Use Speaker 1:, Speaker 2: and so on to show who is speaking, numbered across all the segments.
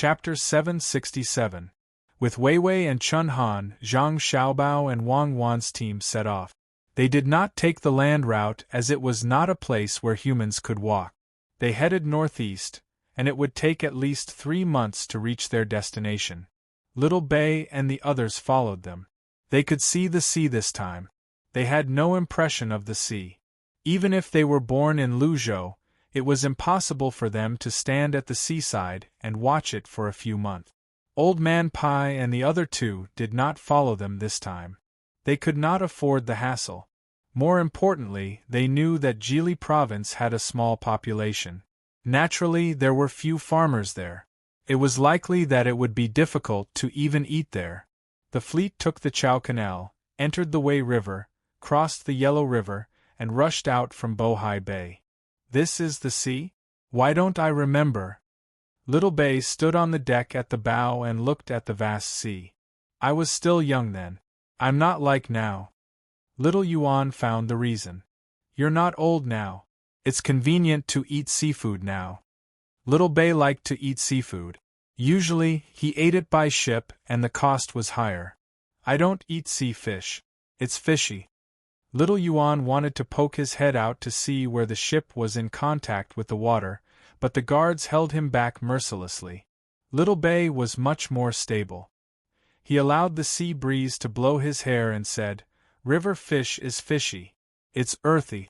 Speaker 1: Chapter 767. With Wei Wei and Chun Han, Zhang Xiaobao and Wang Wan's team set off. They did not take the land route as it was not a place where humans could walk. They headed northeast, and it would take at least 3 months to reach their destination. Little Bei and the others followed them. They could see the sea this time. They had no impression of the sea. Even if they were born in Luzhou, it was impossible for them to stand at the seaside and watch it for a few months. Old Man Pai and the other two did not follow them this time. They could not afford the hassle. More importantly, they knew that Jili province had a small population. Naturally, there were few farmers there. It was likely that it would be difficult to even eat there. The fleet took the Chao Canal, entered the Wei River, crossed the Yellow River, and rushed out from Bohai Bay. This is the sea? Why don't I remember? Little Bei stood on the deck at the bow and looked at the vast sea. I was still young then. I'm not like now. Little Yuan found the reason. You're not old now. It's convenient to eat seafood now. Little Bei liked to eat seafood. Usually, he ate it by ship and the cost was higher. I don't eat sea fish. It's fishy. Little Yuan wanted to poke his head out to see where the ship was in contact with the water, but the guards held him back mercilessly. Little Bei was much more stable. He allowed the sea breeze to blow his hair and said, "River fish is fishy. It's earthy.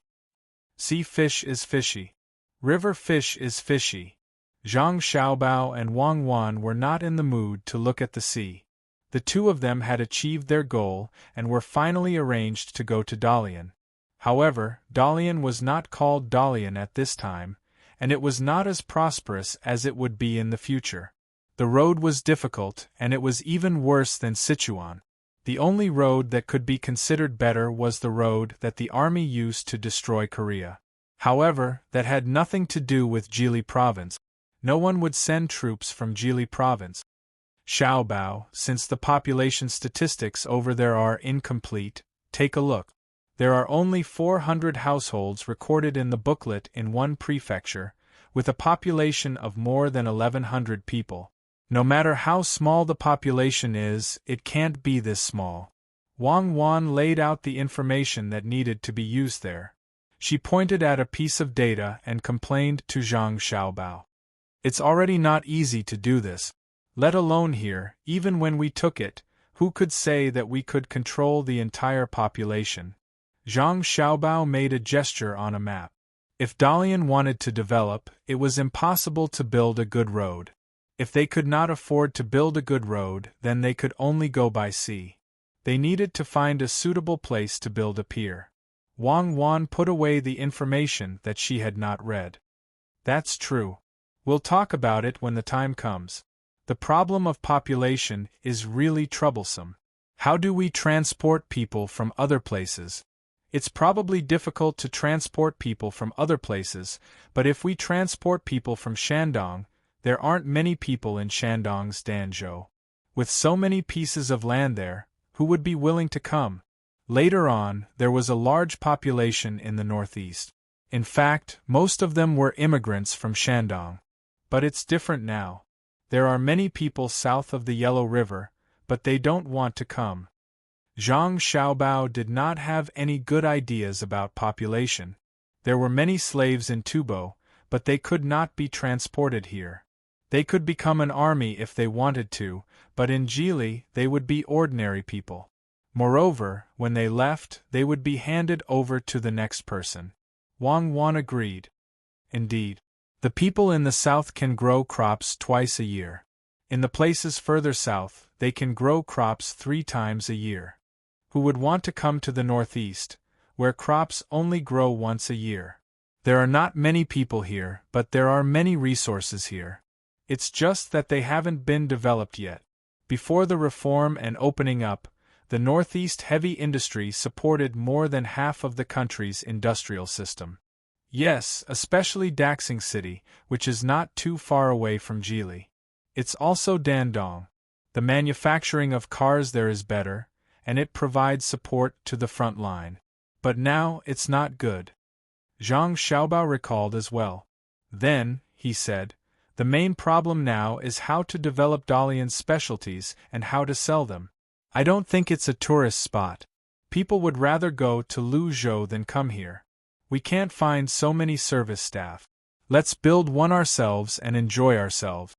Speaker 1: Sea fish is fishy. River fish is fishy." Zhang Xiaobao and Wang Wan were not in the mood to look at the sea. The two of them had achieved their goal and were finally arranged to go to Dalian. However, Dalian was not called Dalian at this time, and it was not as prosperous as it would be in the future. The road was difficult, and it was even worse than Sichuan. The only road that could be considered better was the road that the army used to destroy Korea. However, that had nothing to do with Jili province. No one would send troops from Jili province. Xiaobao, since the population statistics over there are incomplete, take a look. There are only 400 households recorded in the booklet in one prefecture, with a population of more than 1,100 people. No matter how small the population is, it can't be this small. Wang Wan laid out the information that needed to be used there. She pointed at a piece of data and complained to Zhang Xiaobao. It's already not easy to do this. Let alone here, even when we took it, who could say that we could control the entire population? Zhang Xiaobao made a gesture on a map. If Dalian wanted to develop, it was impossible to build a good road. If they could not afford to build a good road, then they could only go by sea. They needed to find a suitable place to build a pier. Wang Wan put away the information that she had not read. That's true. We'll talk about it when the time comes. The problem of population is really troublesome. How do we transport people from other places? It's probably difficult to transport people from other places, but if we transport people from Shandong, there aren't many people in Shandong's Danzhou. With so many pieces of land there, who would be willing to come? Later on, there was a large population in the northeast. In fact, most of them were immigrants from Shandong. But it's different now. There are many people south of the Yellow River, but they don't want to come. Zhang Xiaobao did not have any good ideas about population. There were many slaves in Tubo, but they could not be transported here. They could become an army if they wanted to, but in Jili they would be ordinary people. Moreover, when they left, they would be handed over to the next person. Wang Wan agreed. Indeed. The people in the south can grow crops twice a year. In the places further south, they can grow crops 3 times a year. Who would want to come to the northeast, where crops only grow once a year? There are not many people here, but there are many resources here. It's just that they haven't been developed yet. Before the reform and opening up, the northeast heavy industry supported more than half of the country's industrial system. Yes, especially Daxing City, which is not too far away from Jili. It's also Dandong. The manufacturing of cars there is better, and it provides support to the front line. But now it's not good. Zhang Xiaobao recalled as well. Then, he said, The main problem now is how to develop Dalian's specialties and how to sell them. I don't think it's a tourist spot. People would rather go to Luzhou than come here. We can't find so many service staff. Let's build one ourselves and enjoy ourselves.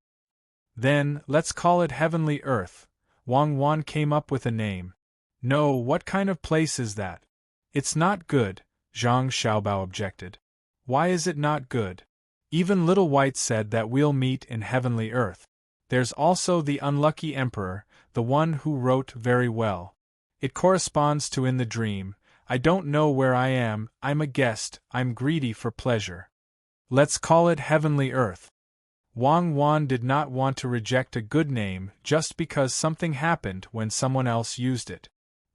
Speaker 1: Then, let's call it Heavenly Earth. Wang Wan came up with a name. No, what kind of place is that? It's not good, Zhang Xiaobao objected. Why is it not good? Even Little White said that we'll meet in Heavenly Earth. There's also the unlucky emperor, the one who wrote very well. It corresponds to in the dream. I don't know where I am, I'm a guest, I'm greedy for pleasure. Let's call it Heavenly Earth. Wang Wan did not want to reject a good name just because something happened when someone else used it.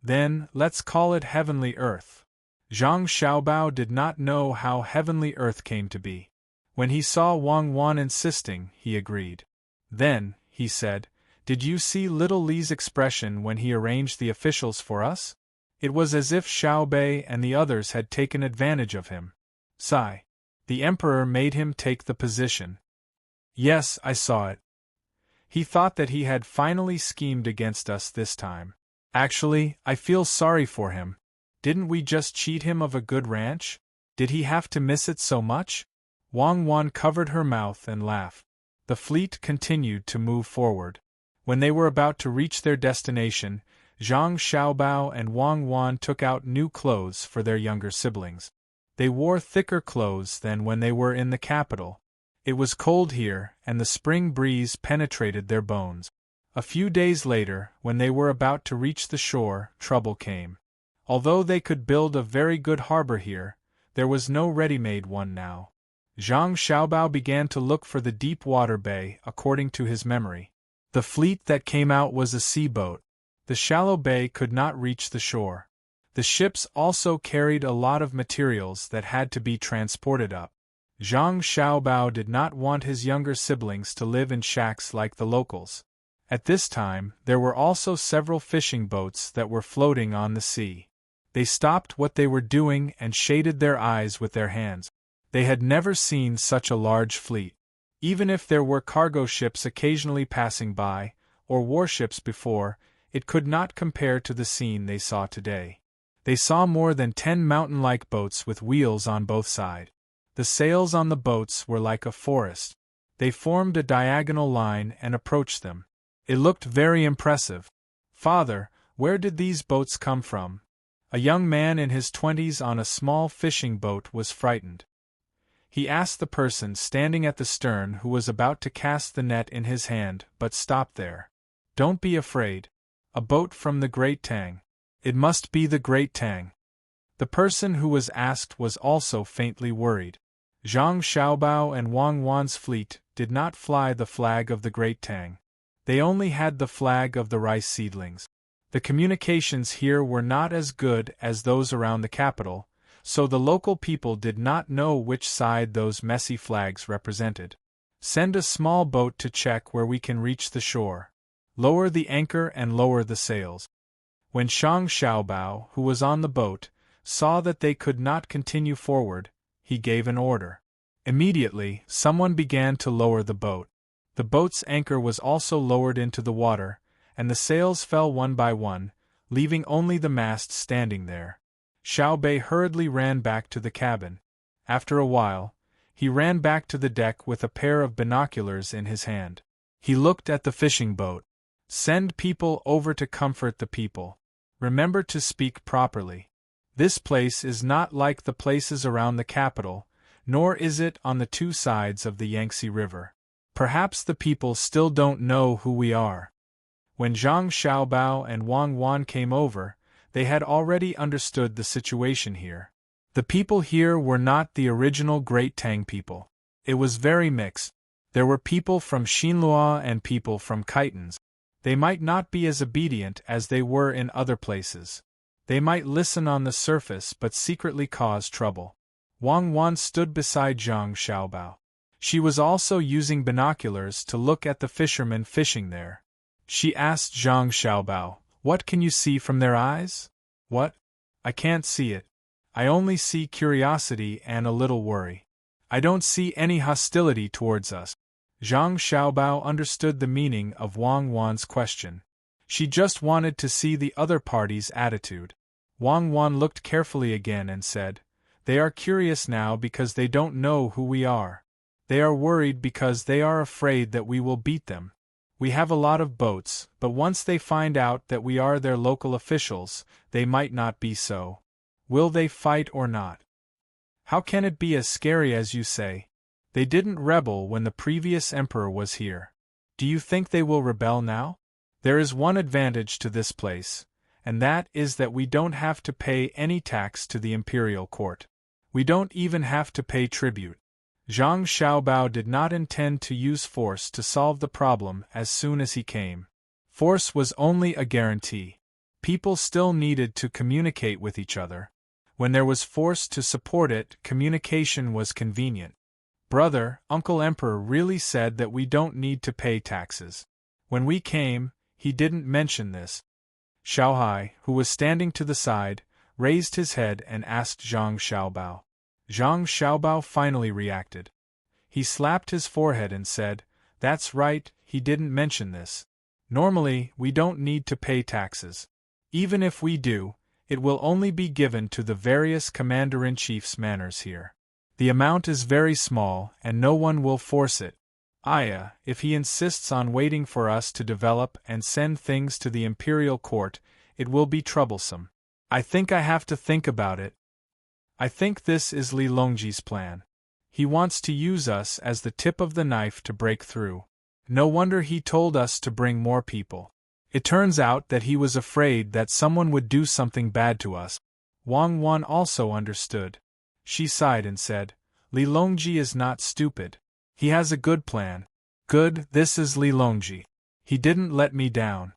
Speaker 1: Then, let's call it Heavenly Earth. Zhang Xiaobao did not know how Heavenly Earth came to be. When he saw Wang Wan insisting, he agreed. Then, he said, did you see Little Li's expression when he arranged the officials for us? It was as if Xiao Bei and the others had taken advantage of him. Sigh. The emperor made him take the position. Yes, I saw it. He thought that he had finally schemed against us this time. Actually, I feel sorry for him. Didn't we just cheat him of a good ranch? Did he have to miss it so much? Wang Wan covered her mouth and laughed. The fleet continued to move forward. When they were about to reach their destination, Zhang Xiaobao and Wang Wan took out new clothes for their younger siblings. They wore thicker clothes than when they were in the capital. It was cold here, and the spring breeze penetrated their bones. A few days later, when they were about to reach the shore, trouble came. Although they could build a very good harbor here, there was no ready-made one now. Zhang Xiaobao began to look for the deep water bay according to his memory. The fleet that came out was a sea-boat. The shallow bay could not reach the shore. The ships also carried a lot of materials that had to be transported up. Zhang Xiaobao did not want his younger siblings to live in shacks like the locals. At this time, there were also several fishing boats that were floating on the sea. They stopped what they were doing and shaded their eyes with their hands. They had never seen such a large fleet. Even if there were cargo ships occasionally passing by, or warships before, it could not compare to the scene they saw today. They saw more than 10 mountain-like boats with wheels on both sides. The sails on the boats were like a forest. They formed a diagonal line and approached them. It looked very impressive. Father, where did these boats come from? A young man in his 20s on a small fishing boat was frightened. He asked the person standing at the stern who was about to cast the net in his hand, but stopped there. Don't be afraid. A boat from the Great Tang. It must be the Great Tang. The person who was asked was also faintly worried. Zhang Xiaobao and Wang Wan's fleet did not fly the flag of the Great Tang. They only had the flag of the rice seedlings. The communications here were not as good as those around the capital, so the local people did not know which side those messy flags represented. Send a small boat to check where we can reach the shore. Lower the anchor and lower the sails. When Zhang Xiaobao, who was on the boat, saw that they could not continue forward, he gave an order. Immediately, someone began to lower the boat. The boat's anchor was also lowered into the water, and the sails fell one by one, leaving only the mast standing there. Xiao Bei hurriedly ran back to the cabin. After a while, he ran back to the deck with a pair of binoculars in his hand. He looked at the fishing boat. Send people over to comfort the people. Remember to speak properly. This place is not like the places around the capital, nor is it on the two sides of the Yangtze River. Perhaps the people still don't know who we are. When Zhang Xiaobao and Wang Wan came over, they had already understood the situation here. The people here were not the original Great Tang people. It was very mixed. There were people from Xinlua and people from Khitans. They might not be as obedient as they were in other places. They might listen on the surface but secretly cause trouble. Wang Wan stood beside Zhang Xiaobao. She was also using binoculars to look at the fishermen fishing there. She asked Zhang Xiaobao, "What can you see from their eyes?" "What? I can't see it. I only see curiosity and a little worry. I don't see any hostility towards us." Zhang Xiaobao understood the meaning of Wang Wan's question. She just wanted to see the other party's attitude. Wang Wan looked carefully again and said, "They are curious now because they don't know who we are. They are worried because they are afraid that we will beat them. We have a lot of boats, but once they find out that we are their local officials, they might not be so. Will they fight or not? How can it be as scary as you say? They didn't rebel when the previous emperor was here. Do you think they will rebel now? There is one advantage to this place, and that is that we don't have to pay any tax to the imperial court. We don't even have to pay tribute." Zhang Xiaobao did not intend to use force to solve the problem as soon as he came. Force was only a guarantee. People still needed to communicate with each other. When there was force to support it, communication was convenient. "Brother, Uncle Emperor really said that we don't need to pay taxes. When we came, he didn't mention this." Xiaohai, who was standing to the side, raised his head and asked Zhang Xiaobao. Zhang Xiaobao finally reacted. He slapped his forehead and said, "That's right, he didn't mention this. Normally, we don't need to pay taxes. Even if we do, it will only be given to the various commander-in-chief's manors here. The amount is very small and no one will force it. If he insists on waiting for us to develop and send things to the imperial court, it will be troublesome. I think I have to think about it. I think this is Li Longji's plan. He wants to use us as the tip of the knife to break through. No wonder he told us to bring more people. It turns out that he was afraid that someone would do something bad to us." Wang Wan also understood. She sighed and said, "Li Longji is not stupid. He has a good plan. Good, this is Li Longji. He didn't let me down."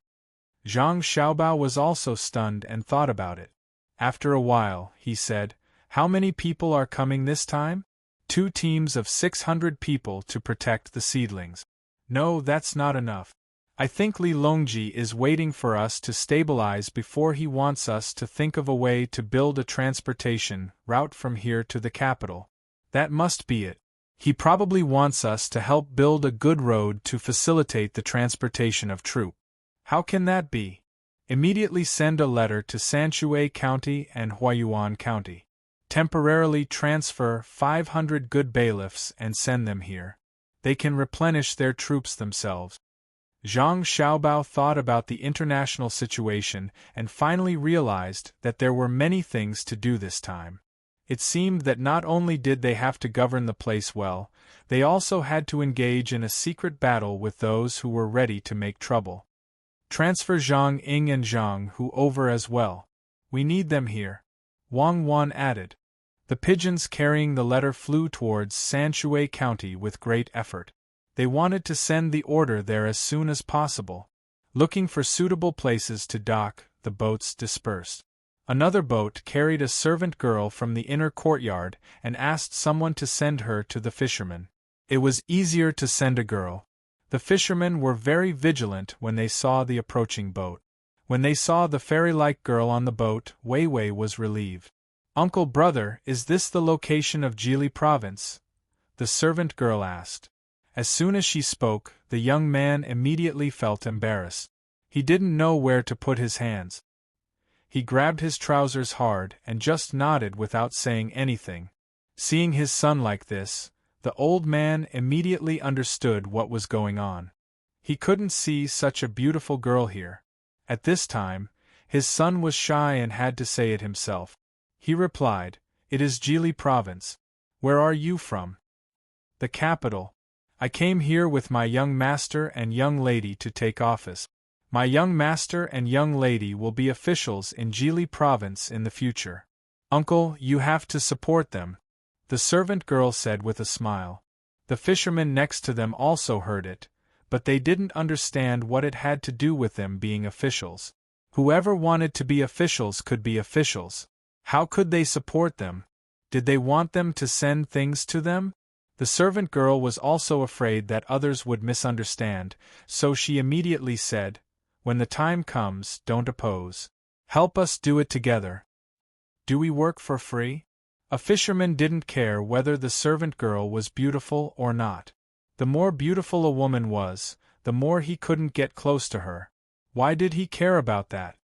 Speaker 1: Zhang Xiaobao was also stunned and thought about it. After a while, he said, "How many people are coming this time?" 2 teams of 600 people to protect the seedlings. No, that's not enough. I think Li Longji is waiting for us to stabilize before he wants us to think of a way to build a transportation route from here to the capital. That must be it. He probably wants us to help build a good road to facilitate the transportation of troops. How can that be? Immediately send a letter to Sanshui County and Huayuan County. Temporarily transfer 500 good bailiffs and send them here. They can replenish their troops themselves. Zhang Xiaobao thought about the international situation and finally realized that there were many things to do this time. It seemed that not only did they have to govern the place well, they also had to engage in a secret battle with those who were ready to make trouble. Transfer Zhang Ying and Zhang Hu over as well. We need them here. Wang Wan added. The pigeons carrying the letter flew towards Sanshui County with great effort. They wanted to send the order there as soon as possible. Looking for suitable places to dock, the boats dispersed. Another boat carried a servant girl from the inner courtyard and asked someone to send her to the fishermen. It was easier to send a girl. The fishermen were very vigilant when they saw the approaching boat. When they saw the fairy-like girl on the boat, Wei Wei was relieved. "Uncle brother, is this the location of Jili province?" the servant girl asked. As soon as she spoke, the young man immediately felt embarrassed. He didn't know where to put his hands. He grabbed his trousers hard and just nodded without saying anything. Seeing his son like this, the old man immediately understood what was going on. He couldn't see such a beautiful girl here. At this time, his son was shy and had to say it himself. He replied, "It is Jili province. Where are you from?" "The capital. I came here with my young master and young lady to take office. My young master and young lady will be officials in Jili province in the future. Uncle, you have to support them," the servant girl said with a smile. The fishermen next to them also heard it, but they didn't understand what it had to do with them being officials. Whoever wanted to be officials could be officials. How could they support them? Did they want them to send things to them? The servant girl was also afraid that others would misunderstand, so she immediately said, "When the time comes, don't oppose. Help us do it together." "Do we work for free?" A fisherman didn't care whether the servant girl was beautiful or not. The more beautiful a woman was, the more he couldn't get close to her. Why did he care about that?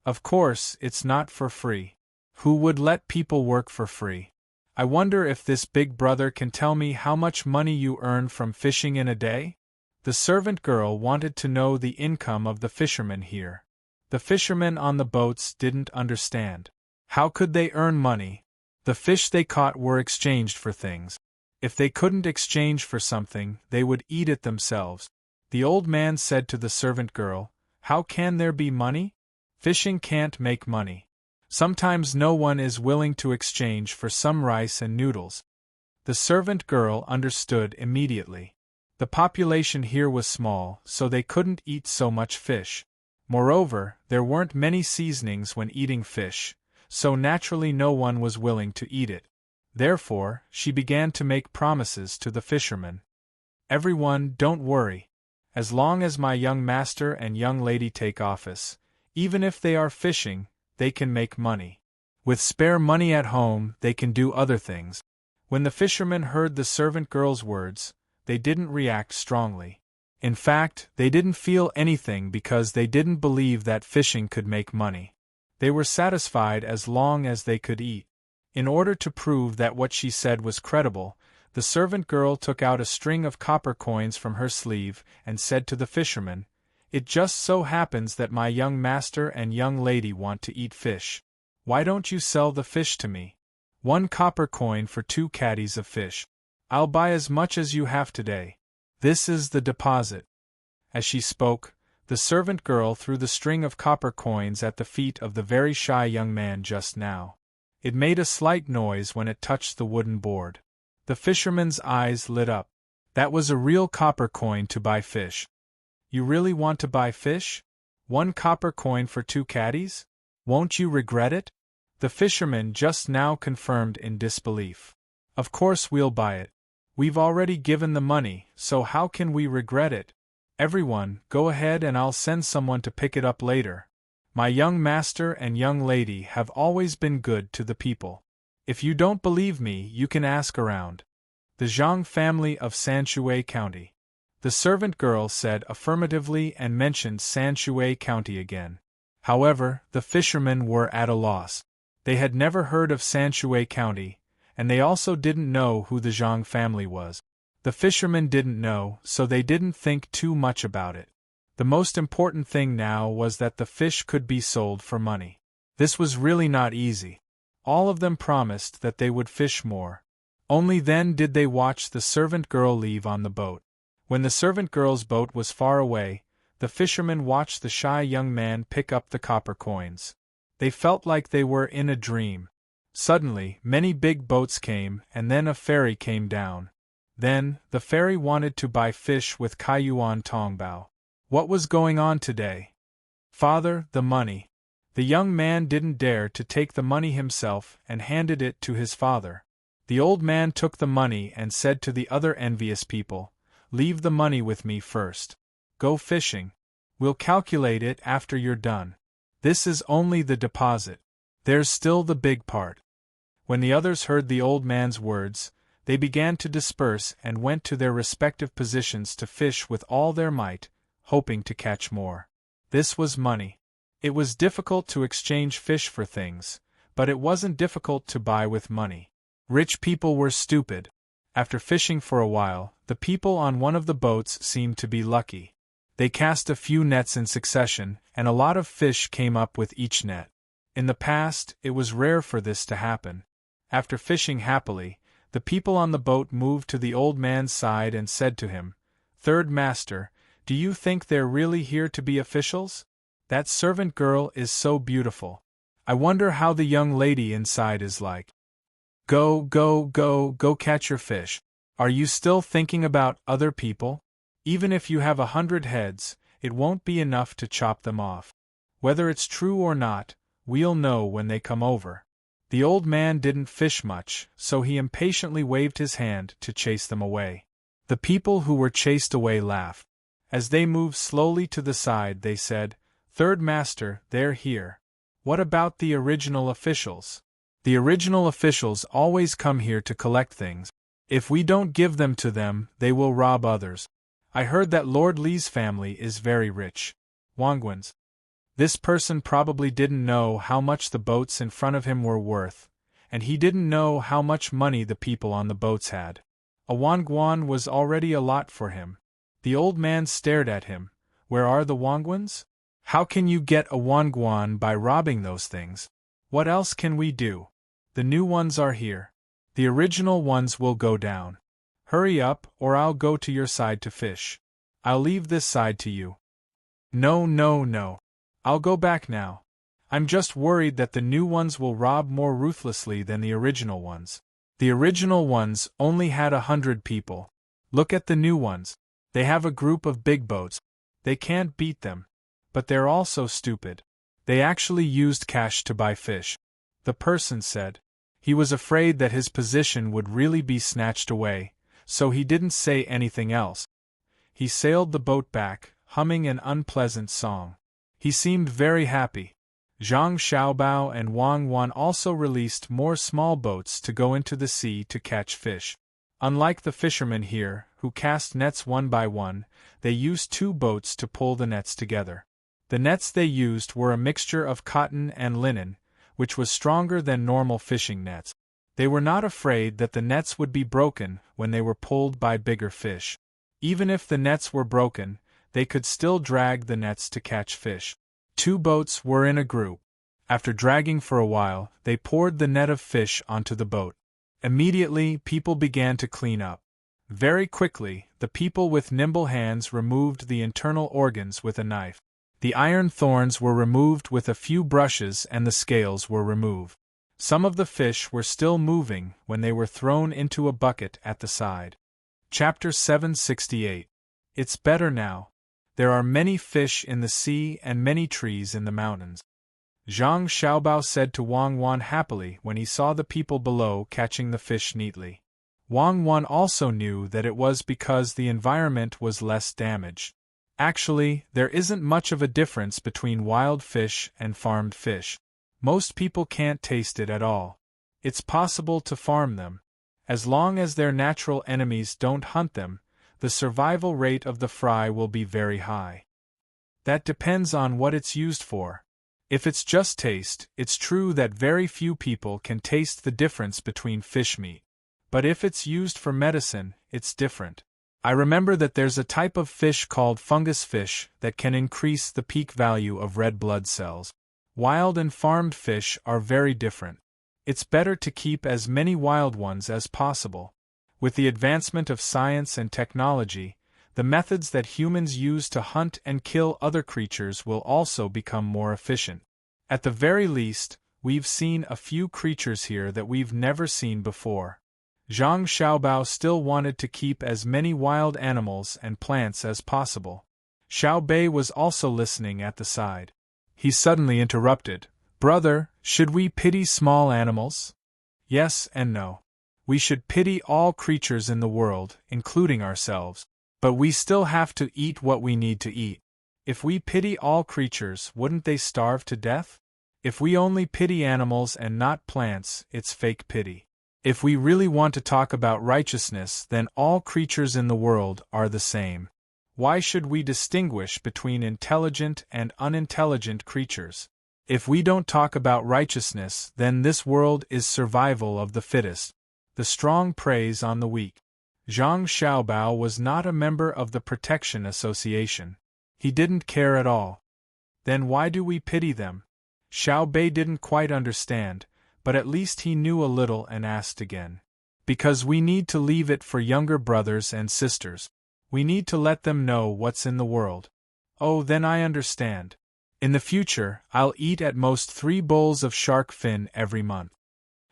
Speaker 1: Of course, it's not for free. Who would let people work for free? I wonder if this big brother can tell me how much money you earn from fishing in a day? The servant girl wanted to know the income of the fishermen here. The fishermen on the boats didn't understand. How could they earn money? The fish they caught were exchanged for things. If they couldn't exchange for something, they would eat it themselves. The old man said to the servant girl, "How can there be money? Fishing can't make money. Sometimes no one is willing to exchange for some rice and noodles." The servant girl understood immediately. The population here was small, so they couldn't eat so much fish. Moreover, there weren't many seasonings when eating fish, so naturally no one was willing to eat it. Therefore, she began to make promises to the fishermen. "Everyone, don't worry. As long as my young master and young lady take office, even if they are fishing, they can make money. With spare money at home, they can do other things." When the fishermen heard the servant girl's words, they didn't react strongly. In fact, they didn't feel anything because they didn't believe that fishing could make money. They were satisfied as long as they could eat. In order to prove that what she said was credible, the servant girl took out a string of copper coins from her sleeve and said to the fisherman, "It just so happens that my young master and young lady want to eat fish. Why don't you sell the fish to me? 1 copper coin for 2 caddies of fish. I'll buy as much as you have today. This is the deposit." As she spoke, the servant girl threw the string of copper coins at the feet of the very shy young man just now. It made a slight noise when it touched the wooden board. The fisherman's eyes lit up. That was a real copper coin to buy fish. "You really want to buy fish? 1 copper coin for 2 caddies? Won't you regret it?" The fisherman just now confirmed in disbelief. "Of course we'll buy it. We've already given the money, so how can we regret it? Everyone, go ahead and I'll send someone to pick it up later. My young master and young lady have always been good to the people. If you don't believe me, you can ask around." The Zhang family of Sanshui County. The servant girl said affirmatively and mentioned Sanshui County again. However, the fishermen were at a loss. They had never heard of Sanshui County, and they also didn't know who the Zhang family was. The fishermen didn't know, so they didn't think too much about it. The most important thing now was that the fish could be sold for money. This was really not easy. All of them promised that they would fish more. Only then did they watch the servant girl leave on the boat. When the servant girl's boat was far away, the fishermen watched the shy young man pick up the copper coins. They felt like they were in a dream. Suddenly, many big boats came, and then a ferry came down. Then, the ferry wanted to buy fish with Kaiyuan Tongbao. What was going on today? "Father, the money." The young man didn't dare to take the money himself and handed it to his father. The old man took the money and said to the other envious people, "Leave the money with me first. Go fishing. We'll calculate it after you're done. This is only the deposit. There's still the big part." When the others heard the old man's words, they began to disperse and went to their respective positions to fish with all their might, hoping to catch more. This was money. It was difficult to exchange fish for things, but it wasn't difficult to buy with money. Rich people were stupid. After fishing for a while, the people on one of the boats seemed to be lucky. They cast a few nets in succession, and a lot of fish came up with each net. In the past, it was rare for this to happen. After fishing happily, the people on the boat moved to the old man's side and said to him, "Third master, do you think they're really here to be officials? That servant girl is so beautiful. I wonder how the young lady inside is like. Go, go, go, go catch your fish. Are you still thinking about other people? Even if you have 100 heads, it won't be enough to chop them off. Whether it's true or not, we'll know when they come over." The old man didn't fish much, so he impatiently waved his hand to chase them away. The people who were chased away laughed. As they moved slowly to the side, they said, "Third master, they're here. What about the original officials?" "The original officials always come here to collect things. If we don't give them to them, they will rob others. I heard that Lord Li's family is very rich. Wangguans. This person probably didn't know how much the boats in front of him were worth, and he didn't know how much money the people on the boats had. A Wangguan was already a lot for him. The old man stared at him. Where are the Wangguans? How can you get a Wangguan by robbing those things? What else can we do? The new ones are here. The original ones will go down. Hurry up, or I'll go to your side to fish. I'll leave this side to you. No, no, no. I'll go back now. I'm just worried that the new ones will rob more ruthlessly than the original ones. The original ones only had 100 people. Look at the new ones. They have a group of big boats. They can't beat them. But they're also stupid. They actually used cash to buy fish. The person said. He was afraid that his position would really be snatched away, so he didn't say anything else. He sailed the boat back, humming an unpleasant song. He seemed very happy. Zhang Xiaobao and Wang Wan also released more small boats to go into the sea to catch fish. Unlike the fishermen here, who cast nets one by one, they used 2 boats to pull the nets together. The nets they used were a mixture of cotton and linen, which was stronger than normal fishing nets. They were not afraid that the nets would be broken when they were pulled by bigger fish. Even if the nets were broken, they could still drag the nets to catch fish. 2 boats were in a group. After dragging for a while, they poured the net of fish onto the boat. Immediately, people began to clean up. Very quickly, the people with nimble hands removed the internal organs with a knife. The iron thorns were removed with a few brushes and the scales were removed. Some of the fish were still moving when they were thrown into a bucket at the side. Chapter 768. It's better now. There are many fish in the sea and many trees in the mountains. Zhang Xiaobao said to Wang Wan happily when he saw the people below catching the fish neatly. Wang Wan also knew that it was because the environment was less damaged. Actually, there isn't much of a difference between wild fish and farmed fish. Most people can't taste it at all. It's possible to farm them. As long as their natural enemies don't hunt them, the survival rate of the fry will be very high. That depends on what it's used for. If it's just taste, it's true that very few people can taste the difference between fish meat. But if it's used for medicine, it's different. I remember that there's a type of fish called fungus fish that can increase the peak value of red blood cells. Wild and farmed fish are very different. It's better to keep as many wild ones as possible. With the advancement of science and technology, the methods that humans use to hunt and kill other creatures will also become more efficient. At the very least, we've seen a few creatures here that we've never seen before. Zhang Xiaobao still wanted to keep as many wild animals and plants as possible. Xiao Bei was also listening at the side. He suddenly interrupted. Brother, should we pity small animals? Yes and no. We should pity all creatures in the world, including ourselves. But we still have to eat what we need to eat. If we pity all creatures, wouldn't they starve to death? If we only pity animals and not plants, it's fake pity. If we really want to talk about righteousness, then all creatures in the world are the same. Why should we distinguish between intelligent and unintelligent creatures? If we don't talk about righteousness, then this world is survival of the fittest. The strong preys on the weak. Zhang Xiaobao was not a member of the Protection Association. He didn't care at all. Then why do we pity them? Xiao Bei didn't quite understand, but at least he knew a little and asked again. Because we need to leave it for younger brothers and sisters. We need to let them know what's in the world. Oh, then I understand. In the future, I'll eat at most 3 bowls of shark fin every month.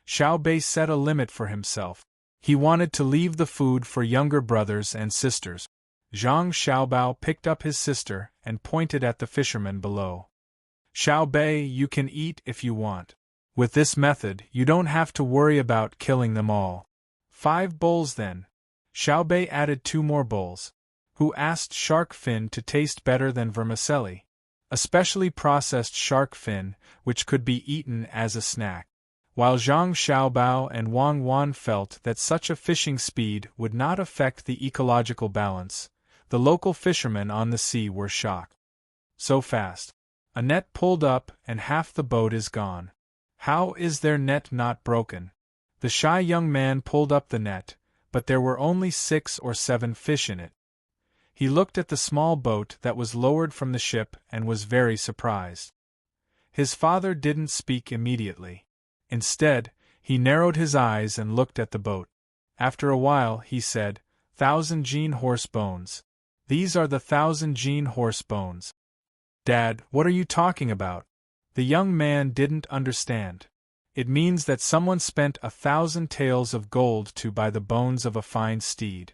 Speaker 1: Xiao Bei set a limit for himself. He wanted to leave the food for younger brothers and sisters. Zhang Xiaobao picked up his sister and pointed at the fishermen below. Xiao Bei, you can eat if you want. With this method, you don't have to worry about killing them all. 5 bowls then. Xiao Bei added 2 more bowls. Who asked shark fin to taste better than vermicelli? Especially processed shark fin, which could be eaten as a snack. While Zhang Xiaobao and Wang Wan felt that such a fishing speed would not affect the ecological balance, the local fishermen on the sea were shocked. So fast. A net pulled up and half the boat is gone. How is their net not broken? The shy young man pulled up the net, but there were only 6 or 7 fish in it. He looked at the small boat that was lowered from the ship and was very surprised. His father didn't speak immediately. Instead, he narrowed his eyes and looked at the boat. After a while, he said, 1,000 Jin horse bones. These are the 1,000 Jin horse bones. Dad, what are you talking about? The young man didn't understand. It means that someone spent 1,000 taels of gold to buy the bones of a fine steed.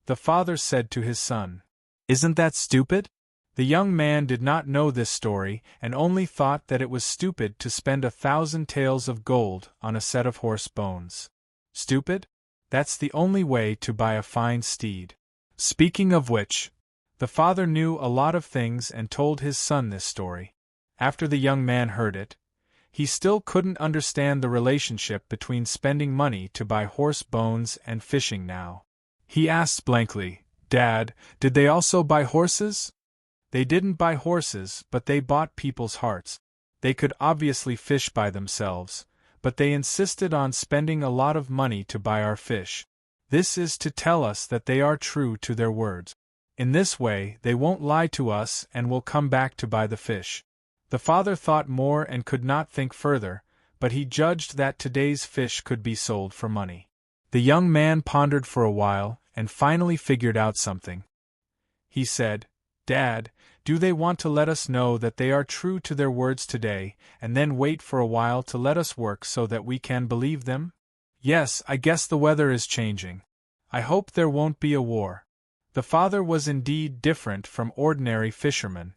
Speaker 1: The father said to his son. Isn't that stupid? The young man did not know this story and only thought that it was stupid to spend 1,000 taels of gold on a set of horse bones. Stupid? That's the only way to buy a fine steed. Speaking of which, the father knew a lot of things and told his son this story. After the young man heard it, he still couldn't understand the relationship between spending money to buy horse bones and fishing now. He asked blankly, Dad, did they also buy horses? They didn't buy horses, but they bought people's hearts. They could obviously fish by themselves, but they insisted on spending a lot of money to buy our fish. This is to tell us that they are true to their words. In this way, they won't lie to us and will come back to buy the fish. The father thought more and could not think further, but he judged that today's fish could be sold for money. The young man pondered for a while and finally figured out something. He said, Dad, do they want to let us know that they are true to their words today, and then wait for a while to let us work so that we can believe them? Yes, I guess the weather is changing. I hope there won't be a war. The father was indeed different from ordinary fishermen.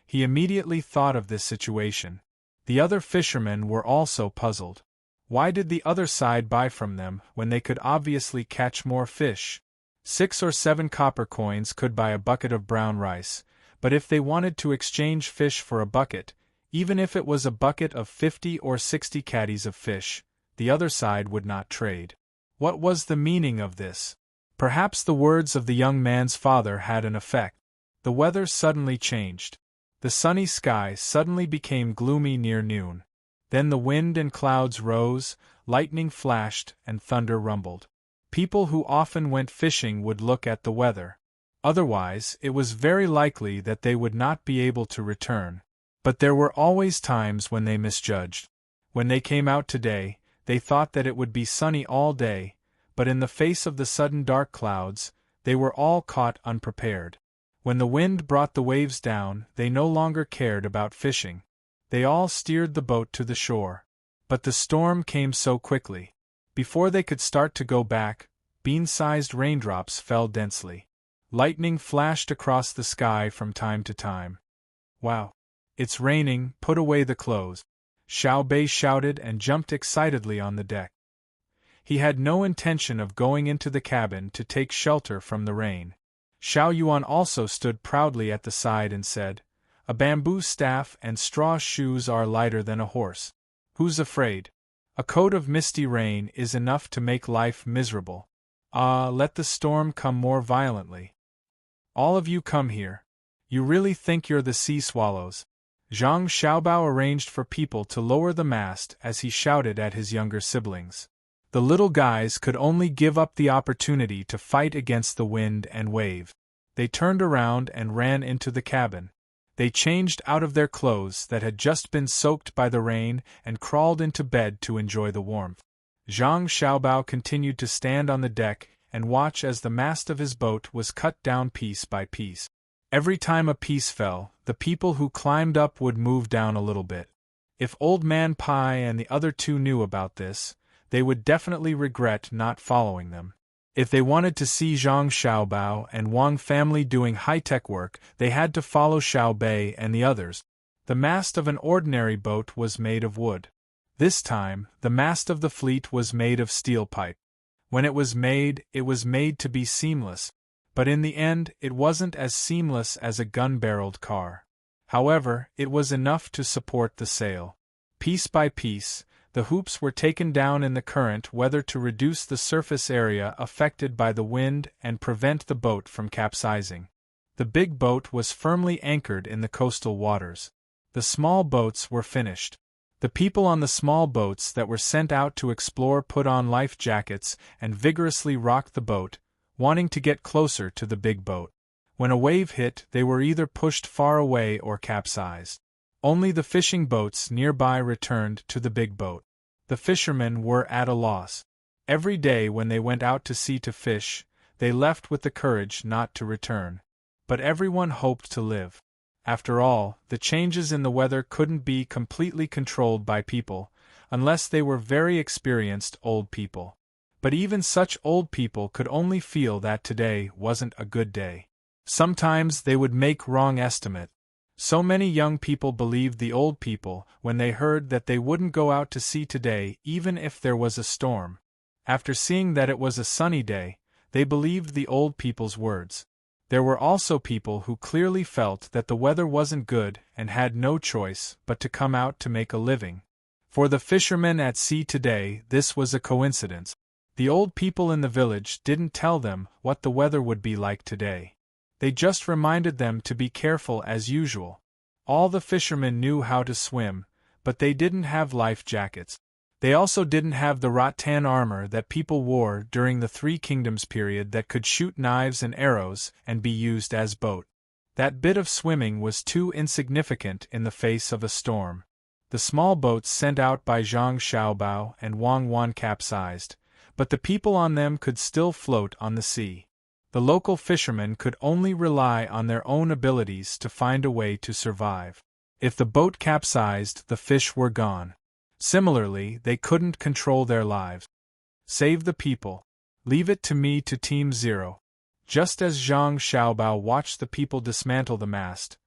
Speaker 1: He immediately thought of this situation. The other fishermen were also puzzled. Why did the other side buy from them when they could obviously catch more fish? 6 or 7 copper coins could buy a bucket of brown rice, but if they wanted to exchange fish for a bucket, even if it was a bucket of 50 or 60 caddies of fish, the other side would not trade. What was the meaning of this? Perhaps the words of the young man's father had an effect. The weather suddenly changed. The sunny sky suddenly became gloomy near noon. Then the wind and clouds rose, lightning flashed, and thunder rumbled. People who often went fishing would look at the weather. Otherwise, it was very likely that they would not be able to return. But there were always times when they misjudged. When they came out today, they thought that it would be sunny all day, but in the face of the sudden dark clouds, they were all caught unprepared. When the wind brought the waves down, they no longer cared about fishing. They all steered the boat to the shore. But the storm came so quickly. Before they could start to go back, bean-sized raindrops fell densely. Lightning flashed across the sky from time to time. Wow! It's raining, put away the clothes. Xiao Bei shouted and jumped excitedly on the deck. He had no intention of going into the cabin to take shelter from the rain. Xiao Yuan also stood proudly at the side and said, A bamboo staff and straw shoes are lighter than a horse. Who's afraid? A coat of misty rain is enough to make life miserable. Ah, let the storm come more violently. All of you come here. You really think you're the sea swallows? Zhang Xiaobao arranged for people to lower the mast as he shouted at his younger siblings. The little guys could only give up the opportunity to fight against the wind and wave. They turned around and ran into the cabin. They changed out of their clothes that had just been soaked by the rain and crawled into bed to enjoy the warmth. Zhang Xiaobao continued to stand on the deck and watch as the mast of his boat was cut down piece by piece. Every time a piece fell, the people who climbed up would move down a little bit. If Old Man Pai and the other two knew about this, they would definitely regret not following them. If they wanted to see Zhang Xiaobao and Wang family doing high-tech work, they had to follow Xiao Bei and the others. The mast of an ordinary boat was made of wood. This time, the mast of the fleet was made of steel pipe. When it was made to be seamless, but in the end it wasn't as seamless as a gun-barreled car. However, it was enough to support the sail. Piece by piece, The hoops were taken down in the current weather to reduce the surface area affected by the wind and prevent the boat from capsizing. The big boat was firmly anchored in the coastal waters. The small boats were finished. The people on the small boats that were sent out to explore put on life jackets and vigorously rocked the boat, wanting to get closer to the big boat. When a wave hit, they were either pushed far away or capsized. Only the fishing boats nearby returned to the big boat. The fishermen were at a loss. Every day when they went out to sea to fish, they left with the courage not to return. But everyone hoped to live. After all, the changes in the weather couldn't be completely controlled by people, unless they were very experienced old people. But even such old people could only feel that today wasn't a good day. Sometimes they would make wrong estimate. So many young people believed the old people when they heard that they wouldn't go out to sea today even if there was a storm. After seeing that it was a sunny day, they believed the old people's words. There were also people who clearly felt that the weather wasn't good and had no choice but to come out to make a living. For the fishermen at sea today, this was a coincidence. The old people in the village didn't tell them what the weather would be like today. They just reminded them to be careful as usual. All the fishermen knew how to swim, but they didn't have life jackets. They also didn't have the rattan armor that people wore during the Three Kingdoms period that could shoot knives and arrows and be used as boat. That bit of swimming was too insignificant in the face of a storm. The small boats sent out by Zhang Xiaobao and Wang Wan capsized, but the people on them could still float on the sea. The local fishermen could only rely on their own abilities to find a way to survive. If the boat capsized, the fish were gone. Similarly, they couldn't control their lives. Save the people. Leave it to me to Team Zero. Just as Zhang Xiaobao watched the people dismantle the mast,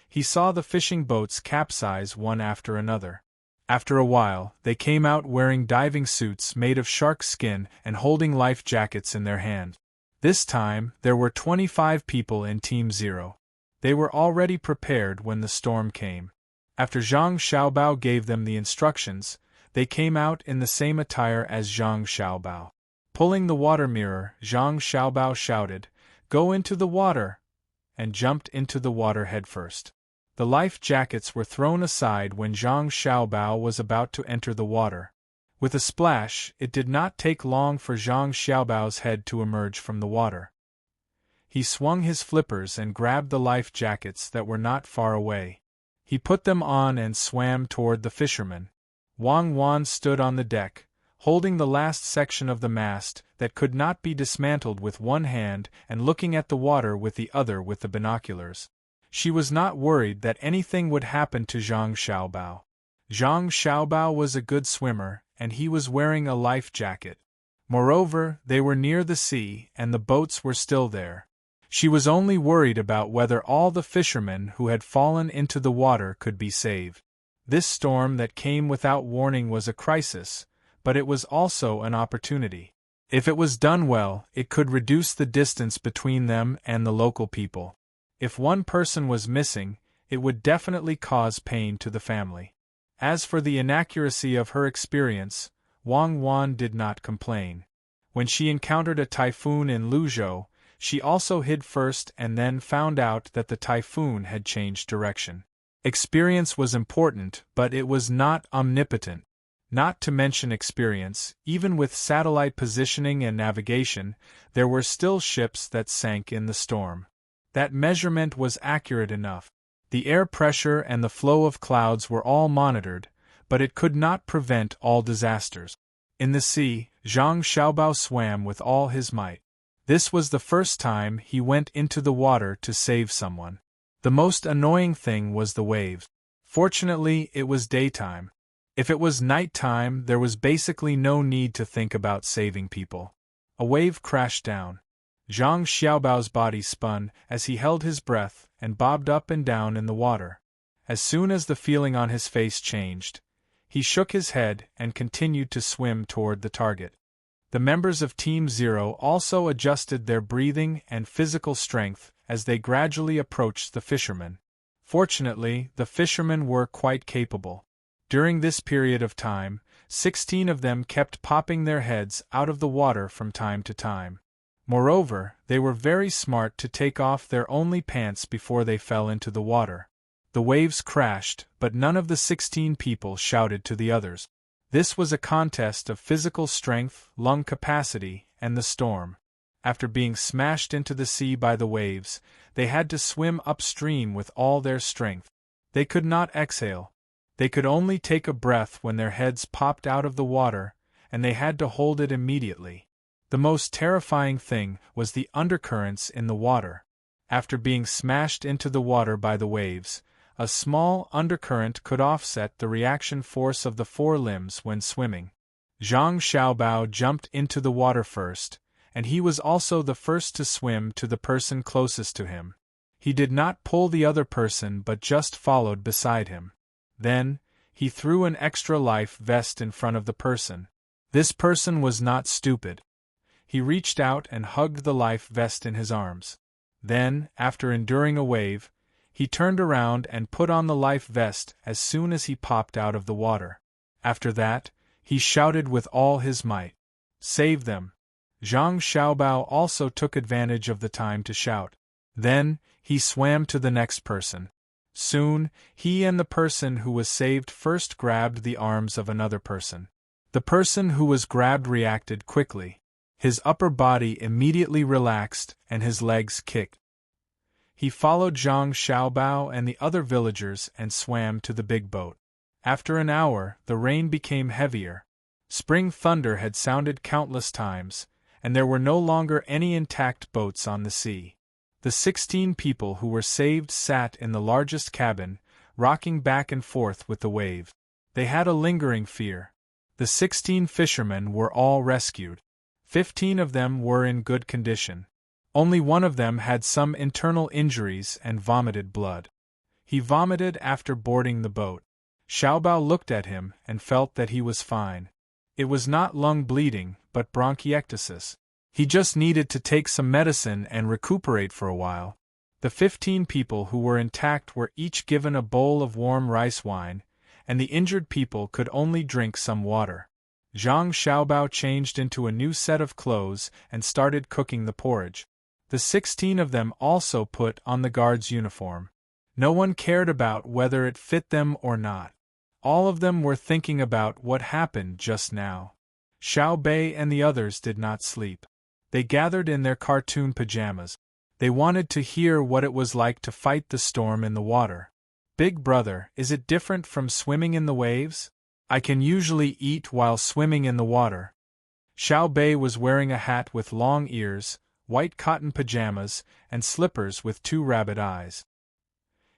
Speaker 1: he saw the fishing boats capsize one after another. After a while, they came out wearing diving suits made of shark skin and holding life jackets in their hands. This time, there were 25 people in Team Zero. They were already prepared when the storm came. After Zhang Xiaobao gave them the instructions, they came out in the same attire as Zhang Xiaobao. Pulling the water mirror, Zhang Xiaobao shouted, "Go into the water!" and jumped into the water headfirst. The life jackets were thrown aside when Zhang Xiaobao was about to enter the water. With a splash, it did not take long for Zhang Xiaobao's head to emerge from the water. He swung his flippers and grabbed the life jackets that were not far away. He put them on and swam toward the fishermen. Wang Wan stood on the deck, holding the last section of the mast that could not be dismantled with one hand and looking at the water with the other with the binoculars. She was not worried that anything would happen to Zhang Xiaobao. Zhang Xiaobao was a good swimmer, and he was wearing a life jacket. Moreover, they were near the sea and the boats were still there. She was only worried about whether all the fishermen who had fallen into the water could be saved. This storm that came without warning was a crisis, but it was also an opportunity. If it was done well, it could reduce the distance between them and the local people. If one person was missing, it would definitely cause pain to the family. As for the inaccuracy of her experience, Wang Wan did not complain. When she encountered a typhoon in Luzhou, she also hid first and then found out that the typhoon had changed direction. Experience was important, but it was not omnipotent. Not to mention experience, even with satellite positioning and navigation, there were still ships that sank in the storm. That measurement was accurate enough. The air pressure and the flow of clouds were all monitored, but it could not prevent all disasters. In the sea, Zhang Xiaobao swam with all his might. This was the first time he went into the water to save someone. The most annoying thing was the waves. Fortunately, it was daytime. If it was nighttime, there was basically no need to think about saving people. A wave crashed down. Zhang Xiaobao's body spun as he held his breath and bobbed up and down in the water. As soon as the feeling on his face changed, he shook his head and continued to swim toward the target. The members of Team Zero also adjusted their breathing and physical strength as they gradually approached the fishermen. Fortunately, the fishermen were quite capable. During this period of time, 16 of them kept popping their heads out of the water from time to time. Moreover, they were very smart to take off their only pants before they fell into the water. The waves crashed, but none of the 16 people shouted to the others. This was a contest of physical strength, lung capacity, and the storm. After being smashed into the sea by the waves, they had to swim upstream with all their strength. They could not exhale. They could only take a breath when their heads popped out of the water, and they had to hold it immediately. The most terrifying thing was the undercurrents in the water. After being smashed into the water by the waves, a small undercurrent could offset the reaction force of the forelimbs when swimming. Zhang Xiaobao jumped into the water first, and he was also the first to swim to the person closest to him. He did not pull the other person but just followed beside him. Then, he threw an extra life vest in front of the person. This person was not stupid. He reached out and hugged the life vest in his arms. Then, after enduring a wave, he turned around and put on the life vest as soon as he popped out of the water. After that, he shouted with all his might, "Save them!" Zhang Xiaobao also took advantage of the time to shout. Then, he swam to the next person. Soon, he and the person who was saved first grabbed the arms of another person. The person who was grabbed reacted quickly. His upper body immediately relaxed and his legs kicked. He followed Zhang Xiaobao and the other villagers and swam to the big boat. After an hour, the rain became heavier. Spring thunder had sounded countless times, and there were no longer any intact boats on the sea. The 16 people who were saved sat in the largest cabin, rocking back and forth with the wave. They had a lingering fear. The 16 fishermen were all rescued. 15 of them were in good condition. Only one of them had some internal injuries and vomited blood. He vomited after boarding the boat. Xiaobao looked at him and felt that he was fine. It was not lung bleeding, but bronchiectasis. He just needed to take some medicine and recuperate for a while. The 15 people who were intact were each given a bowl of warm rice wine, and the injured people could only drink some water. Zhang Xiaobao changed into a new set of clothes and started cooking the porridge. The 16 of them also put on the guard's uniform. No one cared about whether it fit them or not. All of them were thinking about what happened just now. Xiao Bei and the others did not sleep. They gathered in their cartoon pajamas. They wanted to hear what it was like to fight the storm in the water. "Big brother, is it different from swimming in the waves? I can usually eat while swimming in the water." Xiao Bei was wearing a hat with long ears, white cotton pajamas, and slippers with 2 rabbit eyes.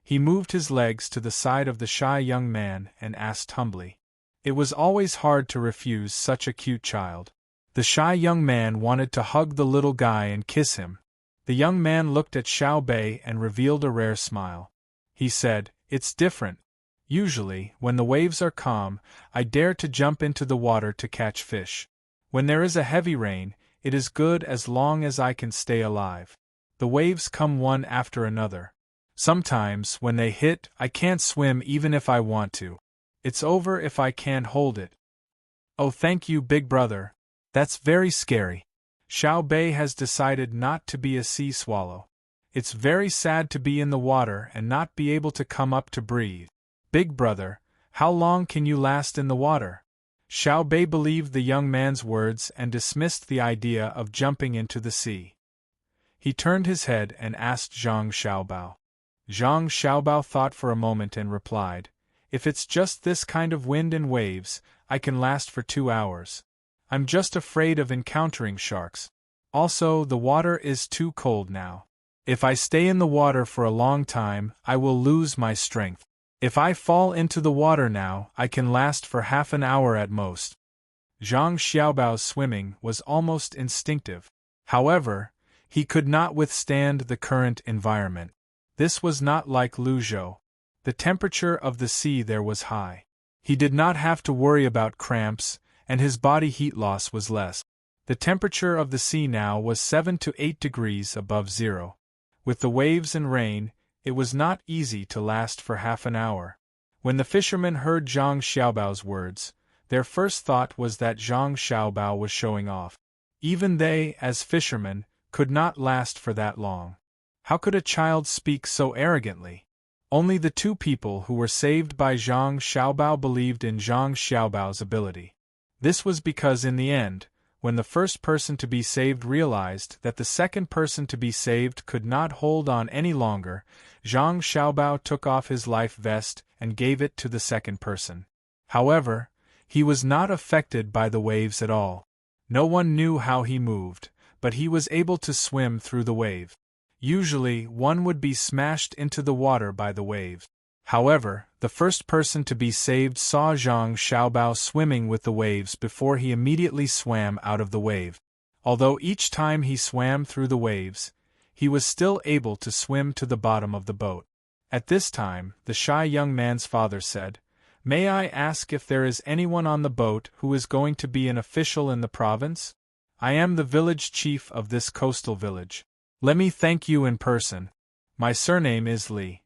Speaker 1: He moved his legs to the side of the shy young man and asked humbly. It was always hard to refuse such a cute child. The shy young man wanted to hug the little guy and kiss him. The young man looked at Xiao Bei and revealed a rare smile. He said, "It's different. Usually, when the waves are calm, I dare to jump into the water to catch fish. When there is a heavy rain, it is good as long as I can stay alive. The waves come one after another. Sometimes, when they hit, I can't swim even if I want to. It's over if I can't hold it." "Oh, thank you, big brother. That's very scary." Xiao Bei has decided not to be a sea swallow. It's very sad to be in the water and not be able to come up to breathe. "Big brother, how long can you last in the water?" Xiao Bei believed the young man's words and dismissed the idea of jumping into the sea. He turned his head and asked Zhang Xiaobao. Zhang Xiaobao thought for a moment and replied, "If it's just this kind of wind and waves, I can last for 2 hours. I'm just afraid of encountering sharks. Also, the water is too cold now. If I stay in the water for a long time, I will lose my strength. If I fall into the water now, I can last for half an hour at most." Zhang Xiaobao's swimming was almost instinctive. However, he could not withstand the current environment. This was not like Luzhou. The temperature of the sea there was high. He did not have to worry about cramps, and his body heat loss was less. The temperature of the sea now was 7 to 8 degrees above zero. With the waves and rain, it was not easy to last for half an hour. When the fishermen heard Zhang Xiaobao's words, Their first thought was that Zhang Xiaobao was showing off. Even they, as fishermen, could not last for that long. How could a child speak so arrogantly? Only the two people who were saved by Zhang Xiaobao believed in Zhang Xiaobao's ability. This was because in the end, when the first person to be saved realized that the second person to be saved could not hold on any longer, Zhang Xiaobao took off his life vest and gave it to the second person. However, he was not affected by the waves at all. No one knew how he moved, but he was able to swim through the wave. Usually, one would be smashed into the water by the waves. However, the first person to be saved saw Zhang Xiaobao swimming with the waves before he immediately swam out of the wave. Although each time he swam through the waves, he was still able to swim to the bottom of the boat. At this time, the shy young man's father said, "May I ask if there is anyone on the boat who is going to be an official in the province? I am the village chief of this coastal village. Let me thank you in person. My surname is Li."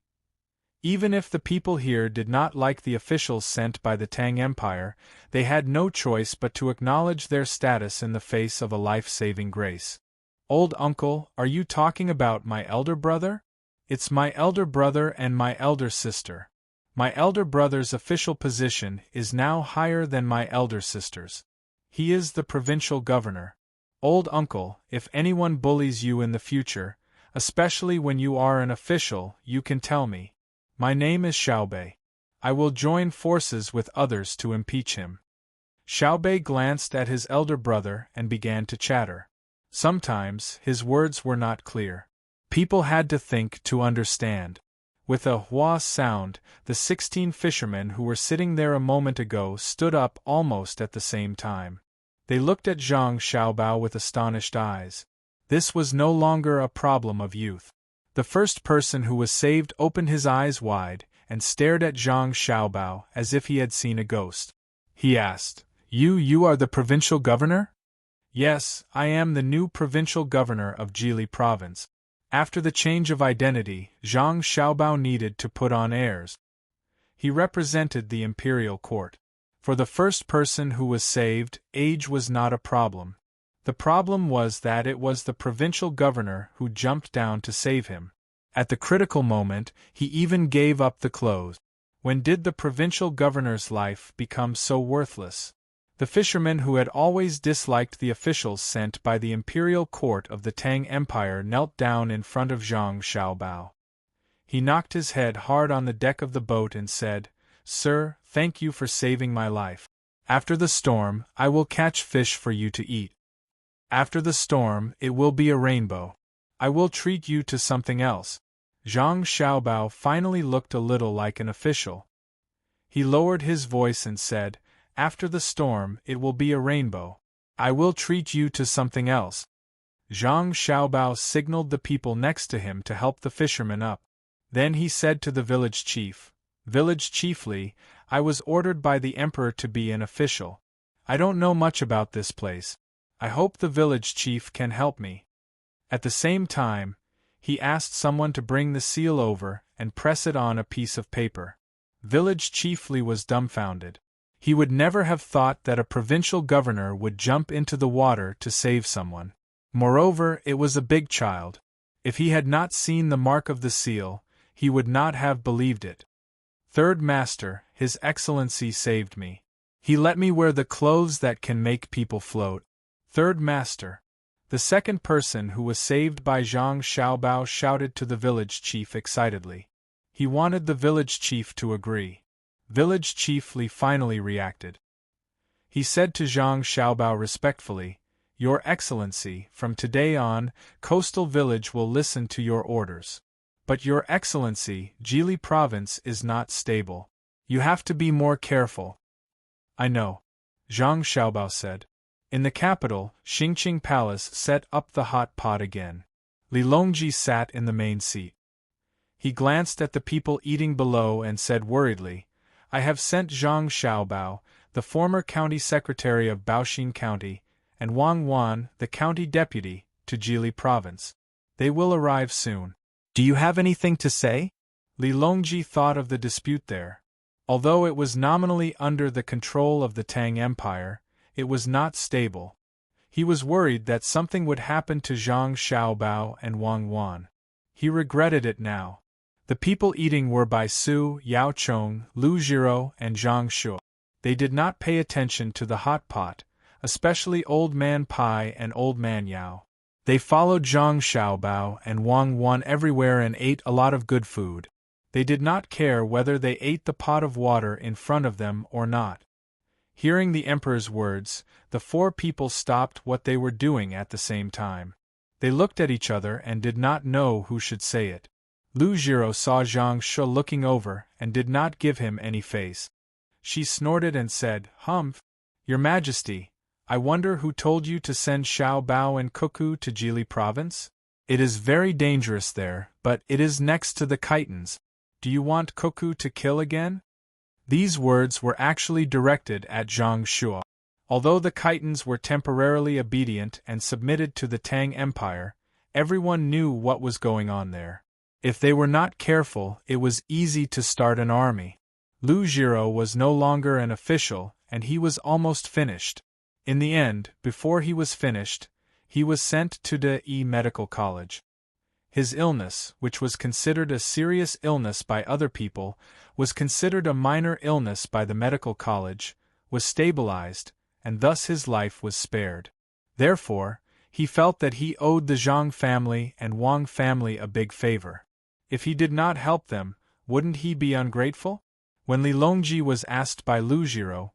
Speaker 1: Even if the people here did not like the officials sent by the Tang Empire, they had no choice but to acknowledge their status in the face of a life-saving grace. "Old uncle, are you talking about my elder brother?" "It's my elder brother and my elder sister. My elder brother's official position is now higher than my elder sister's. He is the provincial governor. Old uncle, if anyone bullies you in the future, especially when you are an official, you can tell me. My name is Xiaobei. I will join forces with others to impeach him." Xiaobei glanced at his elder brother and began to chatter. Sometimes, his words were not clear. People had to think to understand. With a hua sound, the 16 fishermen who were sitting there a moment ago stood up almost at the same time. They looked at Zhang Xiaobao with astonished eyes. This was no longer a problem of youth. The first person who was saved opened his eyes wide and stared at Zhang Xiaobao as if he had seen a ghost. He asked, You are the provincial governor?" "Yes, I am the new provincial governor of Jili province." After the change of identity, Zhang Xiaobao needed to put on airs. He represented the imperial court. For the first person who was saved, age was not a problem. The problem was that it was the provincial governor who jumped down to save him. At the critical moment, he even gave up the clothes. When did the provincial governor's life become so worthless? The fisherman who had always disliked the officials sent by the imperial court of the Tang Empire knelt down in front of Zhang Xiaobao. He knocked his head hard on the deck of the boat and said, "Sir, thank you for saving my life. After the storm, I will catch fish for you to eat. After the storm, it will be a rainbow. I will treat you to something else." Zhang Xiaobao finally looked a little like an official. He lowered his voice and said, "After the storm, it will be a rainbow. I will treat you to something else." Zhang Xiaobao signaled the people next to him to help the fisherman up. Then he said to the village chief, "Village chief Li, I was ordered by the emperor to be an official. I don't know much about this place. I hope the village chief can help me." At the same time, he asked someone to bring the seal over and press it on a piece of paper. Village chief Li was dumbfounded. He would never have thought that a provincial governor would jump into the water to save someone. Moreover, it was a big child. If he had not seen the mark of the seal, he would not have believed it. "Third Master, His Excellency saved me. He let me wear the clothes that can make people float." "Third Master." The second person who was saved by Zhang Xiaobao shouted to the village chief excitedly. He wanted the village chief to agree. Village chief Li finally reacted. He said to Zhang Xiaobao respectfully, "Your Excellency, from today on, Coastal Village will listen to your orders. But Your Excellency, Jili province is not stable. You have to be more careful." "I know," Zhang Xiaobao said. In the capital, Xingqing Palace set up the hot pot again. Li Longji sat in the main seat. He glanced at the people eating below and said worriedly, "I have sent Zhang Xiaobao, the former county secretary of Baoxin County, and Wang Wan, the county deputy, to Jili province. They will arrive soon. Do you have anything to say?" Li Longji thought of the dispute there. Although it was nominally under the control of the Tang Empire, it was not stable. He was worried that something would happen to Zhang Xiaobao and Wang Wan. He regretted it now. The people eating were Bai Su, Yao Chong, Lu Jiro, and Zhang Shuo. They did not pay attention to the hot pot, especially Old Man Pai and Old Man Yao. They followed Zhang Xiaobao and Wang Wan everywhere and ate a lot of good food. They did not care whether they ate the pot of water in front of them or not. Hearing the emperor's words, the four people stopped what they were doing at the same time. They looked at each other and did not know who should say it. Lu Jiro saw Zhang Shuo looking over and did not give him any face. She snorted and said, "Humph! Your Majesty, I wonder who told you to send Xiao Bao and Cuckoo to Jili province? It is very dangerous there, but it is next to the Khitans. Do you want Cuckoo to kill again?" These words were actually directed at Zhang Shuo. Although the Khitans were temporarily obedient and submitted to the Tang Empire, everyone knew what was going on there. If they were not careful, it was easy to start an army. Lu Jiro was no longer an official, and he was almost finished. In the end, before he was finished, he was sent to the Medical College. His illness, which was considered a serious illness by other people, was considered a minor illness by the medical college, was stabilized, and thus his life was spared. Therefore, he felt that he owed the Zhang family and Wang family a big favor. If he did not help them, wouldn't he be ungrateful? When Li Longji was asked by Lu Jiro,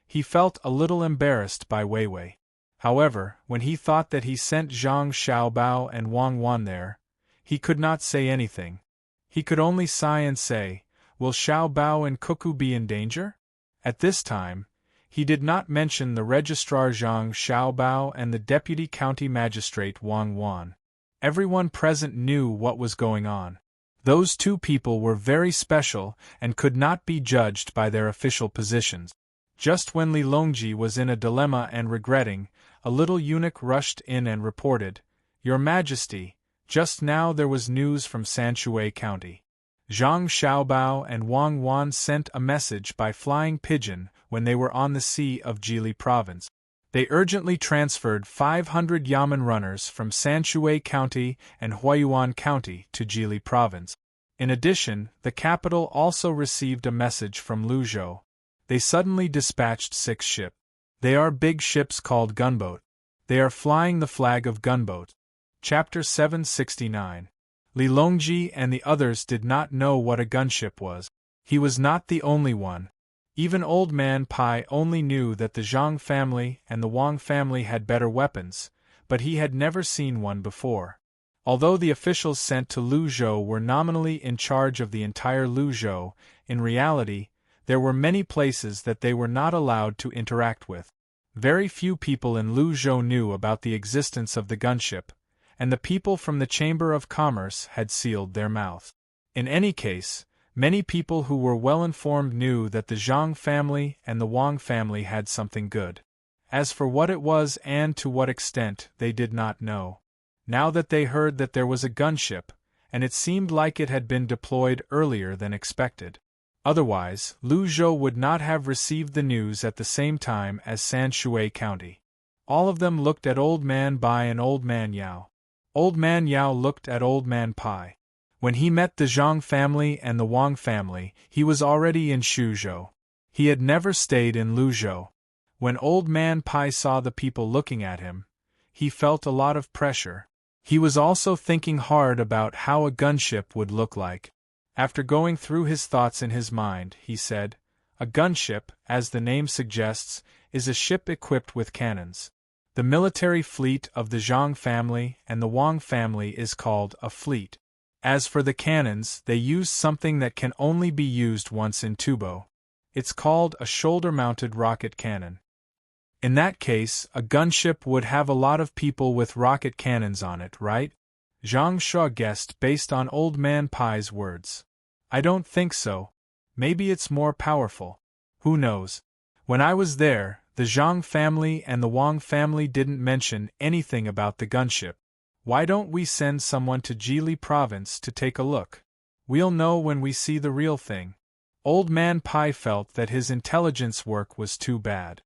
Speaker 1: he felt a little embarrassed by Weiwei. However, when he thought that he sent Zhang Xiaobao and Wang Wan there, he could not say anything. He could only sigh and say, "Will Xiaobao and Cuckoo be in danger?" At this time, he did not mention the registrar Zhang Xiaobao and the deputy county magistrate Wang Wan. Everyone present knew what was going on. Those two people were very special and could not be judged by their official positions. Just when Li Longji was in a dilemma and regretting, a little eunuch rushed in and reported, "Your Majesty, just now there was news from Sanshui County. Zhang Xiaobao and Wang Wan sent a message by flying pigeon when they were on the sea of Jili province. They urgently transferred 500 Yamen runners from Sanshui County and Huayuan County to Jili province. In addition, the capital also received a message from Luzhou. They suddenly dispatched 6 ships. They are big ships called gunboat. They are flying the flag of gunboat." Chapter 769. Li Longji and the others did not know what a gunship was. He was not the only one. Even Old Man Pai only knew that the Zhang family and the Wang family had better weapons, but he had never seen one before. Although the officials sent to Luzhou were nominally in charge of the entire Luzhou, in reality, there were many places that they were not allowed to interact with. Very few people in Luzhou knew about the existence of the gunship, and the people from the Chamber of Commerce had sealed their mouths. In any case, many people who were well informed knew that the Zhang family and the Wang family had something good. As for what it was and to what extent, they did not know. Now that they heard that there was a gunship, and it seemed like it had been deployed earlier than expected. Otherwise, Luzhou would not have received the news at the same time as Sanshui County. All of them looked at Old Man Bai and Old Man Yao. Old Man Yao looked at Old Man Pai. When he met the Zhang family and the Wang family, he was already in Shuzhou. He had never stayed in Luzhou. When Old Man Pai saw the people looking at him, he felt a lot of pressure. He was also thinking hard about how a gunship would look like. After going through his thoughts in his mind, he said, "A gunship, as the name suggests, is a ship equipped with cannons. The military fleet of the Zhang family and the Wang family is called a fleet. As for the cannons, they use something that can only be used once in Tubo. It's called a shoulder-mounted rocket cannon. In that case, a gunship would have a lot of people with rocket cannons on it, right?" Zhang Shuo guessed based on Old Man Pai's words. "I don't think so. Maybe it's more powerful. Who knows? When I was there, the Zhang family and the Wang family didn't mention anything about the gunship. Why don't we send someone to Jili province to take a look? We'll know when we see the real thing." Old Man Pai felt that his intelligence work was too bad.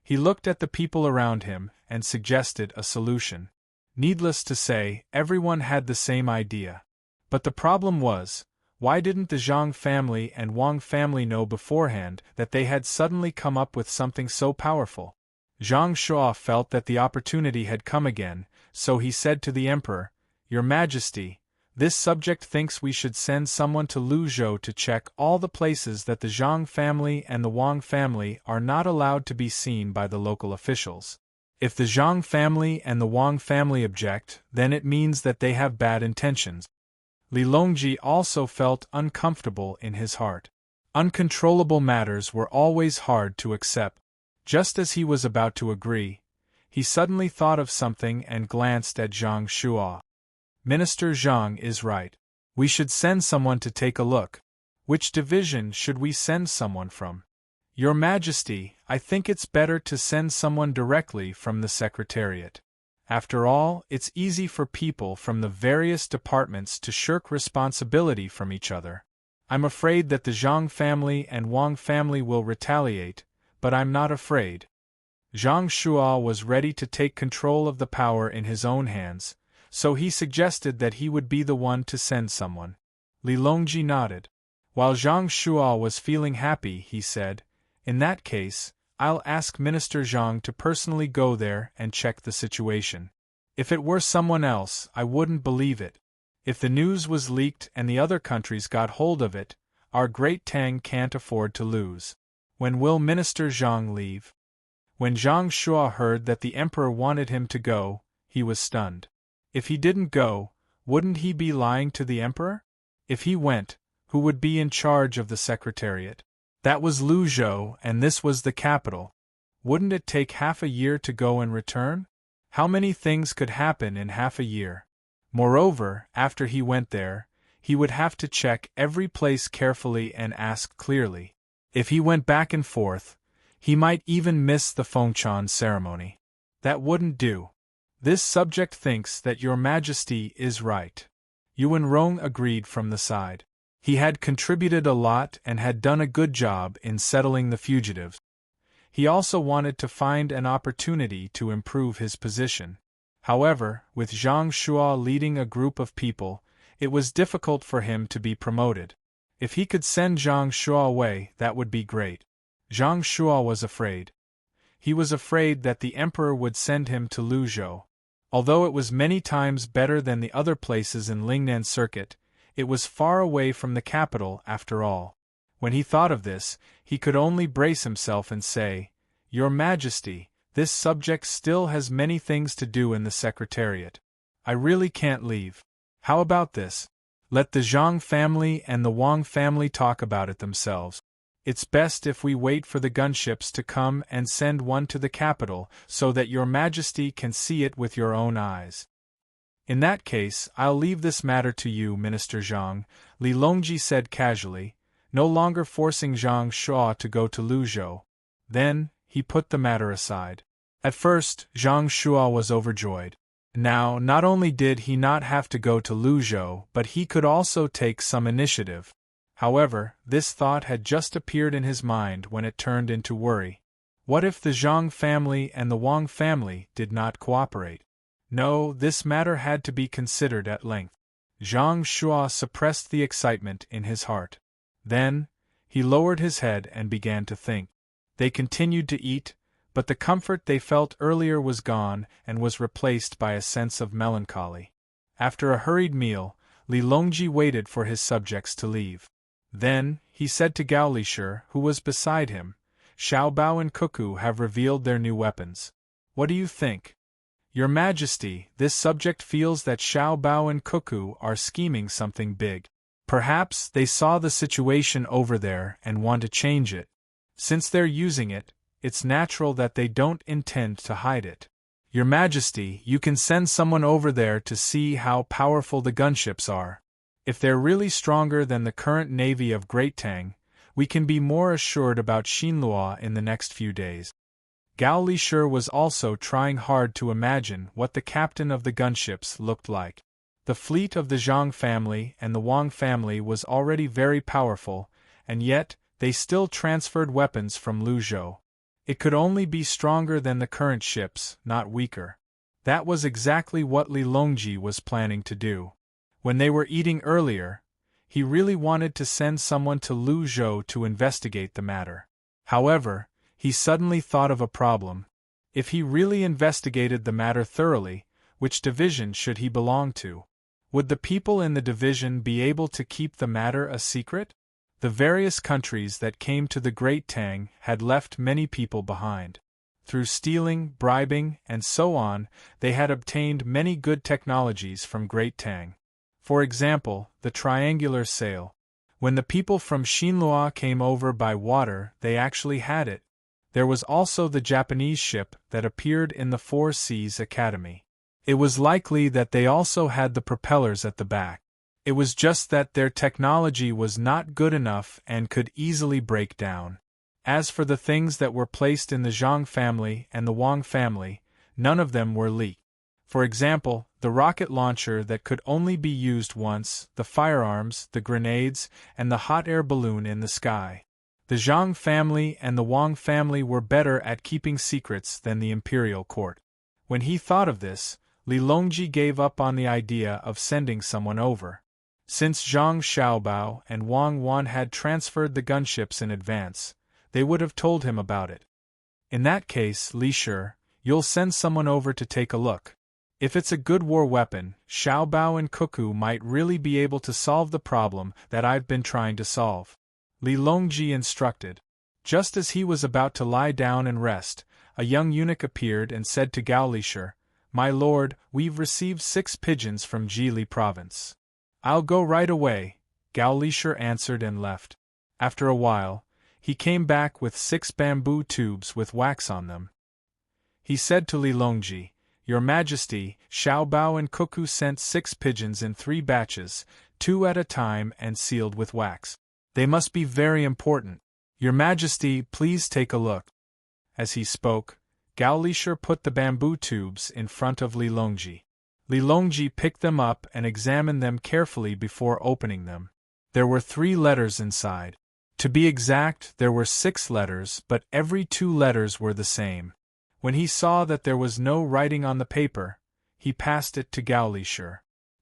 Speaker 1: He looked at the people around him and suggested a solution. Needless to say, everyone had the same idea. But the problem was, why didn't the Zhang family and Wang family know beforehand that they had suddenly come up with something so powerful? Zhang Shuo felt that the opportunity had come again, so he said to the emperor, "Your Majesty, this subject thinks we should send someone to Luzhou to check all the places that the Zhang family and the Wang family are not allowed to be seen by the local officials. If the Zhang family and the Wang family object, then it means that they have bad intentions." Li Longji also felt uncomfortable in his heart. Uncontrollable matters were always hard to accept. Just as he was about to agree, he suddenly thought of something and glanced at Zhang Shuo. "Minister Zhang is right. We should send someone to take a look. Which division should we send someone from?" "Your Majesty, I think it's better to send someone directly from the Secretariat. After all, it's easy for people from the various departments to shirk responsibility from each other. I'm afraid that the Zhang family and Wang family will retaliate, but I'm not afraid." Zhang Shuo was ready to take control of the power in his own hands, so he suggested that he would be the one to send someone. Li Longji nodded. While Zhang Shuo was feeling happy, he said, "In that case, I'll ask Minister Zhang to personally go there and check the situation. If it were someone else, I wouldn't believe it. If the news was leaked and the other countries got hold of it, our great Tang can't afford to lose. When will Minister Zhang leave?" When Zhang Shuo heard that the emperor wanted him to go, he was stunned. If he didn't go, wouldn't he be lying to the emperor? If he went, who would be in charge of the Secretariat? That was Luzhou, and this was the capital. Wouldn't it take half a year to go and return? How many things could happen in half a year? Moreover, after he went there, he would have to check every place carefully and ask clearly. If he went back and forth, he might even miss the Fengchan ceremony. That wouldn't do. "This subject thinks that Your Majesty is right." Yuan Rong agreed from the side. He had contributed a lot and had done a good job in settling the fugitives. He also wanted to find an opportunity to improve his position. However, with Zhang Shuo leading a group of people, it was difficult for him to be promoted. If he could send Zhang Shuo away, that would be great. Zhang Shuo was afraid. He was afraid that the emperor would send him to Luzhou. Although it was many times better than the other places in Lingnan Circuit, it was far away from the capital after all. When he thought of this, he could only brace himself and say, "Your Majesty, this subject still has many things to do in the Secretariat. I really can't leave. How about this? Let the Zhang family and the Wang family talk about it themselves. It's best if we wait for the gunships to come and send one to the capital so that Your Majesty can see it with your own eyes." "In that case, I'll leave this matter to you, Minister Zhang," Li Longji said casually, no longer forcing Zhang Shuo to go to Luzhou. Then, he put the matter aside. At first, Zhang Shuo was overjoyed. Now, not only did he not have to go to Luzhou, but he could also take some initiative. However, this thought had just appeared in his mind when it turned into worry. What if the Zhang family and the Wang family did not cooperate? No, this matter had to be considered at length. Zhang Shuo suppressed the excitement in his heart. Then, he lowered his head and began to think. They continued to eat, but the comfort they felt earlier was gone and was replaced by a sense of melancholy. After a hurried meal, Li Longji waited for his subjects to leave. Then, he said to Gao Lishir, who was beside him, "Xiao Bao and Cuckoo have revealed their new weapons. What do you think?" "Your Majesty, this subject feels that Xiao Bao and Cuckoo are scheming something big. Perhaps they saw the situation over there and want to change it. Since they're using it, it's natural that they don't intend to hide it. Your Majesty, you can send someone over there to see how powerful the gunships are. If they're really stronger than the current navy of Great Tang, we can be more assured about Xinluo in the next few days." Gao Lishir was also trying hard to imagine what the captain of the gunships looked like. The fleet of the Zhang family and the Wang family was already very powerful, and yet, they still transferred weapons from Luzhou. It could only be stronger than the current ships, not weaker. That was exactly what Li Longji was planning to do. When they were eating earlier, he really wanted to send someone to Luzhou to investigate the matter. However, he suddenly thought of a problem. If he really investigated the matter thoroughly, which division should he belong to? Would the people in the division be able to keep the matter a secret? The various countries that came to the Great Tang had left many people behind. Through stealing, bribing, and so on, they had obtained many good technologies from Great Tang. For example, the triangular sail. When the people from Xinhua came over by water, they actually had it. There was also the Japanese ship that appeared in the Four Seas Academy. It was likely that they also had the propellers at the back. It was just that their technology was not good enough and could easily break down. As for the things that were placed in the Zhang family and the Wang family, none of them were leaked. For example, the rocket launcher that could only be used once, the firearms, the grenades, and the hot air balloon in the sky. The Zhang family and the Wang family were better at keeping secrets than the imperial court. When he thought of this, Li Longji gave up on the idea of sending someone over. Since Zhang Xiaobao and Wang Wan had transferred the gunships in advance, they would have told him about it. In that case, Li Shi, you'll send someone over to take a look. If it's a good war weapon, Xiaobao and Cuckoo might really be able to solve the problem that I've been trying to solve. Li Longji instructed. Just as he was about to lie down and rest, a young eunuch appeared and said to Gao Lishi, "My lord, we've received 6 pigeons from Jili province." "I'll go right away," Gao Lishi answered and left. After a while, he came back with 6 bamboo tubes with wax on them. He said to Li Longji, "Your Majesty, Xiaobao and Cuckoo sent 6 pigeons in 3 batches, 2 at a time and sealed with wax. They must be very important. Your Majesty, please take a look." As he spoke, Gao Lishi put the bamboo tubes in front of Li Longji. Li Longji picked them up and examined them carefully before opening them. There were 3 letters inside. To be exact, there were 6 letters, but every 2 letters were the same. When he saw that there was no writing on the paper, he passed it to Gao Lishi.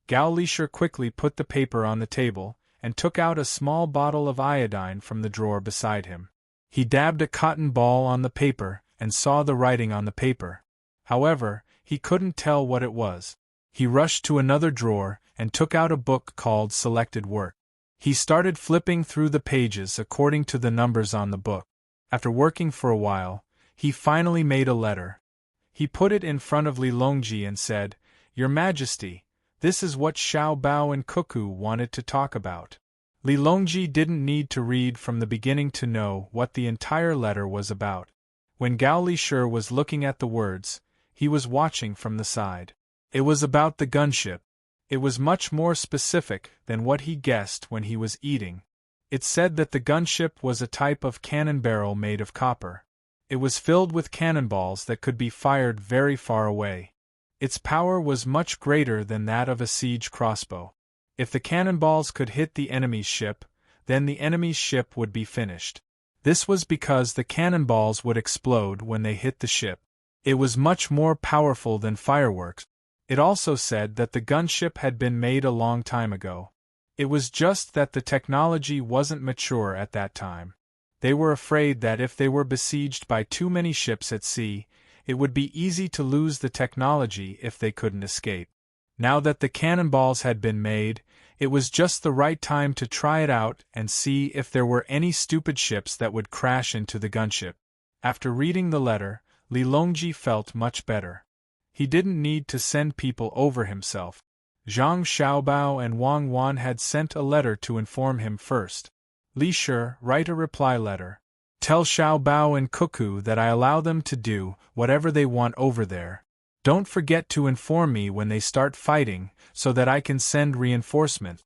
Speaker 1: Gao Lishi quickly put the paper on the table and took out a small bottle of iodine from the drawer beside him. He dabbed a cotton ball on the paper and saw the writing on the paper. However, he couldn't tell what it was. He rushed to another drawer and took out a book called Selected Work. He started flipping through the pages according to the numbers on the book. After working for a while, he finally made a letter. He put it in front of Li Longji and said, "Your Majesty, this is what Xiaobao and Cuckoo wanted to talk about." Li Longji didn't need to read from the beginning to know what the entire letter was about. When Gao Lishi was looking at the words, he was watching from the side. It was about the gunship. It was much more specific than what he guessed when he was eating. It said that the gunship was a type of cannon barrel made of copper. It was filled with cannonballs that could be fired very far away. Its power was much greater than that of a siege crossbow. If the cannonballs could hit the enemy's ship, then the enemy's ship would be finished. This was because the cannonballs would explode when they hit the ship. It was much more powerful than fireworks. It also said that the gunship had been made a long time ago. It was just that the technology wasn't mature at that time. They were afraid that if they were besieged by too many ships at sea, it would be easy to lose the technology if they couldn't escape. Now that the cannonballs had been made, it was just the right time to try it out and see if there were any stupid ships that would crash into the gunship. After reading the letter, Li Longji felt much better. He didn't need to send people over himself. Zhang Xiaobao and Wang Wan had sent a letter to inform him first. Li Shi, write a reply letter. Tell Xiaobao and Cuckoo that I allow them to do whatever they want over there. Don't forget to inform me when they start fighting, so that I can send reinforcements.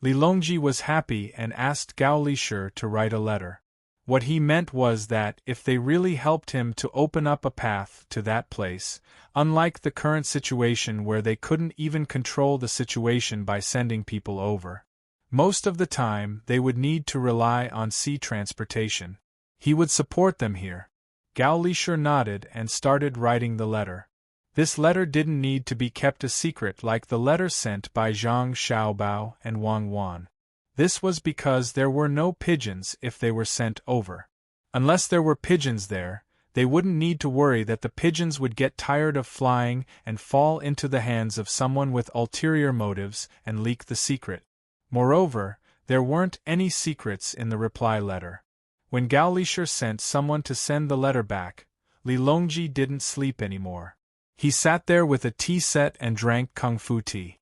Speaker 1: Li Longji was happy and asked Gao Lishi to write a letter. What he meant was that if they really helped him to open up a path to that place, unlike the current situation where they couldn't even control the situation by sending people over. Most of the time, they would need to rely on sea transportation. He would support them here. Gao Lisher nodded and started writing the letter. This letter didn't need to be kept a secret like the letter sent by Zhang Xiaobao and Wang Wan. This was because there were no pigeons if they were sent over. Unless there were pigeons there, they wouldn't need to worry that the pigeons would get tired of flying and fall into the hands of someone with ulterior motives and leak the secret. Moreover, there weren't any secrets in the reply letter. When Gao Lisher sent someone to send the letter back, Li Longji didn't sleep anymore. He sat there with a tea set and drank kung fu tea.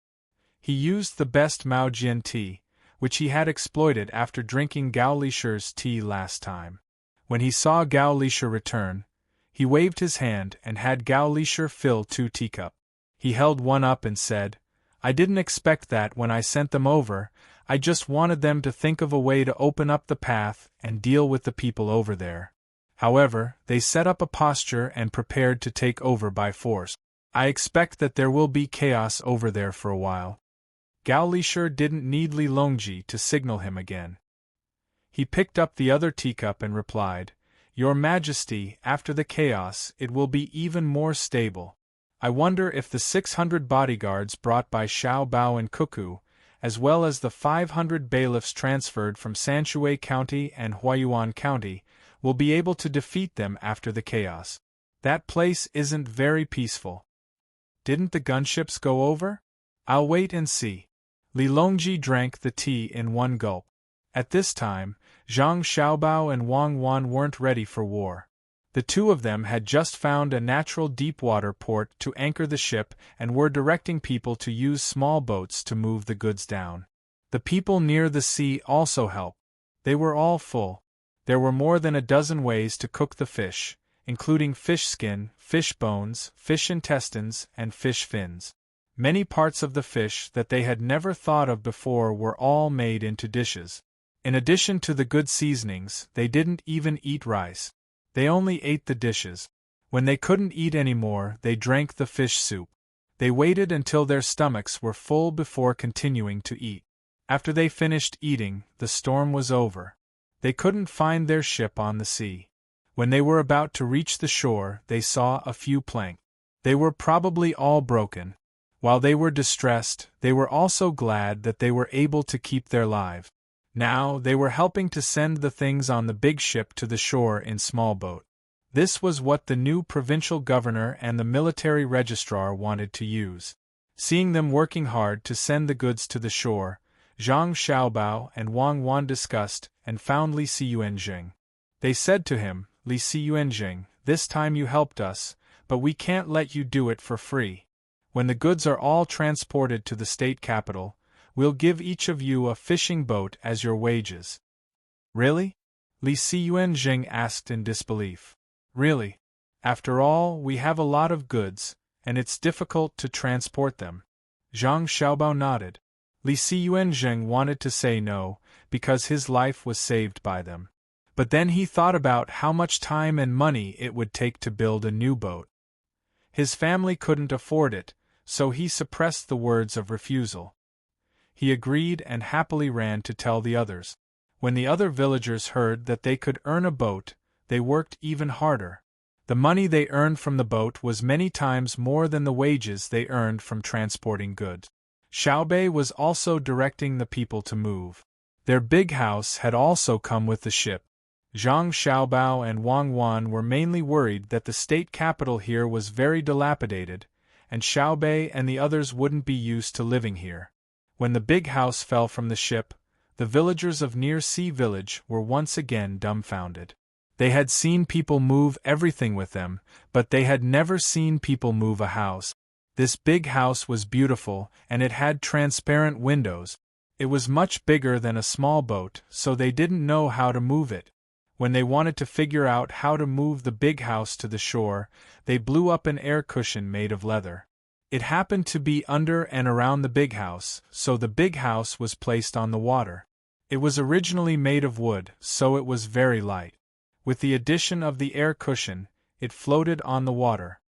Speaker 1: He used the best Mao Jian tea, which he had exploited after drinking Gao Lisher's tea last time. When he saw Gao Lisher return, he waved his hand and had Gao Lisher fill 2 teacups. He held one up and said, "I didn't expect that when I sent them over. I just wanted them to think of a way to open up the path and deal with the people over there. However, they set up a posture and prepared to take over by force. I expect that there will be chaos over there for a while." Gao Lisher didn't need Li Longji to signal him again. He picked up the other teacup and replied, "Your Majesty, after the chaos, it will be even more stable. I wonder if the 600 bodyguards brought by Xiao Bao and Cuckoo, as well as the 500 bailiffs transferred from Sanshui County and Huayuan County, will be able to defeat them after the chaos. That place isn't very peaceful. Didn't the gunships go over? I'll wait and see." Li Longji drank the tea in one gulp. At this time, Zhang Xiaobao and Wang Wan weren't ready for war. The two of them had just found a natural deep-water port to anchor the ship and were directing people to use small boats to move the goods down. The people near the sea also helped. They were all full. There were more than a dozen ways to cook the fish, including fish skin, fish bones, fish intestines, and fish fins. Many parts of the fish that they had never thought of before were all made into dishes. In addition to the good seasonings, they didn't even eat rice. They only ate the dishes. When they couldn't eat any more, they drank the fish soup. They waited until their stomachs were full before continuing to eat. After they finished eating, the storm was over. They couldn't find their ship on the sea. When they were about to reach the shore, they saw a few planks. They were probably all broken. While they were distressed, they were also glad that they were able to keep their lives. Now, they were helping to send the things on the big ship to the shore in small boat. This was what the new provincial governor and the military registrar wanted to use. Seeing them working hard to send the goods to the shore, Zhang Xiaobao and Wang Wan discussed and found Li Siyuanjing. They said to him, "Li Siyuanjing, this time you helped us, but we can't let you do it for free. When the goods are all transported to the state capital, we'll give each of you a fishing boat as your wages." "Really?" Li Siyuanjing asked in disbelief. "Really. After all, we have a lot of goods, and it's difficult to transport them." Zhang Xiaobao nodded. Li Siyuanjing wanted to say no, because his life was saved by them. But then he thought about how much time and money it would take to build a new boat. His family couldn't afford it, so he suppressed the words of refusal. He agreed and happily ran to tell the others. When the other villagers heard that they could earn a boat, they worked even harder. The money they earned from the boat was many times more than the wages they earned from transporting goods. Xiaobei was also directing the people to move. Their big house had also come with the ship. Zhang Xiaobao and Wang Wan were mainly worried that the state capital here was very dilapidated, and Xiaobei and the others wouldn't be used to living here. When the big house fell from the ship, the villagers of Near Sea Village were once again dumbfounded. They had seen people move everything with them, but they had never seen people move a house. This big house was beautiful, and it had transparent windows. It was much bigger than a small boat, so they didn't know how to move it. When they wanted to figure out how to move the big house to the shore, they blew up an air cushion made of leather. It happened to be under and around the big house, so the big house was placed on the water. It was originally made of wood, so it was very light. With the addition of the air cushion, it floated on the water.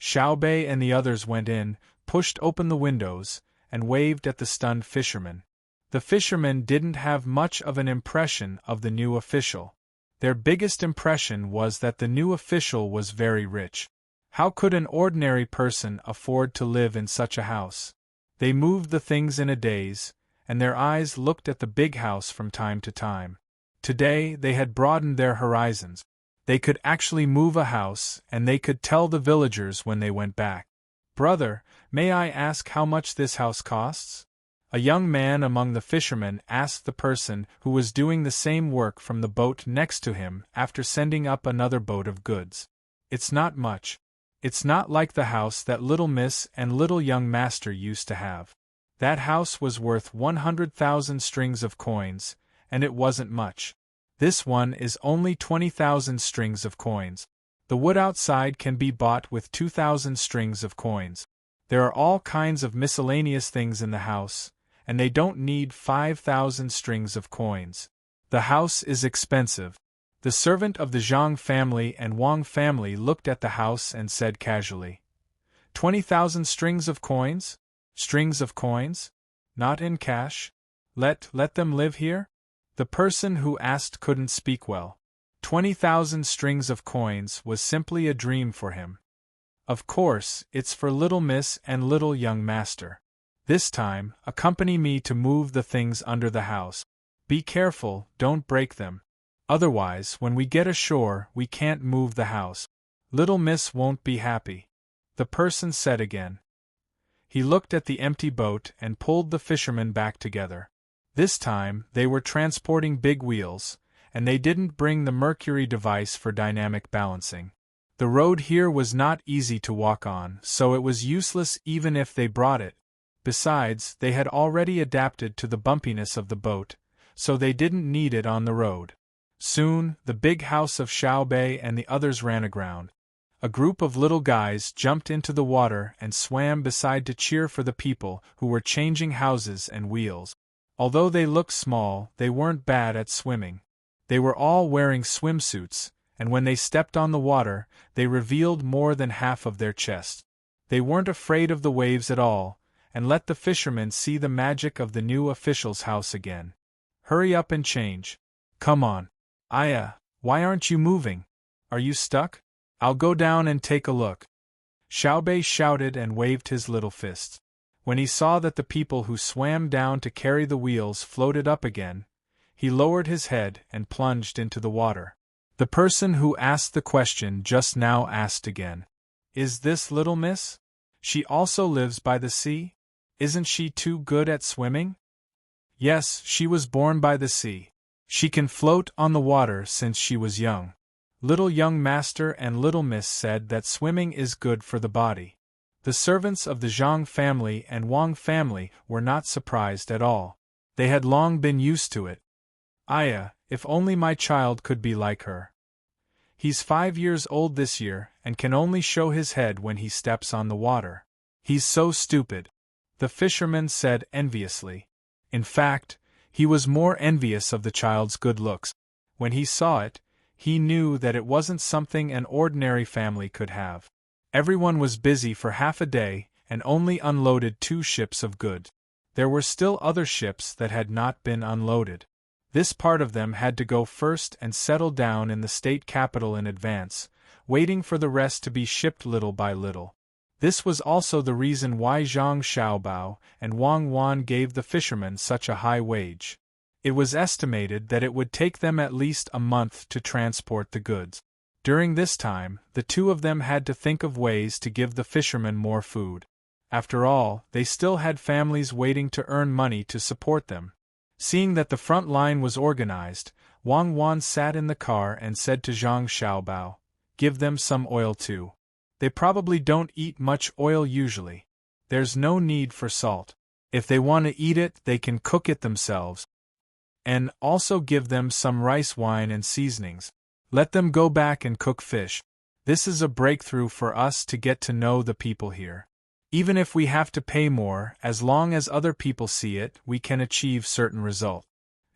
Speaker 1: Xiaobei and the others went in, pushed open the windows, and waved at the stunned fishermen. The fishermen didn't have much of an impression of the new official. Their biggest impression was that the new official was very rich. How could an ordinary person afford to live in such a house? They moved the things in a daze, and their eyes looked at the big house from time to time. Today they had broadened their horizons. They could actually move a house, and they could tell the villagers when they went back. "Brother, may I ask how much this house costs?" A young man among the fishermen asked the person who was doing the same work from the boat next to him after sending up another boat of goods. "It's not much. It's not like the house that little miss and little young master used to have. That house was worth 100,000 strings of coins, and it wasn't much. This one is only 20,000 strings of coins. The wood outside can be bought with 2,000 strings of coins. There are all kinds of miscellaneous things in the house, and they don't need 5,000 strings of coins. The house is expensive." The servant of the Zhang family and Wang family looked at the house and said casually, 20,000 strings of coins? Strings of coins? Not in cash? Let them live here?" The person who asked couldn't speak well. 20,000 strings of coins was simply a dream for him. "Of course, it's for little miss and little young master. This time, accompany me to move the things under the house. Be careful, don't break them. Otherwise, when we get ashore, we can't move the house. Little miss won't be happy," the person said again. He looked at the empty boat and pulled the fishermen back together. This time, they were transporting big wheels, and they didn't bring the Mercury device for dynamic balancing. The road here was not easy to walk on, so it was useless even if they brought it. Besides, they had already adapted to the bumpiness of the boat, so they didn't need it on the road. Soon, the big house of Xiaobei and the others ran aground. A group of little guys jumped into the water and swam beside to cheer for the people who were changing houses and wheels. Although they looked small, they weren't bad at swimming. They were all wearing swimsuits, and when they stepped on the water, they revealed more than half of their chest. They weren't afraid of the waves at all, and let the fishermen see the magic of the new official's house again. "Hurry up and change. Come on. Aya, why aren't you moving? Are you stuck? I'll go down and take a look." Xiaobei shouted and waved his little fists. When he saw that the people who swam down to carry the wheels floated up again, he lowered his head and plunged into the water. The person who asked the question just now asked again, "Is this little miss? She also lives by the sea? Isn't she too good at swimming?" "Yes, she was born by the sea. She can float on the water since she was young." Little young master and little miss said that swimming is good for the body. The servants of the Zhang family and Wang family were not surprised at all. They had long been used to it. "Aya, if only my child could be like her. He's 5 years old this year and can only show his head when he steps on the water. He's so stupid," the fisherman said enviously. In fact, he was more envious of the child's good looks. When he saw it, he knew that it wasn't something an ordinary family could have. Everyone was busy for half a day and only unloaded 2 ships of goods. There were still other ships that had not been unloaded. This part of them had to go first and settle down in the state capital in advance, waiting for the rest to be shipped little by little. This was also the reason why Zhang Xiaobao and Wang Wan gave the fishermen such a high wage. It was estimated that it would take them at least a month to transport the goods. During this time, the two of them had to think of ways to give the fishermen more food. After all, they still had families waiting to earn money to support them. Seeing that the front line was organized, Wang Wan sat in the car and said to Zhang Xiaobao, "Give them some oil too. They probably don't eat much oil usually. There's no need for salt. If they want to eat it, they can cook it themselves. And also give them some rice wine and seasonings. Let them go back and cook fish. This is a breakthrough for us to get to know the people here. Even if we have to pay more, as long as other people see it, we can achieve certain results."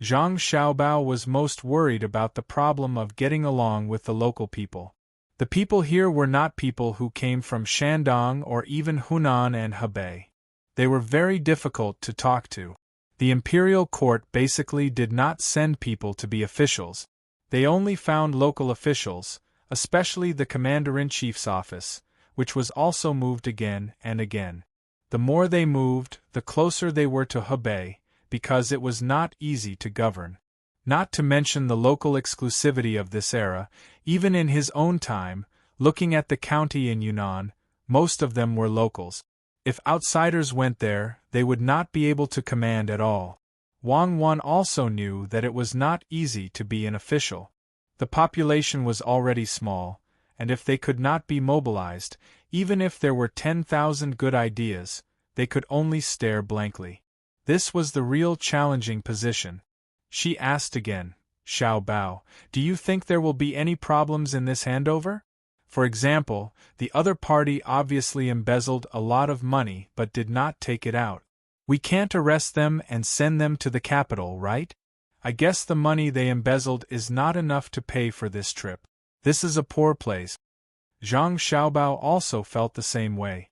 Speaker 1: Zhang Xiaobao was most worried about the problem of getting along with the local people. The people here were not people who came from Shandong or even Hunan and Hebei. They were very difficult to talk to. The imperial court basically did not send people to be officials. They only found local officials, especially the commander-in-chief's office, which was also moved again and again. The more they moved, the closer they were to Hebei, because it was not easy to govern. Not to mention the local exclusivity of this era, even in his own time, looking at the county in Yunnan, most of them were locals. If outsiders went there, they would not be able to command at all. Wang Wan also knew that it was not easy to be an official. The population was already small, and if they could not be mobilized, even if there were 10,000 good ideas, they could only stare blankly. This was the real challenging position. She asked again, Xiao Bao, do you think there will be any problems in this handover? For example, the other party obviously embezzled a lot of money but did not take it out. We can't arrest them and send them to the capital, right? I guess the money they embezzled is not enough to pay for this trip. This is a poor place. Zhang Xiaobao also felt the same way.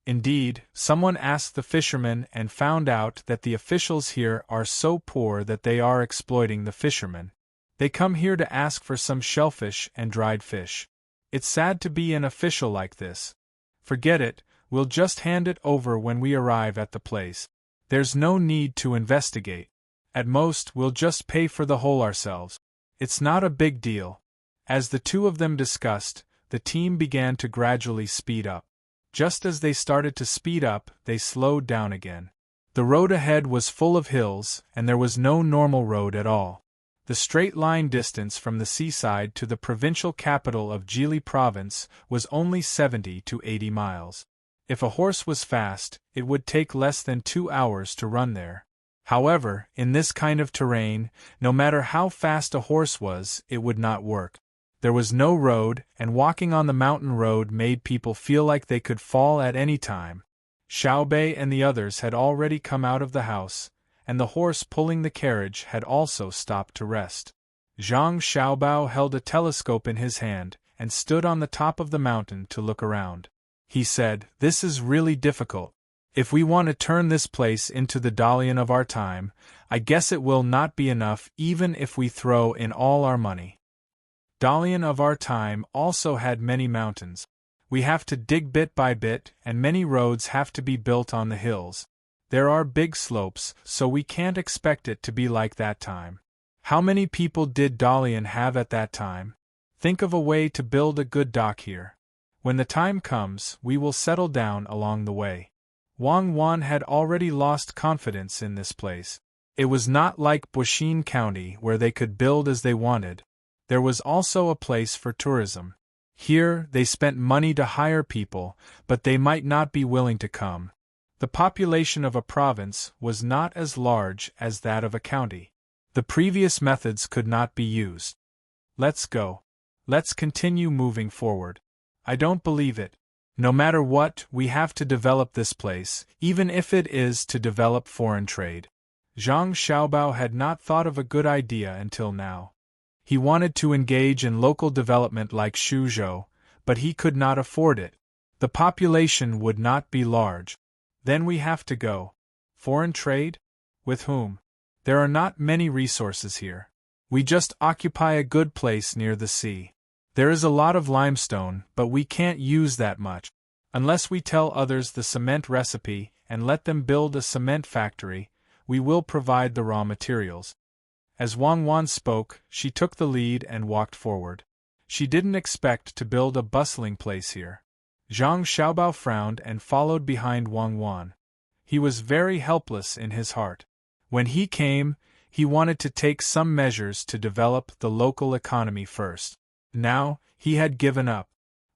Speaker 1: Indeed, someone asked the fishermen and found out that the officials here are so poor that they are exploiting the fishermen. They come here to ask for some shellfish and dried fish. It's sad to be an official like this. Forget it, we'll just hand it over when we arrive at the place. There's no need to investigate. At most, we'll just pay for the whole ourselves. It's not a big deal. As the two of them discussed, the team began to gradually speed up. Just as they started to speed up, they slowed down again. The road ahead was full of hills, and there was no normal road at all. The straight-line distance from the seaside to the provincial capital of Jili province was only 70 to 80 miles. If a horse was fast, it would take less than 2 hours to run there. However, in this kind of terrain, no matter how fast a horse was, it would not work. There was no road, and walking on the mountain road made people feel like they could fall at any time. Xiaobei and the others had already come out of the house, and the horse pulling the carriage had also stopped to rest. Zhang Xiaobao held a telescope in his hand, and stood on the top of the mountain to look around. He said, "This is really difficult. If we want to turn this place into the Dalian of our time, I guess it will not be enough even if we throw in all our money." Dalian of our time also had many mountains. We have to dig bit by bit, and many roads have to be built on the hills. There are big slopes, so we can't expect it to be like that time. How many people did Dalian have at that time? Think of a way to build a good dock here. When the time comes, we will settle down along the way. Wang Wan had already lost confidence in this place. It was not like Buxin County where they could build as they wanted. There was also a place for tourism. Here, they spent money to hire people, but they might not be willing to come. The population of a province was not as large as that of a county. The previous methods could not be used. Let's go. Let's continue moving forward. I don't believe it. No matter what, we have to develop this place, even if it is to develop foreign trade. Zhang Xiaobao had not thought of a good idea until now. He wanted to engage in local development like Suzhou, but he could not afford it. The population would not be large. Then we have to go. Foreign trade? With whom? There are not many resources here. We just occupy a good place near the sea. There is a lot of limestone, but we can't use that much. Unless we tell others the cement recipe and let them build a cement factory, we will provide the raw materials. As Wang Wan spoke, she took the lead and walked forward. She didn't expect to build a bustling place here. Zhang Xiaobao frowned and followed behind Wang Wan. He was very helpless in his heart. When he came, he wanted to take some measures to develop the local economy first. Now, he had given up.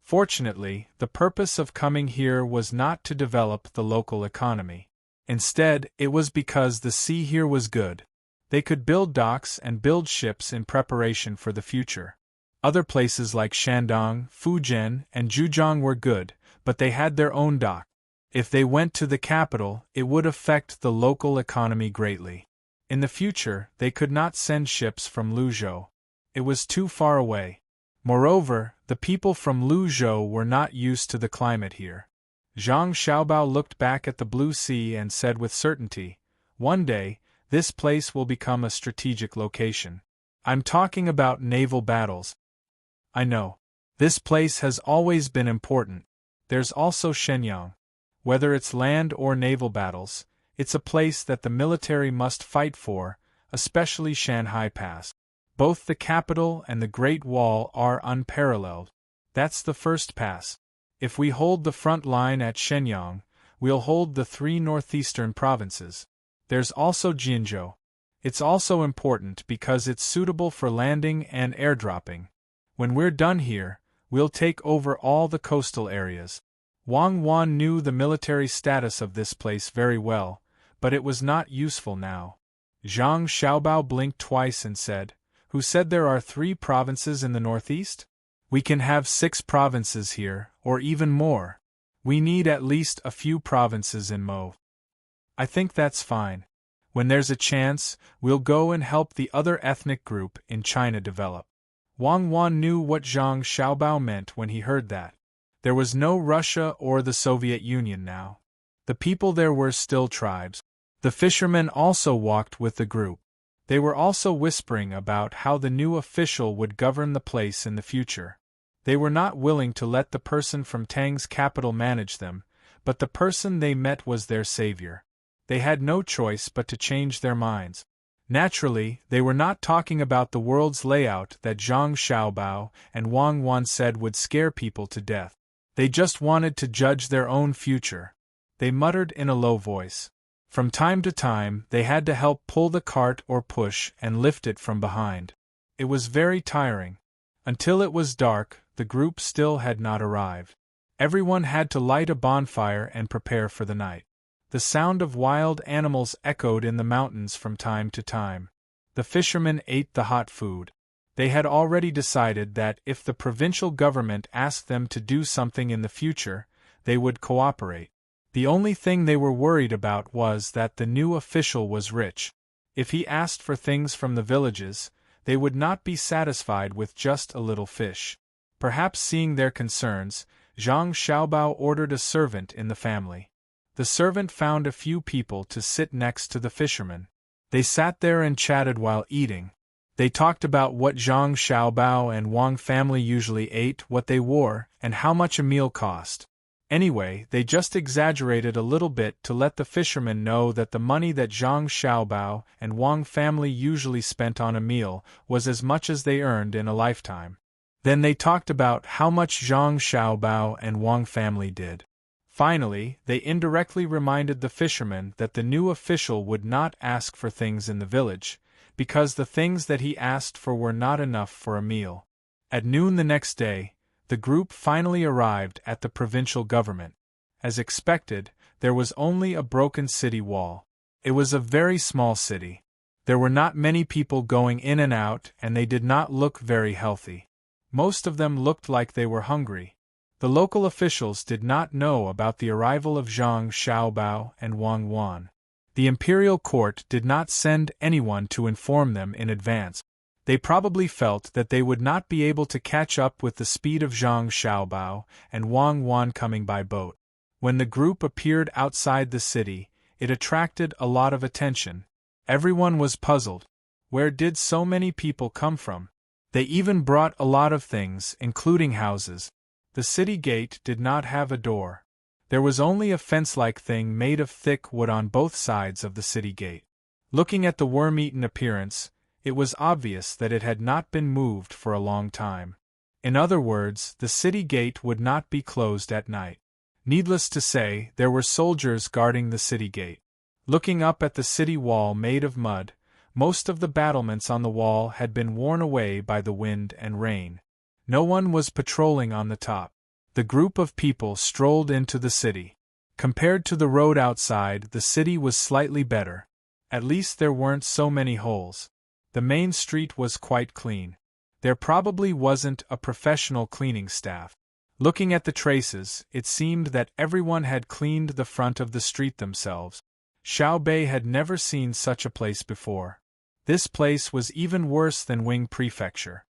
Speaker 1: Fortunately, the purpose of coming here was not to develop the local economy. Instead, it was because the sea here was good. They could build docks and build ships in preparation for the future. Other places like Shandong, Fujian, and Zhujiang were good, but they had their own dock. If they went to the capital, it would affect the local economy greatly. In the future, they could not send ships from Luzhou. It was too far away. Moreover, the people from Luzhou were not used to the climate here. Zhang Xiaobao looked back at the blue sea and said with certainty, "One day, This place will become a strategic location. I'm talking about naval battles. I know. This place has always been important. There's also Shenyang. Whether it's land or naval battles, it's a place that the military must fight for, especially Shanghai Pass. Both the capital and the Great Wall are unparalleled. That's the first pass. If we hold the front line at Shenyang, we'll hold the 3 northeastern provinces. There's also Jinzhou. It's also important because it's suitable for landing and airdropping. When we're done here, we'll take over all the coastal areas. Wang Wan knew the military status of this place very well, but it was not useful now. Zhang Xiaobao blinked twice and said, "Who said there are 3 provinces in the northeast? We can have 6 provinces here, or even more. We need at least a few provinces in Mo." "I think that's fine. When there's a chance, we'll go and help the other ethnic group in China develop." Wang Wan knew what Zhang Xiaobao meant when he heard that. There was no Russia or the Soviet Union now. The people there were still tribes. The fishermen also walked with the group. They were also whispering about how the new official would govern the place in the future. They were not willing to let the person from Tang's capital manage them, but the person they met was their savior. They had no choice but to change their minds. Naturally, they were not talking about the world's layout that Zhang Xiaobao and Wang Wan said would scare people to death. They just wanted to judge their own future. They muttered in a low voice. From time to time, they had to help pull the cart or push and lift it from behind. It was very tiring. Until it was dark, the group still had not arrived. Everyone had to light a bonfire and prepare for the night. The sound of wild animals echoed in the mountains from time to time. The fishermen ate the hot food. They had already decided that if the provincial government asked them to do something in the future, they would cooperate. The only thing they were worried about was that the new official was rich. If he asked for things from the villages, they would not be satisfied with just a little fish. Perhaps seeing their concerns, Zhang Xiaobao ordered a servant in the family. The servant found a few people to sit next to the fishermen. They sat there and chatted while eating. They talked about what Zhang Xiaobao and Wang family usually ate, what they wore, and how much a meal cost. Anyway, they just exaggerated a little bit to let the fishermen know that the money that Zhang Xiaobao and Wang family usually spent on a meal was as much as they earned in a lifetime. Then they talked about how much Zhang Xiaobao and Wang family did. Finally, they indirectly reminded the fishermen that the new official would not ask for things in the village, because the things that he asked for were not enough for a meal. At noon the next day, the group finally arrived at the provincial government. As expected, there was only a broken city wall. It was a very small city. There were not many people going in and out, and they did not look very healthy. Most of them looked like they were hungry. The local officials did not know about the arrival of Zhang Xiaobao and Wang Wan. The imperial court did not send anyone to inform them in advance. They probably felt that they would not be able to catch up with the speed of Zhang Xiaobao and Wang Wan coming by boat. When the group appeared outside the city, it attracted a lot of attention. Everyone was puzzled. Where did so many people come from? They even brought a lot of things, including houses. The city gate did not have a door. There was only a fence-like thing made of thick wood on both sides of the city gate. Looking at the worm-eaten appearance, it was obvious that it had not been moved for a long time. In other words, the city gate would not be closed at night. Needless to say, there were soldiers guarding the city gate. Looking up at the city wall made of mud, most of the battlements on the wall had been worn away by the wind and rain. No one was patrolling on the top. The group of people strolled into the city. Compared to the road outside, the city was slightly better. At least there weren't so many holes. The main street was quite clean. There probably wasn't a professional cleaning staff. Looking at the traces, it seemed that everyone had cleaned the front of the street themselves. Xiao Bei had never seen such a place before. This place was even worse than Wing Prefecture.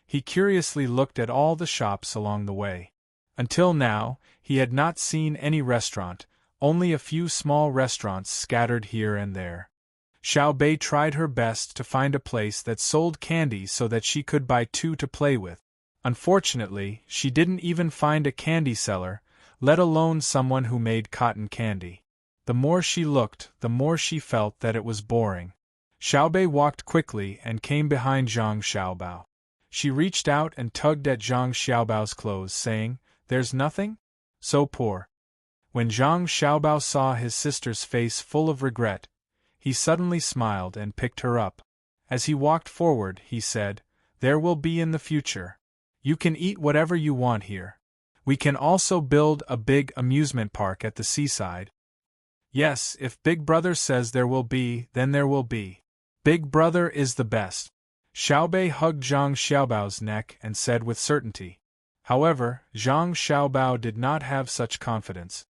Speaker 1: He curiously looked at all the shops along the way. Until now, he had not seen any restaurant, only a few small restaurants scattered here and there. Xiao Bei tried her best to find a place that sold candy so that she could buy two to play with. Unfortunately, she didn't even find a candy seller, let alone someone who made cotton candy. The more she looked, the more she felt that it was boring. Xiao Bei walked quickly and came behind Zhang Xiaobao. She reached out and tugged at Zhang Xiaobao's clothes, saying, "There's nothing? So poor." When Zhang Xiaobao saw his sister's face full of regret, he suddenly smiled and picked her up. As he walked forward, he said, "There will be in the future. You can eat whatever you want here. We can also build a big amusement park at the seaside." "Yes, if Big Brother says there will be, then there will be. Big Brother is the best." Xiao Bei hugged Zhang Xiaobao's neck and said with certainty. However, Zhang Xiaobao did not have such confidence.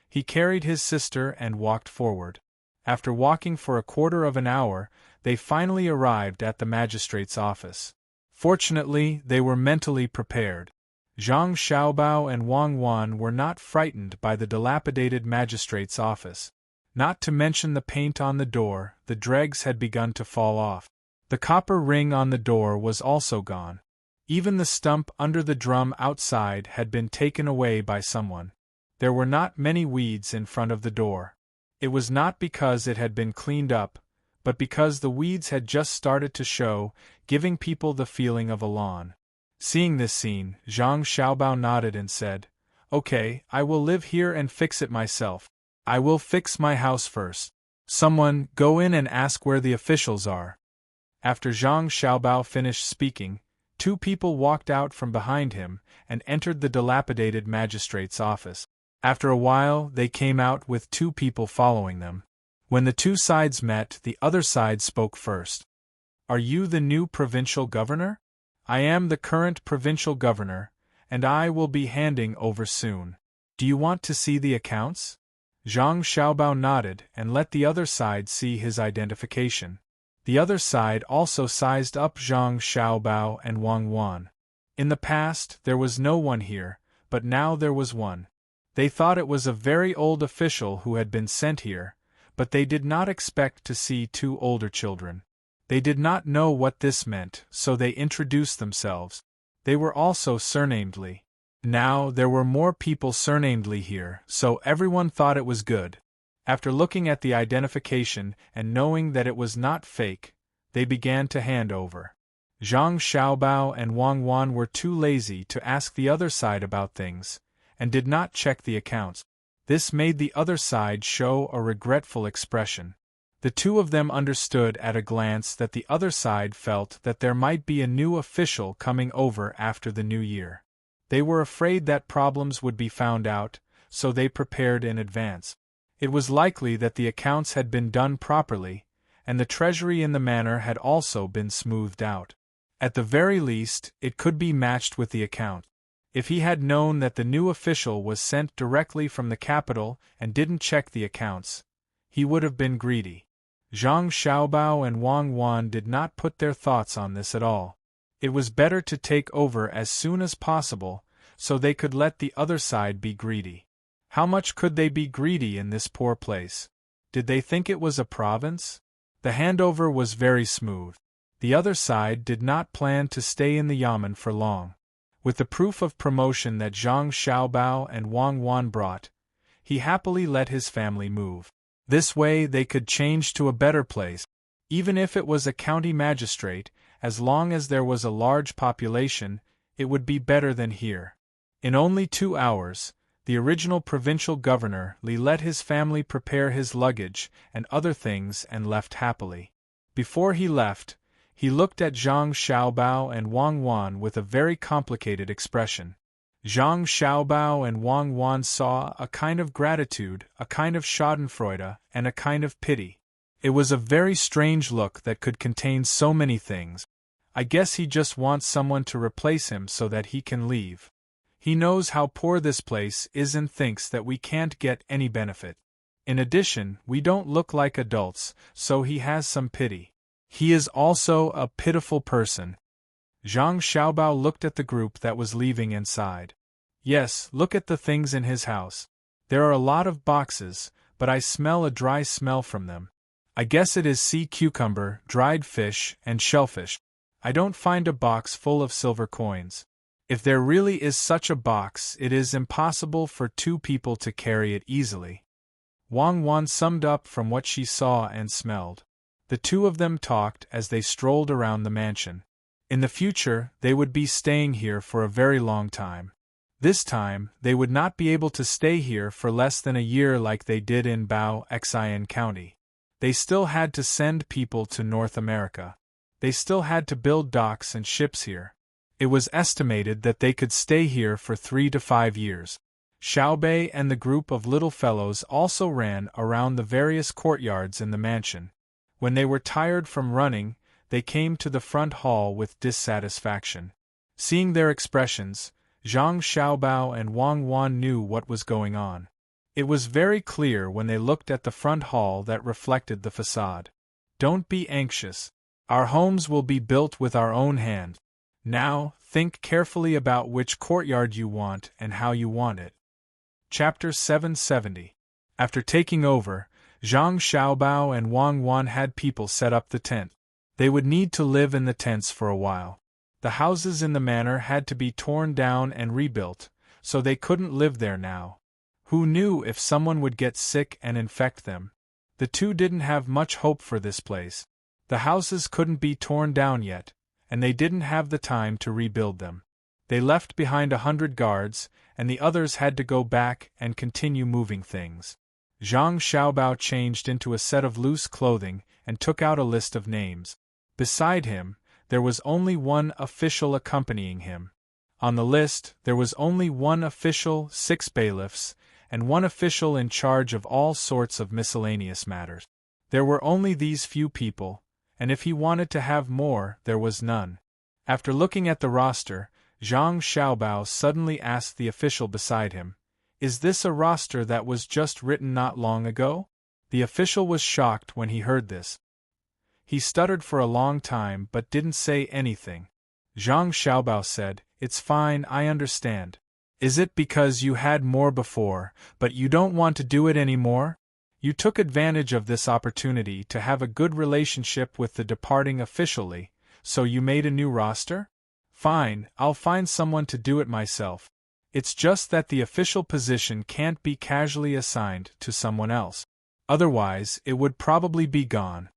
Speaker 1: He carried his sister and walked forward. After walking for a quarter of an hour, they finally arrived at the magistrate's office. Fortunately, they were mentally prepared. Zhang Xiaobao and Wang Wan were not frightened by the dilapidated magistrate's office. Not to mention the paint on the door, the dregs had begun to fall off. The copper ring on the door was also gone. Even the stump under the drum outside had been taken away by someone. There were not many weeds in front of the door. It was not because it had been cleaned up, but because the weeds had just started to show, giving people the feeling of a lawn. Seeing this scene, Zhang Xiaobao nodded and said, "Okay, I will live here and fix it myself. I will fix my house first. Someone, go in and ask where the officials are." After Zhang Xiaobao finished speaking, two people walked out from behind him and entered the dilapidated magistrate's office. After a while, they came out with two people following them. When the two sides met, the other side spoke first. "Are you the new provincial governor?" "I am the current provincial governor, and I will be handing over soon. Do you want to see the accounts?" Zhang Xiaobao nodded and let the other side see his identification. The other side also sized up Zhang Xiaobao and Wang Wan. In the past, there was no one here, but now there was one. They thought it was a very old official who had been sent here, but they did not expect to see two older children. They did not know what this meant, so they introduced themselves. They were also surnamedly. Now there were more people surnamedly here, so everyone thought it was good. After looking at the identification and knowing that it was not fake, they began to hand over. Zhang Xiaobao and Wang Wan were too lazy to ask the other side about things, and did not check the accounts. This made the other side show a regretful expression. The two of them understood at a glance that the other side felt that there might be a new official coming over after the new year. They were afraid that problems would be found out, so they prepared in advance. It was likely that the accounts had been done properly, and the treasury in the manor had also been smoothed out. At the very least, it could be matched with the account. If he had known that the new official was sent directly from the capital and didn't check the accounts, he would have been greedy. Zhang Xiaobao and Wang Wan did not put their thoughts on this at all. It was better to take over as soon as possible, so they could let the other side be greedy. How much could they be greedy in this poor place? Did they think it was a province? The handover was very smooth. The other side did not plan to stay in the yamen for long. With the proof of promotion that Zhang Xiaobao and Wang Wan brought, he happily let his family move. This way they could change to a better place. Even if it was a county magistrate, as long as there was a large population, it would be better than here. In only 2 hours, the original provincial governor Li let his family prepare his luggage and other things and left happily. Before he left, he looked at Zhang Xiaobao and Wang Wan with a very complicated expression. Zhang Xiaobao and Wang Wan saw a kind of gratitude, a kind of schadenfreude, and a kind of pity. It was a very strange look that could contain so many things. I guess he just wants someone to replace him so that he can leave. He knows how poor this place is and thinks that we can't get any benefit. In addition, we don't look like adults, so he has some pity. He is also a pitiful person. Zhang Xiaobao looked at the group that was leaving and sighed. Yes, look at the things in his house. There are a lot of boxes, but I smell a dry smell from them. I guess it is sea cucumber, dried fish, and shellfish. I don't find a box full of silver coins. If there really is such a box, it is impossible for two people to carry it easily. Wang Wan summed up from what she saw and smelled. The two of them talked as they strolled around the mansion. In the future, they would be staying here for a very long time. This time, they would not be able to stay here for less than a year like they did in Bao Xian County. They still had to send people to North America. They still had to build docks and ships here. It was estimated that they could stay here for 3 to 5 years. Xiaobei and the group of little fellows also ran around the various courtyards in the mansion. When they were tired from running, they came to the front hall with dissatisfaction. Seeing their expressions, Zhang Xiaobao and Wang Wan knew what was going on. It was very clear when they looked at the front hall that reflected the facade. Don't be anxious. Our homes will be built with our own hands. Now, think carefully about which courtyard you want and how you want it. Chapter 770. After taking over, Zhang Xiaobao and Wang Wan had people set up the tent. They would need to live in the tents for a while. The houses in the manor had to be torn down and rebuilt, so they couldn't live there now. Who knew if someone would get sick and infect them? The two didn't have much hope for this place. The houses couldn't be torn down yet, and they didn't have the time to rebuild them. They left behind 100 guards, and the others had to go back and continue moving things. Zhang Xiaobao changed into a set of loose clothing and took out a list of names. Beside him, there was only one official accompanying him. On the list, there was only one official, 6 bailiffs, and one official in charge of all sorts of miscellaneous matters. There were only these few people, and if he wanted to have more, there was none. After looking at the roster, Zhang Xiaobao suddenly asked the official beside him, "Is this a roster that was just written not long ago?" The official was shocked when he heard this. He stuttered for a long time but didn't say anything. Zhang Xiaobao said, "It's fine, I understand. Is it because you had more before, but you don't want to do it anymore? You took advantage of this opportunity to have a good relationship with the departing officially, so you made a new roster? Fine, I'll find someone to do it myself. It's just that the official position can't be casually assigned to someone else. Otherwise, it would probably be gone."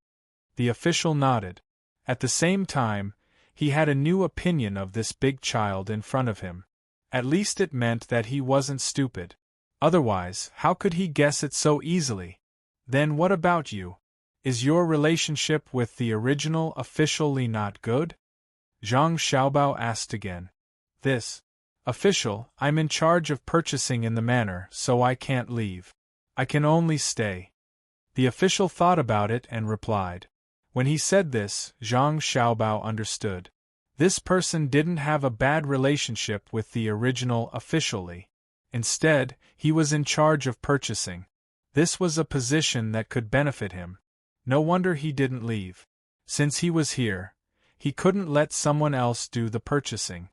Speaker 1: The official nodded. At the same time, he had a new opinion of this big child in front of him. At least it meant that he wasn't stupid. Otherwise, how could he guess it so easily? Then what about you? Is your relationship with the original officially not good? Zhang Xiaobao asked again. This official, I'm in charge of purchasing in the manor, so I can't leave. I can only stay. The official thought about it and replied. When he said this, Zhang Xiaobao understood. This person didn't have a bad relationship with the original officially. Instead, he was in charge of purchasing. This was a position that could benefit him. No wonder he didn't leave. Since he was here, he couldn't let someone else do the purchasing.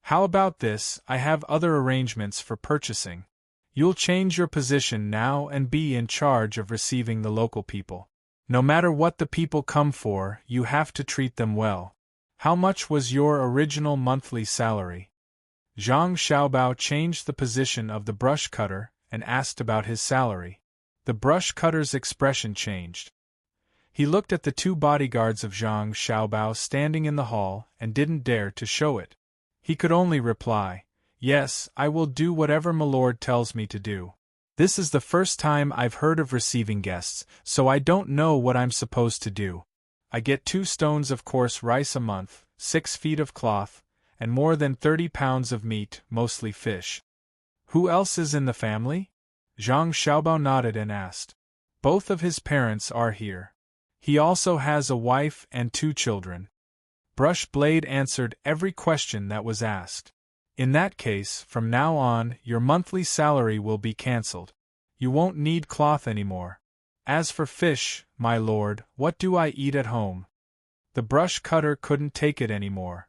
Speaker 1: How about this? I have other arrangements for purchasing. You'll change your position now and be in charge of receiving the local people. No matter what the people come for, you have to treat them well. How much was your original monthly salary? Zhang Xiaobao changed the position of the brush cutter and asked about his salary. The brush cutter's expression changed. He looked at the 2 bodyguards of Zhang Xiaobao standing in the hall and didn't dare to show it. He could only reply, "Yes, I will do whatever Milord tells me to do. This is the first time I've heard of receiving guests, so I don't know what I'm supposed to do. I get 2 stones of coarse rice a month, 6 feet of cloth, and more than 30 pounds of meat, mostly fish." Who else is in the family? Zhang Xiaobao nodded and asked. Both of his parents are here. He also has a wife and 2 children. Brush Blade answered every question that was asked. In that case, from now on, your monthly salary will be cancelled. You won't need cloth anymore. As for fish, my lord, what do I eat at home? The brush cutter couldn't take it anymore.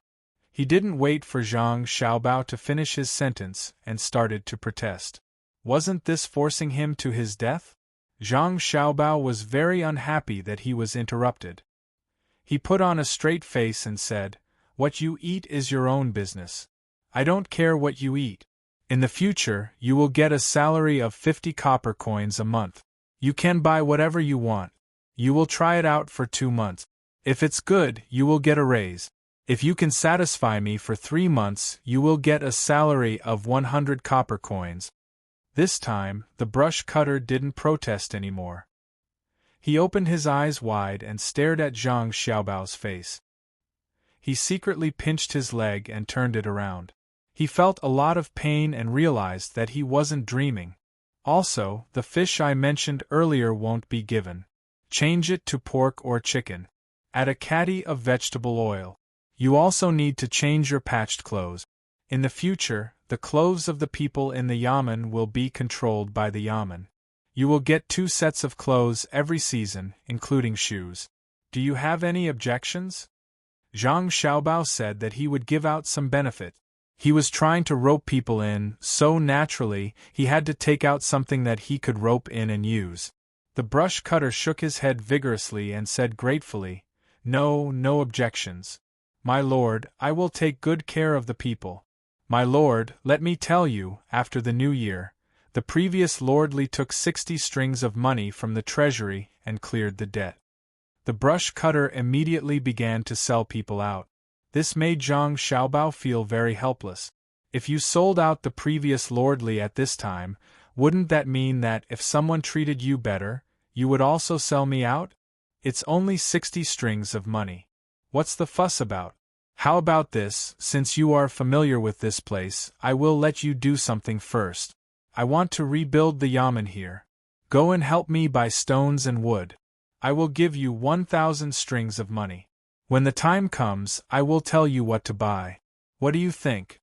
Speaker 1: He didn't wait for Zhang Xiaobao to finish his sentence and started to protest. Wasn't this forcing him to his death? Zhang Xiaobao was very unhappy that he was interrupted. He put on a straight face and said, "What you eat is your own business. I don't care what you eat. In the future, you will get a salary of 50 copper coins a month. You can buy whatever you want. You will try it out for 2 months. If it's good, you will get a raise. If you can satisfy me for 3 months, you will get a salary of 100 copper coins." This time, the brush cutter didn't protest anymore. He opened his eyes wide and stared at Zhang Xiaobao's face. He secretly pinched his leg and turned it around. He felt a lot of pain and realized that he wasn't dreaming. Also, the fish I mentioned earlier won't be given. Change it to pork or chicken. Add a caddy of vegetable oil. You also need to change your patched clothes. In the future, the clothes of the people in the yamen will be controlled by the yamen. You will get 2 sets of clothes every season, including shoes. Do you have any objections? Zhang Xiaobao said that he would give out some benefit. He was trying to rope people in, so naturally, he had to take out something that he could rope in and use. The brush cutter shook his head vigorously and said gratefully, "No, no objections. My lord, I will take good care of the people. My lord, let me tell you, after the new year, the previous lordly took 60 strings of money from the treasury and cleared the debt." The brush cutter immediately began to sell people out. This made Zhang Xiaobao feel very helpless. If you sold out the previous lordly at this time, wouldn't that mean that if someone treated you better, you would also sell me out? It's only 60 strings of money. What's the fuss about? How about this, since you are familiar with this place, I will let you do something first. I want to rebuild the yamen here. Go and help me buy stones and wood. I will give you 1,000 strings of money. When the time comes, I will tell you what to buy. What do you think?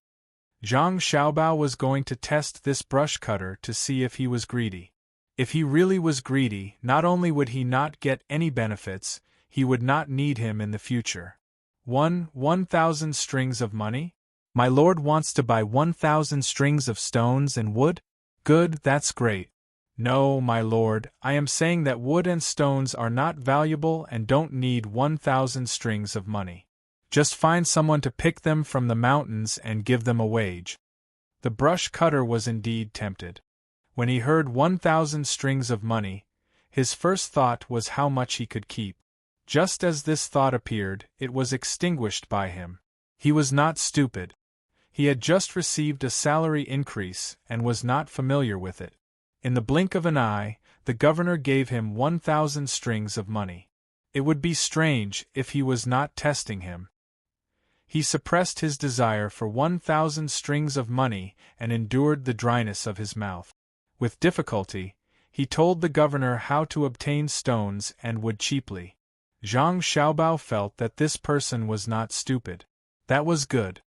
Speaker 1: Zhang Xiaobao was going to test this brush cutter to see if he was greedy. If he really was greedy, not only would he not get any benefits, he would not need him in the future. 1,000 strings of money? My lord wants to buy 1,000 strings of stones and wood? Good, that's great. No, my lord, I am saying that wood and stones are not valuable and don't need 1,000 strings of money. Just find someone to pick them from the mountains and give them a wage. The brush cutter was indeed tempted. When he heard 1,000 strings of money, his first thought was how much he could keep. Just as this thought appeared, it was extinguished by him. He was not stupid. He had just received a salary increase and was not familiar with it. In the blink of an eye, the governor gave him 1,000 strings of money. It would be strange if he was not testing him. He suppressed his desire for 1,000 strings of money and endured the dryness of his mouth. With difficulty, he told the governor how to obtain stones and wood cheaply. Zhang Xiaobao felt that this person was not stupid. That was good.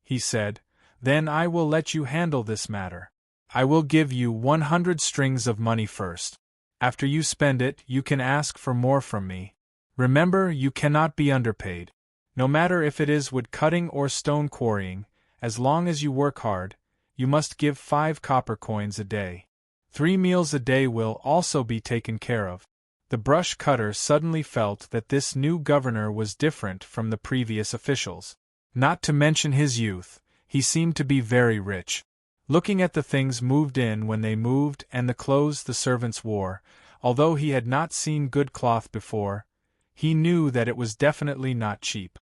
Speaker 1: He said, "Then I will let you handle this matter. I will give you 100 strings of money first. After you spend it, you can ask for more from me. Remember, you cannot be underpaid. No matter if it is wood cutting or stone quarrying, as long as you work hard, you must give 5 copper coins a day. 3 meals a day will also be taken care of." The brush cutter suddenly felt that this new governor was different from the previous officials. Not to mention his youth, he seemed to be very rich. Looking at the things moved in when they moved and the clothes the servants wore, although he had not seen good cloth before, he knew that it was definitely not cheap.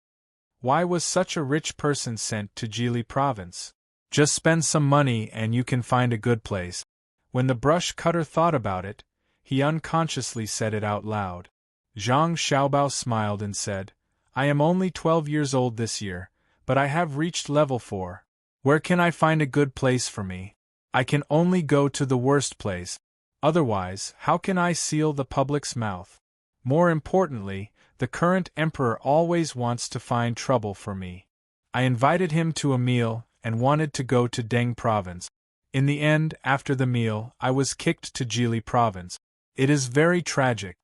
Speaker 1: Why was such a rich person sent to Jili province? Just spend some money and you can find a good place. When the brush cutter thought about it, he unconsciously said it out loud. Zhang Xiaobao smiled and said, "I am only 12 years old this year, but I have reached level 4. Where can I find a good place for me? I can only go to the worst place. Otherwise, how can I seal the public's mouth? More importantly, the current emperor always wants to find trouble for me. I invited him to a meal and wanted to go to Tang province. In the end, after the meal, I was kicked to Jili province. It is very tragic."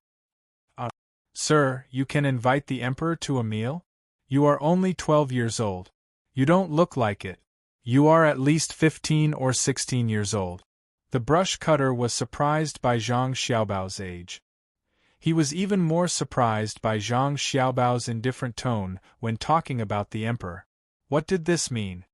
Speaker 1: Sir, you can invite the emperor to a meal? You are only 12 years old. You don't look like it. You are at least 15 or 16 years old. The brush cutter was surprised by Zhang Xiaobao's age. He was even more surprised by Zhang Xiaobao's indifferent tone when talking about the emperor. What did this mean?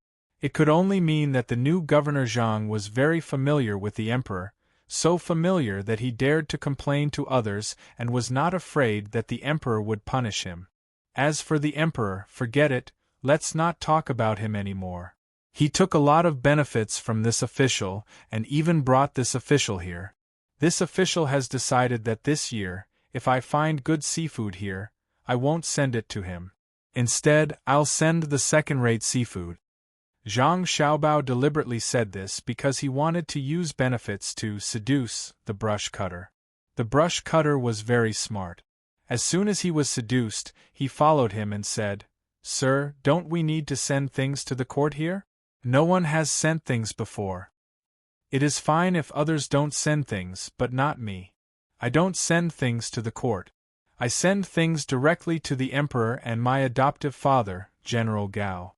Speaker 1: It could only mean that the new governor Zhang was very familiar with the emperor, so familiar that he dared to complain to others and was not afraid that the emperor would punish him. As for the emperor, forget it, let's not talk about him anymore. He took a lot of benefits from this official and even brought this official here. This official has decided that this year, if I find good seafood here, I won't send it to him. Instead, I'll send the second-rate seafood. Zhang Xiaobao deliberately said this because he wanted to use benefits to seduce the brush cutter. The brush cutter was very smart. As soon as he was seduced, he followed him and said, "Sir, don't we need to send things to the court here? No one has sent things before. It is fine if others don't send things, but not me. I don't send things to the court. I send things directly to the emperor and my adoptive father, General Gao."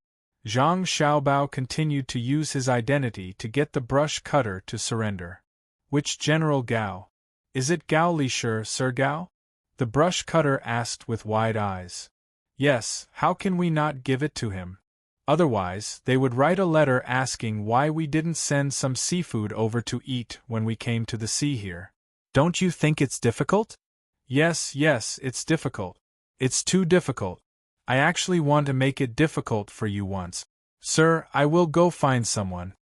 Speaker 1: Zhang Xiaobao continued to use his identity to get the brush cutter to surrender. "Which General Gao? Is it Gao Lisher, Sir Gao?" the brush cutter asked with wide eyes. "Yes, how can we not give it to him? Otherwise, they would write a letter asking why we didn't send some seafood over to eat when we came to the sea here. Don't you think it's difficult?" Yes, it's difficult. It's too difficult. I actually want to make it difficult for you once. Sir, I will go find someone."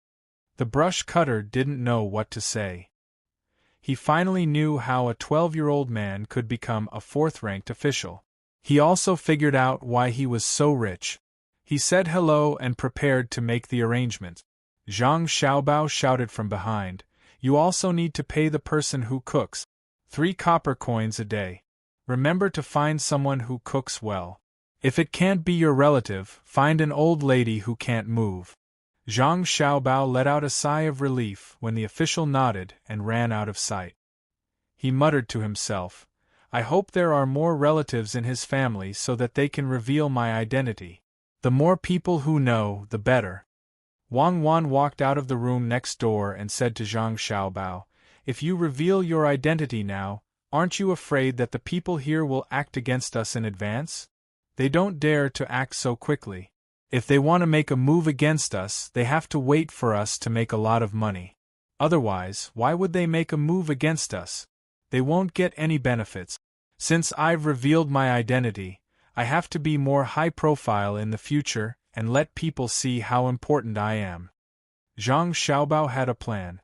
Speaker 1: The brush cutter didn't know what to say. He finally knew how a 12-year-old man could become a fourth-ranked official. He also figured out why he was so rich. He said hello and prepared to make the arrangement. Zhang Xiaobao shouted from behind, "You also need to pay the person who cooks 3 copper coins a day. Remember to find someone who cooks well. If it can't be your relative, find an old lady who can't move." Zhang Xiaobao let out a sigh of relief when the official nodded and ran out of sight. He muttered to himself, "I hope there are more relatives in his family so that they can reveal my identity. The more people who know, the better." Wang Wan walked out of the room next door and said to Zhang Xiaobao, "If you reveal your identity now, aren't you afraid that the people here will act against us in advance? They don't dare to act so quickly. If they want to make a move against us, they have to wait for us to make a lot of money. Otherwise, why would they make a move against us? They won't get any benefits. Since I've revealed my identity, I have to be more high profile in the future and let people see how important I am." Zhang Xiaobao had a plan.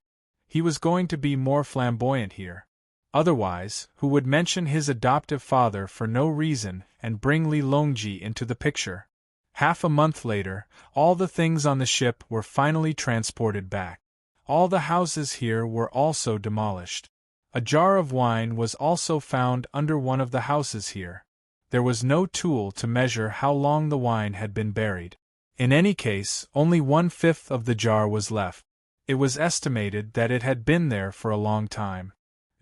Speaker 1: He was going to be more flamboyant here. Otherwise, who would mention his adoptive father for no reason and bring Li Longji into the picture? Half a month later, all the things on the ship were finally transported back. All the houses here were also demolished. A jar of wine was also found under one of the houses here. There was no tool to measure how long the wine had been buried. In any case, only 1/5 of the jar was left. It was estimated that it had been there for a long time.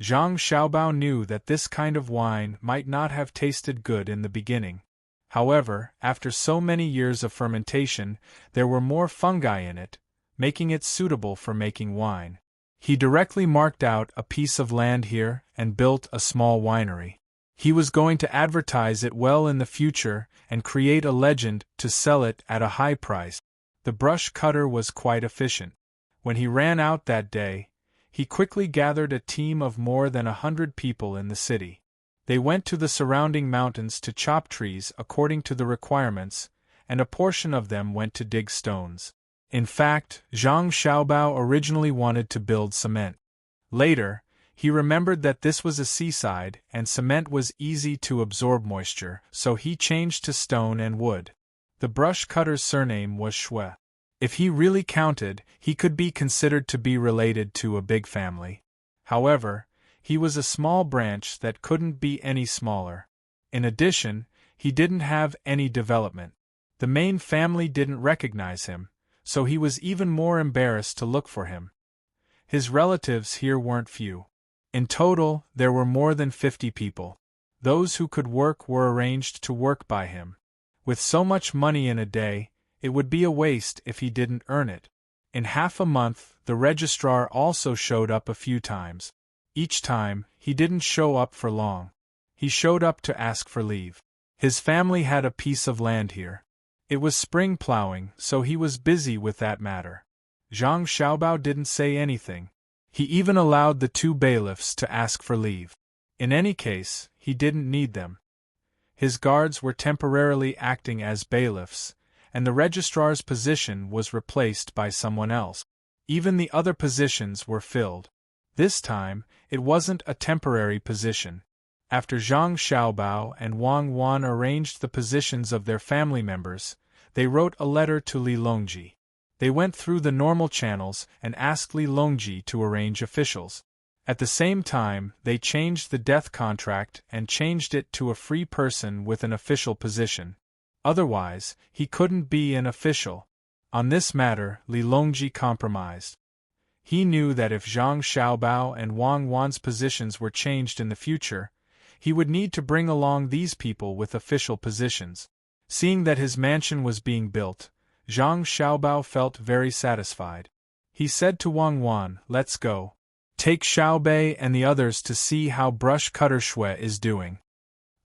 Speaker 1: Zhang Xiaobao knew that this kind of wine might not have tasted good in the beginning. However, after so many years of fermentation, there were more fungi in it, making it suitable for making wine. He directly marked out a piece of land here and built a small winery. He was going to advertise it well in the future and create a legend to sell it at a high price. The brush cutter was quite efficient. When he ran out that day, he quickly gathered a team of more than 100 people in the city. They went to the surrounding mountains to chop trees according to the requirements, and a portion of them went to dig stones. In fact, Zhang Xiaobao originally wanted to build cement. Later, he remembered that this was a seaside and cement was easy to absorb moisture, so he changed to stone and wood. The brush cutter's surname was Shui. If he really counted, he could be considered to be related to a big family. However, he was a small branch that couldn't be any smaller. In addition, he didn't have any development. The main family didn't recognize him, so he was even more embarrassed to look for him. His relatives here weren't few. In total, there were more than 50 people. Those who could work were arranged to work by him. With so much money in a day, it would be a waste if he didn't earn it. In half a month, the registrar also showed up a few times. Each time, he didn't show up for long. He showed up to ask for leave. His family had a piece of land here. It was spring plowing, so he was busy with that matter. Zhang Xiaobao didn't say anything. He even allowed the two bailiffs to ask for leave. In any case, he didn't need them. His guards were temporarily acting as bailiffs, and the registrar's position was replaced by someone else. Even the other positions were filled. This time, it wasn't a temporary position. After Zhang Xiaobao and Wang Wan arranged the positions of their family members, they wrote a letter to Li Longji. They went through the normal channels and asked Li Longji to arrange officials. At the same time, they changed the death contract and changed it to a free person with an official position. Otherwise, he couldn't be an official. On this matter, Li Longji compromised. He knew that if Zhang Xiaobao and Wang Wan's positions were changed in the future, he would need to bring along these people with official positions. Seeing that his mansion was being built, Zhang Xiaobao felt very satisfied. He said to Wang Wan, "Let's go. Take Xiaobei and the others to see how Brush Cutter Shui is doing."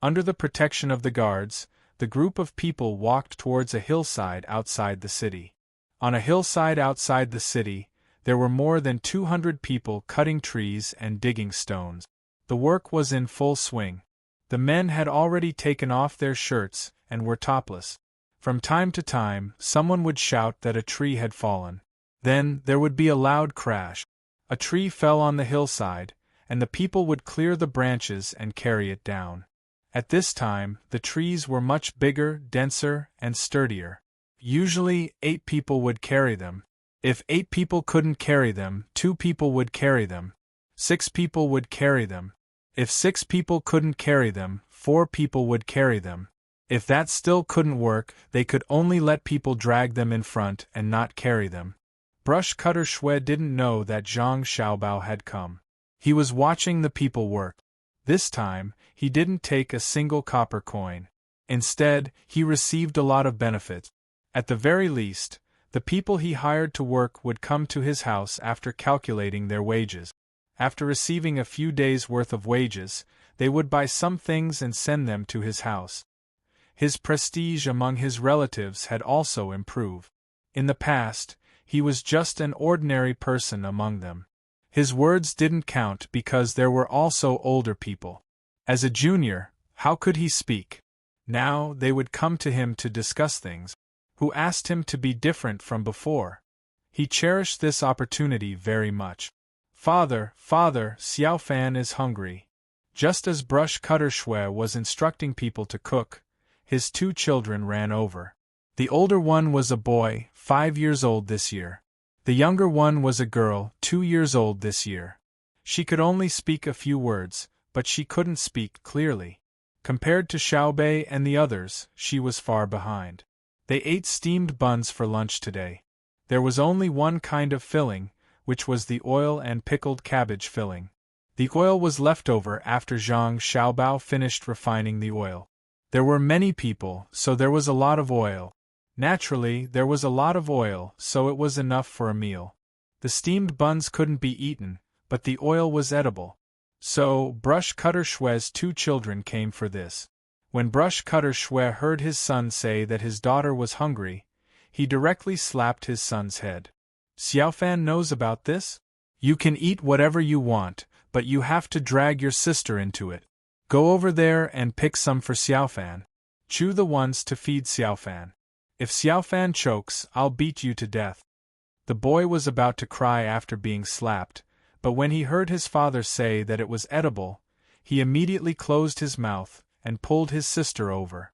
Speaker 1: Under the protection of the guards, the group of people walked towards a hillside outside the city. On a hillside outside the city, there were more than 200 people cutting trees and digging stones. The work was in full swing. The men had already taken off their shirts and were topless. From time to time, someone would shout that a tree had fallen. Then, there would be a loud crash. A tree fell on the hillside, and the people would clear the branches and carry it down. At this time, the trees were much bigger, denser, and sturdier. Usually, 8 people would carry them. If 8 people couldn't carry them, 2 people would carry them. 6 people would carry them. If 6 people couldn't carry them, 4 people would carry them. If that still couldn't work, they could only let people drag them in front and not carry them. Brush Cutter Shui didn't know that Zhang Xiaobao had come. He was watching the people work. This time, he didn't take a single copper coin. Instead, he received a lot of benefits. At the very least, the people he hired to work would come to his house after calculating their wages. After receiving a few days' worth of wages, they would buy some things and send them to his house. His prestige among his relatives had also improved. In the past, he was just an ordinary person among them. His words didn't count because there were also older people. As a junior, how could he speak? Now they would come to him to discuss things. Who asked him to be different from before? He cherished this opportunity very much. Father, Xiaofan is hungry." Just as Brush Cutter Shui was instructing people to cook, his 2 children ran over. The older one was a boy, 5 years old this year. The younger one was a girl, 2 years old this year. She could only speak a few words, but she couldn't speak clearly. Compared to Xiaobei and the others, she was far behind. They ate steamed buns for lunch today. There was only one kind of filling, which was the oil and pickled cabbage filling. The oil was left over after Zhang Xiaobao finished refining the oil. There were many people, so there was a lot of oil. Naturally, there was a lot of oil, so it was enough for a meal. The steamed buns couldn't be eaten, but the oil was edible. So, Brush Cutter Shui's 2 children came for this. When Brush Cutter Shui heard his son say that his daughter was hungry, he directly slapped his son's head. "Xiaofan knows about this? You can eat whatever you want, but you have to drag your sister into it. Go over there and pick some for Xiaofan. Chew the ones to feed Xiaofan. If Xiaofan chokes, I'll beat you to death." The boy was about to cry after being slapped, but when he heard his father say that it was edible, he immediately closed his mouth and pulled his sister over.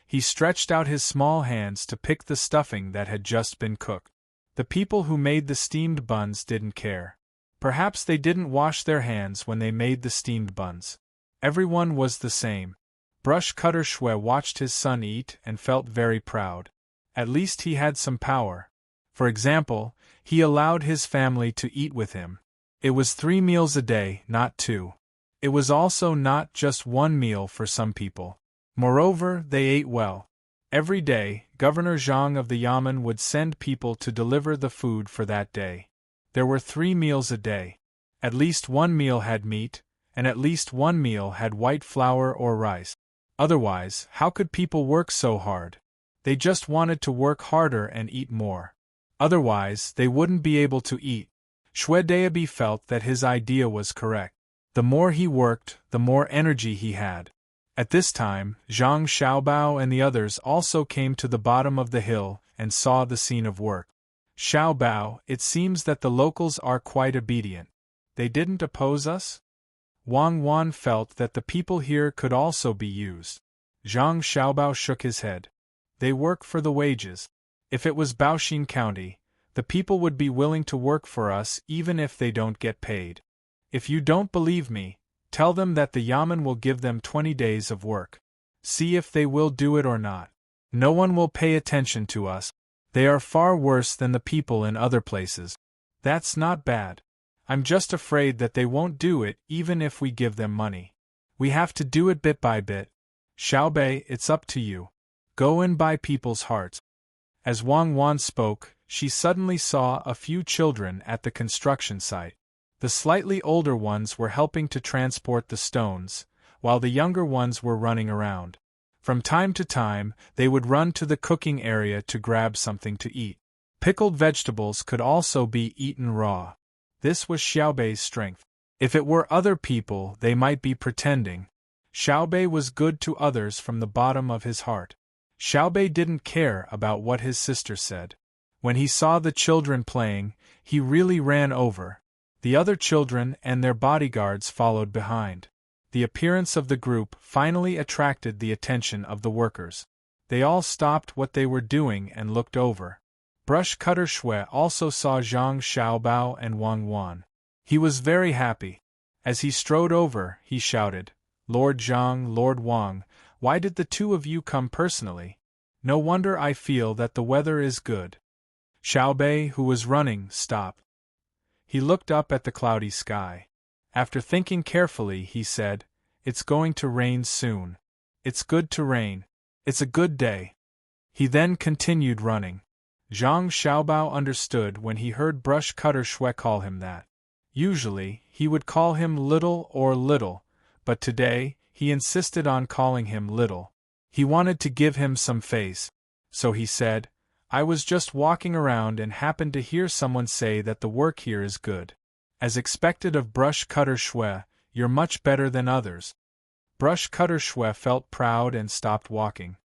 Speaker 1: He stretched out his small hands to pick the stuffing that had just been cooked. The people who made the steamed buns didn't care. Perhaps they didn't wash their hands when they made the steamed buns. Everyone was the same. Brush Cutter Shui watched his son eat and felt very proud. At least he had some power. For example, he allowed his family to eat with him. It was 3 meals a day, not 2. It was also not just 1 meal for some people. Moreover, they ate well. Every day, Governor Zhang of the Yamen would send people to deliver the food for that day. There were 3 meals a day. At least one meal had meat, and at least one meal had white flour or rice. Otherwise, how could people work so hard? They just wanted to work harder and eat more. Otherwise, they wouldn't be able to eat. Xue Daobi felt that his idea was correct. The more he worked, the more energy he had. At this time, Zhang Xiaobao and the others also came to the bottom of the hill and saw the scene of work. Xiaobao, it seems that the locals are quite obedient. They didn't oppose us? Wang Wan felt that the people here could also be used. Zhang Xiaobao shook his head. They work for the wages. If it was Baoxin County, the people would be willing to work for us even if they don't get paid. If you don't believe me, tell them that the Yamen will give them 20 days of work. See if they will do it or not. No one will pay attention to us. They are far worse than the people in other places. That's not bad. I'm just afraid that they won't do it even if we give them money. We have to do it bit by bit. Xiaobei, it's up to you. Go and buy people's hearts. As Wang Wan spoke, she suddenly saw a few children at the construction site. The slightly older ones were helping to transport the stones, while the younger ones were running around. From time to time, they would run to the cooking area to grab something to eat. Pickled vegetables could also be eaten raw. This was Xiaobei's strength. If it were other people, they might be pretending. Xiaobei was good to others from the bottom of his heart. Xiaobei didn't care about what his sister said. When he saw the children playing, he really ran over. The other children and their bodyguards followed behind. The appearance of the group finally attracted the attention of the workers. They all stopped what they were doing and looked over. Brush cutter Xue also saw Zhang Xiaobao and Wang Wan. He was very happy. As he strode over, he shouted, "Lord Zhang, Lord Wang, why did the 2 of you come personally? No wonder I feel that the weather is good." Xiaobei, who was running, stopped. He looked up at the cloudy sky. After thinking carefully, he said, "It's going to rain soon. It's good to rain. It's a good day." He then continued running. Zhang Xiaobao understood when he heard Brush Cutter Xue call him that. Usually, he would call him Little or Little, but today, he insisted on calling him Little. He wanted to give him some face. So he said, "I was just walking around and happened to hear someone say that the work here is good. As expected of Brush Cutter Xue, you're much better than others." Brush Cutter Xue felt proud and stopped walking.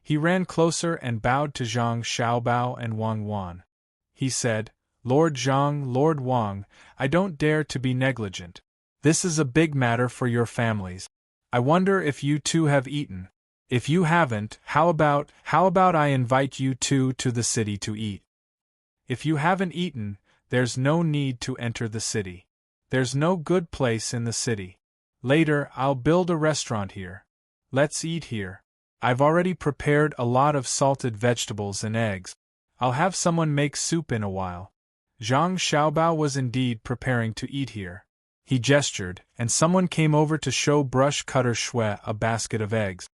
Speaker 1: He ran closer and bowed to Zhang Xiaobao and Wang Wan. He said, "Lord Zhang, Lord Wang, I don't dare to be negligent. This is a big matter for your families. I wonder if you 2 have eaten. If you haven't, how about I invite you 2 to the city to eat? If you haven't eaten, there's no need to enter the city. There's no good place in the city. Later, I'll build a restaurant here. Let's eat here. I've already prepared a lot of salted vegetables and eggs. I'll have someone make soup in a while." Zhang Xiaobao was indeed preparing to eat here. He gestured, and someone came over to show Brush Cutter Xue a basket of eggs.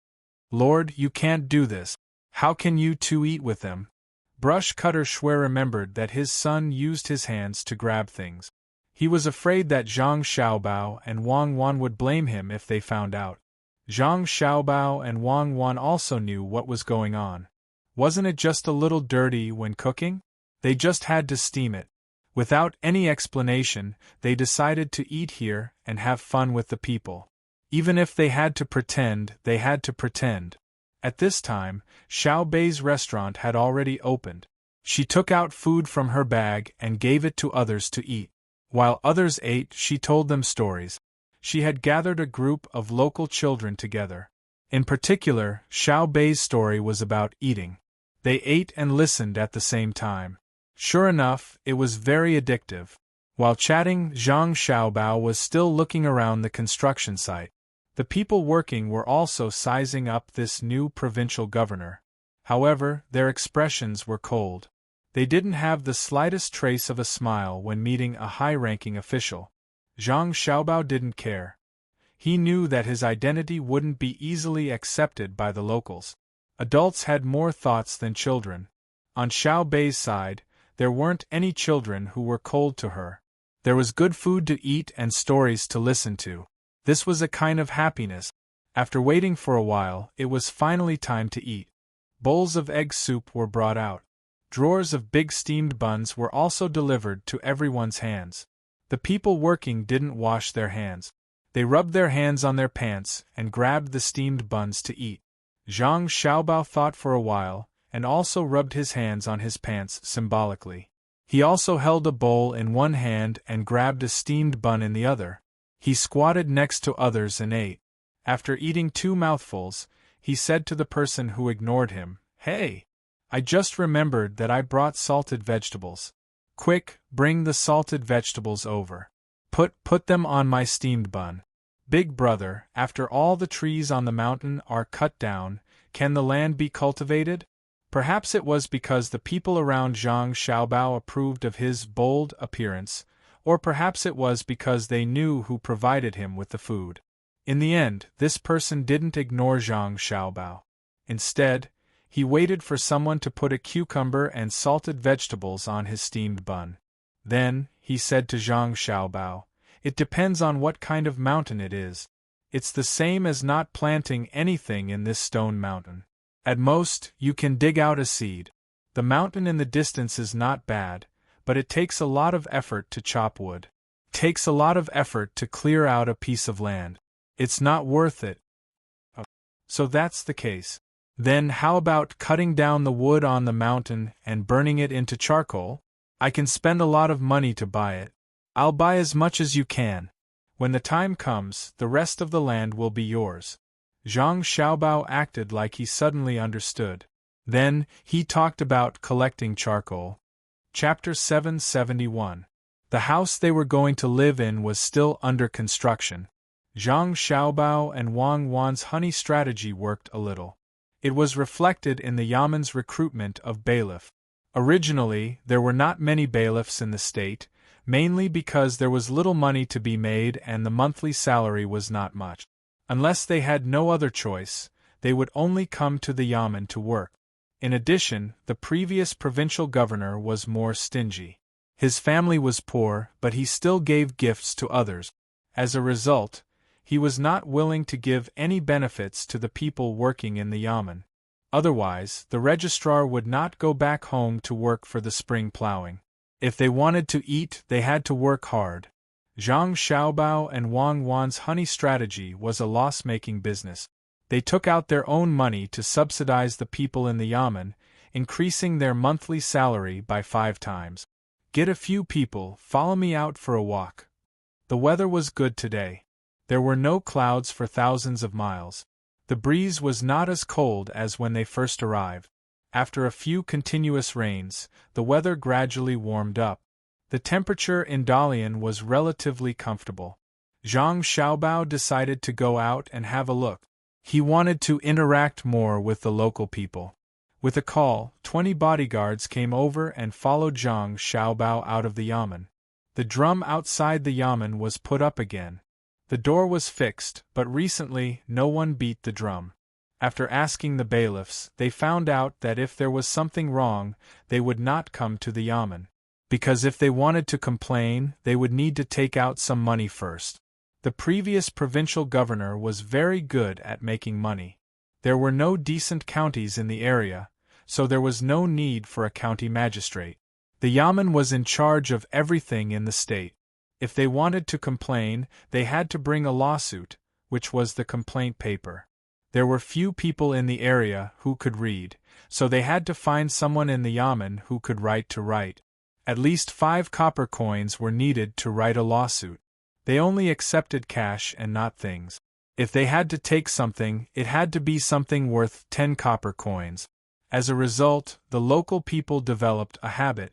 Speaker 1: "Lord, you can't do this. How can you 2 eat with them?" Brush Cutter Xue remembered that his son used his hands to grab things. He was afraid that Zhang Xiaobao and Wang Wan would blame him if they found out. Zhang Xiaobao and Wang Wan also knew what was going on. Wasn't it just a little dirty when cooking? They just had to steam it. Without any explanation, they decided to eat here and have fun with the people. Even if they had to pretend, they had to pretend. At this time, Xiaobei's restaurant had already opened. She took out food from her bag and gave it to others to eat. While others ate, she told them stories. She had gathered a group of local children together. In particular, Xiaobei's story was about eating. They ate and listened at the same time. Sure enough, it was very addictive. While chatting, Zhang Xiaobao was still looking around the construction site. The people working were also sizing up this new provincial governor. However, their expressions were cold. They didn't have the slightest trace of a smile when meeting a high-ranking official. Zhang Xiaobao didn't care. He knew that his identity wouldn't be easily accepted by the locals. Adults had more thoughts than children. On Xiao Bei's side, there weren't any children who were cold to her. There was good food to eat and stories to listen to. This was a kind of happiness. After waiting for a while, it was finally time to eat. Bowls of egg soup were brought out. Drawers of big steamed buns were also delivered to everyone's hands. The people working didn't wash their hands. They rubbed their hands on their pants and grabbed the steamed buns to eat. Zhang Xiaobao thought for a while, and also rubbed his hands on his pants symbolically. He also held a bowl in one hand and grabbed a steamed bun in the other. He squatted next to others and ate. After eating 2 mouthfuls, he said to the person who ignored him, "Hey! I just remembered that I brought salted vegetables. Quick, bring the salted vegetables over. Put them on my steamed bun." "Big brother, after all the trees on the mountain are cut down, can the land be cultivated?" Perhaps it was because the people around Zhang Xiaobao approved of his bold appearance, or perhaps it was because they knew who provided him with the food. In the end, this person didn't ignore Zhang Xiaobao. Instead, he waited for someone to put a cucumber and salted vegetables on his steamed bun. Then, he said to Zhang Xiaobao, "It depends on what kind of mountain it is. It's the same as not planting anything in this stone mountain. At most, you can dig out a seed. The mountain in the distance is not bad, but it takes a lot of effort to chop wood. Takes a lot of effort to clear out a piece of land. It's not worth it." So that's the case. Then how about cutting down the wood on the mountain and burning it into charcoal? I can spend a lot of money to buy it. I'll buy as much as you can. When the time comes, the rest of the land will be yours. Zhang Xiaobao acted like he suddenly understood. Then, he talked about collecting charcoal. Chapter 771. The house they were going to live in was still under construction. Zhang Xiaobao and Wang Wan's honey strategy worked a little. It was reflected in the Yaman's recruitment of bailiff. Originally, there were not many bailiffs in the state, mainly because there was little money to be made and the monthly salary was not much. Unless they had no other choice, they would only come to the Yaman to work. In addition, the previous provincial governor was more stingy. His family was poor, but he still gave gifts to others. As a result, he was not willing to give any benefits to the people working in the Yaman. Otherwise, the registrar would not go back home to work for the spring plowing. If they wanted to eat, they had to work hard. Zhang Xiaobao and Wang Wan's honey strategy was a loss-making business. They took out their own money to subsidize the people in the Yaman, increasing their monthly salary by 5 times. "Get a few people, follow me out for a walk." The weather was good today. There were no clouds for thousands of miles. The breeze was not as cold as when they first arrived. After a few continuous rains, the weather gradually warmed up. The temperature in Dalian was relatively comfortable. Zhang Xiaobao decided to go out and have a look. He wanted to interact more with the local people. With a call, 20 bodyguards came over and followed Zhang Xiaobao out of the Yaman. The drum outside the Yaman was put up again. The door was fixed, but recently no one beat the drum. After asking the bailiffs, they found out that if there was something wrong, they would not come to the Yaman. Because if they wanted to complain, they would need to take out some money first. The previous provincial governor was very good at making money. There were no decent counties in the area, so there was no need for a county magistrate. The Yaman was in charge of everything in the state. If they wanted to complain, they had to bring a lawsuit, which was the complaint paper. There were few people in the area who could read, so they had to find someone in the Yaman who could write. At least 5 copper coins were needed to write a lawsuit. They only accepted cash and not things. If they had to take something, it had to be something worth 10 copper coins. As a result, the local people developed a habit.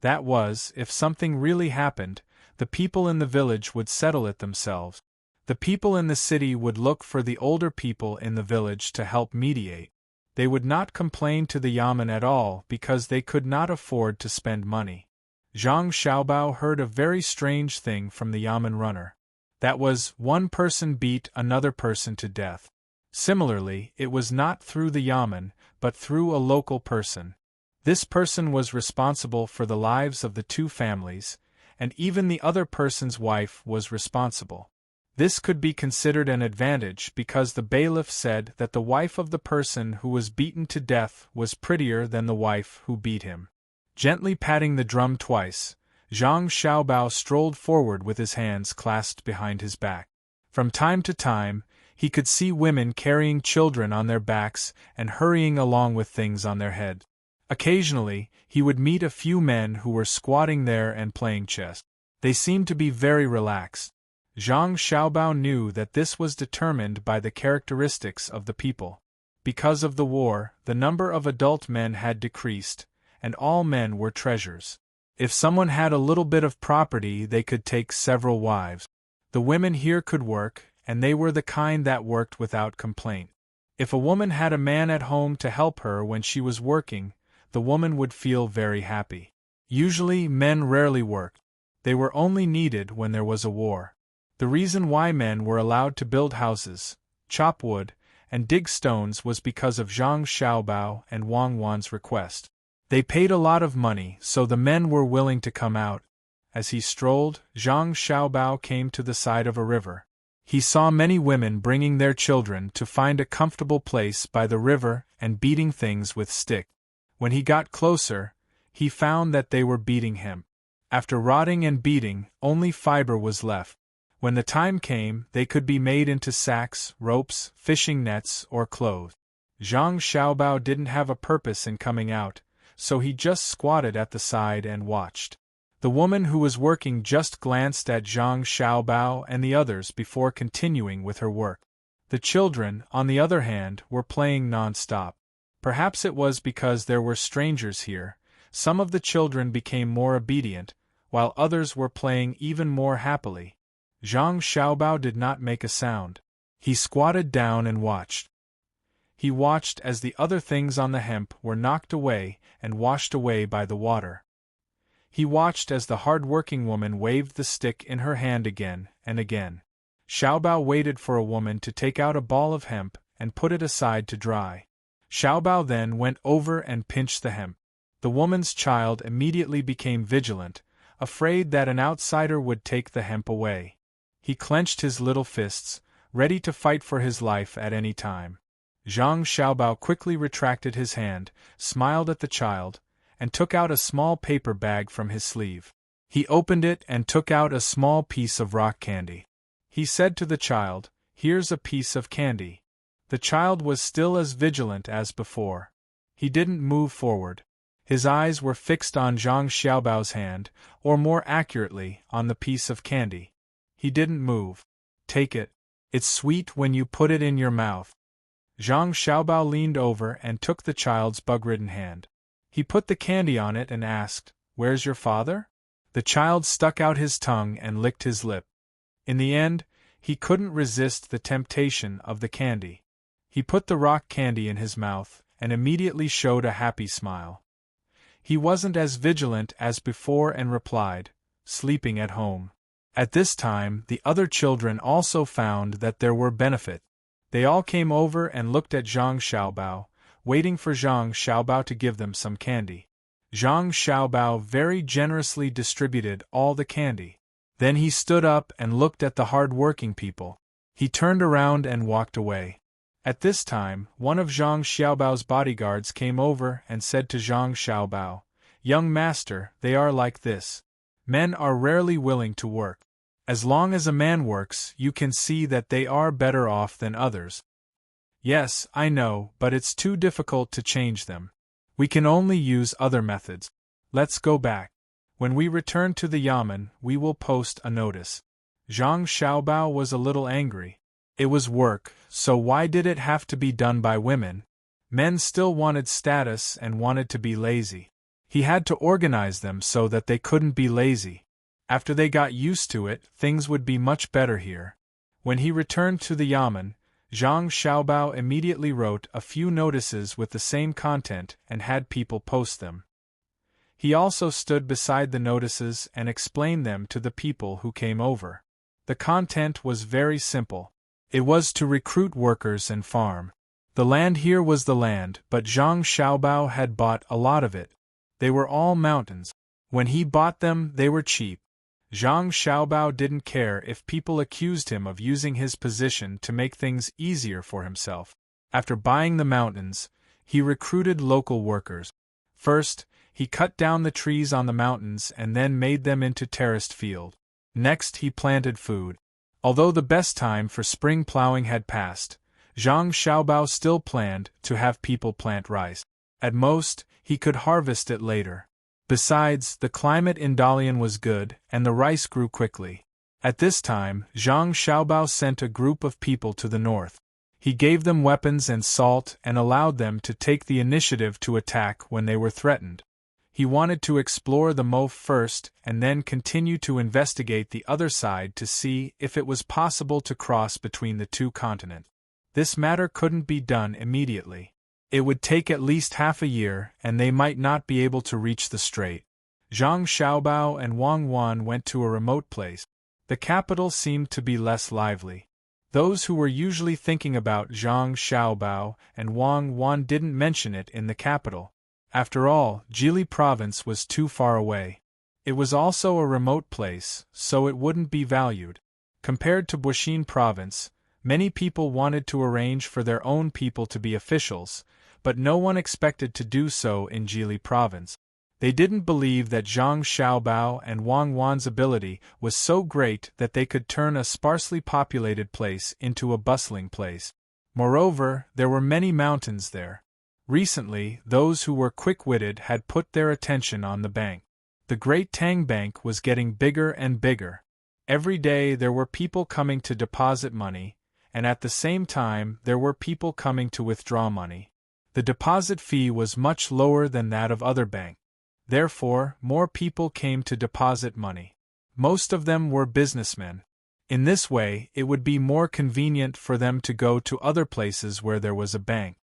Speaker 1: That was, if something really happened, the people in the village would settle it themselves. The people in the city would look for the older people in the village to help mediate. They would not complain to the Yaman at all because they could not afford to spend money. Zhang Xiaobao heard a very strange thing from the Yaman runner. That was, one person beat another person to death. Similarly, it was not through the Yaman, but through a local person. This person was responsible for the lives of the two families, and even the other person's wife was responsible. This could be considered an advantage because the bailiff said that the wife of the person who was beaten to death was prettier than the wife who beat him. Gently patting the drum twice, Zhang Xiaobao strolled forward with his hands clasped behind his back. From time to time, he could see women carrying children on their backs and hurrying along with things on their head. Occasionally, he would meet a few men who were squatting there and playing chess. They seemed to be very relaxed. Zhang Xiaobao knew that this was determined by the characteristics of the people. Because of the war, the number of adult men had decreased, and all men were treasures. If someone had a little bit of property, they could take several wives. The women here could work, and they were the kind that worked without complaint. If a woman had a man at home to help her when she was working, the woman would feel very happy. Usually, men rarely worked. They were only needed when there was a war. The reason why men were allowed to build houses, chop wood, and dig stones was because of Zhang Xiaobao and Wang Wan's request. They paid a lot of money, so the men were willing to come out. As he strolled, Zhang Xiaobao came to the side of a river. He saw many women bringing their children to find a comfortable place by the river and beating things with sticks. When he got closer, he found that they were beating him. After rotting and beating, only fiber was left. When the time came, they could be made into sacks, ropes, fishing nets, or clothes. Zhang Xiaobao didn't have a purpose in coming out, so he just squatted at the side and watched. The woman who was working just glanced at Zhang Xiaobao and the others before continuing with her work. The children, on the other hand, were playing non-stop. Perhaps it was because there were strangers here. Some of the children became more obedient, while others were playing even more happily. Zhang Xiaobao did not make a sound. He squatted down and watched. He watched as the other things on the hemp were knocked away and washed away by the water. He watched as the hard-working woman waved the stick in her hand again and again. Xiaobao waited for a woman to take out a ball of hemp and put it aside to dry. Xiaobao then went over and pinched the hemp. The woman's child immediately became vigilant, afraid that an outsider would take the hemp away. He clenched his little fists, ready to fight for his life at any time. Zhang Xiaobao quickly retracted his hand, smiled at the child, and took out a small paper bag from his sleeve. He opened it and took out a small piece of rock candy. He said to the child, "Here's a piece of candy." The child was still as vigilant as before. He didn't move forward. His eyes were fixed on Zhang Xiaobao's hand, or more accurately, on the piece of candy. He didn't move. "Take it. It's sweet when you put it in your mouth." Zhang Xiaobao leaned over and took the child's bug-ridden hand. He put the candy on it and asked, "Where's your father?" The child stuck out his tongue and licked his lip. In the end, he couldn't resist the temptation of the candy. He put the rock candy in his mouth and immediately showed a happy smile. He wasn't as vigilant as before and replied, "Sleeping at home." At this time, the other children also found that there were benefits. They all came over and looked at Zhang Xiaobao, waiting for Zhang Xiaobao to give them some candy. Zhang Xiaobao very generously distributed all the candy. Then he stood up and looked at the hard-working people. He turned around and walked away. At this time, one of Zhang Xiaobao's bodyguards came over and said to Zhang Xiaobao, "Young master, they are like this. Men are rarely willing to work. As long as a man works, you can see that they are better off than others." "Yes, I know, but it's too difficult to change them. We can only use other methods. Let's go back. When we return to the yamen, we will post a notice." Zhang Xiaobao was a little angry. It was work, so why did it have to be done by women? Men still wanted status and wanted to be lazy. He had to organize them so that they couldn't be lazy. After they got used to it, things would be much better here. When he returned to the yamen, Zhang Xiaobao immediately wrote a few notices with the same content and had people post them. He also stood beside the notices and explained them to the people who came over. The content was very simple. It was to recruit workers and farm. The land here was the land, but Zhang Xiaobao had bought a lot of it. They were all mountains. When he bought them, they were cheap. Zhang Xiaobao didn't care if people accused him of using his position to make things easier for himself. After buying the mountains, he recruited local workers. First, he cut down the trees on the mountains and then made them into terraced field. Next, he planted food. Although the best time for spring plowing had passed, Zhang Xiaobao still planned to have people plant rice. At most, he could harvest it later. Besides, the climate in Dalian was good, and the rice grew quickly. At this time, Zhang Xiaobao sent a group of people to the north. He gave them weapons and salt and allowed them to take the initiative to attack when they were threatened. He wanted to explore the Mo first and then continue to investigate the other side to see if it was possible to cross between the two continents. This matter couldn't be done immediately. It would take at least half a year, and they might not be able to reach the strait. Zhang Xiaobao and Wang Wan went to a remote place. The capital seemed to be less lively. Those who were usually thinking about Zhang Xiaobao and Wang Wan didn't mention it in the capital. After all, Jili province was too far away. It was also a remote place, so it wouldn't be valued. Compared to Buxin province, many people wanted to arrange for their own people to be officials, but no one expected to do so in Jili province. They didn't believe that Zhang Xiaobao and Wang Wan's ability was so great that they could turn a sparsely populated place into a bustling place. Moreover, there were many mountains there. Recently, those who were quick-witted had put their attention on the bank. The Great Tang Bank was getting bigger and bigger. Every day there were people coming to deposit money, and at the same time there were people coming to withdraw money. The deposit fee was much lower than that of other banks. Therefore, more people came to deposit money. Most of them were businessmen. In this way, it would be more convenient for them to go to other places where there was a bank.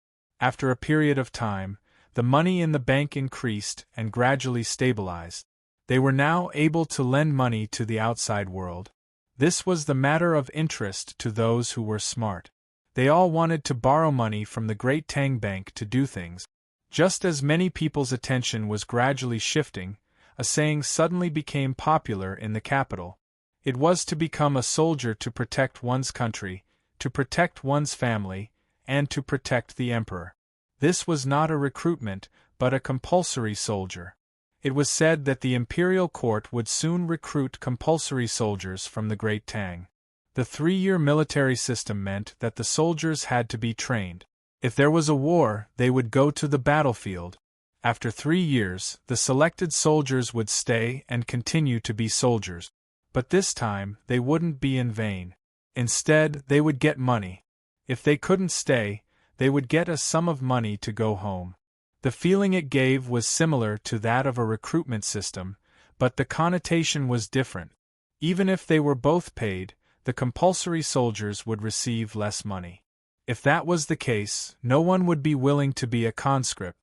Speaker 1: After a period of time, the money in the bank increased and gradually stabilized. They were now able to lend money to the outside world. This was the matter of interest to those who were smart. They all wanted to borrow money from the Great Tang Bank to do things. Just as many people's attention was gradually shifting, a saying suddenly became popular in the capital. It was to become a soldier to protect one's country, to protect one's family, and to protect the emperor. This was not a recruitment, but a compulsory soldier. It was said that the imperial court would soon recruit compulsory soldiers from the Great Tang. The 3-year military system meant that the soldiers had to be trained. If there was a war, they would go to the battlefield. After 3 years, the selected soldiers would stay and continue to be soldiers. But this time, they wouldn't be in vain. Instead, they would get money. If they couldn't stay, they would get a sum of money to go home. The feeling it gave was similar to that of a recruitment system, but the connotation was different. Even if they were both paid, the compulsory soldiers would receive less money. If that was the case, no one would be willing to be a conscript.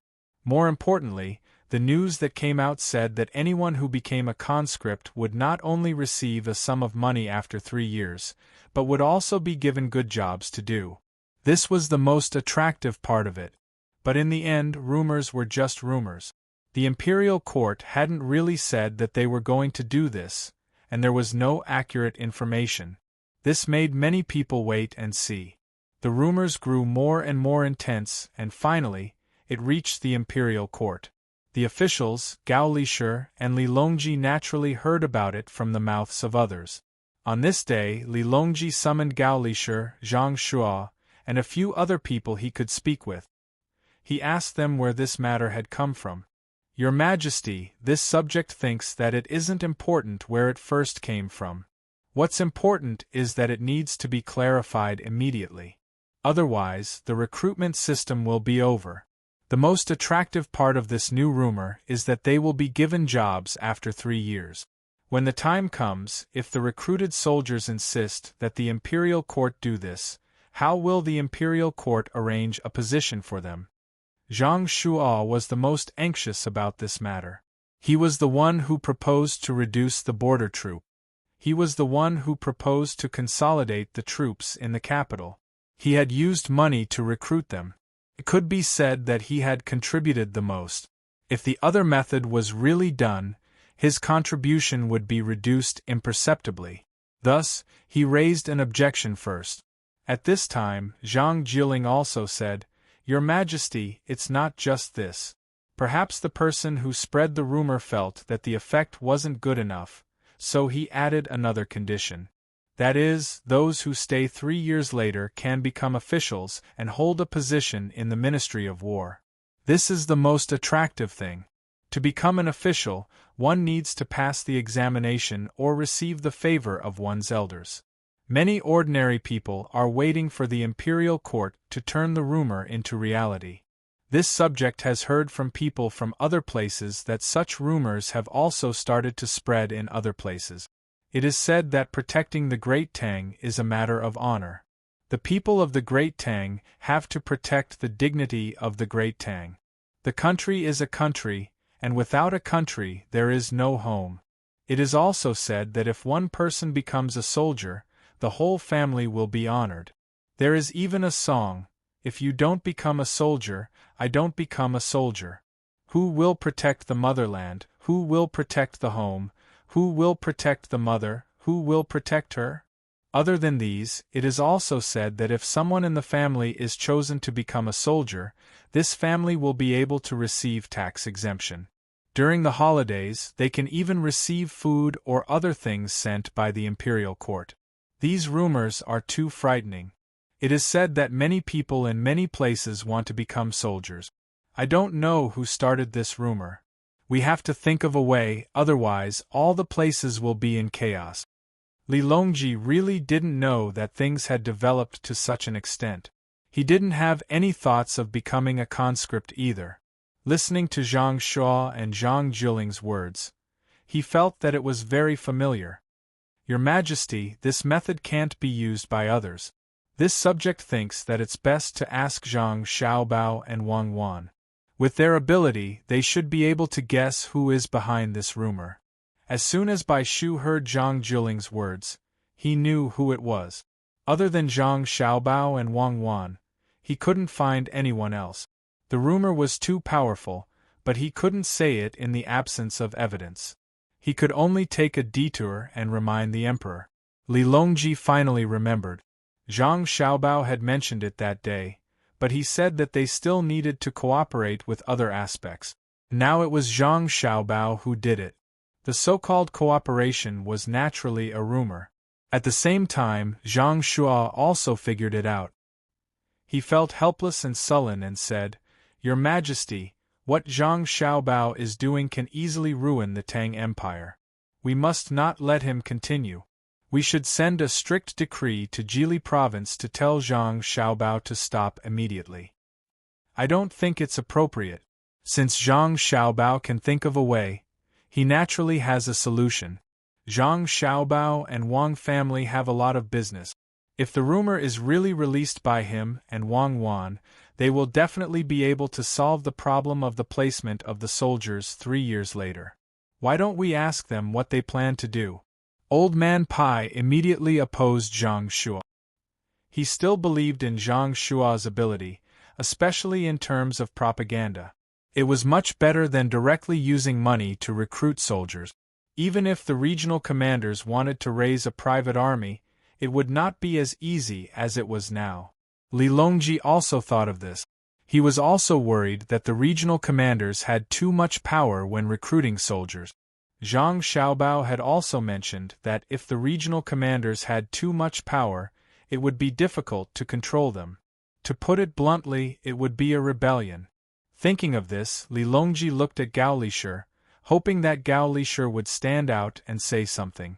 Speaker 1: More importantly, the news that came out said that anyone who became a conscript would not only receive a sum of money after 3 years, but would also be given good jobs to do. This was the most attractive part of it. But in the end, rumors were just rumors. The imperial court hadn't really said that they were going to do this, and there was no accurate information. This made many people wait and see. The rumors grew more and more intense, and finally, it reached the imperial court. The officials, Gao Lishur and Li Longji, naturally heard about it from the mouths of others. On this day, Li Longji summoned Gao Lishur, Zhang Shuo, and a few other people he could speak with. He asked them where this matter had come from. "Your Majesty, this subject thinks that it isn't important where it first came from. What's important is that it needs to be clarified immediately. Otherwise, the recruitment system will be over. The most attractive part of this new rumor is that they will be given jobs after 3 years. When the time comes, if the recruited soldiers insist that the imperial court do this, how will the imperial court arrange a position for them?" Zhang Shuo was the most anxious about this matter. He was the one who proposed to reduce the border troop. He was the one who proposed to consolidate the troops in the capital. He had used money to recruit them. It could be said that he had contributed the most. If the other method was really done, his contribution would be reduced imperceptibly. Thus, he raised an objection first. At this time, Zhang Jiling also said, "Your Majesty, it's not just this. Perhaps the person who spread the rumor felt that the effect wasn't good enough, so he added another condition. That is, those who stay 3 years later can become officials and hold a position in the Ministry of War. This is the most attractive thing. To become an official, one needs to pass the examination or receive the favor of one's elders. Many ordinary people are waiting for the imperial court to turn the rumor into reality. This subject has heard from people from other places that such rumors have also started to spread in other places. It is said that protecting the Great Tang is a matter of honor. The people of the Great Tang have to protect the dignity of the Great Tang. The country is a country, and without a country there is no home. It is also said that if one person becomes a soldier, the whole family will be honored. There is even a song, "If you don't become a soldier, I don't become a soldier." Who will protect the motherland? Who will protect the home? Who will protect the mother? Who will protect her? Other than these, it is also said that if someone in the family is chosen to become a soldier, this family will be able to receive tax exemption. During the holidays, they can even receive food or other things sent by the imperial court. These rumors are too frightening. It is said that many people in many places want to become soldiers. I don't know who started this rumor. We have to think of a way, otherwise all the places will be in chaos. Li Longji really didn't know that things had developed to such an extent. He didn't have any thoughts of becoming a conscript either. Listening to Zhang Shuo and Zhang Jiling's words, he felt that it was very familiar. Your Majesty, this method can't be used by others. This subject thinks that it's best to ask Zhang Xiaobao and Wang Wan. With their ability, they should be able to guess who is behind this rumor. As soon as Bai Shu heard Zhang Jiling's words, he knew who it was. Other than Zhang Xiaobao and Wang Wan, he couldn't find anyone else. The rumor was too powerful, but he couldn't say it in the absence of evidence. He could only take a detour and remind the emperor. Li Longji finally remembered. Zhang Xiaobao had mentioned it that day, but he said that they still needed to cooperate with other aspects. Now it was Zhang Xiaobao who did it. The so-called cooperation was naturally a rumor. At the same time, Zhang Shuo also figured it out. He felt helpless and sullen and said, "Your Majesty, what Zhang Xiaobao is doing can easily ruin the Tang Empire. We must not let him continue. We should send a strict decree to Jili province to tell Zhang Xiaobao to stop immediately." I don't think it's appropriate. Since Zhang Xiaobao can think of a way, he naturally has a solution. Zhang Xiaobao and Wang family have a lot of business. If the rumor is really released by him and Wang Wan, they will definitely be able to solve the problem of the placement of the soldiers 3 years later. Why don't we ask them what they plan to do? Old Man Pai immediately opposed Zhang Shuo. He still believed in Zhang Shuo's ability, especially in terms of propaganda. It was much better than directly using money to recruit soldiers. Even if the regional commanders wanted to raise a private army, it would not be as easy as it was now. Li Longji also thought of this. He was also worried that the regional commanders had too much power when recruiting soldiers. Zhang Xiaobao had also mentioned that if the regional commanders had too much power, it would be difficult to control them. To put it bluntly, it would be a rebellion. Thinking of this, Li Longji looked at Gao Lishur, hoping that Gao Lishur would stand out and say something.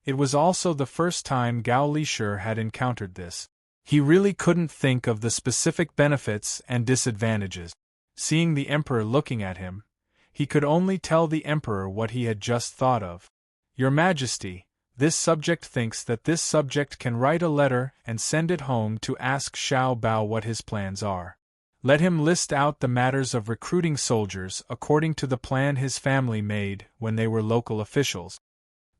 Speaker 1: It was also the first time Gao Lishur had encountered this. He really couldn't think of the specific benefits and disadvantages. Seeing the emperor looking at him, he could only tell the emperor what he had just thought of. Your Majesty, this subject thinks that this subject can write a letter and send it home to ask Xiao Bao what his plans are. Let him list out the matters of recruiting soldiers according to the plan his family made when they were local officials.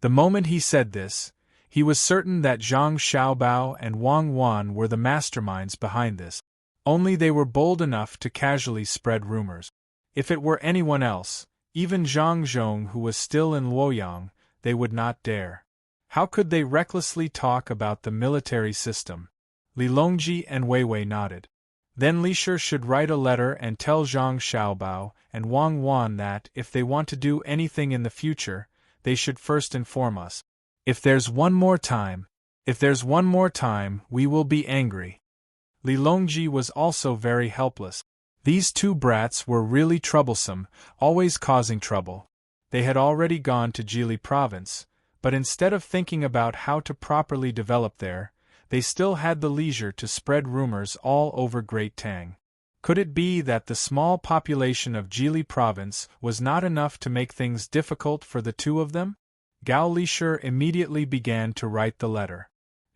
Speaker 1: The moment he said this, He was certain that Zhang Xiaobao and Wang Wan were the masterminds behind this. Only they were bold enough to casually spread rumors. If it were anyone else, even Zhang Zhong, who was still in Luoyang, they would not dare. How could they recklessly talk about the military system? Li Longji and Wei Wei nodded. Then Li Shi should write a letter and tell Zhang Xiaobao and Wang Wan that, if they want to do anything in the future, they should first inform us. If there's one more time, we will be angry. Li Longji was also very helpless. These two brats were really troublesome, always causing trouble. They had already gone to Jili province, but instead of thinking about how to properly develop there, they still had the leisure to spread rumors all over Great Tang. Could it be that the small population of Jili province was not enough to make things difficult for the two of them? Gao Lishir immediately began to write the letter.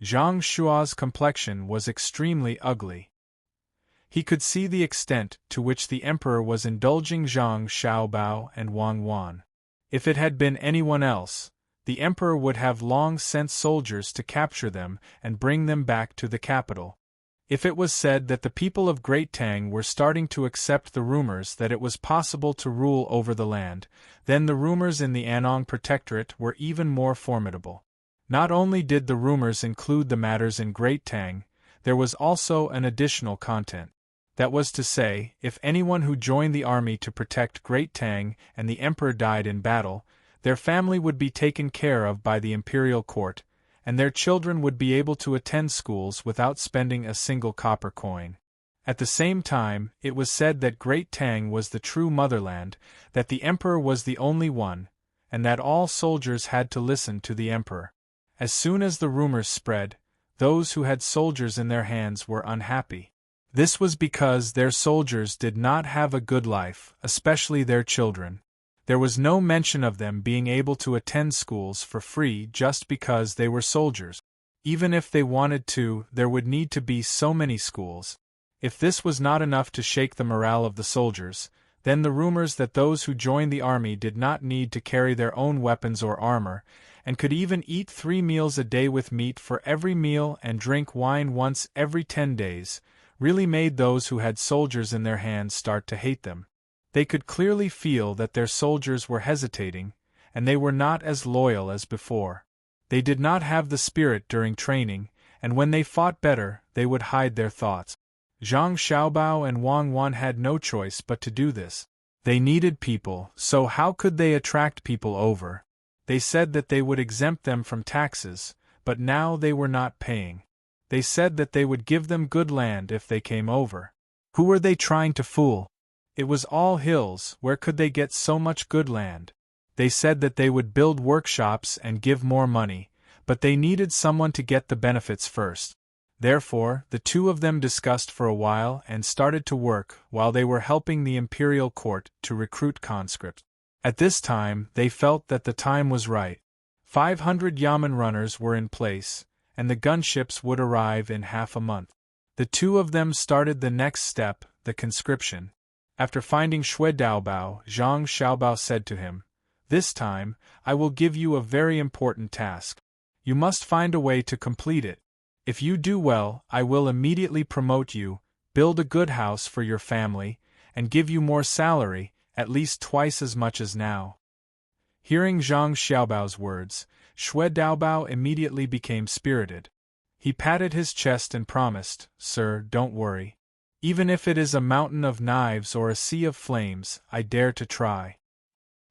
Speaker 1: Zhang Shua's complexion was extremely ugly. He could see the extent to which the emperor was indulging Zhang Xiaobao and Wang Wan. If it had been anyone else, the emperor would have long sent soldiers to capture them and bring them back to the capital. If it was said that the people of Great Tang were starting to accept the rumors that it was possible to rule over the land, then the rumors in the Anong Protectorate were even more formidable. Not only did the rumors include the matters in Great Tang, there was also an additional content. That was to say, if anyone who joined the army to protect Great Tang and the emperor died in battle, their family would be taken care of by the imperial court, and their children would be able to attend schools without spending a single copper coin. At the same time, it was said that Great Tang was the true motherland, that the emperor was the only one, and that all soldiers had to listen to the emperor. As soon as the rumors spread, those who had soldiers in their hands were unhappy. This was because their soldiers did not have a good life, especially their children. There was no mention of them being able to attend schools for free just because they were soldiers. Even if they wanted to, there would need to be so many schools. If this was not enough to shake the morale of the soldiers, then the rumors that those who joined the army did not need to carry their own weapons or armor, and could even eat 3 meals a day with meat for every meal and drink wine once every 10 days, really made those who had soldiers in their hands start to hate them. They could clearly feel that their soldiers were hesitating, and they were not as loyal as before. They did not have the spirit during training, and when they fought better, they would hide their thoughts. Zhang Xiaobao and Wang Wan had no choice but to do this. They needed people, so how could they attract people over? They said that they would exempt them from taxes, but now they were not paying. They said that they would give them good land if they came over. Who were they trying to fool? It was all hills, where could they get so much good land? They said that they would build workshops and give more money, but they needed someone to get the benefits first. Therefore, the two of them discussed for a while and started to work while they were helping the imperial court to recruit conscripts. At this time, they felt that the time was right. 500 yamen runners were in place, and the gunships would arrive in half a month. The two of them started the next step, the conscription. After finding Xue Daobao, Zhang Xiaobao said to him, "This time, I will give you a very important task. You must find a way to complete it. If you do well, I will immediately promote you, build a good house for your family, and give you more salary, at least twice as much as now." Hearing Zhang Xiaobao's words, Xue Daobao immediately became spirited. He patted his chest and promised, "Sir, don't worry. Even if it is a mountain of knives or a sea of flames, I dare to try.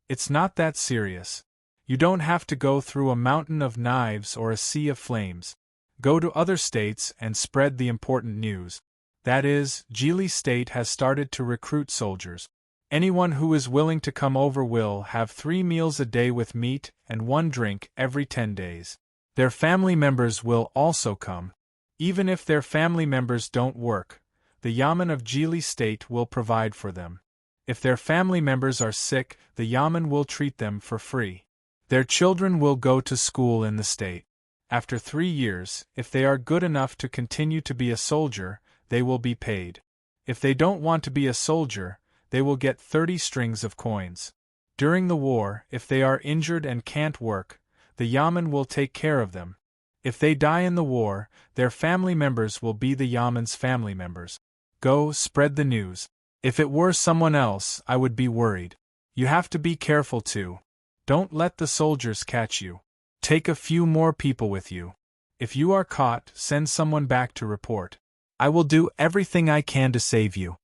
Speaker 1: It's not that serious. You don't have to go through a mountain of knives or a sea of flames. Go to other states and spread the important news. That is, Jili State has started to recruit soldiers. Anyone who is willing to come over will have 3 meals a day with meat and 1 drink every 10 days. Their family members will also come. Even if their family members don't work, the yamen of Jili State will provide for them. If their family members are sick, the yamen will treat them for free. Their children will go to school in the state. After 3 years, if they are good enough to continue to be a soldier, they will be paid. If they don't want to be a soldier, they will get 30 strings of coins. During the war, if they are injured and can't work, the yamen will take care of them. If they die in the war, their family members will be the Yaman's family members. Go, spread the news. If it were someone else, I would be worried. You have to be careful too. Don't let the soldiers catch you. Take a few more people with you. If you are caught, send someone back to report. I will do everything I can to save you.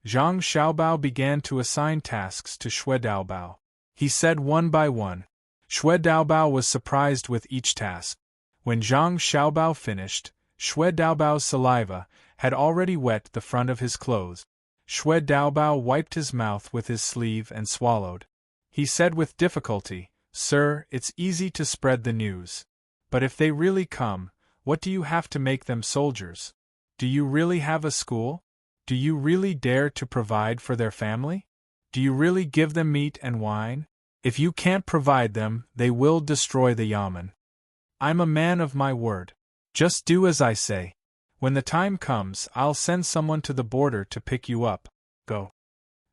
Speaker 1: Zhang Xiaobao began to assign tasks to Xue Daobao. He said one by one. Xue Daobao was surprised with each task. When Zhang Xiaobao finished, Xue Daobao's saliva had already wet the front of his clothes. Xue Daobao wiped his mouth with his sleeve and swallowed. He said with difficulty, Sir, it's easy to spread the news. But if they really come, what do you have to make them soldiers? Do you really have a school? Do you really dare to provide for their family? Do you really give them meat and wine? If you can't provide them, they will destroy the Yamen. I'm a man of my word. Just do as I say. When the time comes, I'll send someone to the border to pick you up. Go.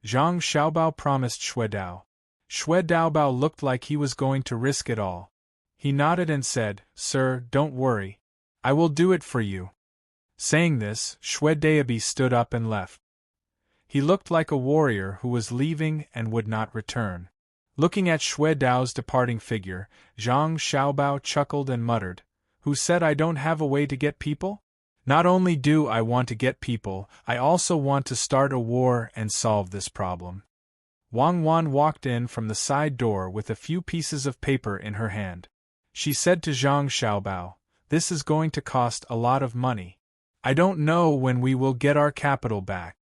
Speaker 1: Zhang Xiaobao promised Xue Dao. Xue Daobao looked like he was going to risk it all. He nodded and said, Sir, don't worry. I will do it for you. Saying this, Xue Daobi stood up and left. He looked like a warrior who was leaving and would not return. Looking at Xue Dao's departing figure, Zhang Xiaobao chuckled and muttered, Who said I don't have a way to get people? Not only do I want to get people, I also want to start a war and solve this problem. Wang Wan walked in from the side door with a few pieces of paper in her hand. She said to Zhang Xiaobao, This is going to cost a lot of money. I don't know when we will get our capital back.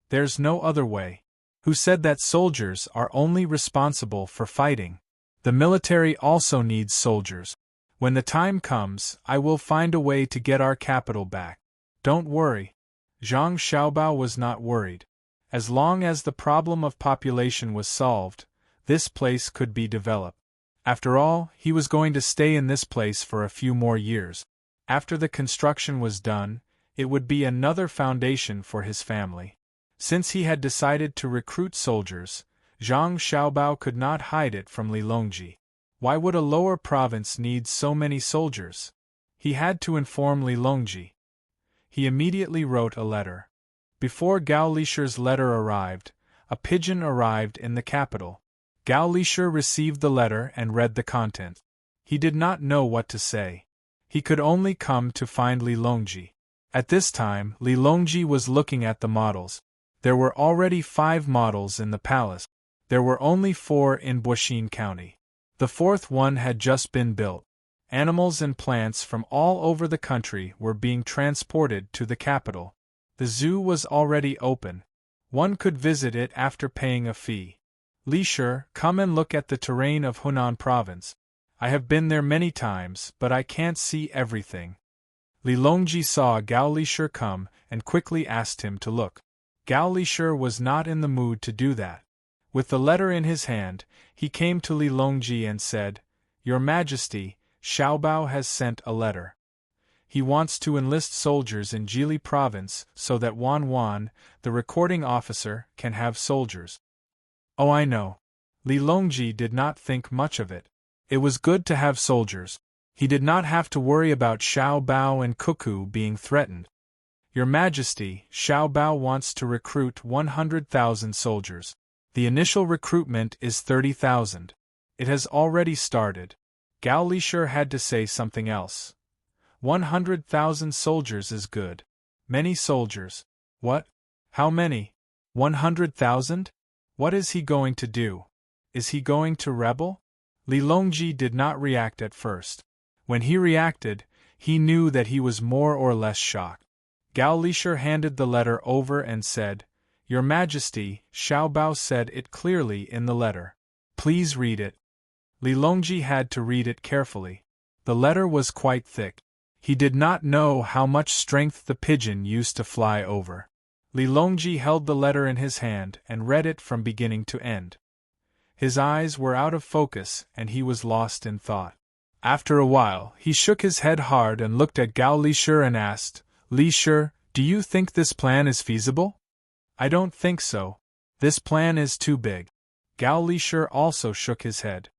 Speaker 1: There's no other way. Who said that soldiers are only responsible for fighting? The military also needs soldiers. When the time comes, I will find a way to get our capital back. Don't worry. Zhang Xiaobao was not worried. As long as the problem of population was solved, this place could be developed. After all, he was going to stay in this place for a few more years. After the construction was done, it would be another foundation for his family. Since he had decided to recruit soldiers, Zhang Xiaobao could not hide it from Li Longji. Why would a lower province need so many soldiers? He had to inform Li Longji. He immediately wrote a letter. Before Gao Lisher's letter arrived, a pigeon arrived in the capital. Gao Lisher received the letter and read the contents. He did not know what to say. He could only come to find Li Longji. At this time, Li Longji was looking at the models. There were already 5 models in the palace. There were only 4 in Buxin County. The 4th one had just been built. Animals and plants from all over the country were being transported to the capital. The zoo was already open. One could visit it after paying a fee. Lisher, come and look at the terrain of Hunan province. I have been there many times, but I can't see everything. Li Longji saw Gao Lisher come and quickly asked him to look. Gao Lisher was not in the mood to do that. With the letter in his hand, he came to Li Longji and said, Your Majesty, Xiaobao has sent a letter. He wants to enlist soldiers in Jili province so that Wan, the recording officer, can have soldiers. Oh, I know. Li Longji did not think much of it. It was good to have soldiers. He did not have to worry about Xiaobao and Cuckoo being threatened. Your Majesty, Xiaobao wants to recruit 100,000 soldiers. The initial recruitment is 30,000. It has already started. Gao Lisher had to say something else. 100,000 soldiers is good. Many soldiers. What? How many? 100,000? What is he going to do? Is he going to rebel? Li Longji did not react at first. When he reacted, he knew that he was more or less shocked. Gao Lisher handed the letter over and said, Your Majesty, Xiaobao said it clearly in the letter. Please read it. Li Longji had to read it carefully. The letter was quite thick. He did not know how much strength the pigeon used to fly over. Li Longji held the letter in his hand and read it from beginning to end. His eyes were out of focus and he was lost in thought. After a while, he shook his head hard and looked at Gao Lisher and asked, Lisher, do you think this plan is feasible? I don't think so. This plan is too big. Gao Lisher also shook his head.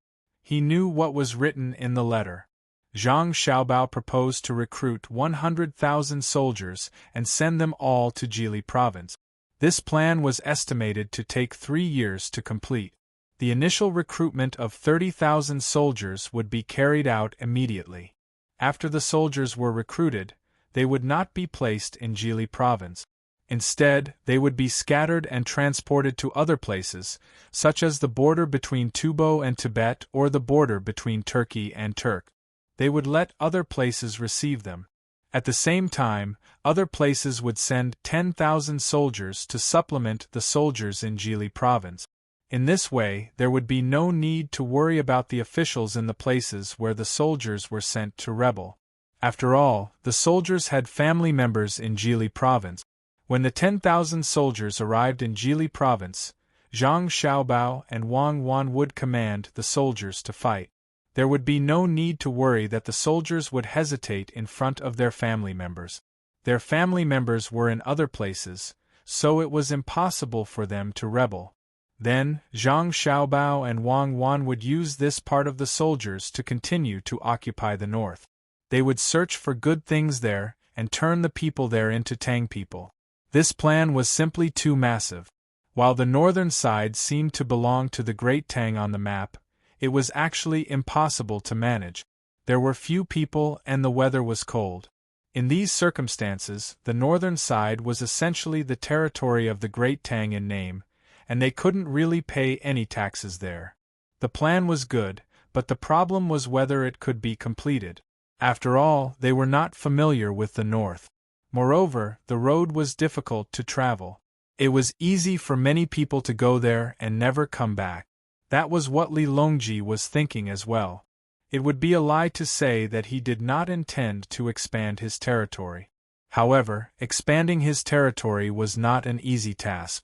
Speaker 1: He knew what was written in the letter. Zhang Xiaobao proposed to recruit 100,000 soldiers and send them all to Jili province. This plan was estimated to take 3 years to complete. The initial recruitment of 30,000 soldiers would be carried out immediately. After the soldiers were recruited, they would not be placed in Jili province. Instead, they would be scattered and transported to other places, such as the border between Tubo and Tibet or the border between Turkey and Turk. They would let other places receive them. At the same time, other places would send 10,000 soldiers to supplement the soldiers in Jili province. In this way, there would be no need to worry about the officials in the places where the soldiers were sent to rebel. After all, the soldiers had family members in Jili province. When the 10,000 soldiers arrived in Jili province, Zhang Xiaobao and Wang Wan would command the soldiers to fight. There would be no need to worry that the soldiers would hesitate in front of their family members. Their family members were in other places, so it was impossible for them to rebel. Then, Zhang Xiaobao and Wang Wan would use this part of the soldiers to continue to occupy the north. They would search for good things there and turn the people there into Tang people. This plan was simply too massive. While the northern side seemed to belong to the Great Tang on the map, it was actually impossible to manage. There were few people and the weather was cold. In these circumstances, the northern side was essentially the territory of the Great Tang in name, and they couldn't really pay any taxes there. The plan was good, but the problem was whether it could be completed. After all, they were not familiar with the north. Moreover, the road was difficult to travel. It was easy for many people to go there and never come back. That was what Li Longji was thinking as well. It would be a lie to say that he did not intend to expand his territory. However, expanding his territory was not an easy task.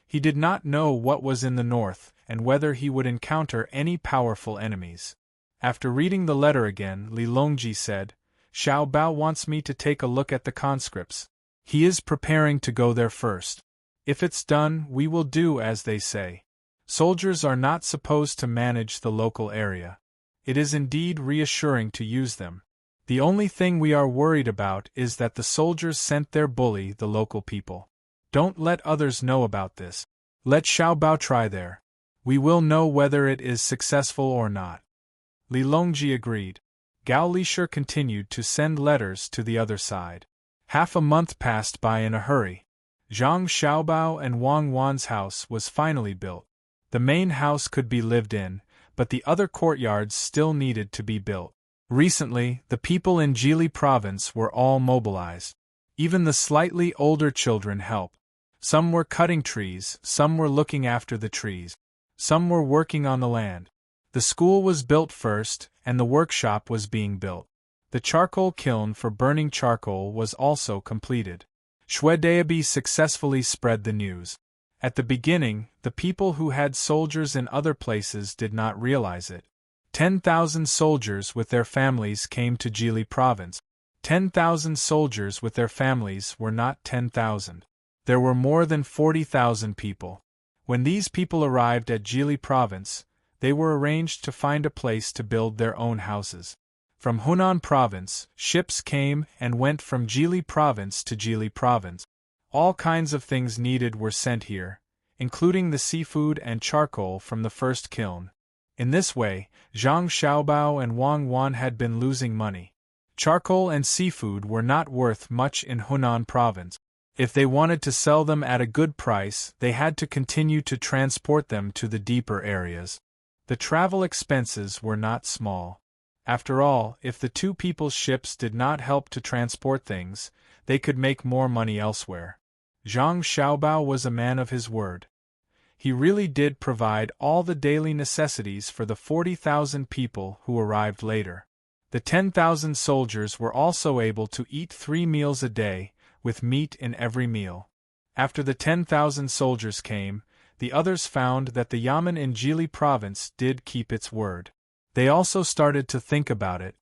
Speaker 1: He did not know what was in the north and whether he would encounter any powerful enemies. After reading the letter again, Li Longji said, "Xiao Bao wants me to take a look at the conscripts. He is preparing to go there first. If it's done, we will do as they say. Soldiers are not supposed to manage the local area. It is indeed reassuring to use them. The only thing we are worried about is that the soldiers sent their bully the local people. Don't let others know about this. Let Xiao Bao try there. We will know whether it is successful or not." Li Longji agreed. Gao Lishur continued to send letters to the other side. Half a month passed by in a hurry. Zhang Xiaobao and Wang Wan's house was finally built. The main house could be lived in, but the other courtyards still needed to be built. Recently, the people in Jili province were all mobilized. Even the slightly older children helped. Some were cutting trees, some were looking after the trees. Some were working on the land. The school was built first, and the workshop was being built. The charcoal kiln for burning charcoal was also completed. Shwedayabi successfully spread the news. At the beginning, the people who had soldiers in other places did not realize it. 10,000 soldiers with their families came to Jili province. 10,000 soldiers with their families were not 10,000. There were more than 40,000 people. When these people arrived at Jili province, they were arranged to find a place to build their own houses. From Hunan province, ships came and went from Jili province to Jili province. All kinds of things needed were sent here, including the seafood and charcoal from the first kiln. In this way, Zhang Xiaobao and Wang Wan had been losing money. Charcoal and seafood were not worth much in Hunan province. If they wanted to sell them at a good price, they had to continue to transport them to the deeper areas. The travel expenses were not small. After all, if the two people's ships did not help to transport things, they could make more money elsewhere. Zhang Xiaobao was a man of his word. He really did provide all the daily necessities for the 40,000 people who arrived later. The 10,000 soldiers were also able to eat 3 meals a day, with meat in every meal. After the 10,000 soldiers came, the others found that the Yamen in Jili province did keep its word. They also started to think about it,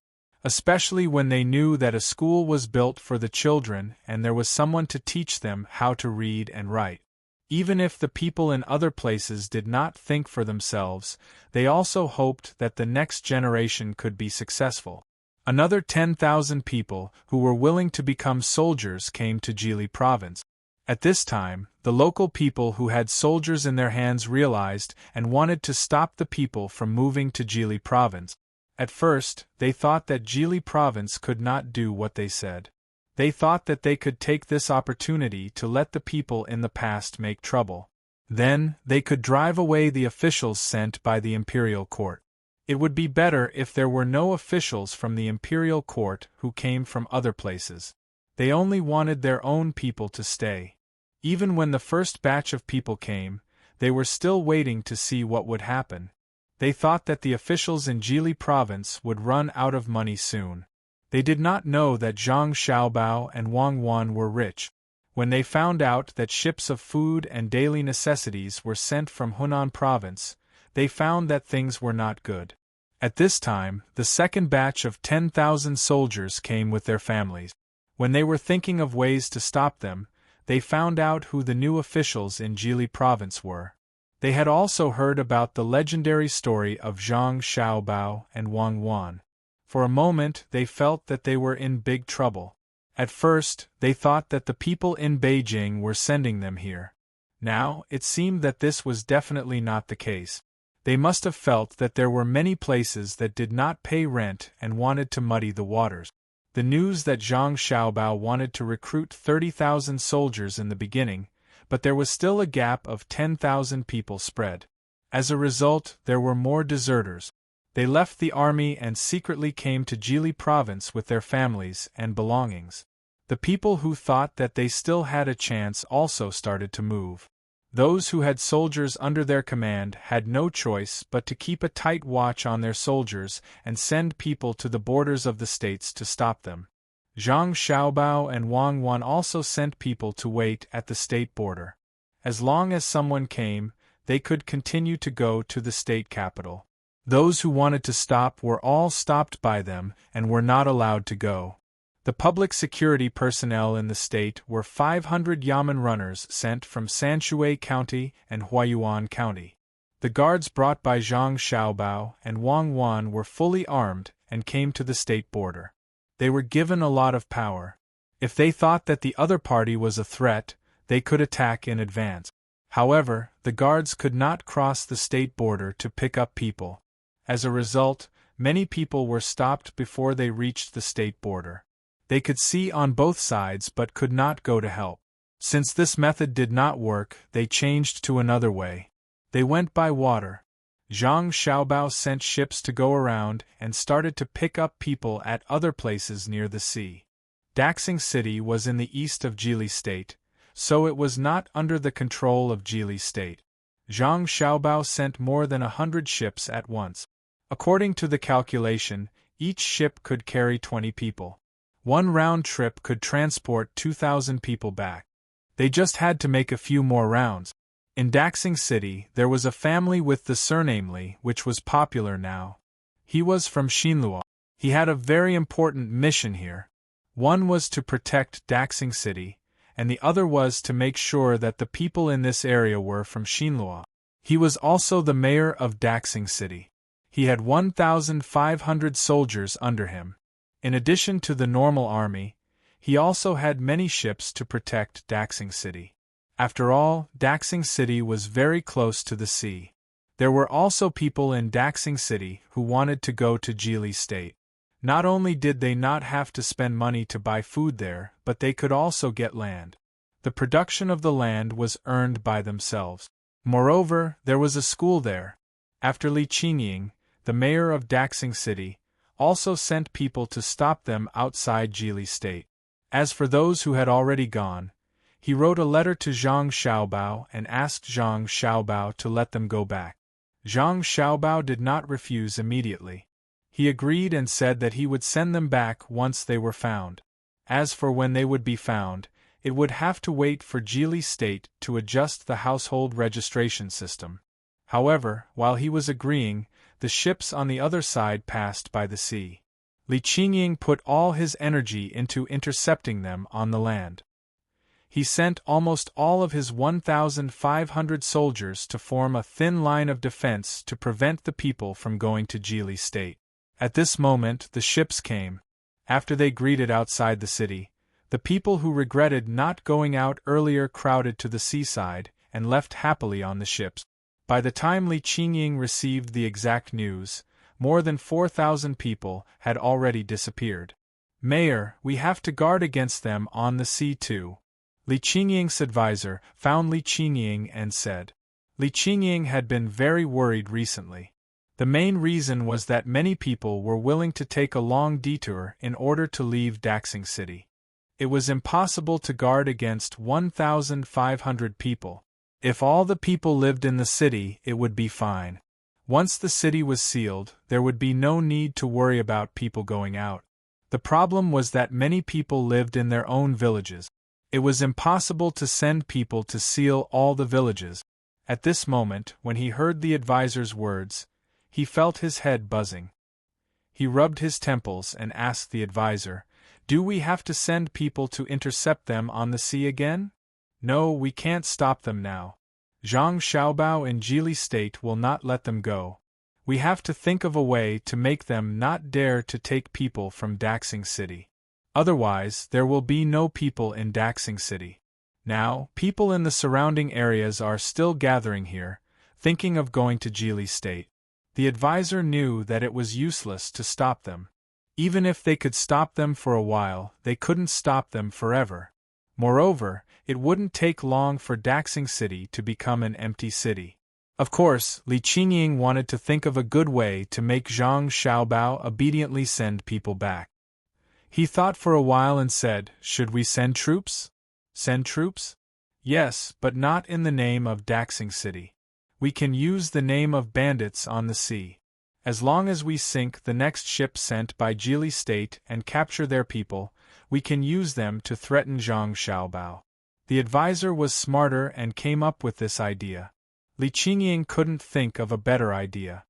Speaker 1: especially when they knew that a school was built for the children and there was someone to teach them how to read and write. Even if the people in other places did not think for themselves, they also hoped that the next generation could be successful. Another 10,000 people who were willing to become soldiers came to Jili province. At this time, the local people who had soldiers in their hands realized and wanted to stop the people from moving to Jili province. At first, they thought that Jili province could not do what they said. They thought that they could take this opportunity to let the people in the past make trouble. Then, they could drive away the officials sent by the imperial court. It would be better if there were no officials from the imperial court who came from other places. They only wanted their own people to stay. Even when the first batch of people came, they were still waiting to see what would happen. They thought that the officials in Jili province would run out of money soon. They did not know that Zhang Xiaobao and Wang Wan were rich. When they found out that ships of food and daily necessities were sent from Hunan province, they found that things were not good. At this time, the second batch of 10,000 soldiers came with their families. When they were thinking of ways to stop them, they found out who the new officials in Jili province were. They had also heard about the legendary story of Zhang Xiaobao and Wang Wan. For a moment they felt that they were in big trouble. At first, they thought that the people in Beijing were sending them here. Now, it seemed that this was definitely not the case. They must have felt that there were many places that did not pay rent and wanted to muddy the waters. The news that Zhang Xiaobao wanted to recruit 30,000 soldiers in the beginning, but there was still a gap of 10,000 people spread. As a result, there were more deserters. They left the army and secretly came to Jili province with their families and belongings. The people who thought that they still had a chance also started to move. Those who had soldiers under their command had no choice but to keep a tight watch on their soldiers and send people to the borders of the states to stop them. Zhang Xiaobao and Wang Wan also sent people to wait at the state border. As long as someone came, they could continue to go to the state capital. Those who wanted to stop were all stopped by them and were not allowed to go. The public security personnel in the state were 500 yamen runners sent from Sanshui County and Huayuan County. The guards brought by Zhang Xiaobao and Wang Wan were fully armed and came to the state border. They were given a lot of power. If they thought that the other party was a threat, they could attack in advance. However, the guards could not cross the state border to pick up people. As a result, many people were stopped before they reached the state border. They could see on both sides but could not go to help. Since this method did not work, they changed to another way. They went by water. Zhang Xiaobao sent ships to go around and started to pick up people at other places near the sea. Daxing City was in the east of Jili State, so it was not under the control of Jili State. Zhang Xiaobao sent more than 100 ships at once. According to the calculation, each ship could carry 20 people. One round trip could transport 2,000 people back. They just had to make a few more rounds. In Daxing City, there was a family with the surname Li, which was popular now. He was from Xinluo. He had a very important mission here. One was to protect Daxing City, and the other was to make sure that the people in this area were from Xinluo. He was also the mayor of Daxing City. He had 1,500 soldiers under him. In addition to the normal army, he also had many ships to protect Daxing City. After all, Daxing City was very close to the sea. There were also people in Daxing City who wanted to go to Jili State. Not only did they not have to spend money to buy food there, but they could also get land. The production of the land was earned by themselves. Moreover, there was a school there. After Li Qingying, the mayor of Daxing City, also sent people to stop them outside Jili State. As for those who had already gone, he wrote a letter to Zhang Xiaobao and asked Zhang Xiaobao to let them go back. Zhang Xiaobao did not refuse immediately. He agreed and said that he would send them back once they were found. As for when they would be found, it would have to wait for Jili State to adjust the household registration system. However, while he was agreeing, the ships on the other side passed by the sea. Li Qingying put all his energy into intercepting them on the land. He sent almost all of his 1,500 soldiers to form a thin line of defense to prevent the people from going to Jili State. At this moment the ships came. After they greeted outside the city, the people who regretted not going out earlier crowded to the seaside and left happily on the ships. By the time Li Qingying received the exact news, more than 4,000 people had already disappeared. Mayor, we have to guard against them on the sea too. Li Qingying's advisor found Li Qingying and said. Li Qingying had been very worried recently. The main reason was that many people were willing to take a long detour in order to leave Daxing City. It was impossible to guard against 1,500 people. If all the people lived in the city, it would be fine. Once the city was sealed, there would be no need to worry about people going out. The problem was that many people lived in their own villages. It was impossible to send people to seal all the villages. At this moment, when he heard the advisor's words, he felt his head buzzing. He rubbed his temples and asked the advisor, "Do we have to send people to intercept them on the sea again?" "No, we can't stop them now. Zhang Xiaobao and Jili State will not let them go. We have to think of a way to make them not dare to take people from Daxing City. Otherwise, there will be no people in Daxing City. Now, people in the surrounding areas are still gathering here, thinking of going to Jili State." The advisor knew that it was useless to stop them. Even if they could stop them for a while, they couldn't stop them forever. Moreover, it wouldn't take long for Daxing City to become an empty city. Of course, Li Qingying wanted to think of a good way to make Zhang Xiaobao obediently send people back. He thought for a while and said, "Should we send troops?" "Send troops?" "Yes, but not in the name of Daxing City. We can use the name of bandits on the sea. As long as we sink the next ship sent by Jili State and capture their people, we can use them to threaten Zhang Xiaobao." The advisor was smarter and came up with this idea. Li Qingying couldn't think of a better idea.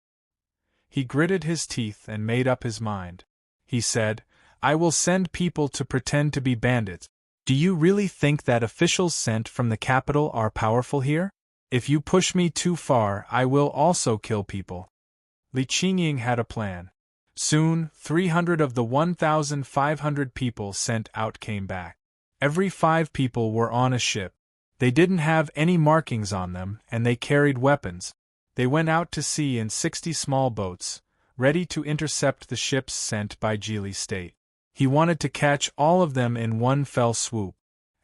Speaker 1: He gritted his teeth and made up his mind. He said, "I will send people to pretend to be bandits. Do you really think that officials sent from the capital are powerful here? If you push me too far, I will also kill people." Li Qingying had a plan. Soon, 300 of the 1,500 people sent out came back. Every 5 people were on a ship. They didn't have any markings on them, and they carried weapons. They went out to sea in 60 small boats, ready to intercept the ships sent by Jili State. He wanted to catch all of them in one fell swoop.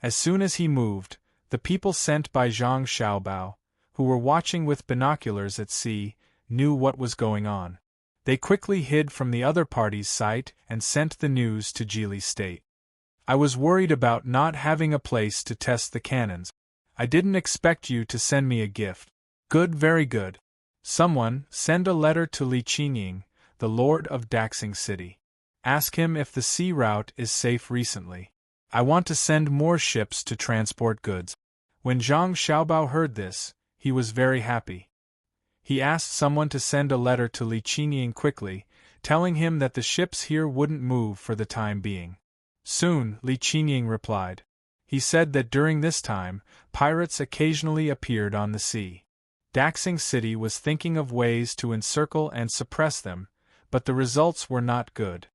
Speaker 1: As soon as he moved, the people sent by Zhang Xiaobao, who were watching with binoculars at sea, knew what was going on. They quickly hid from the other party's sight and sent the news to Jili State. "I was worried about not having a place to test the cannons. I didn't expect you to send me a gift." "Good, very good. Someone, send a letter to Li Qingying, the Lord of Daxing City. Ask him if the sea route is safe recently. I want to send more ships to transport goods." When Zhang Xiaobao heard this, he was very happy. He asked someone to send a letter to Li Qingying quickly, telling him that the ships here wouldn't move for the time being. Soon, Li Qingying replied. He said that during this time, pirates occasionally appeared on the sea. Daxing City was thinking of ways to encircle and suppress them, but the results were not good.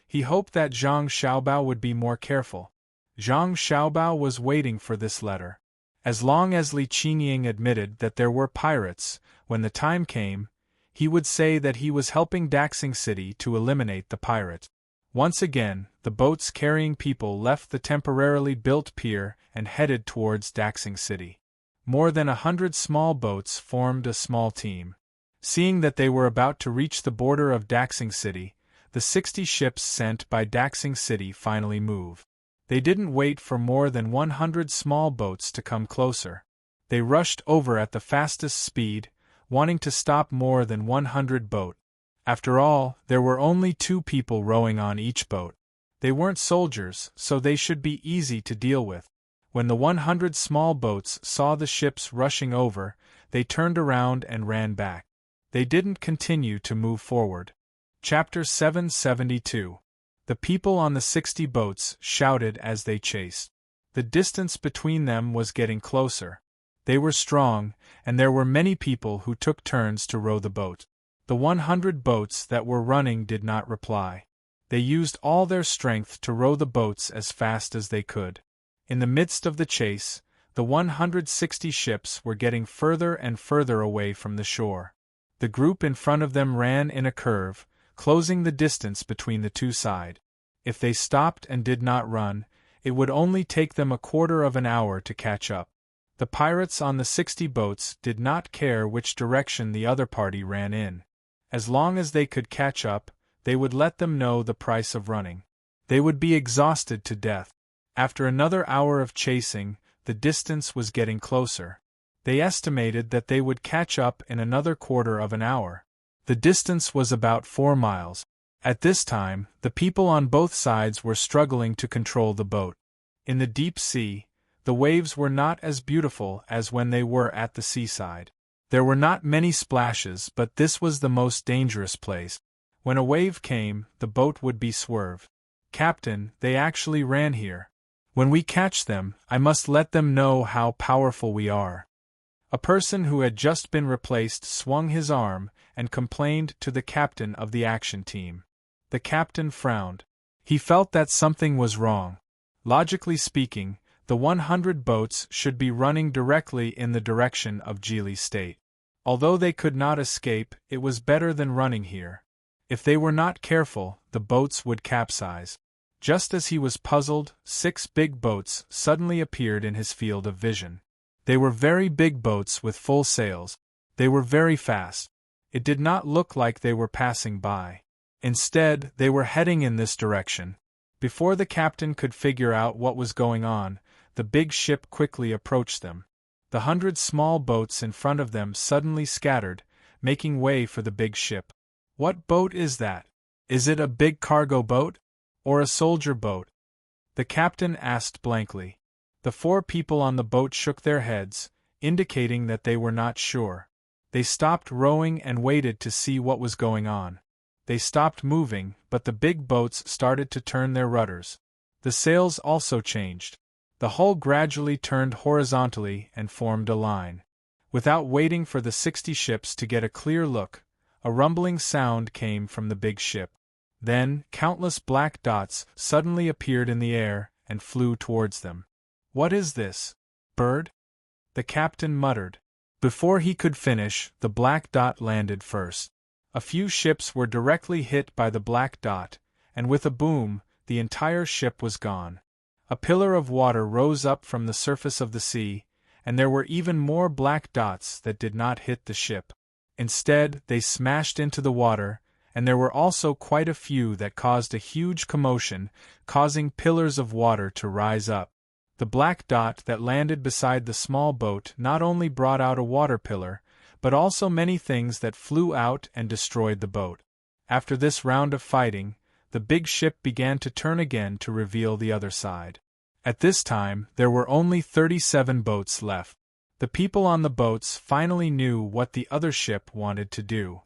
Speaker 1: He hoped that Zhang Xiaobao would be more careful. Zhang Xiaobao was waiting for this letter. As long as Li Qingying admitted that there were pirates, when the time came, he would say that he was helping Daxing City to eliminate the pirates. Once again, the boats carrying people left the temporarily built pier and headed towards Daxing City. More than 100 small boats formed a small team. Seeing that they were about to reach the border of Daxing City, the 60 ships sent by Daxing City finally moved. They didn't wait for more than 100 small boats to come closer. They rushed over at the fastest speed, wanting to stop more than 100 boats. After all, there were only 2 people rowing on each boat. They weren't soldiers, so they should be easy to deal with. When the 100 small boats saw the ships rushing over, they turned around and ran back. They didn't continue to move forward. Chapter 772. The people on the 60 boats shouted as they chased. The distance between them was getting closer. They were strong, and there were many people who took turns to row the boat. The 100 boats that were running did not reply. They used all their strength to row the boats as fast as they could. In the midst of the chase, the 160 ships were getting further and further away from the shore. The group in front of them ran in a curve, closing the distance between the two sides. If they stopped and did not run, it would only take them a quarter of an hour to catch up. The pirates on the 60 boats did not care which direction the other party ran in. As long as they could catch up, they would let them know the price of running. They would be exhausted to death. After another hour of chasing, the distance was getting closer. They estimated that they would catch up in another quarter of an hour. The distance was about 4 miles. At this time, the people on both sides were struggling to control the boat. In the deep sea, the waves were not as beautiful as when they were at the seaside. There were not many splashes, but this was the most dangerous place. When a wave came, the boat would be swerved. "Captain, they actually ran here. When we catch them, I must let them know how powerful we are." A person who had just been replaced swung his arm and complained to the captain of the action team. The captain frowned. He felt that something was wrong. Logically speaking, the 100 boats should be running directly in the direction of Geely's state. Although they could not escape, it was better than running here. If they were not careful, the boats would capsize. Just as he was puzzled, 6 big boats suddenly appeared in his field of vision. They were very big boats with full sails. They were very fast. It did not look like they were passing by. Instead, they were heading in this direction. Before the captain could figure out what was going on, the big ship quickly approached them. The 100 small boats in front of them suddenly scattered, making way for the big ship. "What boat is that? Is it a big cargo boat? Or a soldier boat?" the captain asked blankly. The 4 people on the boat shook their heads, indicating that they were not sure. They stopped rowing and waited to see what was going on. They stopped moving, but the big boats started to turn their rudders. The sails also changed. The hull gradually turned horizontally and formed a line. Without waiting for the 60 ships to get a clear look, a rumbling sound came from the big ship. Then, countless black dots suddenly appeared in the air and flew towards them. "What is this? Bird?" the captain muttered. Before he could finish, the black dot landed first. A few ships were directly hit by the black dot, and with a boom, the entire ship was gone. A pillar of water rose up from the surface of the sea, and there were even more black dots that did not hit the ship. Instead, they smashed into the water, and there were also quite a few that caused a huge commotion, causing pillars of water to rise up. The black dot that landed beside the small boat not only brought out a water pillar, but also many things that flew out and destroyed the boat. After this round of fighting, the big ship began to turn again to reveal the other side. At this time, there were only 37 boats left. The people on the boats finally knew what the other ship wanted to do.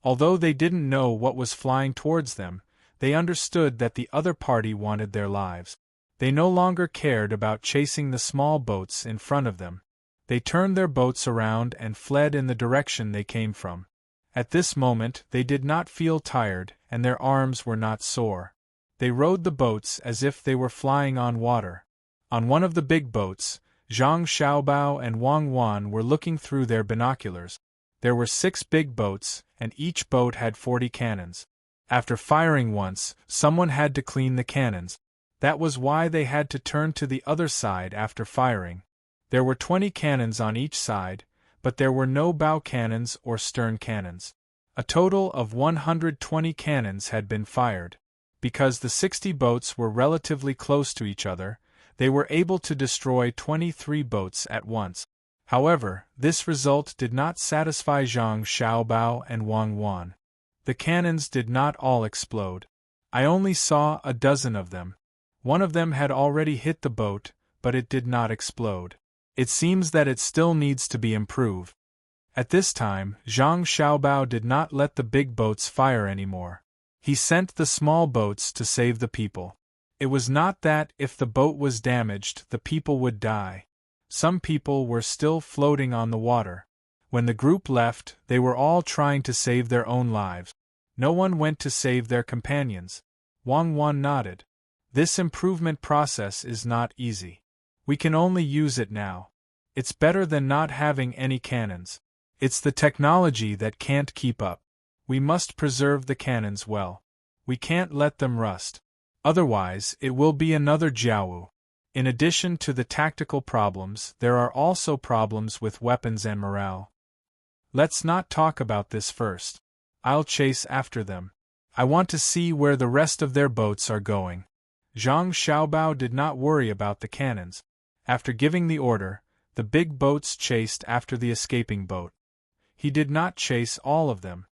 Speaker 1: Although they didn't know what was flying towards them, they understood that the other party wanted their lives. They no longer cared about chasing the small boats in front of them. They turned their boats around and fled in the direction they came from. At this moment they did not feel tired and their arms were not sore. They rowed the boats as if they were flying on water. On one of the big boats, Zhang Xiaobao and Wang Wan were looking through their binoculars. There were 6 big boats, and each boat had 40 cannons. After firing once, someone had to clean the cannons. That was why they had to turn to the other side after firing. There were 20 cannons on each side, but there were no bow cannons or stern cannons. A total of 120 cannons had been fired. Because the 60 boats were relatively close to each other, they were able to destroy 23 boats at once. However, this result did not satisfy Zhang Xiaobao and Wang Wan. The cannons did not all explode. I only saw a dozen of them. One of them had already hit the boat, but it did not explode. It seems that it still needs to be improved. At this time, Zhang Xiaobao did not let the big boats fire anymore. He sent the small boats to save the people. It was not that if the boat was damaged, the people would die. Some people were still floating on the water. When the group left, they were all trying to save their own lives. No one went to save their companions. Wang Wan nodded. This improvement process is not easy. We can only use it now. It's better than not having any cannons. It's the technology that can't keep up. We must preserve the cannons well. We can't let them rust. Otherwise, it will be another Jiawu. In addition to the tactical problems, there are also problems with weapons and morale. Let's not talk about this first. I'll chase after them. I want to see where the rest of their boats are going. Zhang Xiaobao did not worry about the cannons. After giving the order, the big boats chased after the escaping boat. He did not chase all of them.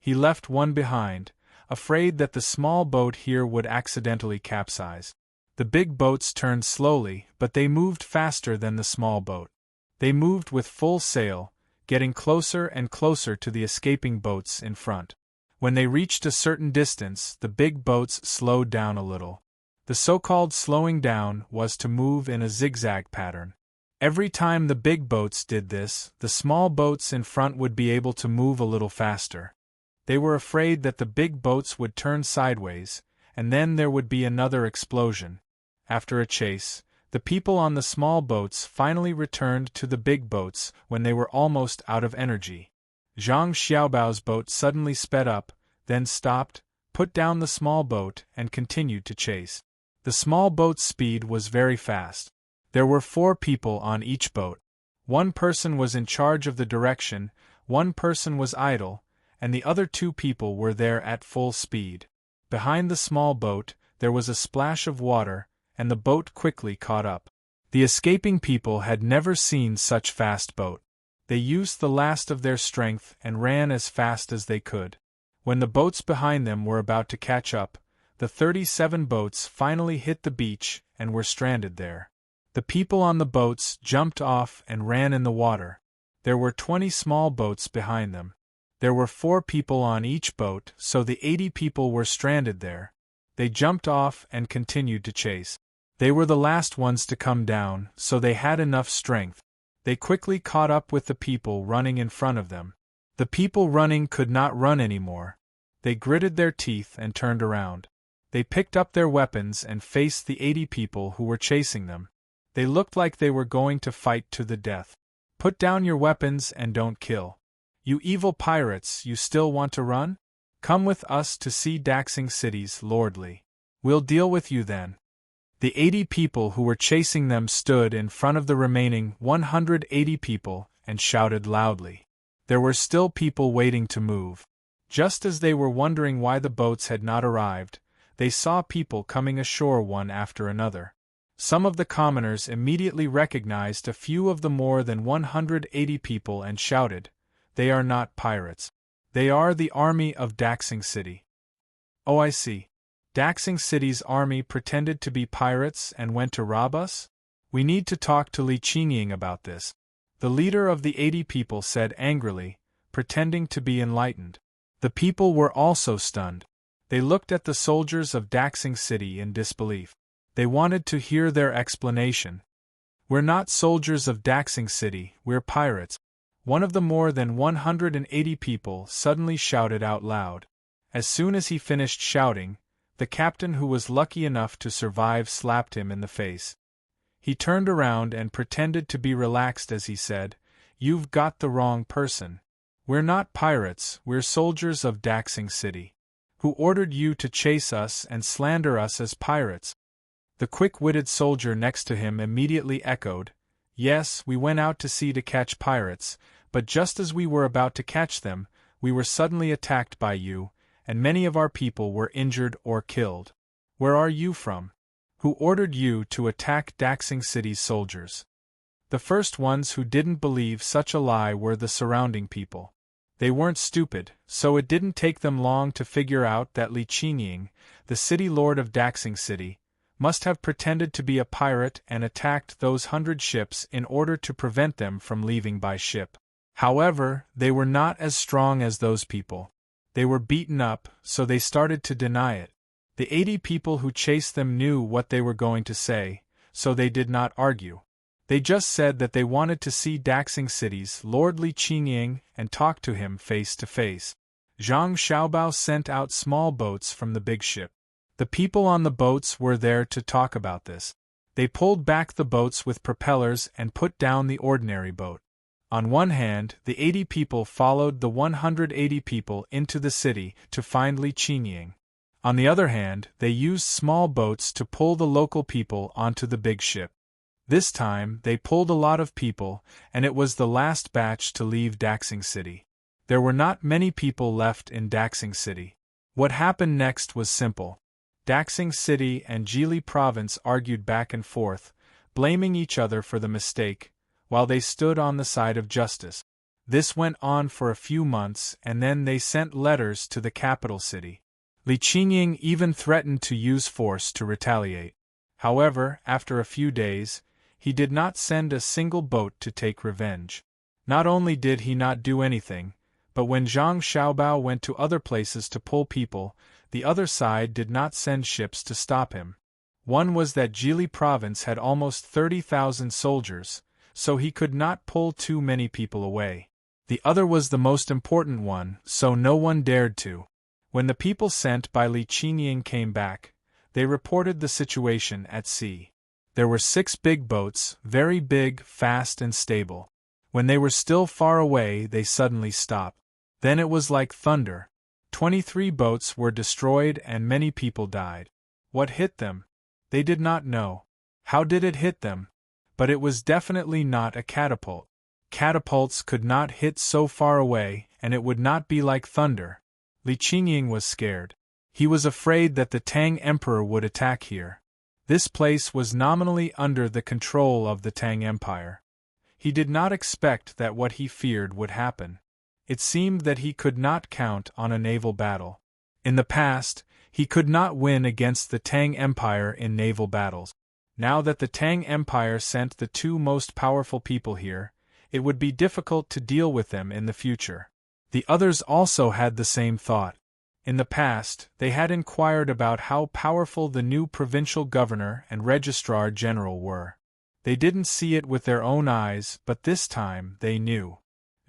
Speaker 1: He left one behind, afraid that the small boat here would accidentally capsize. The big boats turned slowly, but they moved faster than the small boat. They moved with full sail, getting closer and closer to the escaping boats in front. When they reached a certain distance, the big boats slowed down a little. The so-called slowing down was to move in a zigzag pattern. Every time the big boats did this, the small boats in front would be able to move a little faster. They were afraid that the big boats would turn sideways, and then there would be another explosion. After a chase, the people on the small boats finally returned to the big boats when they were almost out of energy. Zhang Xiaobao's boat suddenly sped up, then stopped, put down the small boat, and continued to chase. The small boat's speed was very fast. There were 4 people on each boat. One person was in charge of the direction, one person was idle, and the other 2 people were there at full speed. Behind the small boat, there was a splash of water, and the boat quickly caught up. The escaping people had never seen such fast boat. They used the last of their strength and ran as fast as they could. When the boats behind them were about to catch up, the 37 boats finally hit the beach and were stranded there. The people on the boats jumped off and ran in the water. There were 20 small boats behind them. There were 4 people on each boat, so the 80 people were stranded there. They jumped off and continued to chase. They were the last ones to come down, so they had enough strength. They quickly caught up with the people running in front of them. The people running could not run anymore. They gritted their teeth and turned around. They picked up their weapons and faced the 80 people who were chasing them. They looked like they were going to fight to the death. Put down your weapons and don't kill. You evil pirates, you still want to run? Come with us to see Daxing City's lordly. We'll deal with you then. The 80 people who were chasing them stood in front of the remaining 180 people and shouted loudly. There were still people waiting to move. Just as they were wondering why the boats had not arrived, they saw people coming ashore one after another. Some of the commoners immediately recognized a few of the more than 180 people and shouted, "They are not pirates. They are the army of Daxing City." Oh, I see. Daxing City's army pretended to be pirates and went to rob us? We need to talk to Li Qingying about this. The leader of the 80 people said angrily, pretending to be enlightened. The people were also stunned. They looked at the soldiers of Daxing City in disbelief. They wanted to hear their explanation. "We're not soldiers of Daxing City, we're pirates." One of the more than 180 people suddenly shouted out loud. As soon as he finished shouting, the captain who was lucky enough to survive slapped him in the face. He turned around and pretended to be relaxed as he said, "You've got the wrong person. We're not pirates, we're soldiers of Daxing City. Who ordered you to chase us and slander us as pirates?" The quick-witted soldier next to him immediately echoed, "Yes, we went out to sea to catch pirates, but just as we were about to catch them, we were suddenly attacked by you, and many of our people were injured or killed. Where are you from? Who ordered you to attack Daxing City's soldiers?" The first ones who didn't believe such a lie were the surrounding people. They weren't stupid, so it didn't take them long to figure out that Li Qingying, the city lord of Daxing City, must have pretended to be a pirate and attacked those 100 ships in order to prevent them from leaving by ship. However, they were not as strong as those people. They were beaten up, so they started to deny it. The 80 people who chased them knew what they were going to say, so they did not argue. They just said that they wanted to see Daxing City's Lord Li Qingying and talk to him face to face. Zhang Xiaobao sent out small boats from the big ship. The people on the boats were there to talk about this. They pulled back the boats with propellers and put down the ordinary boat. On one hand, the 80 people followed the 180 people into the city to find Li Qingying. On the other hand, they used small boats to pull the local people onto the big ship. This time, they pulled a lot of people, and it was the last batch to leave Daxing City. There were not many people left in Daxing City. What happened next was simple. Daxing City and Jili Province argued back and forth, blaming each other for the mistake, while they stood on the side of justice. This went on for a few months, and then they sent letters to the capital city. Li Qingying even threatened to use force to retaliate. However, after a few days, he did not send a single boat to take revenge. Not only did he not do anything, but when Zhang Xiaobao went to other places to pull people, the other side did not send ships to stop him. One was that Jili Province had almost 30,000 soldiers, so he could not pull too many people away. The other was the most important one, so no one dared to. When the people sent by Li Qingying came back, they reported the situation at sea. There were 6 big boats, very big, fast and stable. When they were still far away, they suddenly stopped. Then it was like thunder. 23 boats were destroyed and many people died. What hit them? They did not know. How did it hit them? But it was definitely not a catapult. Catapults could not hit so far away, and it would not be like thunder. Li Qingying was scared. He was afraid that the Tang Emperor would attack here. This place was nominally under the control of the Tang Empire. He did not expect that what he feared would happen. It seemed that he could not count on a naval battle. In the past, he could not win against the Tang Empire in naval battles. Now that the Tang Empire sent the 2 most powerful people here, it would be difficult to deal with them in the future. The others also had the same thought. In the past, they had inquired about how powerful the new provincial governor and registrar general were. They didn't see it with their own eyes, but this time they knew.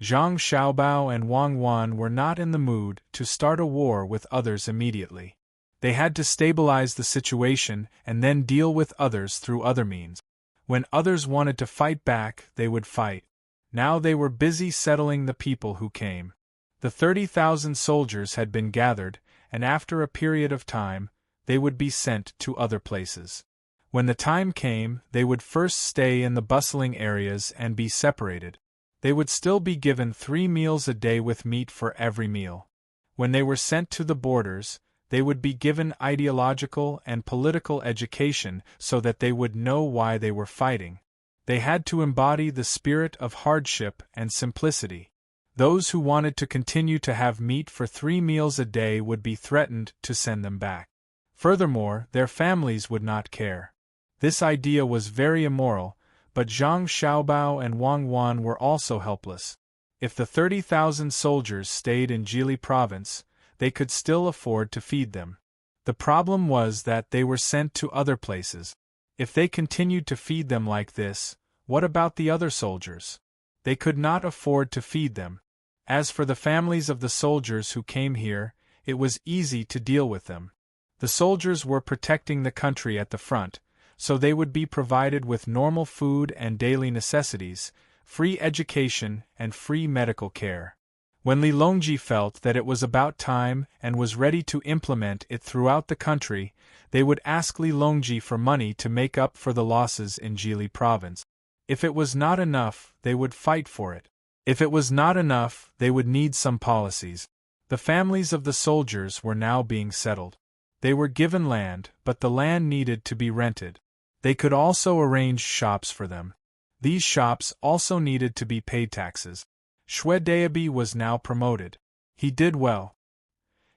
Speaker 1: Zhang Xiaobao and Wang Wan were not in the mood to start a war with others immediately. They had to stabilize the situation and then deal with others through other means. When others wanted to fight back, they would fight. Now they were busy settling the people who came. The 30,000 soldiers had been gathered, and after a period of time, they would be sent to other places. When the time came, they would first stay in the bustling areas and be separated. They would still be given 3 meals a day with meat for every meal. When they were sent to the borders, they would be given ideological and political education so that they would know why they were fighting. They had to embody the spirit of hardship and simplicity. Those who wanted to continue to have meat for 3 meals a day would be threatened to send them back. Furthermore, their families would not care. This idea was very immoral, but Zhang Xiaobao and Wang Wan were also helpless. If the 30,000 soldiers stayed in Jili Province, they could still afford to feed them. The problem was that they were sent to other places. If they continued to feed them like this, what about the other soldiers? They could not afford to feed them. As for the families of the soldiers who came here, it was easy to deal with them. The soldiers were protecting the country at the front, so they would be provided with normal food and daily necessities, free education and free medical care. When Li Longji felt that it was about time and was ready to implement it throughout the country, they would ask Li Longji for money to make up for the losses in Jili Province. If it was not enough, they would fight for it. If it was not enough, they would need some policies. The families of the soldiers were now being settled. They were given land, but the land needed to be rented. They could also arrange shops for them. These shops also needed to be paid taxes. Xue Daobi was now promoted. He did well.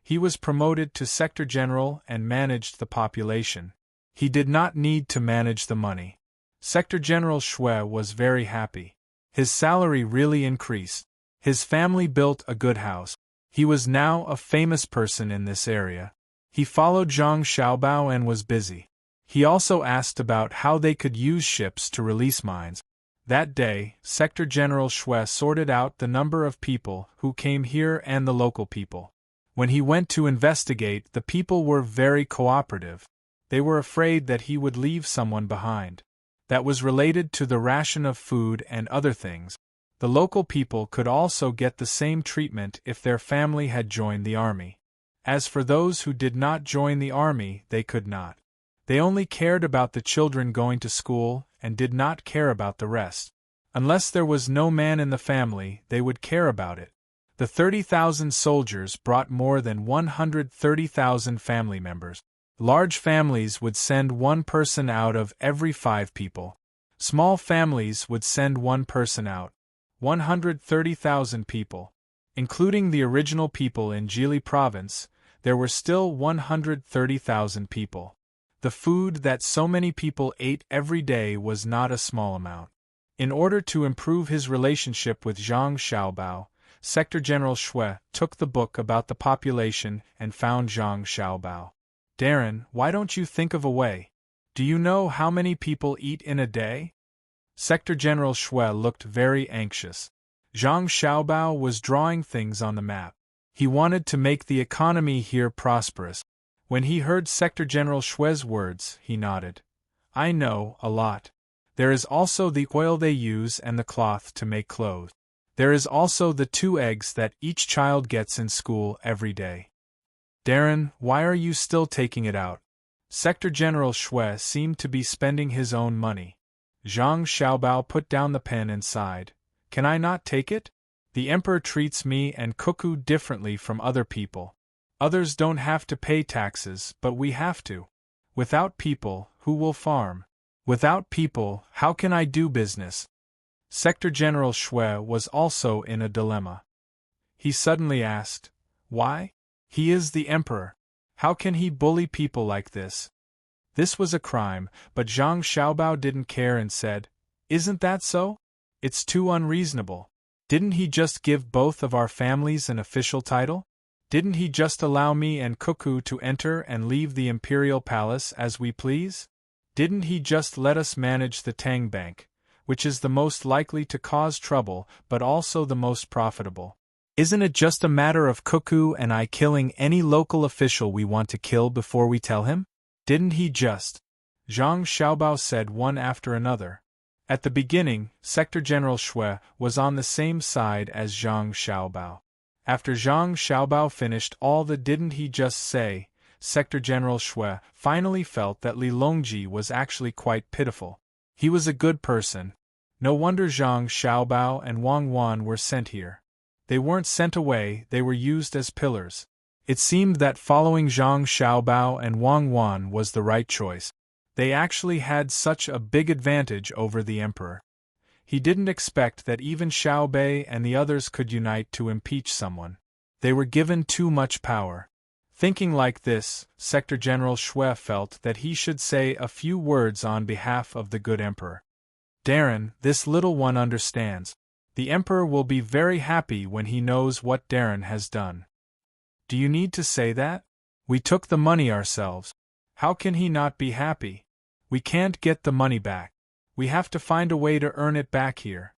Speaker 1: He was promoted to sector general and managed the population. He did not need to manage the money. Sector General Xue was very happy. His salary really increased. His family built a good house. He was now a famous person in this area. He followed Zhang Xiaobao and was busy. He also asked about how they could use ships to release mines. That day, Sector General Shui sorted out the number of people who came here and the local people. When he went to investigate, the people were very cooperative. They were afraid that he would leave someone behind. That was related to the ration of food and other things. The local people could also get the same treatment if their family had joined the army. As for those who did not join the army, they could not. They only cared about the children going to school and did not care about the rest. Unless there was no man in the family, they would care about it. The 30,000 soldiers brought more than 130,000 family members. Large families would send one person out of every 5 people. Small families would send one person out. 130,000 people. Including the original people in Jili province, there were still 130,000 people. The food that so many people ate every day was not a small amount. In order to improve his relationship with Zhang Xiaobao, Sector General Shui took the book about the population and found Zhang Xiaobao. Darren, why don't you think of a way? Do you know how many people eat in a day? Sector General Shui looked very anxious. Zhang Xiaobao was drawing things on the map. He wanted to make the economy here prosperous. When he heard Sector General Shui's words, he nodded. I know, a lot. There is also the oil they use and the cloth to make clothes. There is also the 2 eggs that each child gets in school every day. Darren, why are you still taking it out? Sector General Shui seemed to be spending his own money. Zhang Xiaobao put down the pen and sighed. Can I not take it? The emperor treats me and Cuckoo differently from other people. Others don't have to pay taxes, but we have to. Without people, who will farm? Without people, how can I do business? Sector General Shui was also in a dilemma. He suddenly asked, why? He is the emperor. How can he bully people like this? This was a crime, but Zhang Xiaobao didn't care and said, Isn't that so? It's too unreasonable. Didn't he just give both of our families an official title? Didn't he just allow me and Cuckoo to enter and leave the imperial palace as we please? Didn't he just let us manage the Tang Bank, which is the most likely to cause trouble but also the most profitable? Isn't it just a matter of Cuckoo and I killing any local official we want to kill before we tell him? Didn't he just? Zhang Xiaobao said one after another. At the beginning, Sector General Shui was on the same side as Zhang Xiaobao. After Zhang Xiaobao finished all the didn't he just say, Sector General Shui finally felt that Li Longji was actually quite pitiful. He was a good person. No wonder Zhang Xiaobao and Wang Wan were sent here. They weren't sent away, they were used as pillars. It seemed that following Zhang Xiaobao and Wang Wan was the right choice. They actually had such a big advantage over the emperor. He didn't expect that even Xiao Bei and the others could unite to impeach someone. They were given too much power. Thinking like this, Sector General Shui felt that he should say a few words on behalf of the good emperor. Darren, this little one understands. The emperor will be very happy when he knows what Darren has done. Do you need to say that? We took the money ourselves. How can he not be happy? We can't get the money back. We have to find a way to earn it back here.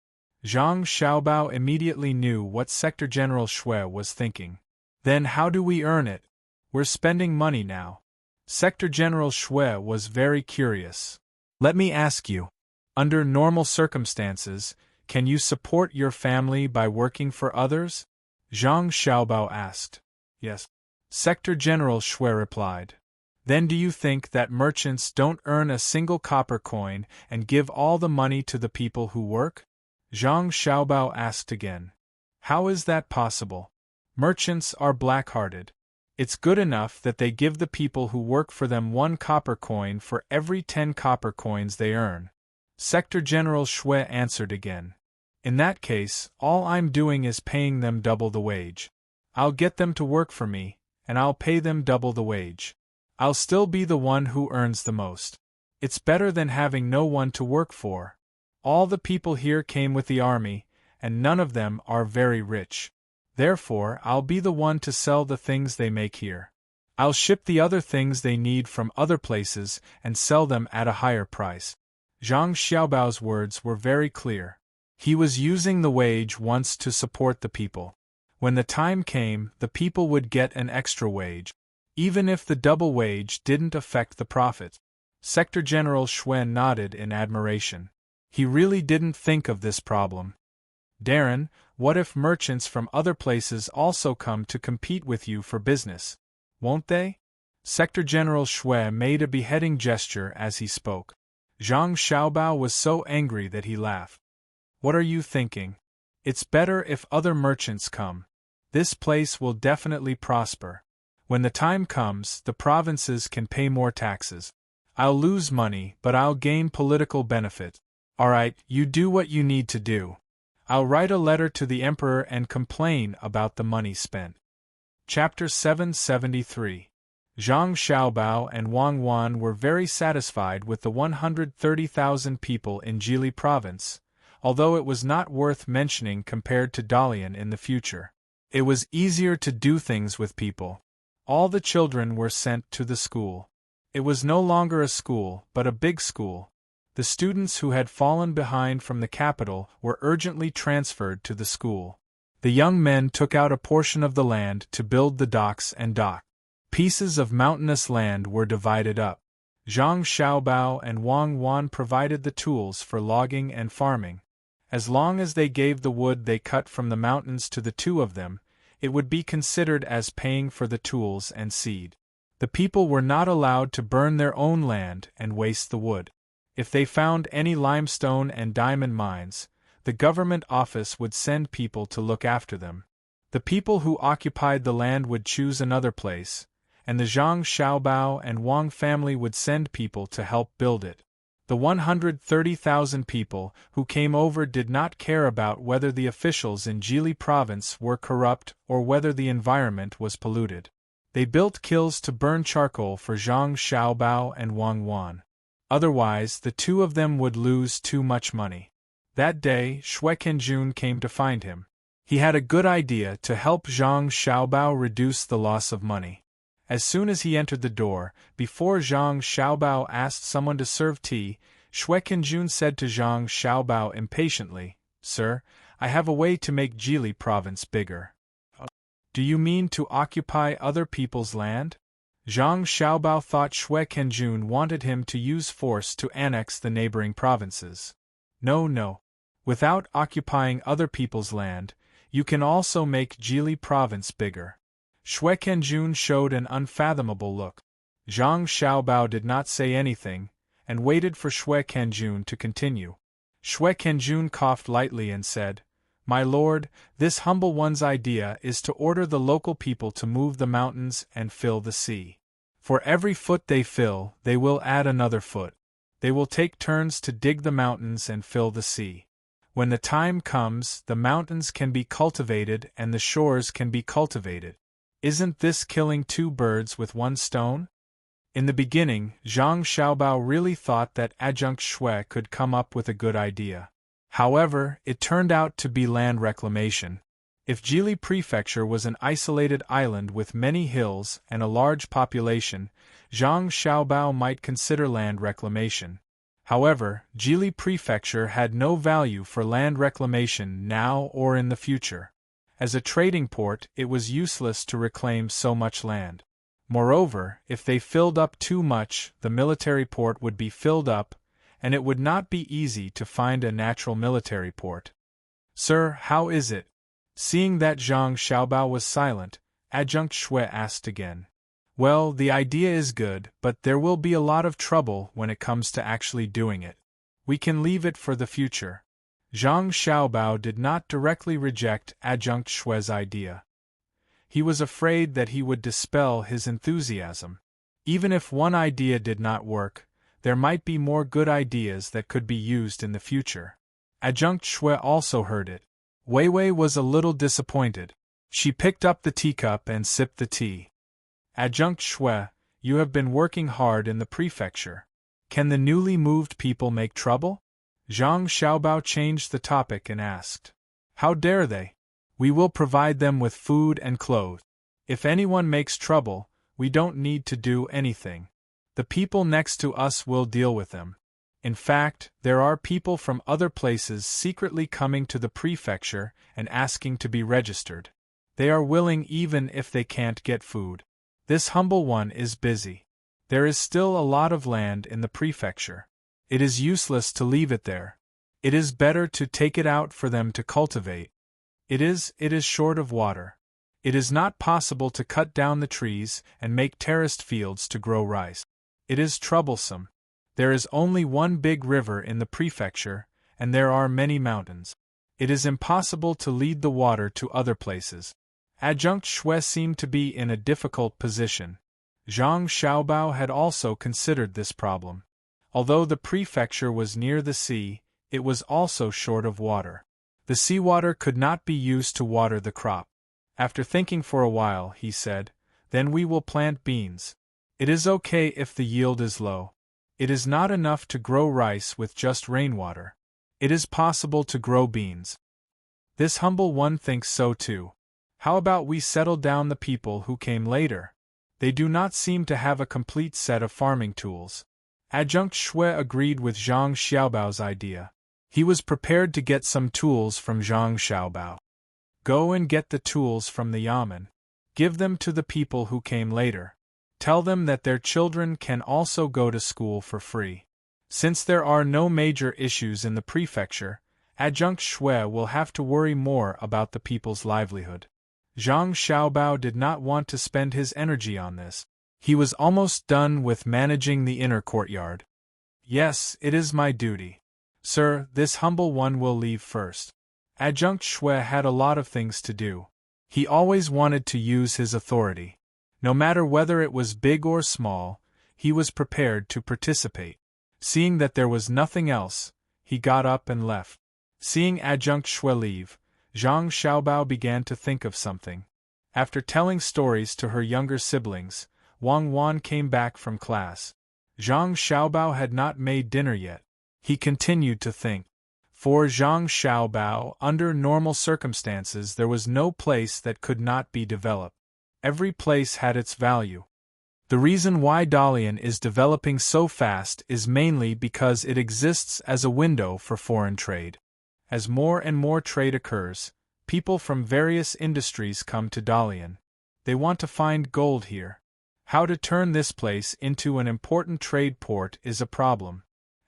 Speaker 1: Zhang Xiaobao immediately knew what Sector General Shui was thinking. Then how do we earn it? We're spending money now. Sector General Shui was very curious. Let me ask you. Under normal circumstances, can you support your family by working for others? Zhang Xiaobao asked. Yes. Sector General Shui replied. Then do you think that merchants don't earn a single copper coin and give all the money to the people who work? Zhang Xiaobao asked again. How is that possible? Merchants are black-hearted. It's good enough that they give the people who work for them 1 copper coin for every 10 copper coins they earn. Sector General Shui answered again. In that case, all I'm doing is paying them double the wage. I'll get them to work for me, and I'll pay them double the wage. I'll still be the one who earns the most. It's better than having no one to work for. All the people here came with the army, and none of them are very rich. Therefore, I'll be the one to sell the things they make here. I'll ship the other things they need from other places and sell them at a higher price. Zhang Xiaobao's words were very clear. He was using the wage once to support the people. When the time came, the people would get an extra wage, even if the double wage didn't affect the profit. Sector General Xue nodded in admiration. He really didn't think of this problem. Darren, what if merchants from other places also come to compete with you for business? Won't they? Sector General Xue made a beheading gesture as he spoke. Zhang Xiaobao was so angry that he laughed. What are you thinking? It's better if other merchants come. This place will definitely prosper. When the time comes, the provinces can pay more taxes. I'll lose money, but I'll gain political benefit. Alright, you do what you need to do. I'll write a letter to the emperor and complain about the money spent. Chapter 773. Zhang Xiaobao and Wang Wan were very satisfied with the 130,000 people in Jili province, although it was not worth mentioning compared to Dalian in the future. It was easier to do things with people. All the children were sent to the school. It was no longer a school, but a big school. The students who had fallen behind from the capital were urgently transferred to the school. The young men took out a portion of the land to build the docks and dock. Pieces of mountainous land were divided up. Zhang Xiaobao and Wang Wan provided the tools for logging and farming. As long as they gave the wood they cut from the mountains to the two of them, it would be considered as paying for the tools and seed. The people were not allowed to burn their own land and waste the wood. If they found any limestone and diamond mines, the government office would send people to look after them. The people who occupied the land would choose another place, and the Zhang Xiaobao and Wang family would send people to help build it. The 130,000 people who came over did not care about whether the officials in Jili province were corrupt or whether the environment was polluted. They built kilns to burn charcoal for Zhang Xiaobao and Wang Wan. Otherwise, the two of them would lose too much money. That day, Xue Kenjun came to find him. He had a good idea to help Zhang Xiaobao reduce the loss of money. As soon as he entered the door, before Zhang Xiaobao asked someone to serve tea, Xue Kenjun said to Zhang Xiaobao impatiently, "Sir, I have a way to make Jili province bigger." "Do you mean to occupy other people's land?" Zhang Xiaobao thought Xue Kenjun wanted him to use force to annex the neighboring provinces. No. Without occupying other people's land, you can also make Jili province bigger. Xue Kenjun showed an unfathomable look. Zhang Xiaobao did not say anything, and waited for Xue Kenjun to continue. Xue Kenjun coughed lightly and said, "My lord, this humble one's idea is to order the local people to move the mountains and fill the sea. For every foot they fill, they will add another foot. They will take turns to dig the mountains and fill the sea. When the time comes, the mountains can be cultivated and the shores can be cultivated. Isn't this killing two birds with one stone?" In the beginning, Zhang Xiaobao really thought that Adjunct Xue could come up with a good idea. However, it turned out to be land reclamation. If Jili Prefecture was an isolated island with many hills and a large population, Zhang Xiaobao might consider land reclamation. However, Jili Prefecture had no value for land reclamation now or in the future. As a trading port, it was useless to reclaim so much land. Moreover, if they filled up too much, the military port would be filled up, and it would not be easy to find a natural military port. "Sir, how is it?" Seeing that Zhang Xiaobao was silent, Adjunct Xue asked again. "Well, the idea is good, but there will be a lot of trouble when it comes to actually doing it. We can leave it for the future." Zhang Xiaobao did not directly reject Adjunct Xue's idea. He was afraid that he would dispel his enthusiasm. Even if one idea did not work, there might be more good ideas that could be used in the future. Adjunct Xue also heard it. Wei Wei was a little disappointed. She picked up the teacup and sipped the tea. "Adjunct Xue, you have been working hard in the prefecture. Can the newly moved people make trouble?" Zhang Xiaobao changed the topic and asked. "How dare they? We will provide them with food and clothes. If anyone makes trouble, we don't need to do anything. The people next to us will deal with them." In fact, there are people from other places secretly coming to the prefecture and asking to be registered. They are willing even if they can't get food. This humble one is busy. There is still a lot of land in the prefecture. It is useless to leave it there. It is better to take it out for them to cultivate. It is short of water. It is not possible to cut down the trees and make terraced fields to grow rice. It is troublesome. There is only one big river in the prefecture, and there are many mountains. It is impossible to lead the water to other places. Adjunct Shui seemed to be in a difficult position. Zhang Xiaobao had also considered this problem. Although the prefecture was near the sea, it was also short of water. The seawater could not be used to water the crop. After thinking for a while, he said, "Then we will plant beans. It is okay if the yield is low. It is not enough to grow rice with just rainwater. It is possible to grow beans." This humble one thinks so too. How about we settle down the people who came later? They do not seem to have a complete set of farming tools. Adjunct Shui agreed with Zhang Xiaobao's idea. He was prepared to get some tools from Zhang Xiaobao. Go and get the tools from the yamen. Give them to the people who came later. Tell them that their children can also go to school for free. Since there are no major issues in the prefecture, Adjunct Shui will have to worry more about the people's livelihood. Zhang Xiaobao did not want to spend his energy on this. He was almost done with managing the inner courtyard. Yes, it is my duty. Sir, this humble one will leave first. Adjunct Shui had a lot of things to do. He always wanted to use his authority. No matter whether it was big or small, he was prepared to participate. Seeing that there was nothing else, he got up and left. Seeing Adjunct Shui leave, Zhang Xiaobao began to think of something. After telling stories to her younger siblings, Wang Wan came back from class. Zhang Xiaobao had not made dinner yet. He continued to think. For Zhang Xiaobao, under normal circumstances there was no place that could not be developed. Every place had its value. The reason why Dalian is developing so fast is mainly because it exists as a window for foreign trade. As more and more trade occurs, people from various industries come to Dalian. They want to find gold here. How to turn this place into an important trade port is a problem.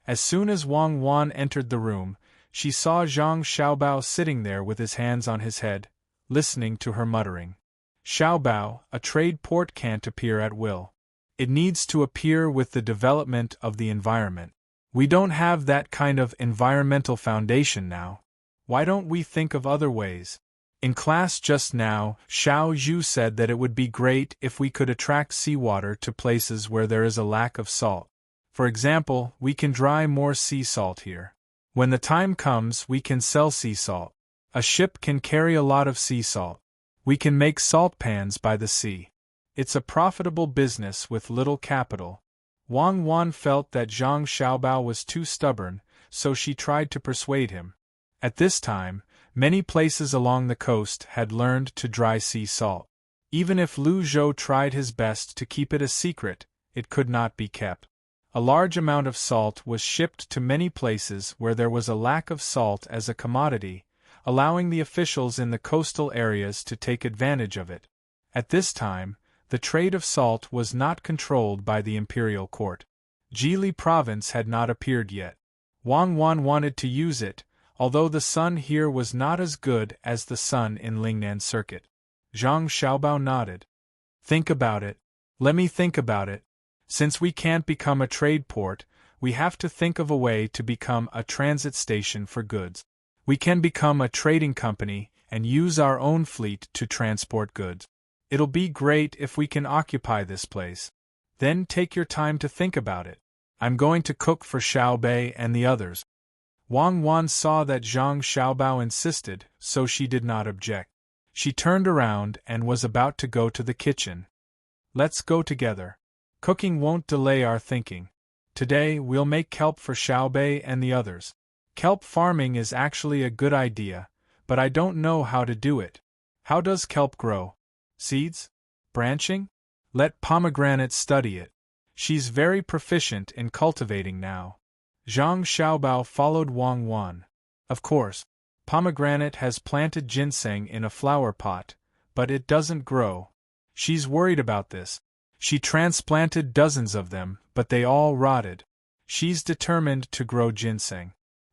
Speaker 1: As soon as Wang Wan entered the room, she saw Zhang Xiaobao sitting there with his hands on his head, listening to her muttering. Xiaobao, a trade port can't appear at will. It needs to appear with the development of the environment. We don't have that kind of environmental foundation now. Why don't we think of other ways? In class just now, Xiao Zhu said that it would be great if we could attract seawater to places where there is a lack of salt. For example, we can dry more sea salt here. When the time comes, we can sell sea salt. A ship can carry a lot of sea salt. We can make salt pans by the sea. It's a profitable business with little capital. Wang Wan felt that Zhang Xiaobao was too stubborn, so she tried to persuade him. At this time, many places along the coast had learned to dry sea salt. Even if Lu Zhou tried his best to keep it a secret, it could not be kept. A large amount of salt was shipped to many places where there was a lack of salt as a commodity, allowing the officials in the coastal areas to take advantage of it. At this time, the trade of salt was not controlled by the imperial court. Jili province had not appeared yet. Wang Wan wanted to use it, although the sun here was not as good as the sun in Lingnan Circuit. Zhang Xiaobao nodded. Think about it. Let me think about it. Since we can't become a trade port, we have to think of a way to become a transit station for goods. We can become a trading company and use our own fleet to transport goods. It'll be great if we can occupy this place. Then take your time to think about it. I'm going to cook for Xiao Bei and the others. Wang Wan saw that Zhang Xiaobao insisted, so she did not object. She turned around and was about to go to the kitchen. Let's go together. Cooking won't delay our thinking. Today we'll make kelp for Xiao Bei and the others. Kelp farming is actually a good idea, but I don't know how to do it. How does kelp grow? Seeds? Branching? Let Pomegranate study it. She's very proficient in cultivating now. Zhang Xiaobao followed Wang Wan. Of course, Pomegranate has planted ginseng in a flower pot, but it doesn't grow. She's worried about this. She transplanted dozens of them, but they all rotted. She's determined to grow ginseng.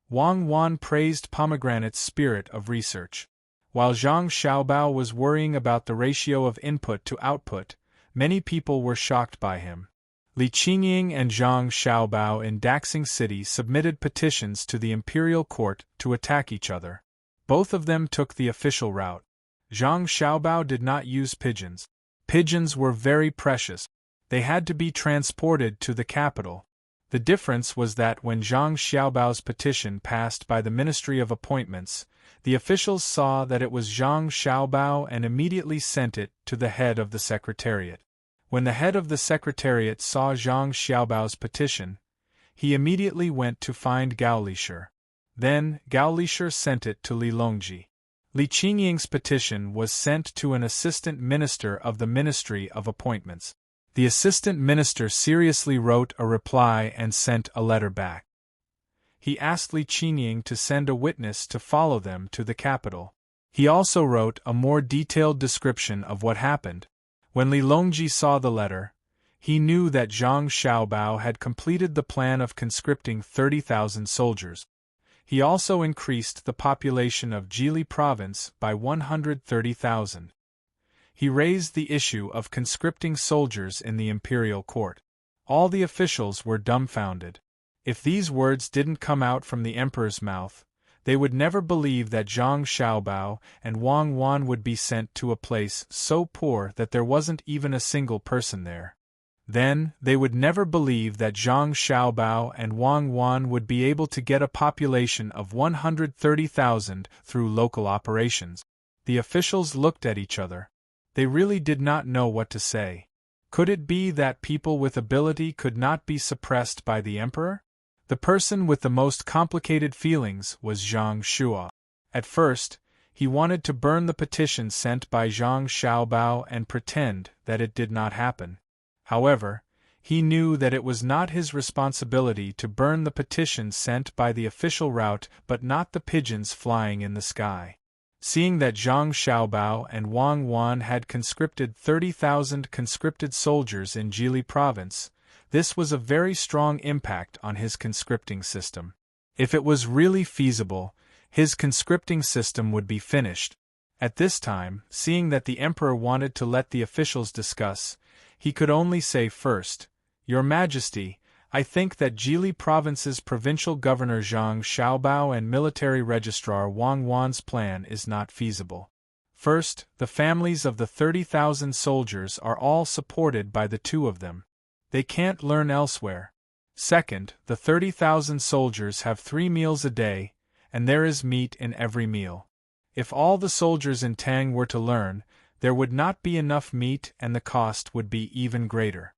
Speaker 1: Wang Wan praised Pomegranate's spirit of research. While Zhang Xiaobao was worrying about the ratio of input to output, many people were shocked by him. Li Qingying and Zhang Xiaobao in Daxing City submitted petitions to the imperial court to attack each other. Both of them took the official route. Zhang Xiaobao did not use pigeons. Pigeons were very precious. They had to be transported to the capital. The difference was that when Zhang Xiaobao's petition passed by the Ministry of Appointments, the officials saw that it was Zhang Xiaobao and immediately sent it to the head of the secretariat. When the head of the secretariat saw Zhang Xiaobao's petition, he immediately went to find Gao Lishir. Then, Gao Lishir sent it to Li Longji. Li Qingying's petition was sent to an assistant minister of the Ministry of Appointments. The assistant minister seriously wrote a reply and sent a letter back. He asked Li Qingying to send a witness to follow them to the capital. He also wrote a more detailed description of what happened. When Li Longji saw the letter, he knew that Zhang Xiaobao had completed the plan of conscripting 30,000 soldiers. He also increased the population of Jili province by 130,000. He raised the issue of conscripting soldiers in the imperial court. All the officials were dumbfounded. If these words didn't come out from the emperor's mouth, they would never believe that Zhang Xiaobao and Wang Wan would be sent to a place so poor that there wasn't even a single person there. Then, they would never believe that Zhang Xiaobao and Wang Wan would be able to get a population of 130,000 through local operations. The officials looked at each other. They really did not know what to say. Could it be that people with ability could not be suppressed by the emperor? The person with the most complicated feelings was Zhang Shua. At first, he wanted to burn the petition sent by Zhang Xiaobao and pretend that it did not happen. However, he knew that it was not his responsibility to burn the petition sent by the official route but not the pigeons flying in the sky. Seeing that Zhang Xiaobao and Wang Wan had conscripted 30,000 conscripted soldiers in Jili province, this was a very strong impact on his conscripting system. If it was really feasible, his conscripting system would be finished. At this time, seeing that the emperor wanted to let the officials discuss, he could only say first, "Your Majesty, I think that Jili province's provincial governor Zhang Xiaobao and military registrar Wang Wan's plan is not feasible. First, the families of the 30,000 soldiers are all supported by the two of them. They can't learn elsewhere. Second, the 30,000 soldiers have 3 meals a day, and there is meat in every meal. If all the soldiers in Tang were to learn, there would not be enough meat and the cost would be even greater."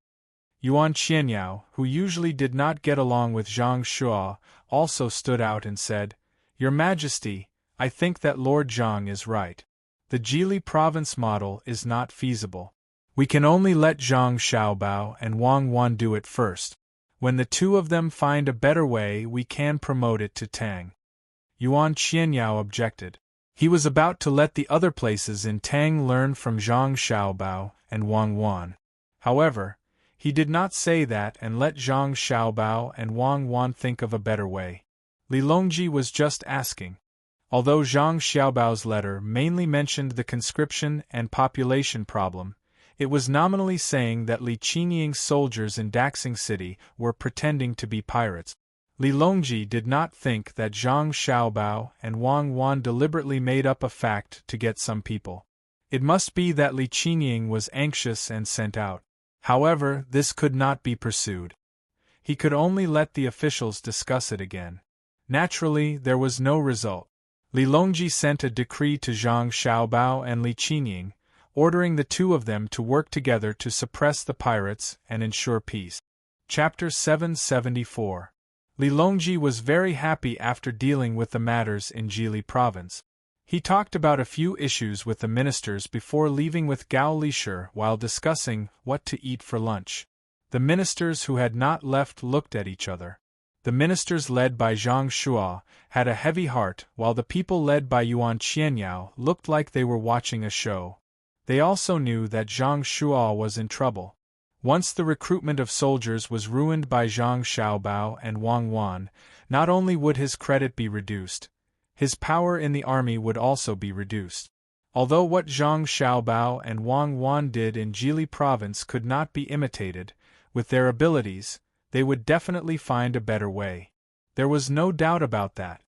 Speaker 1: Yuan Qianyao, who usually did not get along with Zhang Shua, also stood out and said, "Your Majesty, I think that Lord Zhang is right. The Jili province model is not feasible. We can only let Zhang Xiaobao and Wang Wan do it first. When the two of them find a better way, we can promote it to Tang." Yuan Qianyao objected. He was about to let the other places in Tang learn from Zhang Xiaobao and Wang Wan. However, he did not say that and let Zhang Xiaobao and Wang Wan think of a better way. Li Longji was just asking. Although Zhang Xiaobao's letter mainly mentioned the conscription and population problem, it was nominally saying that Li Qingying's soldiers in Daxing City were pretending to be pirates. Li Longji did not think that Zhang Xiaobao and Wang Wan deliberately made up a fact to get some people. It must be that Li Qingying was anxious and sent out. However, this could not be pursued. He could only let the officials discuss it again. Naturally, there was no result. Li Longji sent a decree to Zhang Xiaobao and Li Qingying, ordering the two of them to work together to suppress the pirates and ensure peace. Chapter 774. Li Longji was very happy after dealing with the matters in Jili province. He talked about a few issues with the ministers before leaving with Gao Lishir while discussing what to eat for lunch. The ministers who had not left looked at each other. The ministers led by Zhang Shuo had a heavy heart, while the people led by Yuan Qianyao looked like they were watching a show. They also knew that Zhang Shuo was in trouble. Once the recruitment of soldiers was ruined by Zhang Xiaobao and Wang Wan, not only would his credit be reduced, his power in the army would also be reduced. Although what Zhang Xiaobao and Wang Wan did in Jili province could not be imitated, with their abilities, they would definitely find a better way. There was no doubt about that.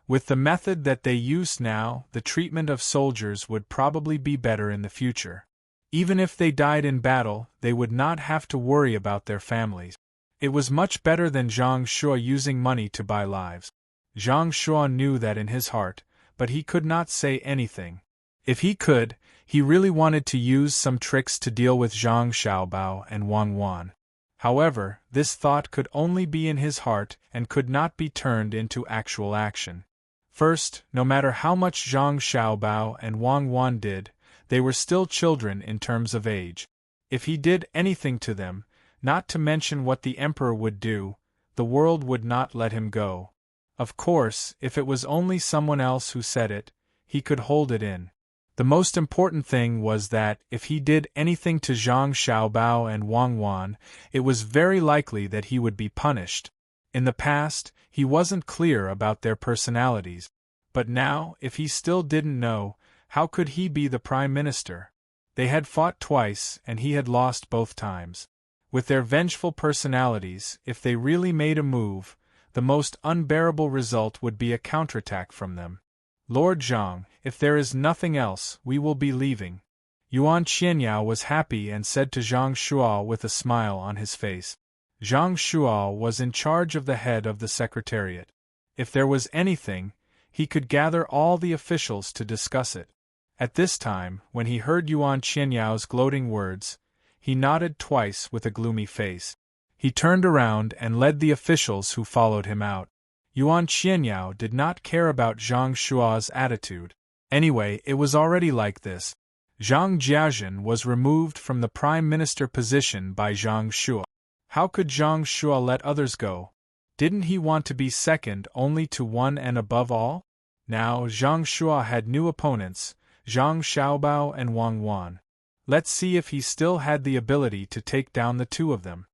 Speaker 1: With the method that they used now, the treatment of soldiers would probably be better in the future. Even if they died in battle, they would not have to worry about their families. It was much better than Zhang Shuo using money to buy lives. Zhang Shuo knew that in his heart, but he could not say anything. If he could, he really wanted to use some tricks to deal with Zhang Xiaobao and Wang Wan. However, this thought could only be in his heart and could not be turned into actual action. First, no matter how much Zhang Xiaobao and Wang Wan did, they were still children in terms of age. If he did anything to them, not to mention what the emperor would do, the world would not let him go. Of course, if it was only someone else who said it, he could hold it in. The most important thing was that, if he did anything to Zhang Xiaobao and Wang Wan, it was very likely that he would be punished. In the past, he wasn't clear about their personalities. But now, if he still didn't know, how could he be the prime minister? They had fought twice, and he had lost both times. With their vengeful personalities, if they really made a move, the most unbearable result would be a counterattack from them. Lord Zhang, if there is nothing else, we will be leaving. Yuan Qianyao was happy and said to Zhang Shuo with a smile on his face. Zhang Shuo was in charge of the head of the secretariat. If there was anything, he could gather all the officials to discuss it. At this time, when he heard Yuan Qianyao's gloating words, he nodded twice with a gloomy face. He turned around and led the officials who followed him out. Yuan Qianyao did not care about Zhang Shuo's attitude. Anyway, it was already like this. Zhang Jiazhen was removed from the prime minister position by Zhang Shuo. How could Zhang Shuo let others go? Didn't he want to be second only to one and above all? Now Zhang Shuo had new opponents, Zhang Xiaobao and Wang Wan. Let's see if he still had the ability to take down the two of them.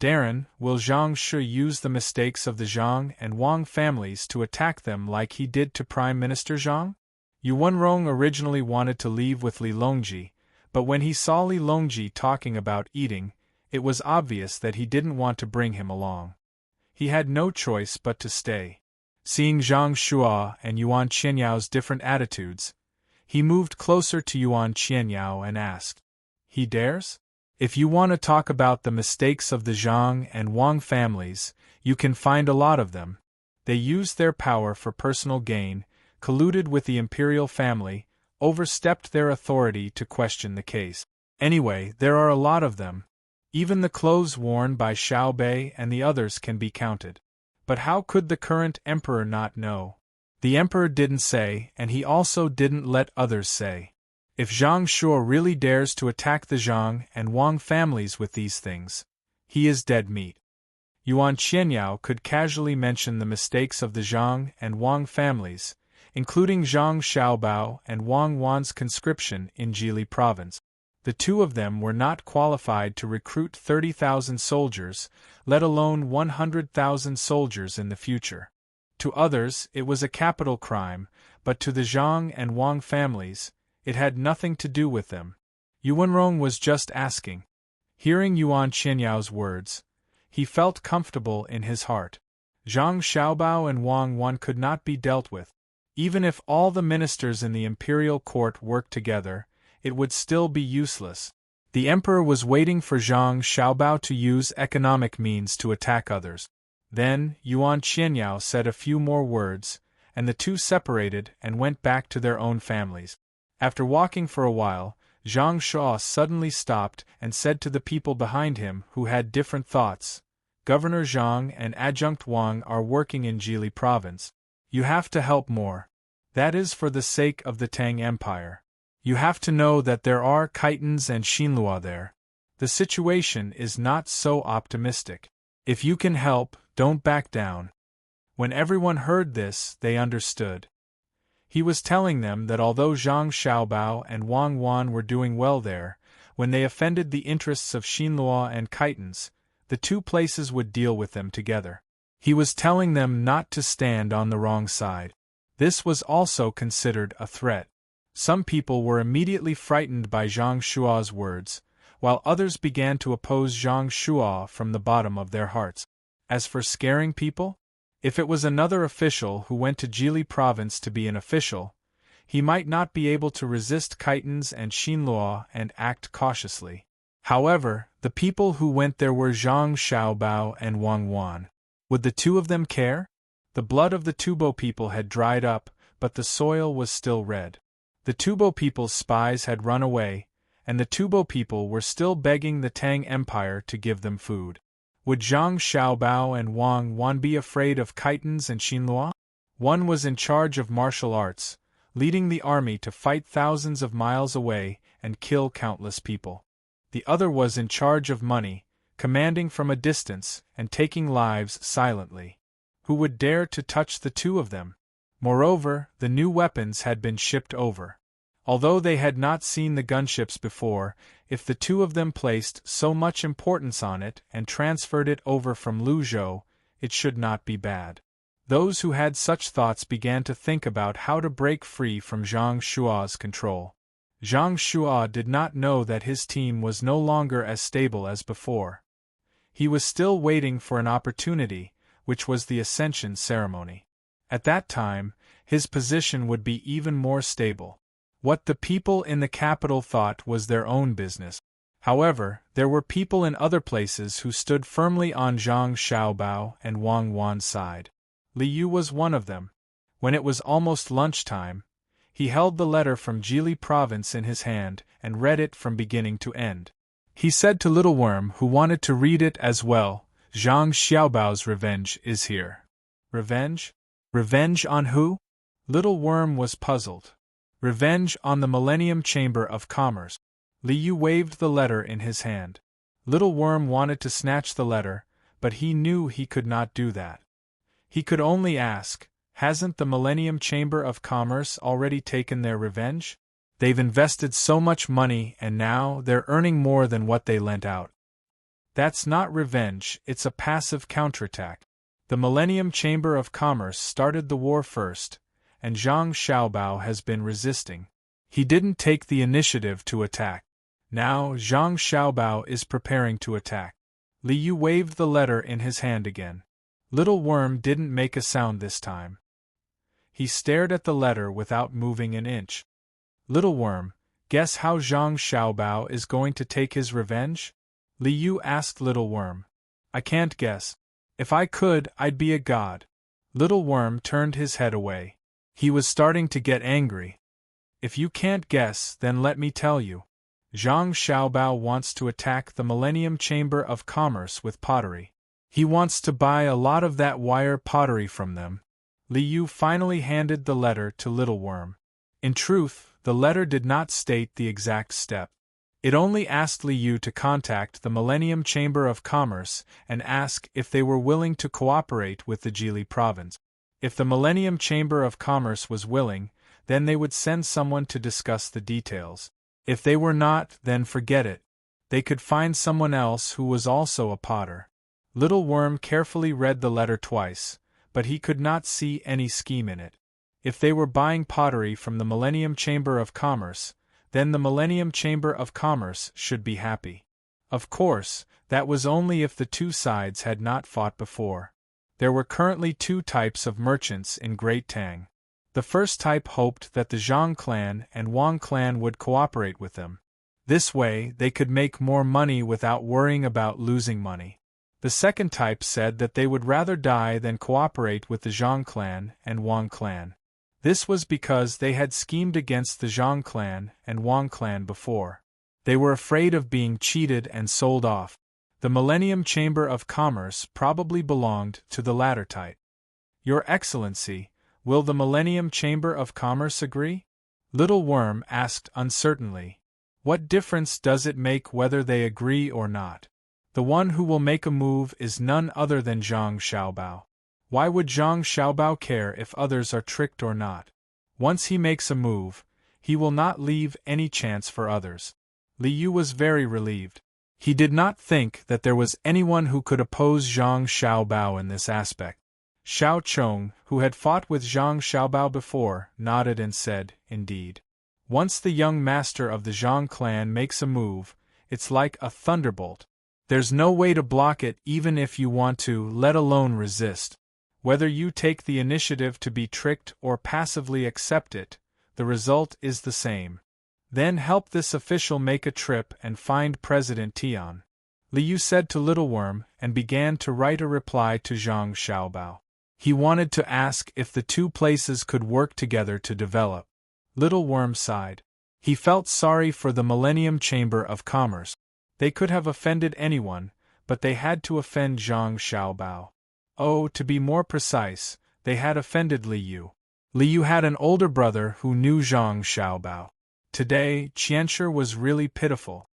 Speaker 1: Darren, will Zhang Shu use the mistakes of the Zhang and Wang families to attack them like he did to Prime Minister Zhang? Yuan Rong originally wanted to leave with Li Longji, but when he saw Li Longji talking about eating, it was obvious that he didn't want to bring him along. He had no choice but to stay. Seeing Zhang Shuo and Yuan Qianyao's different attitudes, he moved closer to Yuan Qianyao and asked, "He dares? If you want to talk about the mistakes of the Zhang and Wang families, you can find a lot of them. They used their power for personal gain, colluded with the imperial family, overstepped their authority to question the case. Anyway, there are a lot of them. Even the clothes worn by Xiao Bei and the others can be counted. But how could the current emperor not know? The emperor didn't say, and he also didn't let others say. If Zhang Shuo really dares to attack the Zhang and Wang families with these things, he is dead meat." Yuan Qianyao could casually mention the mistakes of the Zhang and Wang families, including Zhang Xiaobao and Wang Wan's conscription in Jili province. The two of them were not qualified to recruit 30,000 soldiers, let alone 100,000 soldiers in the future. To others, it was a capital crime, but to the Zhang and Wang families, it had nothing to do with them. Yuan Rong was just asking. Hearing Yuan Qianyao's words, he felt comfortable in his heart. Zhang Xiaobao and Wang Wan could not be dealt with. Even if all the ministers in the imperial court worked together, it would still be useless. The emperor was waiting for Zhang Xiaobao to use economic means to attack others. Then, Yuan Qianyao said a few more words, and the two separated and went back to their own families. After walking for a while, Zhang Shuo suddenly stopped and said to the people behind him who had different thoughts, "Governor Zhang and Adjunct Wang are working in Jili province. You have to help more. That is for the sake of the Tang Empire. You have to know that there are Khitans and Xinlua there. The situation is not so optimistic. If you can help, don't back down. When everyone heard this, they understood. He was telling them that although Zhang Xiaobao and Wang Wan were doing well there, when they offended the interests of Xinluo and Khitans, the two places would deal with them together. He was telling them not to stand on the wrong side. This was also considered a threat. Some people were immediately frightened by Zhang Shua's words, while others began to oppose Zhang Shua from the bottom of their hearts. As for scaring people, if it was another official who went to Jili province to be an official, he might not be able to resist Khitans and Xinluo and act cautiously. However, the people who went there were Zhang Xiaobao and Wang Wan. Would the two of them care? The blood of the Tubo people had dried up, but the soil was still red. The Tubo people's spies had run away, and the Tubo people were still begging the Tang Empire to give them food. Would Zhang Xiaobao and Wang Wan be afraid of Khitans and Xinluo? One was in charge of martial arts, leading the army to fight thousands of miles away and kill countless people. The other was in charge of money, commanding from a distance and taking lives silently. Who would dare to touch the two of them? Moreover, the new weapons had been shipped over. Although they had not seen the gunships before, if the two of them placed so much importance on it and transferred it over from Luzhou, it should not be bad. Those who had such thoughts began to think about how to break free from Zhang Shua's control. Zhang Shua did not know that his team was no longer as stable as before. He was still waiting for an opportunity, which was the ascension ceremony. At that time, his position would be even more stable. What the people in the capital thought was their own business. However, there were people in other places who stood firmly on Zhang Xiaobao and Wang Wan's side. Li Yu was one of them. When it was almost lunchtime, he held the letter from Jili province in his hand and read it from beginning to end. He said to Little Worm, who wanted to read it as well, "Zhang Xiaobao's revenge is here." Revenge? Revenge on who? Little Worm was puzzled. Revenge on the Millennium Chamber of Commerce. Li Yu waved the letter in his hand. Little Worm wanted to snatch the letter, but he knew he could not do that. He could only ask, hasn't the Millennium Chamber of Commerce already taken their revenge? They've invested so much money and now they're earning more than what they lent out. That's not revenge, it's a passive counterattack. The Millennium Chamber of Commerce started the war first, and Zhang Xiaobao has been resisting. He didn't take the initiative to attack. Now Zhang Xiaobao is preparing to attack. Li Yu waved the letter in his hand again. Little Worm didn't make a sound this time. He stared at the letter without moving an inch. Little Worm, guess how Zhang Xiaobao is going to take his revenge? Li Yu asked Little Worm. I can't guess. If I could, I'd be a god. Little Worm turned his head away. He was starting to get angry. If you can't guess, then let me tell you. Zhang Xiaobao wants to attack the Millennium Chamber of Commerce with pottery. He wants to buy a lot of that wire pottery from them. Li Yu finally handed the letter to Little Worm. In truth, the letter did not state the exact step. It only asked Li Yu to contact the Millennium Chamber of Commerce and ask if they were willing to cooperate with the Jili province. If the Millennium Chamber of Commerce was willing, then they would send someone to discuss the details. If they were not, then forget it. They could find someone else who was also a potter. Little Worm carefully read the letter twice, but he could not see any scheme in it. If they were buying pottery from the Millennium Chamber of Commerce, then the Millennium Chamber of Commerce should be happy. Of course, that was only if the two sides had not fought before. There were currently two types of merchants in Great Tang. The first type hoped that the Zhang clan and Wang clan would cooperate with them. This way, they could make more money without worrying about losing money. The second type said that they would rather die than cooperate with the Zhang clan and Wang clan. This was because they had schemed against the Zhang clan and Wang clan before. They were afraid of being cheated and sold off. The Millennium Chamber of Commerce probably belonged to the latter type. Your Excellency, will the Millennium Chamber of Commerce agree? Little Worm asked uncertainly. What difference does it make whether they agree or not? The one who will make a move is none other than Zhang Xiaobao. Why would Zhang Xiaobao care if others are tricked or not? Once he makes a move, he will not leave any chance for others. Li Yu was very relieved. He did not think that there was anyone who could oppose Zhang Xiaobao in this aspect. Xiao Chong, who had fought with Zhang Xiaobao before, nodded and said, "Indeed. Once the young master of the Zhang clan makes a move, it's like a thunderbolt. There's no way to block it even if you want to, let alone resist. Whether you take the initiative to be tricked or passively accept it, the result is the same. Then help this official make a trip and find President Tian." Li Yu said to Little Worm and began to write a reply to Zhang Xiaobao. He wanted to ask if the two places could work together to develop. Little Worm sighed. He felt sorry for the Millennium Chamber of Commerce. They could have offended anyone, but they had to offend Zhang Xiaobao. Oh, to be more precise, they had offended Li Yu. Li Yu had an older brother who knew Zhang Xiaobao. Today, Qianshi was really pitiful.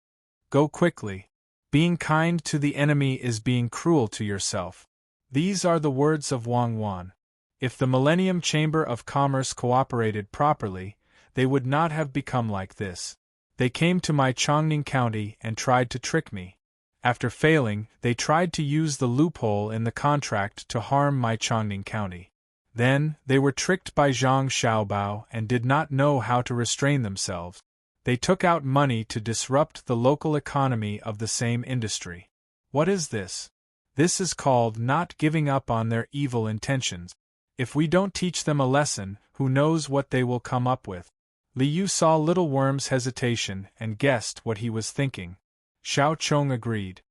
Speaker 1: Go quickly. Being kind to the enemy is being cruel to yourself. These are the words of Wang Wan. If the Millennium Chamber of Commerce cooperated properly, they would not have become like this. They came to my Chongning County and tried to trick me. After failing, they tried to use the loophole in the contract to harm my Chongning County. Then, they were tricked by Zhang Xiaobao and did not know how to restrain themselves. They took out money to disrupt the local economy of the same industry. What is this? This is called not giving up on their evil intentions. If we don't teach them a lesson, who knows what they will come up with? Li Yu saw Little Worm's hesitation and guessed what he was thinking. Xiao Chong agreed.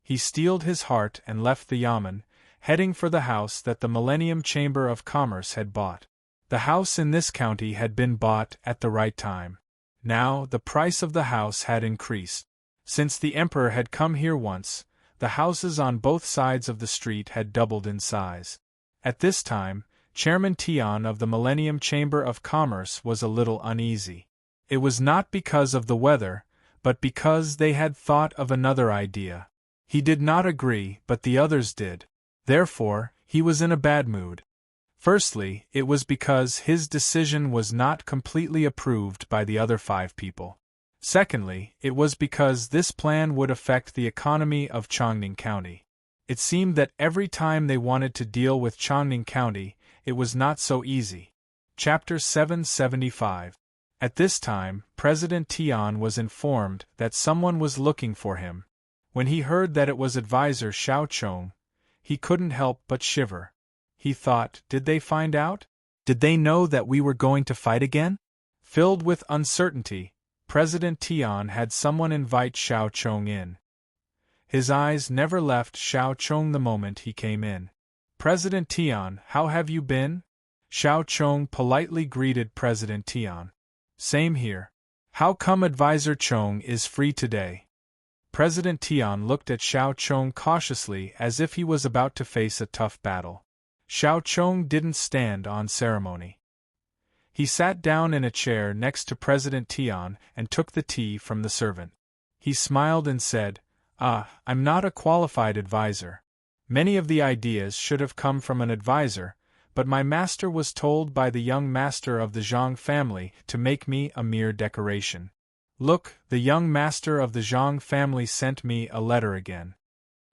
Speaker 1: He steeled his heart and left the yamen, heading for the house that the Millennium Chamber of Commerce had bought. The house in this county had been bought at the right time. Now, the price of the house had increased. Since the emperor had come here once, the houses on both sides of the street had doubled in size. At this time, Chairman Tian of the Millennium Chamber of Commerce was a little uneasy. It was not because of the weather, but because they had thought of another idea. He did not agree, but the others did. Therefore, he was in a bad mood. Firstly, it was because his decision was not completely approved by the other 5 people. Secondly, it was because this plan would affect the economy of Chongning County. It seemed that every time they wanted to deal with Chongning County, it was not so easy. Chapter 775. At this time, President Tian was informed that someone was looking for him. When he heard that it was advisor Xiao Chong, he couldn't help but shiver. He thought, did they find out? Did they know that we were going to fight again? Filled with uncertainty, President Tian had someone invite Xiao Chong in. His eyes never left Xiao Chong the moment he came in. "President Tian, how have you been?" Xiao Chong politely greeted President Tian. "Same here. How come Advisor Chong is free today?" President Tian looked at Xiao Chong cautiously as if he was about to face a tough battle. Xiao Chong didn't stand on ceremony. He sat down in a chair next to President Tian and took the tea from the servant. He smiled and said, I'm not a qualified advisor. Many of the ideas should have come from an advisor, but my master was told by the young master of the Zhang family to make me a mere decoration. Look, the young master of the Zhang family sent me a letter again.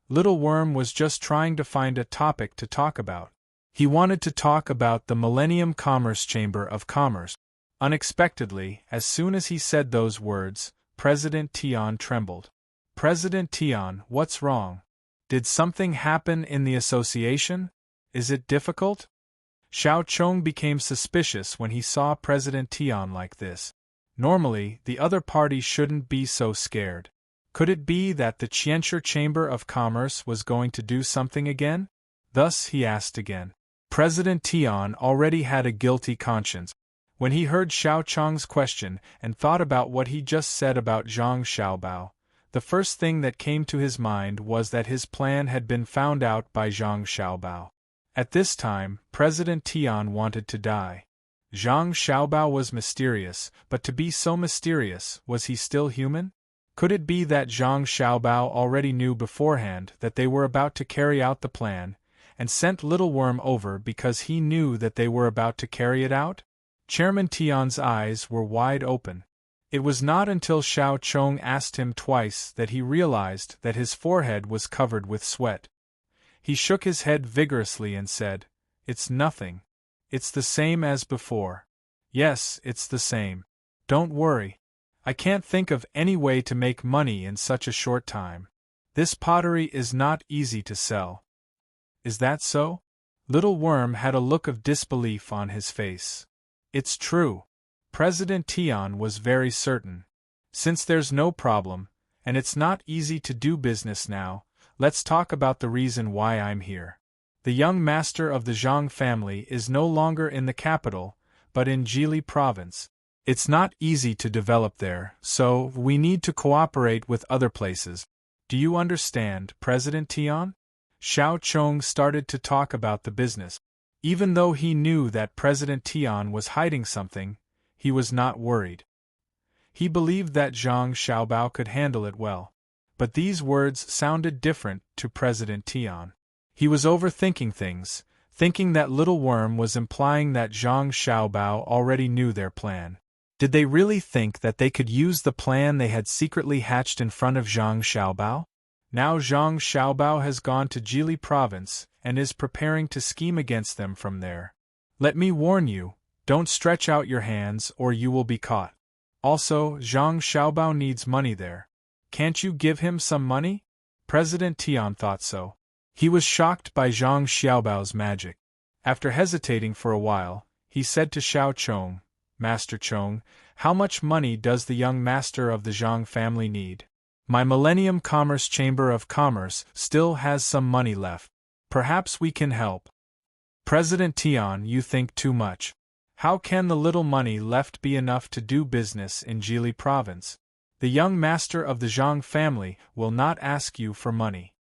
Speaker 1: Little Worm was just trying to find a topic to talk about. He wanted to talk about the Millennium Commerce Chamber of Commerce. Unexpectedly, as soon as he said those words, President Tian trembled. "President Tian, what's wrong? Did something happen in the association? Is it difficult?" Xiao Chong became suspicious when he saw President Tian like this. Normally, the other party shouldn't be so scared. Could it be that the Qianshi Chamber of Commerce was going to do something again? Thus he asked again. President Tian already had a guilty conscience. When he heard Xiao Chong's question and thought about what he just said about Zhang Xiaobao, the first thing that came to his mind was that his plan had been found out by Zhang Xiaobao. At this time, President Tian wanted to die. Zhang Xiaobao was mysterious, but to be so mysterious, was he still human? Could it be that Zhang Xiaobao already knew beforehand that they were about to carry out the plan, and sent Little Worm over because he knew that they were about to carry it out? Chairman Tian's eyes were wide open. It was not until Xiao Chong asked him twice that he realized that his forehead was covered with sweat. He shook his head vigorously and said, "It's nothing. It's the same as before. Yes, it's the same. Don't worry. I can't think of any way to make money in such a short time. This pottery is not easy to sell." "Is that so?" Little Worm had a look of disbelief on his face. "It's true." President Tian was very certain. "Since there's no problem, and it's not easy to do business now, let's talk about the reason why I'm here. The young master of the Zhang family is no longer in the capital, but in Jili province. It's not easy to develop there, so we need to cooperate with other places. Do you understand, President Tian?" Xiao Chong started to talk about the business. Even though he knew that President Tian was hiding something, he was not worried. He believed that Zhang Xiaobao could handle it well. But these words sounded different to President Tian. He was overthinking things, thinking that Little Worm was implying that Zhang Xiaobao already knew their plan. Did they really think that they could use the plan they had secretly hatched in front of Zhang Xiaobao? Now Zhang Xiaobao has gone to Jili province and is preparing to scheme against them from there. Let me warn you, don't stretch out your hands or you will be caught. Also, Zhang Xiaobao needs money there. Can't you give him some money? President Tian thought so. He was shocked by Zhang Xiaobao's magic. After hesitating for a while, he said to Xiao Chong, "Master Chong, how much money does the young master of the Zhang family need? My Millennium Commerce Chamber of Commerce still has some money left. Perhaps we can help." President Tian, you think too much. How can the little money left be enough to do business in Jili province? The young master of the Zhang family will not ask you for money.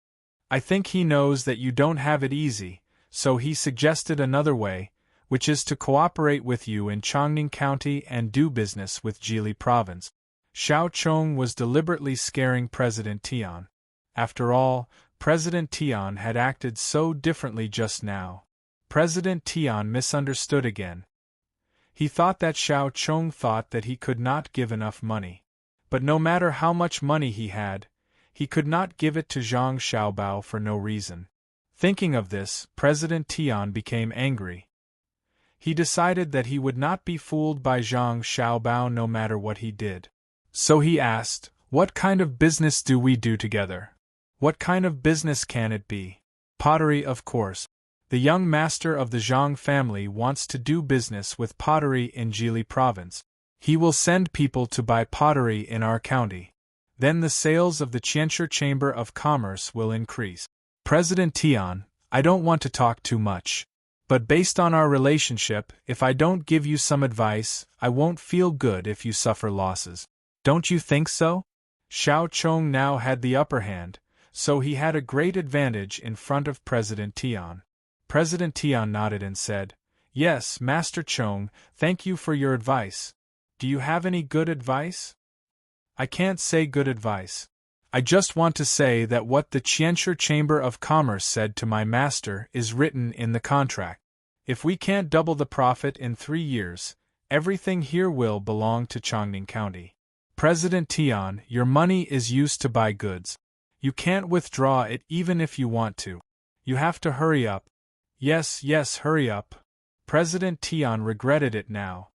Speaker 1: I think he knows that you don't have it easy, so he suggested another way, which is to cooperate with you in Chongning County and do business with Jili province. Xiao Chong was deliberately scaring President Tian. After all, President Tian had acted so differently just now. President Tian misunderstood again. He thought that Xiao Chong thought that he could not give enough money. But no matter how much money he had, he could not give it to Zhang Xiaobao for no reason. Thinking of this, President Tian became angry. He decided that he would not be fooled by Zhang Xiaobao no matter what he did. So he asked, "What kind of business do we do together?" "What kind of business can it be?" "Pottery, of course. The young master of the Zhang family wants to do business with pottery in Jili province. He will send people to buy pottery in our county. Then the sales of the Qianshi Chamber of Commerce will increase." President Tian, I don't want to talk too much. But based on our relationship, if I don't give you some advice, I won't feel good if you suffer losses. Don't you think so? Xiao Chong now had the upper hand, so he had a great advantage in front of President Tian. President Tian nodded and said, "Yes, Master Chong, thank you for your advice. Do you have any good advice?" "I can't say good advice. I just want to say that what the Qianshi Chamber of Commerce said to my master is written in the contract. If we can't double the profit in 3 years, everything here will belong to Chongning County. President Tian, your money is used to buy goods. You can't withdraw it even if you want to. You have to hurry up." Yes, hurry up. President Tian regretted it now.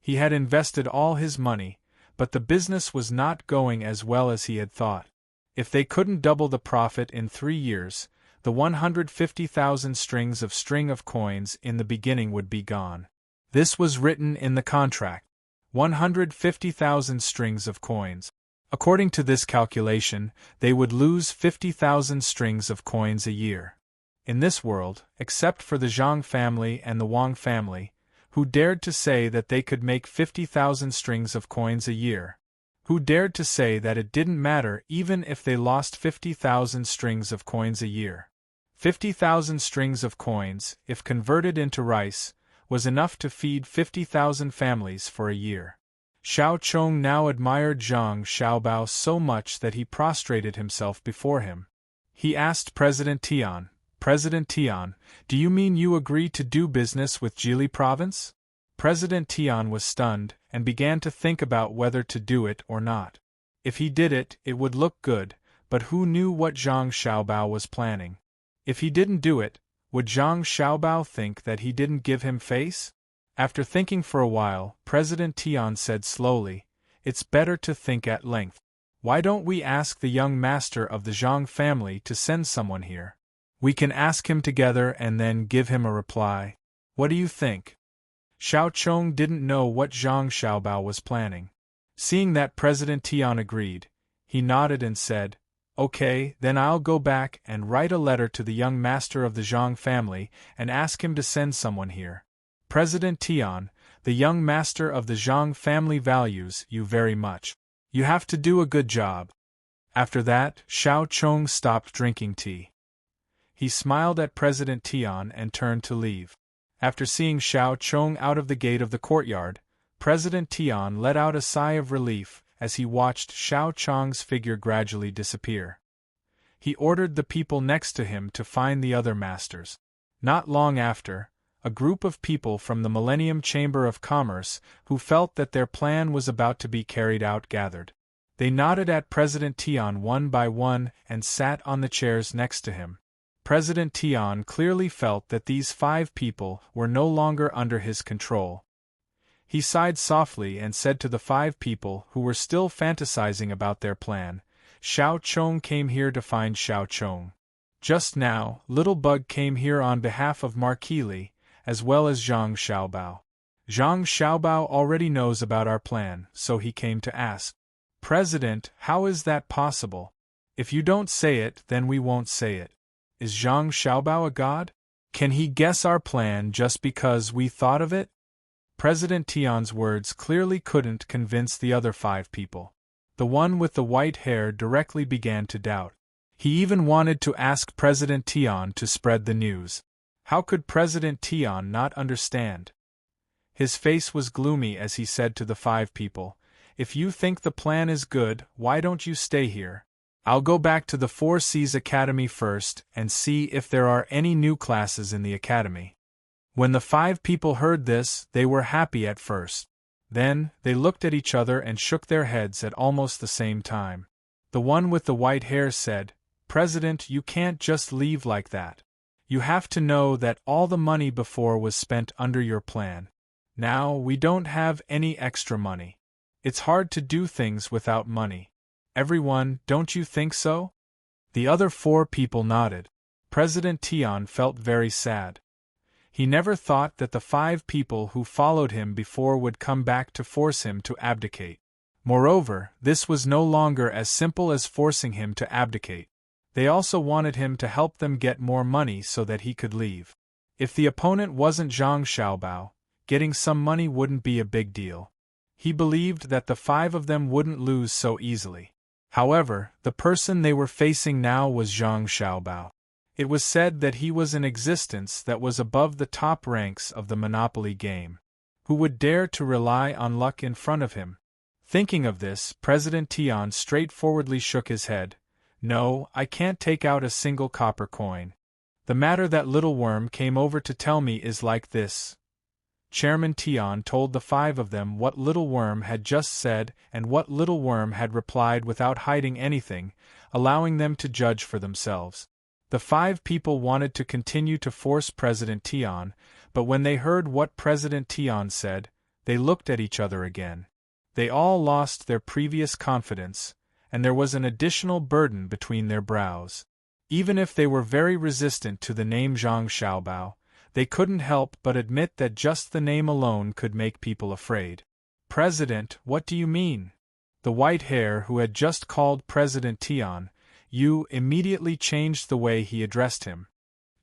Speaker 1: He had invested all his money, but the business was not going as well as he had thought. If they couldn't double the profit in 3 years, the 150,000 strings of coins in the beginning would be gone. This was written in the contract. 150,000 strings of coins. According to this calculation, they would lose 50,000 strings of coins a year. In this world, except for the Zhang family and the Wang family, who dared to say that they could make 50,000 strings of coins a year, who dared to say that it didn't matter even if they lost 50,000 strings of coins a year. 50,000 strings of coins, if converted into rice, was enough to feed 50,000 families for a year. Xiao Chong now admired Zhang Xiaobao so much that he prostrated himself before him. He asked President Tian, "President Tian, do you mean you agree to do business with Jili province?" President Tian was stunned, and began to think about whether to do it or not. If he did it, it would look good, but who knew what Zhang Xiaobao was planning? If he didn't do it, would Zhang Xiaobao think that he didn't give him face? After thinking for a while, President Tian said slowly, "It's better to think at length. Why don't we ask the young master of the Zhang family to send someone here? We can ask him together and then give him a reply. What do you think?" Xiao Chong didn't know what Zhang Xiaobao was planning. Seeing that President Tian agreed, he nodded and said, "Okay, then I'll go back and write a letter to the young master of the Zhang family and ask him to send someone here. President Tian, the young master of the Zhang family values you very much. You have to do a good job." After that, Xiao Chong stopped drinking tea. He smiled at President Tian and turned to leave. After seeing Xiao Chong out of the gate of the courtyard, President Tian let out a sigh of relief as he watched Xiao Chong's figure gradually disappear. He ordered the people next to him to find the other masters. Not long after, a group of people from the Millennium Chamber of Commerce who felt that their plan was about to be carried out gathered. They nodded at President Tian one by one and sat on the chairs next to him. President Tian clearly felt that these 5 people were no longer under his control. He sighed softly and said to the 5 people who were still fantasizing about their plan, "Xiao Chong came here to find Xiao Chong. Just now, Little Bug came here on behalf of Marquis Li, as well as Zhang Xiaobao. Zhang Xiaobao already knows about our plan, so he came to ask. President, how is that possible? If you don't say it, then we won't say it. Is Zhang Xiaobao a god? Can he guess our plan just because we thought of it?" President Tian's words clearly couldn't convince the other 5 people. The one with the white hair directly began to doubt. He even wanted to ask President Tian to spread the news. How could President Tian not understand? His face was gloomy as he said to the 5 people, "If you think the plan is good, why don't you stay here? I'll go back to the 4 Seas Academy first and see if there are any new classes in the academy." When the 5 people heard this, they were happy at first. Then, they looked at each other and shook their heads at almost the same time. The one with the white hair said, "President, you can't just leave like that. You have to know that all the money before was spent under your plan. Now, we don't have any extra money. It's hard to do things without money. Everyone, don't you think so?" The other 4 people nodded. President Tian felt very sad. He never thought that the 5 people who followed him before would come back to force him to abdicate. Moreover, this was no longer as simple as forcing him to abdicate. They also wanted him to help them get more money so that he could leave. If the opponent wasn't Zhang Xiaobao, getting some money wouldn't be a big deal. He believed that the 5 of them wouldn't lose so easily. However, the person they were facing now was Zhang Xiaobao. It was said that he was an existence that was above the top ranks of the Monopoly game. Who would dare to rely on luck in front of him? Thinking of this, President Tian straightforwardly shook his head. "No, I can't take out a single copper coin. The matter that Little Worm came over to tell me is like this." Chairman Tian told the 5 of them what Little Worm had just said and what Little Worm had replied without hiding anything, allowing them to judge for themselves. The 5 people wanted to continue to force President Tian, but when they heard what President Tian said, they looked at each other again. They all lost their previous confidence, and there was an additional burden between their brows. Even if they were very resistant to the name Zhang Xiaobao, they couldn't help but admit that just the name alone could make people afraid. "President, what do you mean?" The white hair who had just called President Tian, "You," immediately changed the way he addressed him.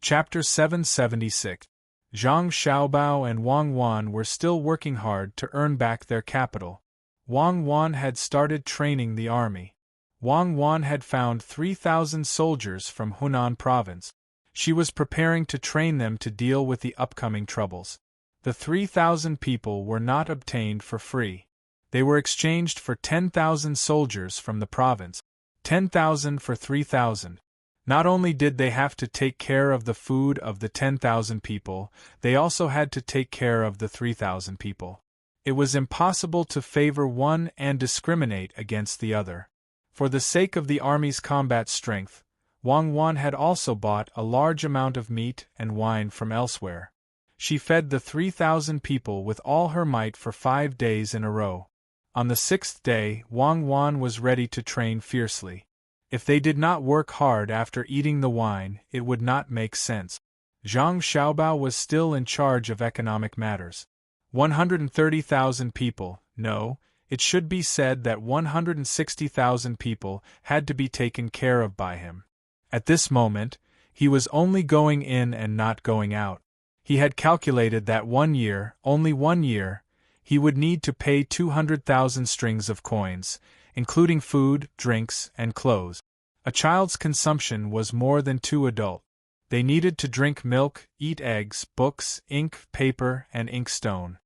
Speaker 1: Chapter 776. Zhang Xiaobao and Wang Wan were still working hard to earn back their capital. Wang Wan had started training the army. Wang Wan had found 3,000 soldiers from Hunan province. She was preparing to train them to deal with the upcoming troubles. The 3,000 people were not obtained for free. They were exchanged for 10,000 soldiers from the province. 10,000 for 3,000. Not only did they have to take care of the food of the 10,000 people, they also had to take care of the 3,000 people. It was impossible to favor one and discriminate against the other. For the sake of the army's combat strength, Wang Wan had also bought a large amount of meat and wine from elsewhere. She fed the 3,000 people with all her might for 5 days in a row. On the 6th day, Wang Wan was ready to train fiercely. If they did not work hard after eating the wine, it would not make sense. Zhang Xiaobao was still in charge of economic matters. 130,000 people, no, it should be said that 160,000 people had to be taken care of by him. At this moment, he was only going in and not going out. He had calculated that 1 year, only 1 year, he would need to pay 200,000 strings of coins, including food, drinks, and clothes. A child's consumption was more than 2 adults. They needed to drink milk, eat eggs, books, ink, paper, and inkstone.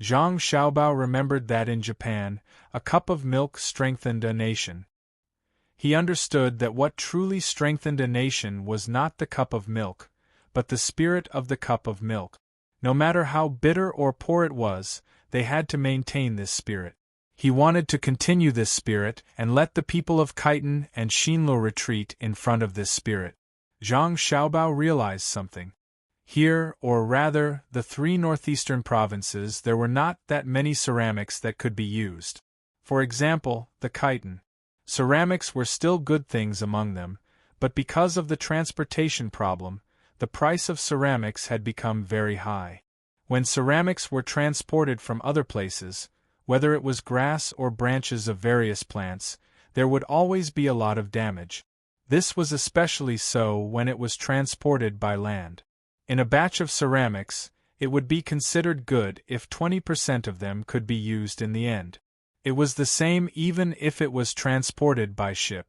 Speaker 1: Zhang Xiaobao remembered that in Japan, a cup of milk strengthened a nation. He understood that what truly strengthened a nation was not the cup of milk, but the spirit of the cup of milk. No matter how bitter or poor it was, they had to maintain this spirit. He wanted to continue this spirit and let the people of Khitan and Xinlu retreat in front of this spirit. Zhang Xiaobao realized something. Here, or rather, the 3 northeastern provinces, there were not that many ceramics that could be used. For example, the Khitan. Ceramics were still good things among them, but because of the transportation problem, the price of ceramics had become very high. When ceramics were transported from other places, whether it was grass or branches of various plants, there would always be a lot of damage. This was especially so when it was transported by land. In a batch of ceramics, it would be considered good if 20% of them could be used in the end. It was the same even if it was transported by ship.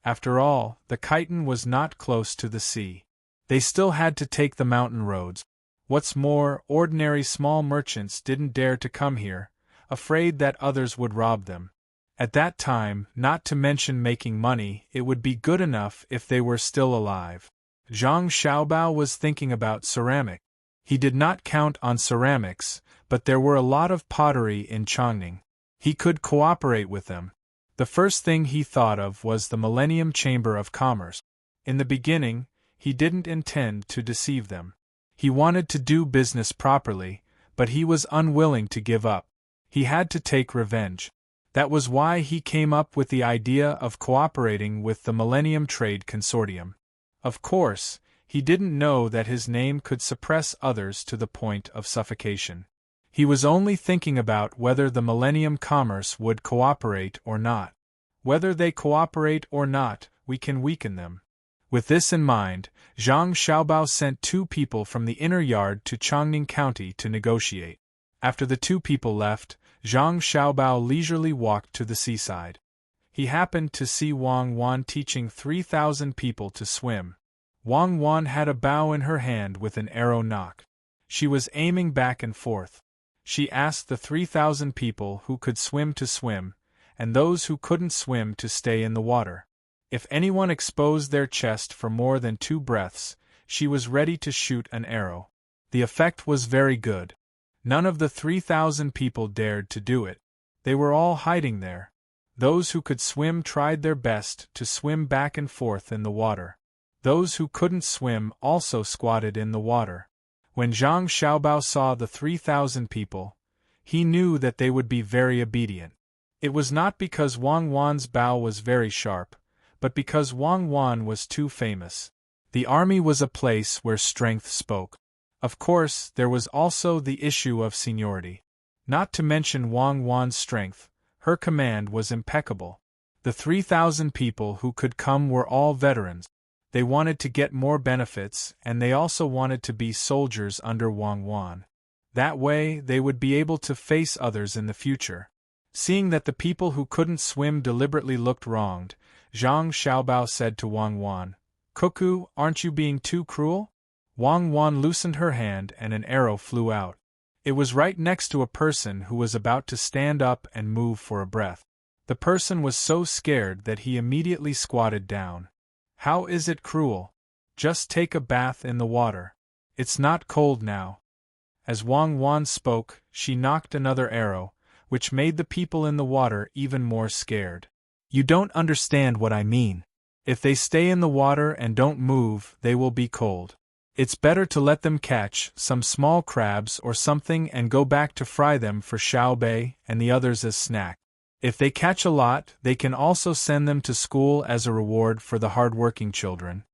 Speaker 1: After all, the Khitan was not close to the sea. They still had to take the mountain roads. What's more, ordinary small merchants didn't dare to come here, afraid that others would rob them. At that time, not to mention making money, it would be good enough if they were still alive. Zhang Xiaobao was thinking about ceramic. He did not count on ceramics, but there were a lot of pottery in Chongning. He could cooperate with them. The first thing he thought of was the Millennium Chamber of Commerce. In the beginning, he didn't intend to deceive them. He wanted to do business properly, but he was unwilling to give up. He had to take revenge. That was why he came up with the idea of cooperating with the Millennium Trade Consortium. Of course, he didn't know that his name could suppress others to the point of suffocation. He was only thinking about whether the Millennium Commerce would cooperate or not. Whether they cooperate or not, we can weaken them. With this in mind, Zhang Xiaobao sent 2 people from the inner yard to Chongning County to negotiate. After the 2 people left, Zhang Xiaobao leisurely walked to the seaside. He happened to see Wang Wan teaching 3,000 people to swim. Wang Wan had a bow in her hand with an arrow nock. She was aiming back and forth. She asked the 3,000 people who could swim to swim, and those who couldn't swim to stay in the water. If anyone exposed their chest for more than 2 breaths, she was ready to shoot an arrow. The effect was very good. None of the 3,000 people dared to do it. They were all hiding there. Those who could swim tried their best to swim back and forth in the water. Those who couldn't swim also squatted in the water. When Zhang Xiaobao saw the 3,000 people, he knew that they would be very obedient. It was not because Wang Wan's bow was very sharp, but because Wang Wan was too famous. The army was a place where strength spoke. Of course, there was also the issue of seniority. Not to mention Wang Wan's strength, her command was impeccable. The 3,000 people who could come were all veterans. They wanted to get more benefits, and they also wanted to be soldiers under Wang Wan. That way, they would be able to face others in the future. Seeing that the people who couldn't swim deliberately looked wronged, Zhang Xiaobao said to Wang Wan, "Cuckoo, aren't you being too cruel?" Wang Wan loosened her hand and an arrow flew out. It was right next to a person who was about to stand up and move for a breath. The person was so scared that he immediately squatted down. How is it cruel? Just take a bath in the water. It's not cold now. As Wang Wan spoke, she knocked another arrow, which made the people in the water even more scared. You don't understand what I mean. If they stay in the water and don't move, they will be cold. It's better to let them catch some small crabs or something and go back to fry them for Xiao Bei and the others as snack. If they catch a lot, they can also send them to school as a reward for the hard-working children.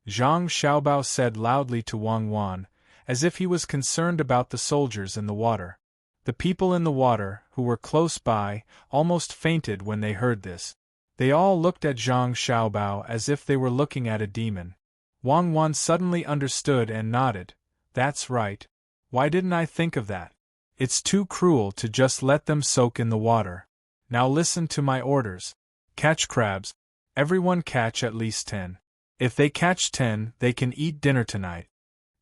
Speaker 1: Zhang Xiaobao said loudly to Wang Wan, as if he was concerned about the soldiers in the water. The people in the water, who were close by, almost fainted when they heard this. They all looked at Zhang Xiaobao as if they were looking at a demon. Wang Wan suddenly understood and nodded. That's right. Why didn't I think of that? It's too cruel to just let them soak in the water. Now listen to my orders. Catch crabs. Everyone catch at least 10. If they catch 10, they can eat dinner tonight.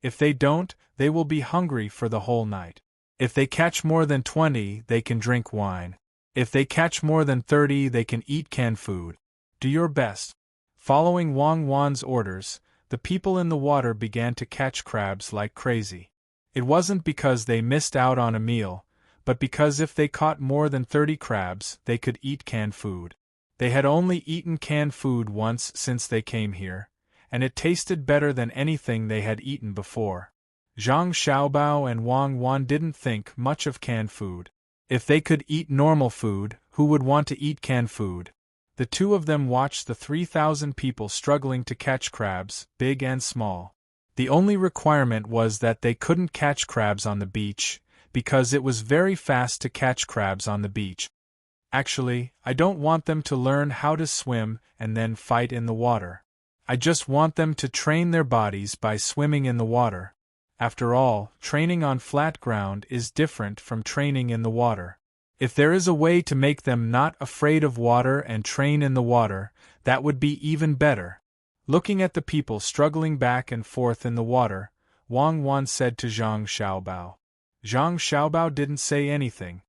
Speaker 1: If they don't, they will be hungry for the whole night. If they catch more than 20, they can drink wine. If they catch more than 30, they can eat canned food. Do your best. Following Wang Wan's orders, the people in the water began to catch crabs like crazy. It wasn't because they missed out on a meal, but because if they caught more than 30 crabs, they could eat canned food. They had only eaten canned food once since they came here, and it tasted better than anything they had eaten before. Zhang Xiaobao and Wang Wan didn't think much of canned food. If they could eat normal food, who would want to eat canned food? The two of them watched the 3,000 people struggling to catch crabs, big and small. The only requirement was that they couldn't catch crabs on the beach, because it was very fast to catch crabs on the beach. Actually, I don't want them to learn how to swim and then fight in the water. I just want them to train their bodies by swimming in the water. After all, training on flat ground is different from training in the water. If there is a way to make them not afraid of water and train in the water, that would be even better. Looking at the people struggling back and forth in the water, Wang Wan said to Zhang Xiaobao. Zhang Xiaobao didn't say anything.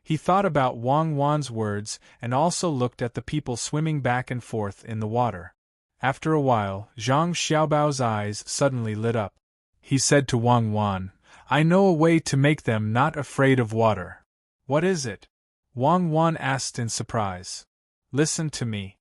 Speaker 1: He thought about Wang Wan's words and also looked at the people swimming back and forth in the water. After a while, Zhang Xiaobao's eyes suddenly lit up. He said to Wang Wan, I know a way to make them not afraid of water. What is it? Wang Wan asked in surprise. Listen to me.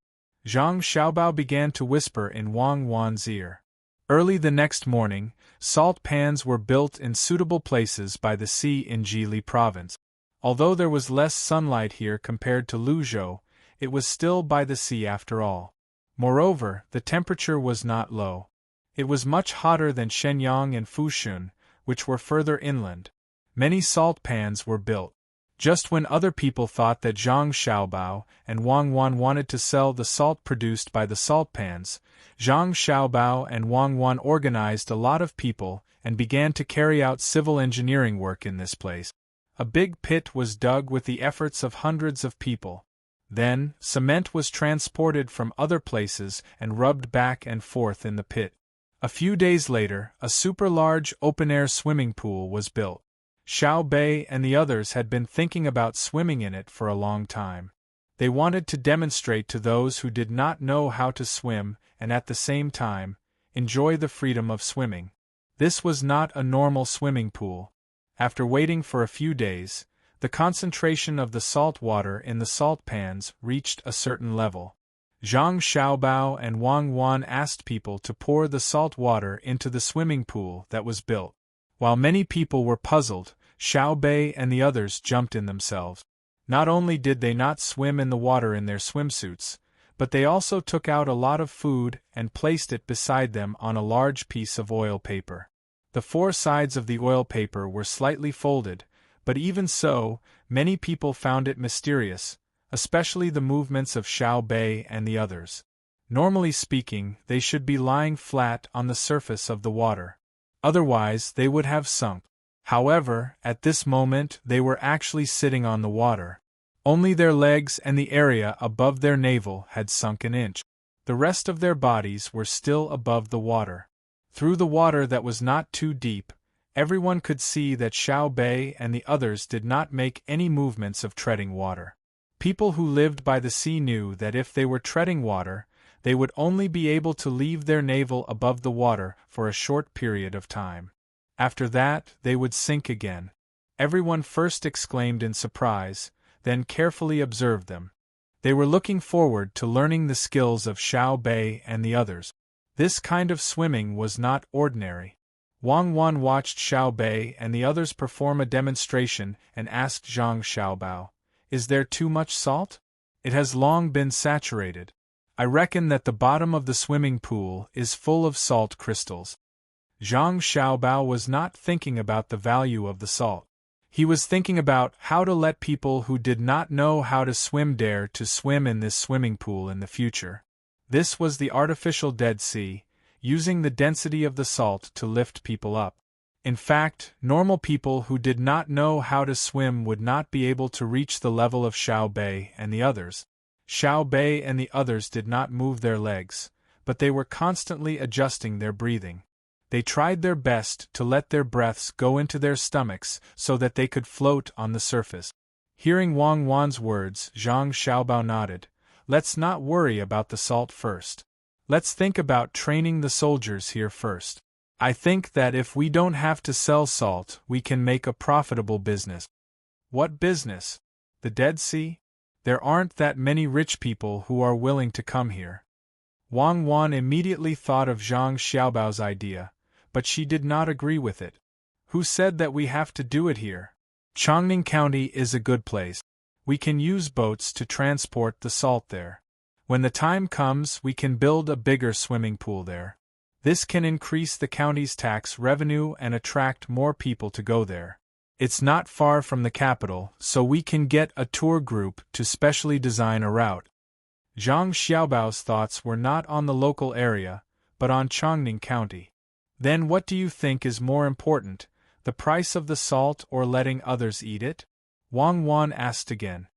Speaker 1: Zhang Xiaobao began to whisper in Wang Wan's ear. Early the next morning, salt pans were built in suitable places by the sea in Jili province. Although there was less sunlight here compared to Luzhou, it was still by the sea after all. Moreover, the temperature was not low. It was much hotter than Shenyang and Fushun, which were further inland. Many salt pans were built. Just when other people thought that Zhang Xiaobao and Wang Wan wanted to sell the salt produced by the salt pans, Zhang Xiaobao and Wang Wan organized a lot of people and began to carry out civil engineering work in this place. A big pit was dug with the efforts of hundreds of people. Then, cement was transported from other places and rubbed back and forth in the pit. A few days later, a super-large open-air swimming pool was built. Xiao Bei and the others had been thinking about swimming in it for a long time. They wanted to demonstrate to those who did not know how to swim and at the same time, enjoy the freedom of swimming. This was not a normal swimming pool. After waiting for a few days, the concentration of the salt water in the salt pans reached a certain level. Zhang Xiaobao and Wang Wan asked people to pour the salt water into the swimming pool that was built. While many people were puzzled, Xiao Bei and the others jumped in themselves. Not only did they not swim in the water in their swimsuits, but they also took out a lot of food and placed it beside them on a large piece of oil paper. The four sides of the oil paper were slightly folded, but even so, many people found it mysterious, especially the movements of Xiao Bei and the others. Normally speaking, they should be lying flat on the surface of the water. Otherwise, they would have sunk. However, at this moment, they were actually sitting on the water. Only their legs and the area above their navel had sunk an inch. The rest of their bodies were still above the water. Through the water that was not too deep, Everyone could see that Xiao Bei and the others did not make any movements of treading water. People who lived by the sea knew that if they were treading water, they would only be able to leave their navel above the water for a short period of time. After that, they would sink again. Everyone first exclaimed in surprise, then carefully observed them. They were looking forward to learning the skills of Xiao Bei and the others. This kind of swimming was not ordinary. Wang Wan watched Xiao Bei and the others perform a demonstration and asked Zhang Xiaobao, "Is there too much salt? It has long been saturated. I reckon that the bottom of the swimming pool is full of salt crystals." Zhang Xiaobao was not thinking about the value of the salt. He was thinking about how to let people who did not know how to swim dare to swim in this swimming pool in the future. This was the artificial Dead Sea, using the density of the salt to lift people up. In fact, normal people who did not know how to swim would not be able to reach the level of Xiao Bei and the others. Xiao Bei and the others did not move their legs, but they were constantly adjusting their breathing. They tried their best to let their breaths go into their stomachs so that they could float on the surface. Hearing Wang Wan's words, Zhang Xiaobao nodded. "Let's not worry about the salt first. Let's think about training the soldiers here first. I think that if we don't have to sell salt, we can make a profitable business." "What business? The Dead Sea? There aren't that many rich people who are willing to come here." Wang Wan immediately thought of Zhang Xiaobao's idea, but she did not agree with it. "Who said that we have to do it here? Chongning County is a good place. We can use boats to transport the salt there. When the time comes, we can build a bigger swimming pool there. This can increase the county's tax revenue and attract more people to go there. It's not far from the capital, so we can get a tour group to specially design a route." Zhang Xiaobao's thoughts were not on the local area, but on Chongning County. "Then what do you think is more important, the price of the salt or letting others eat it?" Wang Wan asked again.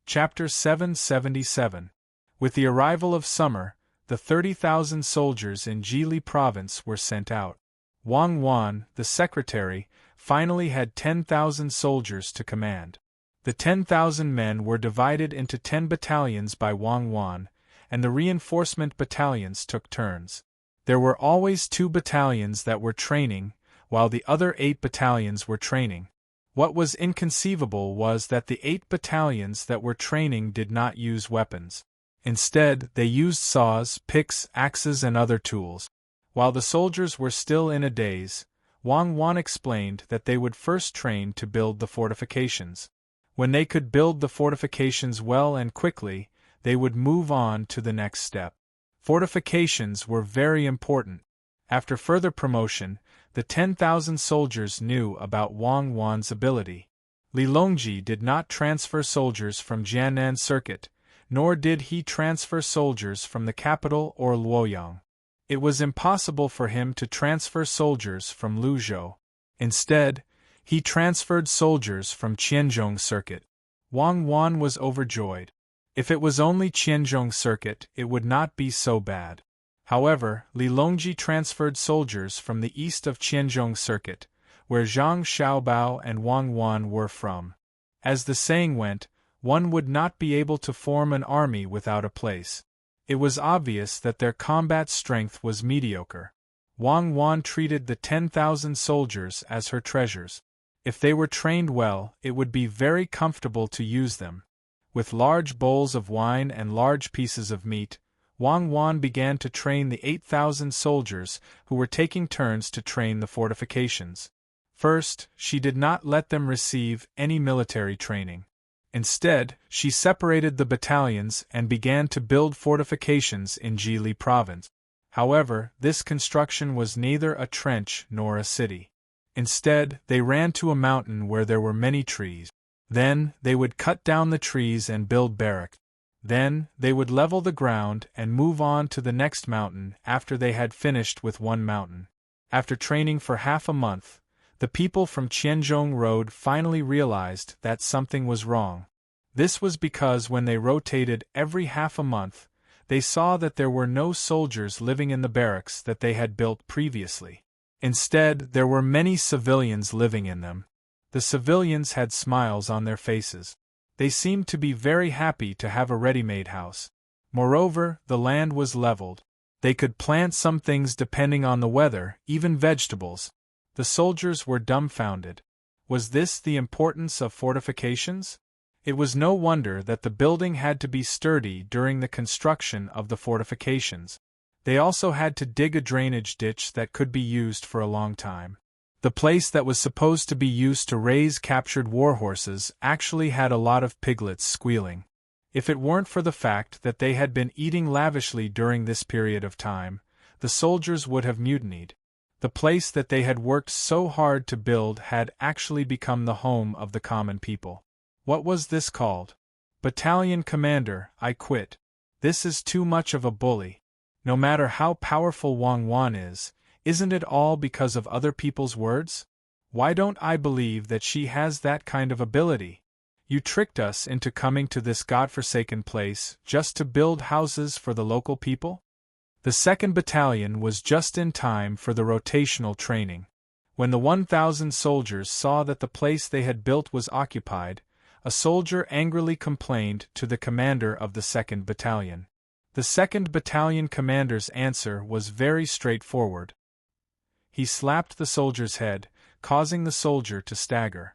Speaker 1: Chapter 777. With the arrival of summer, the 30,000 soldiers in Jili province were sent out. Wang Wan, the secretary, finally had 10,000 soldiers to command. The 10,000 men were divided into 10 battalions by Wang Wan, and the reinforcement battalions took turns. There were always 2 battalions that were training, while the other 8 battalions were training. What was inconceivable was that the 8 battalions that were training did not use weapons. Instead, they used saws, picks, axes and other tools. While the soldiers were still in a daze, Wang Wan explained that they would first train to build the fortifications. When they could build the fortifications well and quickly, they would move on to the next step. Fortifications were very important. After further promotion, the 10,000 soldiers knew about Wang Wan's ability. Li Longji did not transfer soldiers from Jiannan Circuit, nor did he transfer soldiers from the capital or Luoyang. It was impossible for him to transfer soldiers from Luzhou. Instead, he transferred soldiers from Qianzhong Circuit. Wang Wan was overjoyed. If it was only Qianzhong Circuit, it would not be so bad. However, Li Longji transferred soldiers from the east of Qianzhong Circuit, where Zhang Xiaobao and Wang Wan were from. As the saying went, one would not be able to form an army without a place. It was obvious that their combat strength was mediocre. Wang Wan treated the 10,000 soldiers as her treasures. If they were trained well, it would be very comfortable to use them. With large bowls of wine and large pieces of meat, Wang Wan began to train the 8,000 soldiers who were taking turns to train the fortifications. First, she did not let them receive any military training. Instead, she separated the battalions and began to build fortifications in Jili province. However, this construction was neither a trench nor a city. Instead, they ran to a mountain where there were many trees. Then, they would cut down the trees and build barracks. Then, they would level the ground and move on to the next mountain after they had finished with one mountain. After training for half a month, the people from Qianzhong Road finally realized that something was wrong. This was because when they rotated every half a month, they saw that there were no soldiers living in the barracks that they had built previously. Instead, there were many civilians living in them. The civilians had smiles on their faces. They seemed to be very happy to have a ready-made house. Moreover, the land was leveled. They could plant some things depending on the weather, even vegetables. The soldiers were dumbfounded. Was this the importance of fortifications? It was no wonder that the building had to be sturdy during the construction of the fortifications. They also had to dig a drainage ditch that could be used for a long time. The place that was supposed to be used to raise captured warhorses actually had a lot of piglets squealing. If it weren't for the fact that they had been eating lavishly during this period of time, the soldiers would have mutinied. The place that they had worked so hard to build had actually become the home of the common people. What was this called? Battalion Commander, I quit. This is too much of a bully. No matter how powerful Wang Wan is, isn't it all because of other people's words? Why don't I believe that she has that kind of ability? You tricked us into coming to this godforsaken place just to build houses for the local people? The 2nd Battalion was just in time for the rotational training. When the 1,000 soldiers saw that the place they had built was occupied, a soldier angrily complained to the commander of the 2nd Battalion. The 2nd Battalion commander's answer was very straightforward. He slapped the soldier's head, causing the soldier to stagger.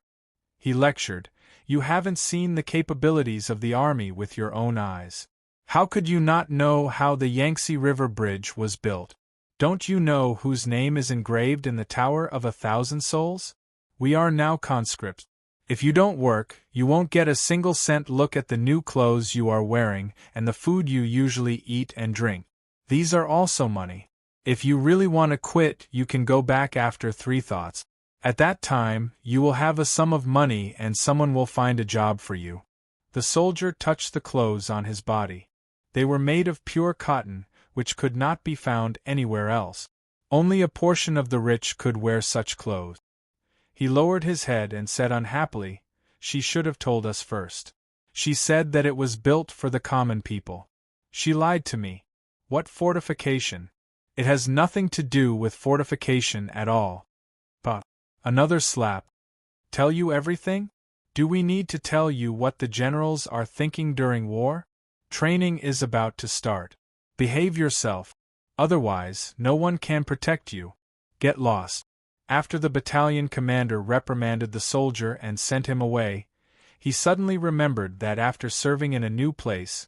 Speaker 1: He lectured, "You haven't seen the capabilities of the army with your own eyes. How could you not know how the Yangtze River Bridge was built? Don't you know whose name is engraved in the Tower of 1,000 Souls? We are now conscripts. If you don't work, you won't get a single cent. Look at the new clothes you are wearing and the food you usually eat and drink. These are also money. If you really want to quit, you can go back after 3 thoughts. At that time, you will have a sum of money and someone will find a job for you." The soldier touched the clothes on his body. They were made of pure cotton, which could not be found anywhere else. Only a portion of the rich could wear such clothes. He lowered his head and said unhappily, "She should have told us first. She said that it was built for the common people. She lied to me. What fortification? It has nothing to do with fortification at all." But another slap. "Tell you everything? Do we need to tell you what the generals are thinking during war? Training is about to start. Behave yourself. Otherwise, no one can protect you. Get lost." After the battalion commander reprimanded the soldier and sent him away, he suddenly remembered that after serving in a new place,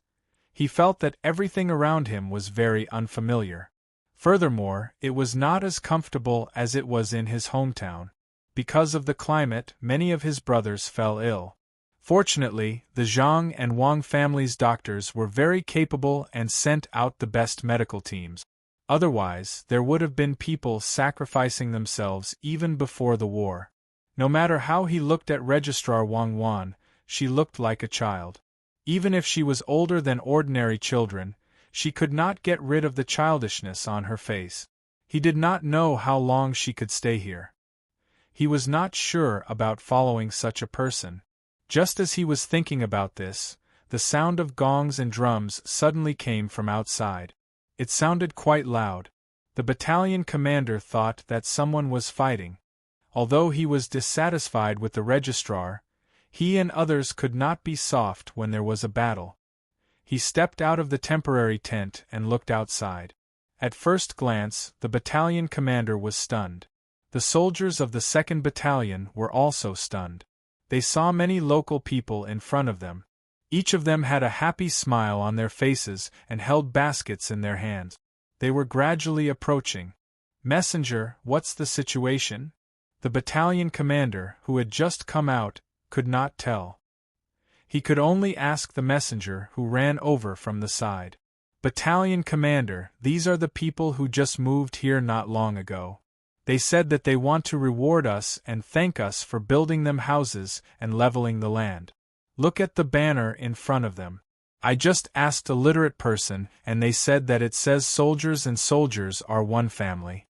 Speaker 1: he felt that everything around him was very unfamiliar. Furthermore, it was not as comfortable as it was in his hometown. Because of the climate, many of his brothers fell ill. Fortunately, the Zhang and Wang families' doctors were very capable and sent out the best medical teams. Otherwise, there would have been people sacrificing themselves even before the war. No matter how he looked at Registrar Wang Wan, she looked like a child. Even if she was older than ordinary children, she could not get rid of the childishness on her face. He did not know how long she could stay here. He was not sure about following such a person. Just as he was thinking about this, the sound of gongs and drums suddenly came from outside. It sounded quite loud. The battalion commander thought that someone was fighting. Although he was dissatisfied with the registrar, he and others could not be soft when there was a battle. He stepped out of the temporary tent and looked outside. At first glance, the battalion commander was stunned. The soldiers of the 2nd Battalion were also stunned. They saw many local people in front of them. Each of them had a happy smile on their faces and held baskets in their hands. They were gradually approaching. "Messenger, what's the situation?" The battalion commander, who had just come out, could not tell. He could only ask the messenger, who ran over from the side. "Battalion commander, these are the people who just moved here not long ago. They said that they want to reward us and thank us for building them houses and leveling the land. Look at the banner in front of them. I just asked a literate person and they said that it says soldiers and soldiers are one family."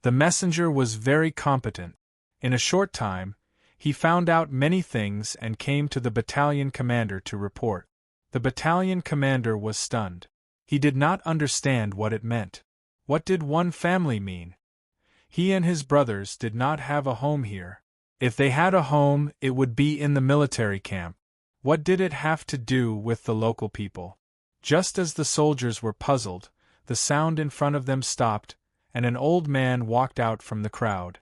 Speaker 1: The messenger was very competent. In a short time, he found out many things and came to the battalion commander to report. The battalion commander was stunned. He did not understand what it meant. What did one family mean? He and his brothers did not have a home here. If they had a home, it would be in the military camp. What did it have to do with the local people? Just as the soldiers were puzzled, the sound in front of them stopped, and an old man walked out from the crowd.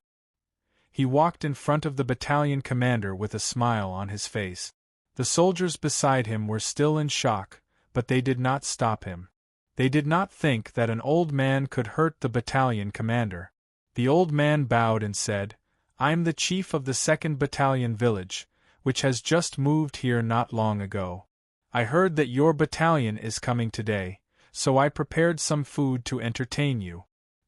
Speaker 1: He walked in front of the battalion commander with a smile on his face. The soldiers beside him were still in shock, but they did not stop him. They did not think that an old man could hurt the battalion commander. The old man bowed and said, "I'm the chief of the 2nd Battalion Village, which has just moved here not long ago. I heard that your battalion is coming today, so I prepared some food to entertain you."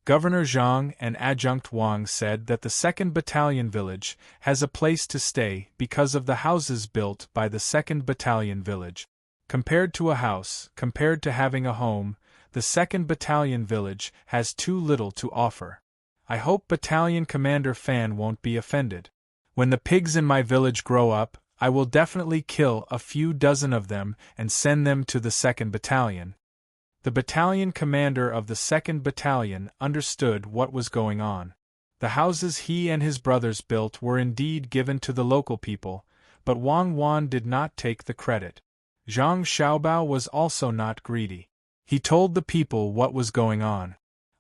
Speaker 1: Governor Zhang and Adjutant Wang said that the 2nd Battalion Village has a place to stay because of the houses built by the 2nd Battalion Village. Compared to a house, compared to having a home, the 2nd Battalion Village has too little to offer. I hope Battalion Commander Fan won't be offended. When the pigs in my village grow up, I will definitely kill a few dozen of them and send them to the 2nd Battalion. The battalion commander of the 2nd Battalion understood what was going on. The houses he and his brothers built were indeed given to the local people, but Wang Wan did not take the credit. Zhang Xiaobao was also not greedy. He told the people what was going on.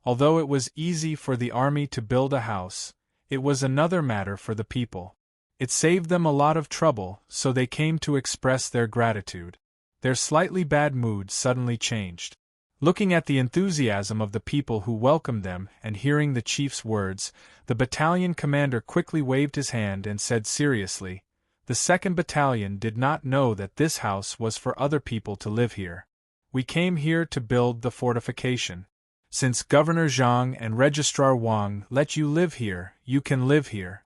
Speaker 1: Although it was easy for the army to build a house, it was another matter for the people. It saved them a lot of trouble, so they came to express their gratitude. Their slightly bad mood suddenly changed. Looking at the enthusiasm of the people who welcomed them and hearing the chief's words, the battalion commander quickly waved his hand and said seriously, "The 2nd Battalion did not know that this house was for other people to live here. We came here to build the fortification. Since Governor Zhang and Registrar Wang let you live here, you can live here.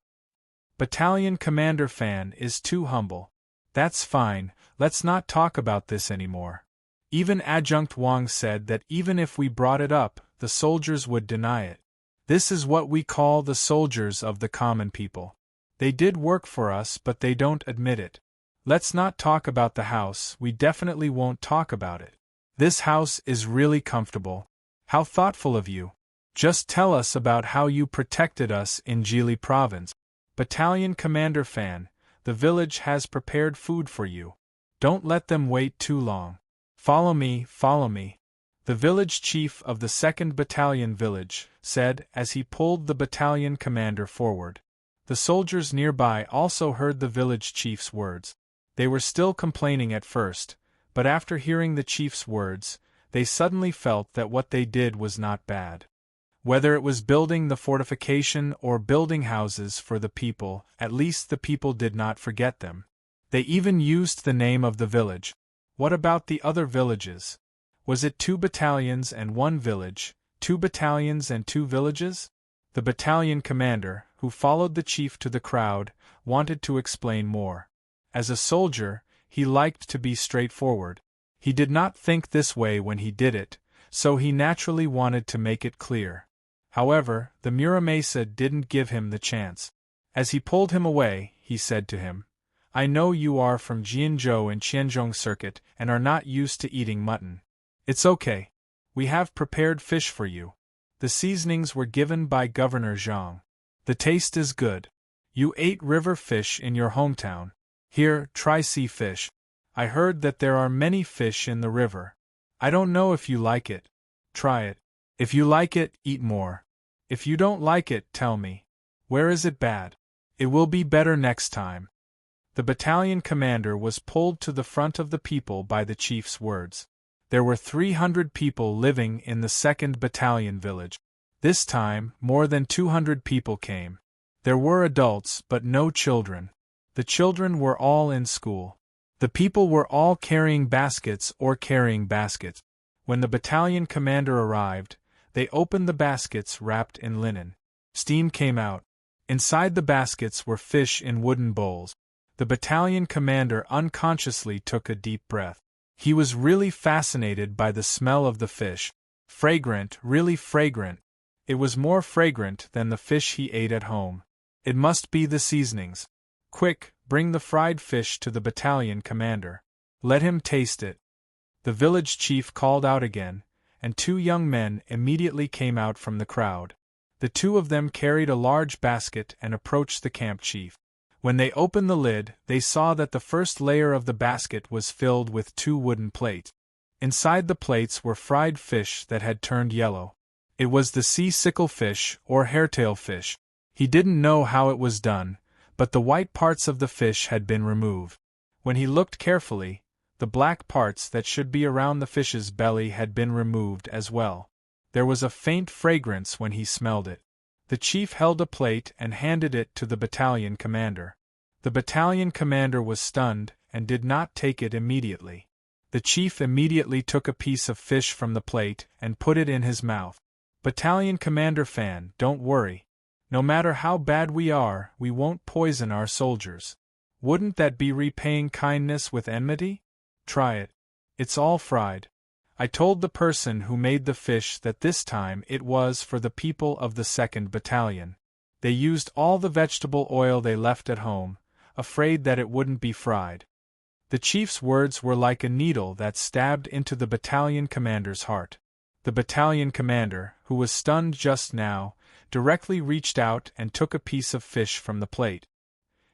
Speaker 1: Battalion Commander Fan is too humble. That's fine, let's not talk about this anymore." Even Adjutant Wang said that even if we brought it up, the soldiers would deny it. "This is what we call the soldiers of the common people. They did work for us, but they don't admit it. Let's not talk about the house, we definitely won't talk about it. This house is really comfortable. How thoughtful of you. Just tell us about how you protected us in Jili Province. Battalion Commander Fan, the village has prepared food for you. Don't let them wait too long. Follow me, follow me." The village chief of the 2nd Battalion Village said as he pulled the battalion commander forward. The soldiers nearby also heard the village chief's words. They were still complaining at first, but after hearing the chief's words, they suddenly felt that what they did was not bad. Whether it was building the fortification or building houses for the people, at least the people did not forget them. They even used the name of the village. What about the other villages? Was it 2 battalions and 1 village, 2 battalions and 2 villages? The battalion commander, who followed the chief to the crowd, wanted to explain more. As a soldier, he liked to be straightforward. He did not think this way when he did it, so he naturally wanted to make it clear. However, the Muramesa didn't give him the chance. As he pulled him away, he said to him, "I know you are from Jianzhou and Qianzhong Circuit and are not used to eating mutton. It's okay. We have prepared fish for you. The seasonings were given by Governor Zhang. The taste is good. You ate river fish in your hometown. Here, try sea fish. I heard that there are many fish in the river. I don't know if you like it. Try it. If you like it, eat more. If you don't like it, tell me. Where is it bad? It will be better next time." The battalion commander was pulled to the front of the people by the chief's words. There were 300 people living in the 2nd Battalion Village. This time, more than 200 people came. There were adults, but no children. The children were all in school. The people were all carrying baskets. When the battalion commander arrived, they opened the baskets wrapped in linen. Steam came out. Inside the baskets were fish in wooden bowls. The battalion commander unconsciously took a deep breath. He was really fascinated by the smell of the fish. Fragrant, really fragrant. It was more fragrant than the fish he ate at home. It must be the seasonings. Quick, bring the fried fish to the battalion commander. Let him taste it. The village chief called out again, and 2 young men immediately came out from the crowd. The two of them carried a large basket and approached the camp chief. When they opened the lid, they saw that the first layer of the basket was filled with 2 wooden plates. Inside the plates were fried fish that had turned yellow. It was the sea sickle fish, or hairtail fish. He didn't know how it was done, but the white parts of the fish had been removed. When he looked carefully, the black parts that should be around the fish's belly had been removed as well. There was a faint fragrance when he smelled it. The chief held a plate and handed it to the battalion commander. The battalion commander was stunned and did not take it immediately. The chief immediately took a piece of fish from the plate and put it in his mouth. Battalion Commander Fan, don't worry. No matter how bad we are, we won't poison our soldiers. Wouldn't that be repaying kindness with enmity? Try it. It's all fried. I told the person who made the fish that this time it was for the people of the 2nd Battalion. They used all the vegetable oil they left at home, afraid that it wouldn't be fried. The chief's words were like a needle that stabbed into the battalion commander's heart. The battalion commander, who was stunned just now, directly reached out and took a piece of fish from the plate.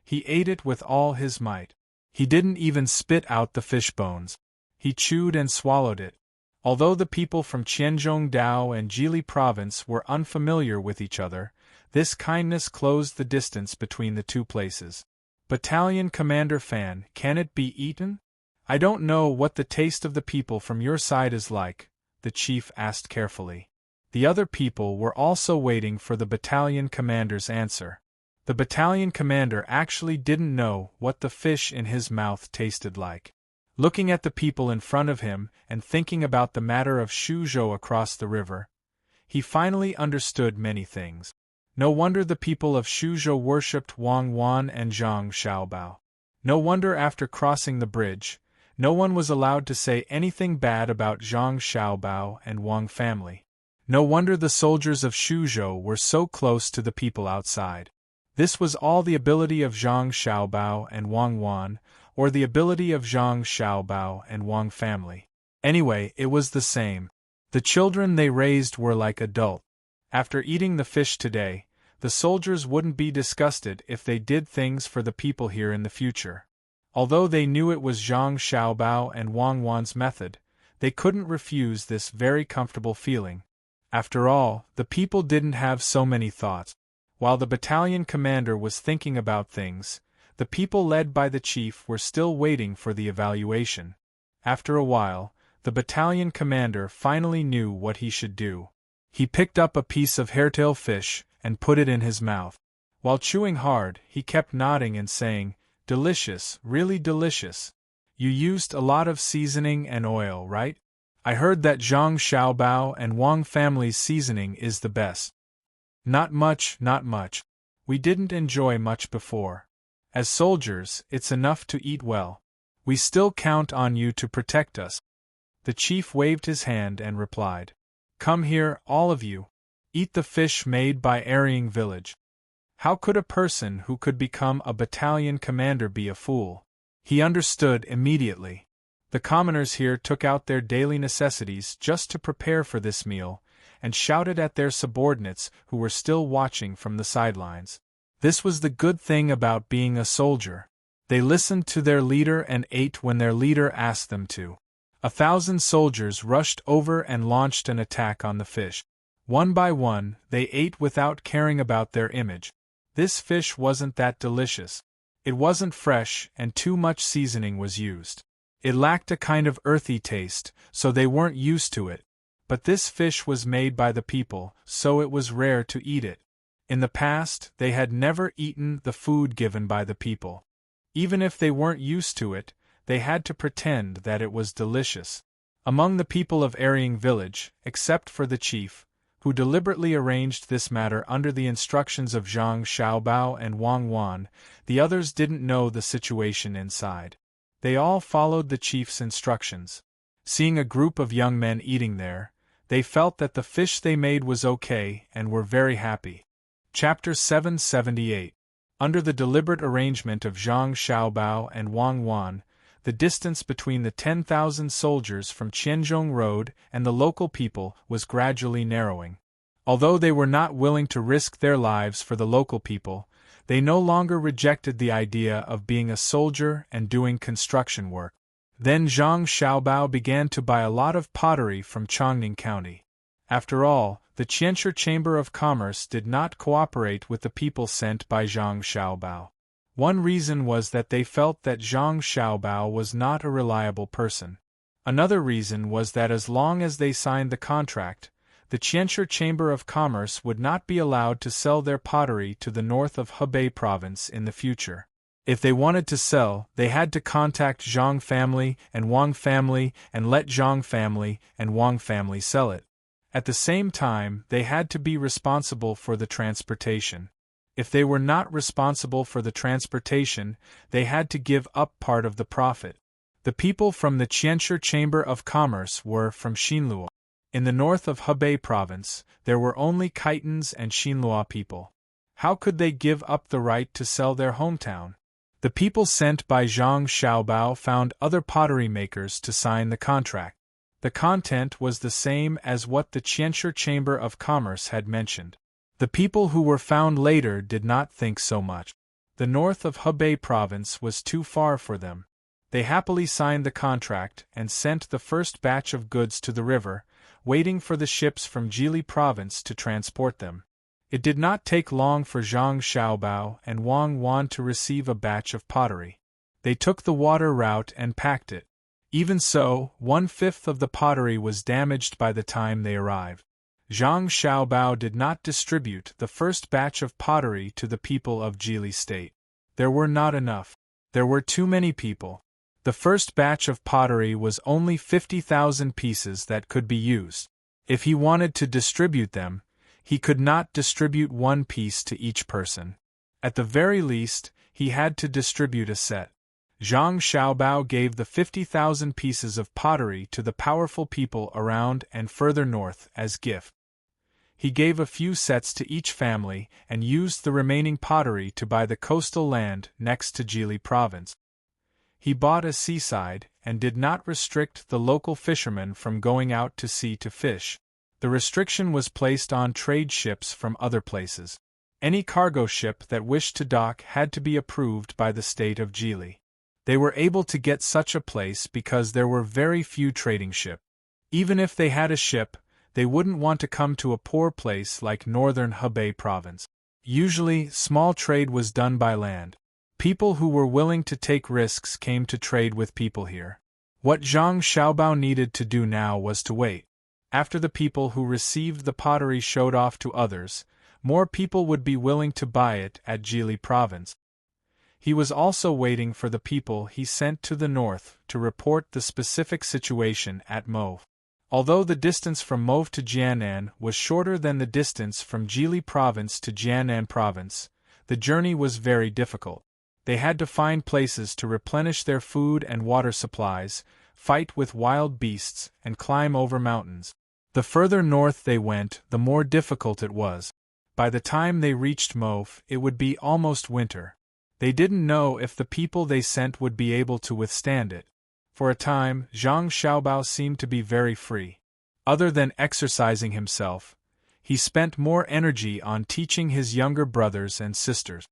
Speaker 1: He ate it with all his might. He didn't even spit out the fish bones. He chewed and swallowed it. Although the people from Qianzhongdao and Jili province were unfamiliar with each other, this kindness closed the distance between the two places. Battalion Commander Fan, can it be eaten? I don't know what the taste of the people from your side is like, the chief asked carefully. The other people were also waiting for the battalion commander's answer. The battalion commander actually didn't know what the fish in his mouth tasted like. Looking at the people in front of him and thinking about the matter of Shuzhou across the river, he finally understood many things. No wonder the people of Shuzhou worshipped Wang Wan and Zhang Xiaobao. No wonder after crossing the bridge, no one was allowed to say anything bad about Zhang Xiaobao and Wang family. No wonder the soldiers of Shuzhou were so close to the people outside. This was all the ability of Zhang Xiaobao and Wang Wan, or the ability of Zhang Xiaobao and Wang family. Anyway, it was the same. The children they raised were like adults. After eating the fish today, the soldiers wouldn't be disgusted if they did things for the people here in the future. Although they knew it was Zhang Xiaobao and Wang Wan's method, they couldn't refuse this very comfortable feeling. After all, the people didn't have so many thoughts. While the battalion commander was thinking about things, the people led by the chief were still waiting for the evaluation. After a while, the battalion commander finally knew what he should do. He picked up a piece of hairtail fish and put it in his mouth. While chewing hard, he kept nodding and saying, "Delicious, really delicious. You used a lot of seasoning and oil, right? I heard that Zhang Xiaobao and Wang family's seasoning is the best." Not much, not much. We didn't enjoy much before. As soldiers, it's enough to eat well. We still count on you to protect us. The chief waved his hand and replied, "Come here, all of you. Eat the fish made by Arying village." How could a person who could become a battalion commander be a fool? He understood immediately. The commoners here took out their daily necessities just to prepare for this meal, and shouted at their subordinates who were still watching from the sidelines. This was the good thing about being a soldier. They listened to their leader and ate when their leader asked them to. 1,000 soldiers rushed over and launched an attack on the fish. One by one, they ate without caring about their image. This fish wasn't that delicious. It wasn't fresh, and too much seasoning was used. It lacked a kind of earthy taste, so they weren't used to it. But this fish was made by the people, so it was rare to eat it. In the past, they had never eaten the food given by the people. Even if they weren't used to it, they had to pretend that it was delicious. Among the people of Arying village, except for the chief, who deliberately arranged this matter under the instructions of Zhang Xiaobao and Wang Wan, the others didn't know the situation inside. They all followed the chief's instructions. Seeing a group of young men eating there, they felt that the fish they made was okay and were very happy. Chapter 778. Under the deliberate arrangement of Zhang Xiaobao and Wang Wan, the distance between the 10,000 soldiers from Qianzhong Road and the local people was gradually narrowing. Although they were not willing to risk their lives for the local people, they no longer rejected the idea of being a soldier and doing construction work. Then Zhang Xiaobao began to buy a lot of pottery from Chongning County. After all, the Qianshi Chamber of Commerce did not cooperate with the people sent by Zhang Xiaobao. One reason was that they felt that Zhang Xiaobao was not a reliable person. Another reason was that as long as they signed the contract, the Qianshi Chamber of Commerce would not be allowed to sell their pottery to the north of Hebei province in the future. If they wanted to sell, they had to contact Zhang family and Wang family and let Zhang family and Wang family sell it. At the same time, they had to be responsible for the transportation. If they were not responsible for the transportation, they had to give up part of the profit. The people from the Qianshi Chamber of Commerce were from Xinluo. In the north of Hebei province, there were only Khitans and Xinluo people. How could they give up the right to sell their hometown? The people sent by Zhang Xiaobao found other pottery makers to sign the contract. The content was the same as what the Qianshi Chamber of Commerce had mentioned. The people who were found later did not think so much. The north of Hebei province was too far for them. They happily signed the contract and sent the first batch of goods to the river, waiting for the ships from Jili province to transport them. It did not take long for Zhang Xiaobao and Wang Wan to receive a batch of pottery. They took the water route and packed it. Even so, 1/5 of the pottery was damaged by the time they arrived. Zhang Xiaobao did not distribute the first batch of pottery to the people of Jili state. There were not enough. There were too many people. The first batch of pottery was only 50,000 pieces that could be used. If he wanted to distribute them, he could not distribute one piece to each person. At the very least, he had to distribute a set. Zhang Xiaobao gave the 50,000 pieces of pottery to the powerful people around and further north as gift. He gave a few sets to each family and used the remaining pottery to buy the coastal land next to Jili province. He bought a seaside and did not restrict the local fishermen from going out to sea to fish. The restriction was placed on trade ships from other places. Any cargo ship that wished to dock had to be approved by the state of Jili. They were able to get such a place because there were very few trading ships. Even if they had a ship, they wouldn't want to come to a poor place like northern Hebei province. Usually, small trade was done by land. People who were willing to take risks came to trade with people here. What Zhang Xiaobao needed to do now was to wait. After the people who received the pottery showed off to others, more people would be willing to buy it at Jili province. He was also waiting for the people he sent to the north to report the specific situation at Move. Although the distance from Move to Jianan was shorter than the distance from Jili province to Jianan province, the journey was very difficult. They had to find places to replenish their food and water supplies, fight with wild beasts, and climb over mountains. The further north they went, the more difficult it was. By the time they reached Move, it would be almost winter. They didn't know if the people they sent would be able to withstand it. For a time, Zhang Xiaobao seemed to be very free. Other than exercising himself, he spent more energy on teaching his younger brothers and sisters.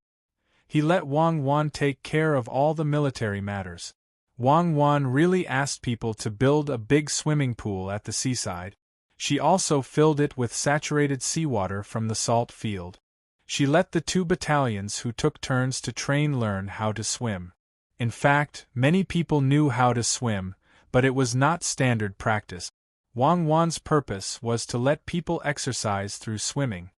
Speaker 1: He let Wang Wan take care of all the military matters. Wang Wan really asked people to build a big swimming pool at the seaside. She also filled it with saturated seawater from the salt field. She let the 2 battalions who took turns to train learn how to swim. In fact, many people knew how to swim, but it was not standard practice. Wang Wan's purpose was to let people exercise through swimming.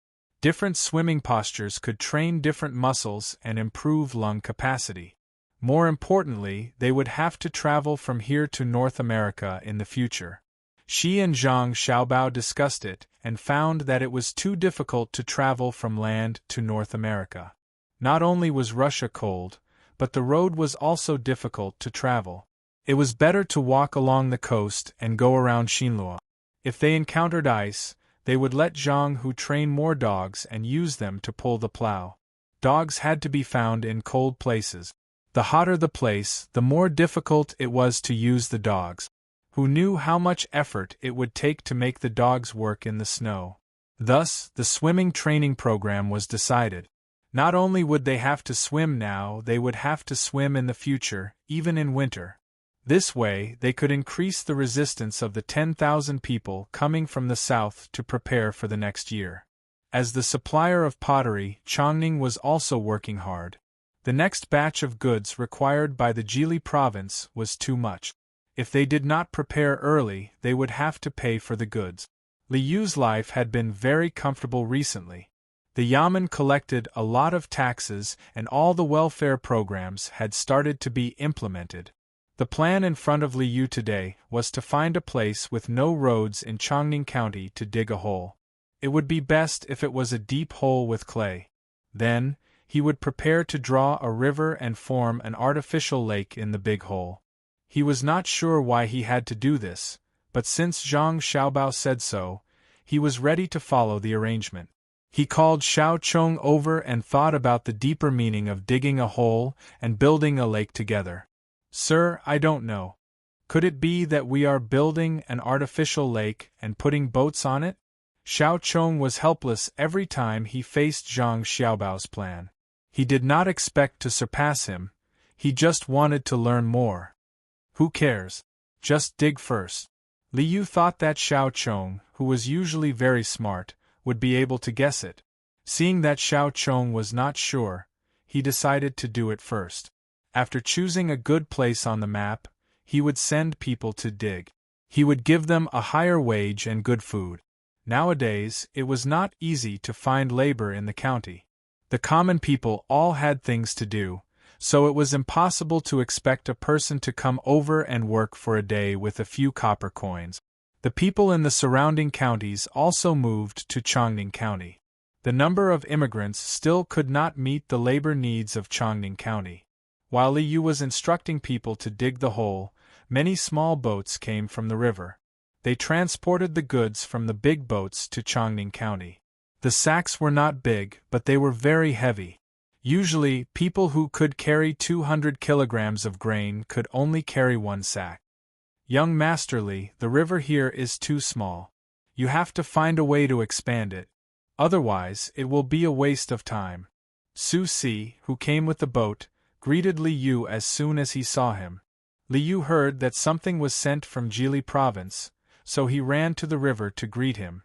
Speaker 1: Different swimming postures could train different muscles and improve lung capacity. More importantly, they would have to travel from here to North America in the future. She and Zhang Xiaobao discussed it and found that it was too difficult to travel from land to North America. Not only was Russia cold, but the road was also difficult to travel. It was better to walk along the coast and go around Xinluo. If they encountered ice, they would let Zhang Hu train more dogs and use them to pull the plow. Dogs had to be found in cold places. The hotter the place, the more difficult it was to use the dogs. Who knew how much effort it would take to make the dogs work in the snow? Thus, the swimming training program was decided. Not only would they have to swim now, they would have to swim in the future, even in winter. This way, they could increase the resistance of the 10,000 people coming from the south to prepare for the next year. As the supplier of pottery, Chongning was also working hard. The next batch of goods required by the Jili province was too much. If they did not prepare early, they would have to pay for the goods. Li Yu's life had been very comfortable recently. The Yamen collected a lot of taxes and all the welfare programs had started to be implemented. The plan in front of Li Yu today was to find a place with no roads in Chongning County to dig a hole. It would be best if it was a deep hole with clay. Then, he would prepare to draw a river and form an artificial lake in the big hole. He was not sure why he had to do this, but since Zhang Xiaobao said so, he was ready to follow the arrangement. He called Xiao Chong over and thought about the deeper meaning of digging a hole and building a lake together. Sir, I don't know. Could it be that we are building an artificial lake and putting boats on it? Xiao Chong was helpless every time he faced Zhang Xiaobao's plan. He did not expect to surpass him, he just wanted to learn more. Who cares? Just dig first. Li Yu thought that Xiao Chong, who was usually very smart, would be able to guess it. Seeing that Xiao Chong was not sure, he decided to do it first. After choosing a good place on the map, he would send people to dig. He would give them a higher wage and good food. Nowadays, it was not easy to find labor in the county. The common people all had things to do, so it was impossible to expect a person to come over and work for a day with a few copper coins. The people in the surrounding counties also moved to Chongning County. The number of immigrants still could not meet the labor needs of Chongning County. While Li Yu was instructing people to dig the hole, many small boats came from the river. They transported the goods from the big boats to Chongning County. The sacks were not big, but they were very heavy. Usually, people who could carry 200 kilograms of grain could only carry one sack. Young Master Li, the river here is too small. You have to find a way to expand it. Otherwise, it will be a waste of time. Su Si, who came with the boat, greeted Li Yu as soon as he saw him. Li Yu heard that something was sent from Jili province, so he ran to the river to greet him.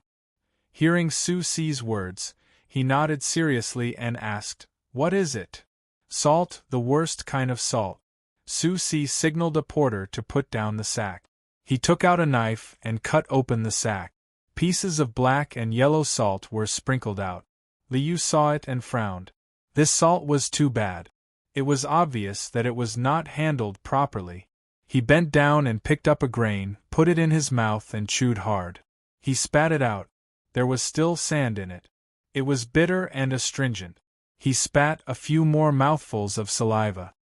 Speaker 1: Hearing Su Si's words, he nodded seriously and asked, "What is it?" "Salt, the worst kind of salt." Su Si signaled a porter to put down the sack. He took out a knife and cut open the sack. Pieces of black and yellow salt were sprinkled out. Li Yu saw it and frowned. This salt was too bad. It was obvious that it was not handled properly. He bent down and picked up a grain, put it in his mouth and chewed hard. He spat it out. There was still sand in it. It was bitter and astringent. He spat a few more mouthfuls of saliva.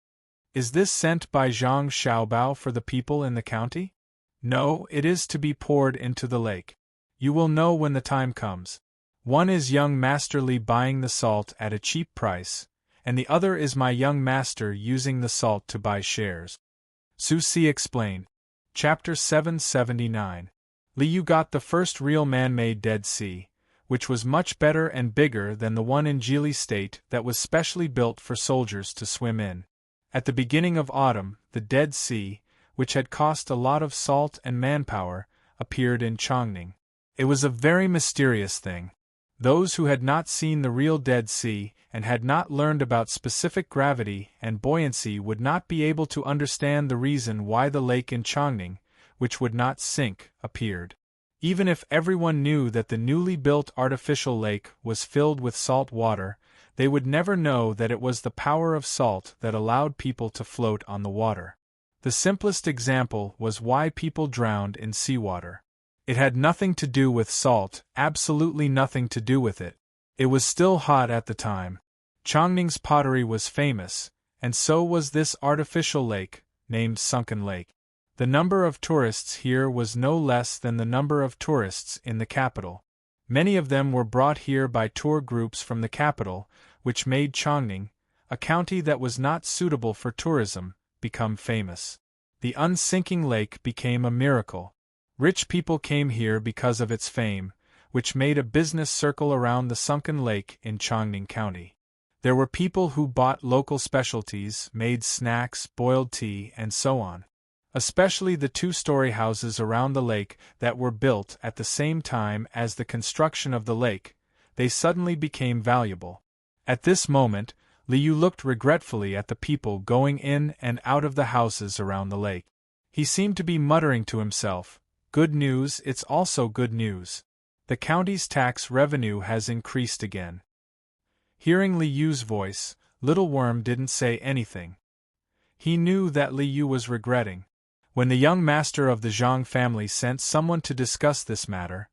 Speaker 1: "Is this sent by Zhang Xiaobao for the people in the county?" "No, it is to be poured into the lake. You will know when the time comes. One is young Master Li buying the salt at a cheap price, and the other is my young master using the salt to buy shares." Su Si explained. Chapter 779. Li Yu got the first real man-made Dead Sea, which was much better and bigger than the one in Jili State that was specially built for soldiers to swim in. At the beginning of autumn, the Dead Sea, which had cost a lot of salt and manpower, appeared in Chongning. It was a very mysterious thing. Those who had not seen the real Dead Sea and had not learned about specific gravity and buoyancy would not be able to understand the reason why the lake in Chongning, which would not sink, appeared. Even if everyone knew that the newly built artificial lake was filled with salt water, they would never know that it was the power of salt that allowed people to float on the water. The simplest example was why people drowned in seawater. It had nothing to do with salt, absolutely nothing to do with it. It was still hot at the time. Chongning's pottery was famous, and so was this artificial lake, named Sunken Lake. The number of tourists here was no less than the number of tourists in the capital. Many of them were brought here by tour groups from the capital, which made Chongning, a county that was not suitable for tourism, become famous. The unsinking lake became a miracle. Rich people came here because of its fame, which made a business circle around the sunken lake in Chongning County. There were people who bought local specialties, made snacks, boiled tea, and so on. Especially the two-story houses around the lake that were built at the same time as the construction of the lake, they suddenly became valuable. At this moment, Liu looked regretfully at the people going in and out of the houses around the lake. He seemed to be muttering to himself, "Good news, it's also good news. The county's tax revenue has increased again." Hearing Liu's voice, Little Worm didn't say anything. He knew that Liu was regretting. When the young master of the Zhang family sent someone to discuss this matter,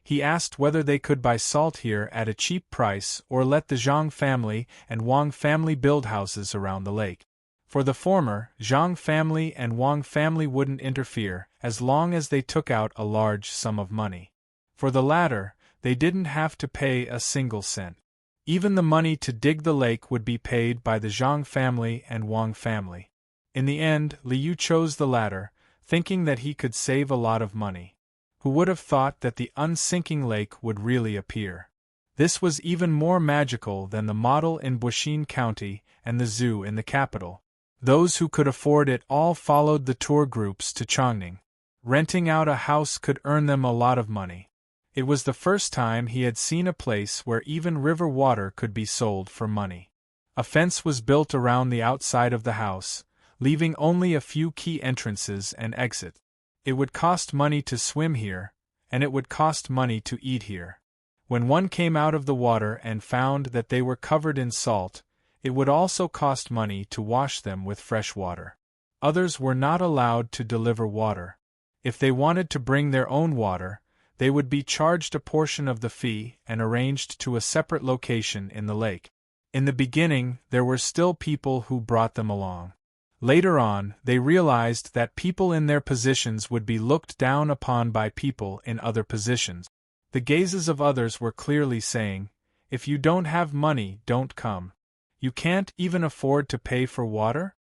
Speaker 1: he asked whether they could buy salt here at a cheap price or let the Zhang family and Wang family build houses around the lake. For the former, Zhang family and Wang family wouldn't interfere as long as they took out a large sum of money. For the latter, they didn't have to pay a single cent. Even the money to dig the lake would be paid by the Zhang family and Wang family. In the end, Liu chose the latter, thinking that he could save a lot of money. Who would have thought that the unsinking lake would really appear? This was even more magical than the model in Buxin County and the zoo in the capital. Those who could afford it all followed the tour groups to Chongning. Renting out a house could earn them a lot of money. It was the first time he had seen a place where even river water could be sold for money. A fence was built around the outside of the house, leaving only a few key entrances and exits. It would cost money to swim here, and it would cost money to eat here. When one came out of the water and found that they were covered in salt, it would also cost money to wash them with fresh water. Others were not allowed to deliver water. If they wanted to bring their own water, they would be charged a portion of the fee and arranged to a separate location in the lake. In the beginning, there were still people who brought them along. Later on, they realized that people in their positions would be looked down upon by people in other positions. The gazes of others were clearly saying, "If you don't have money, don't come. You can't even afford to pay for water?"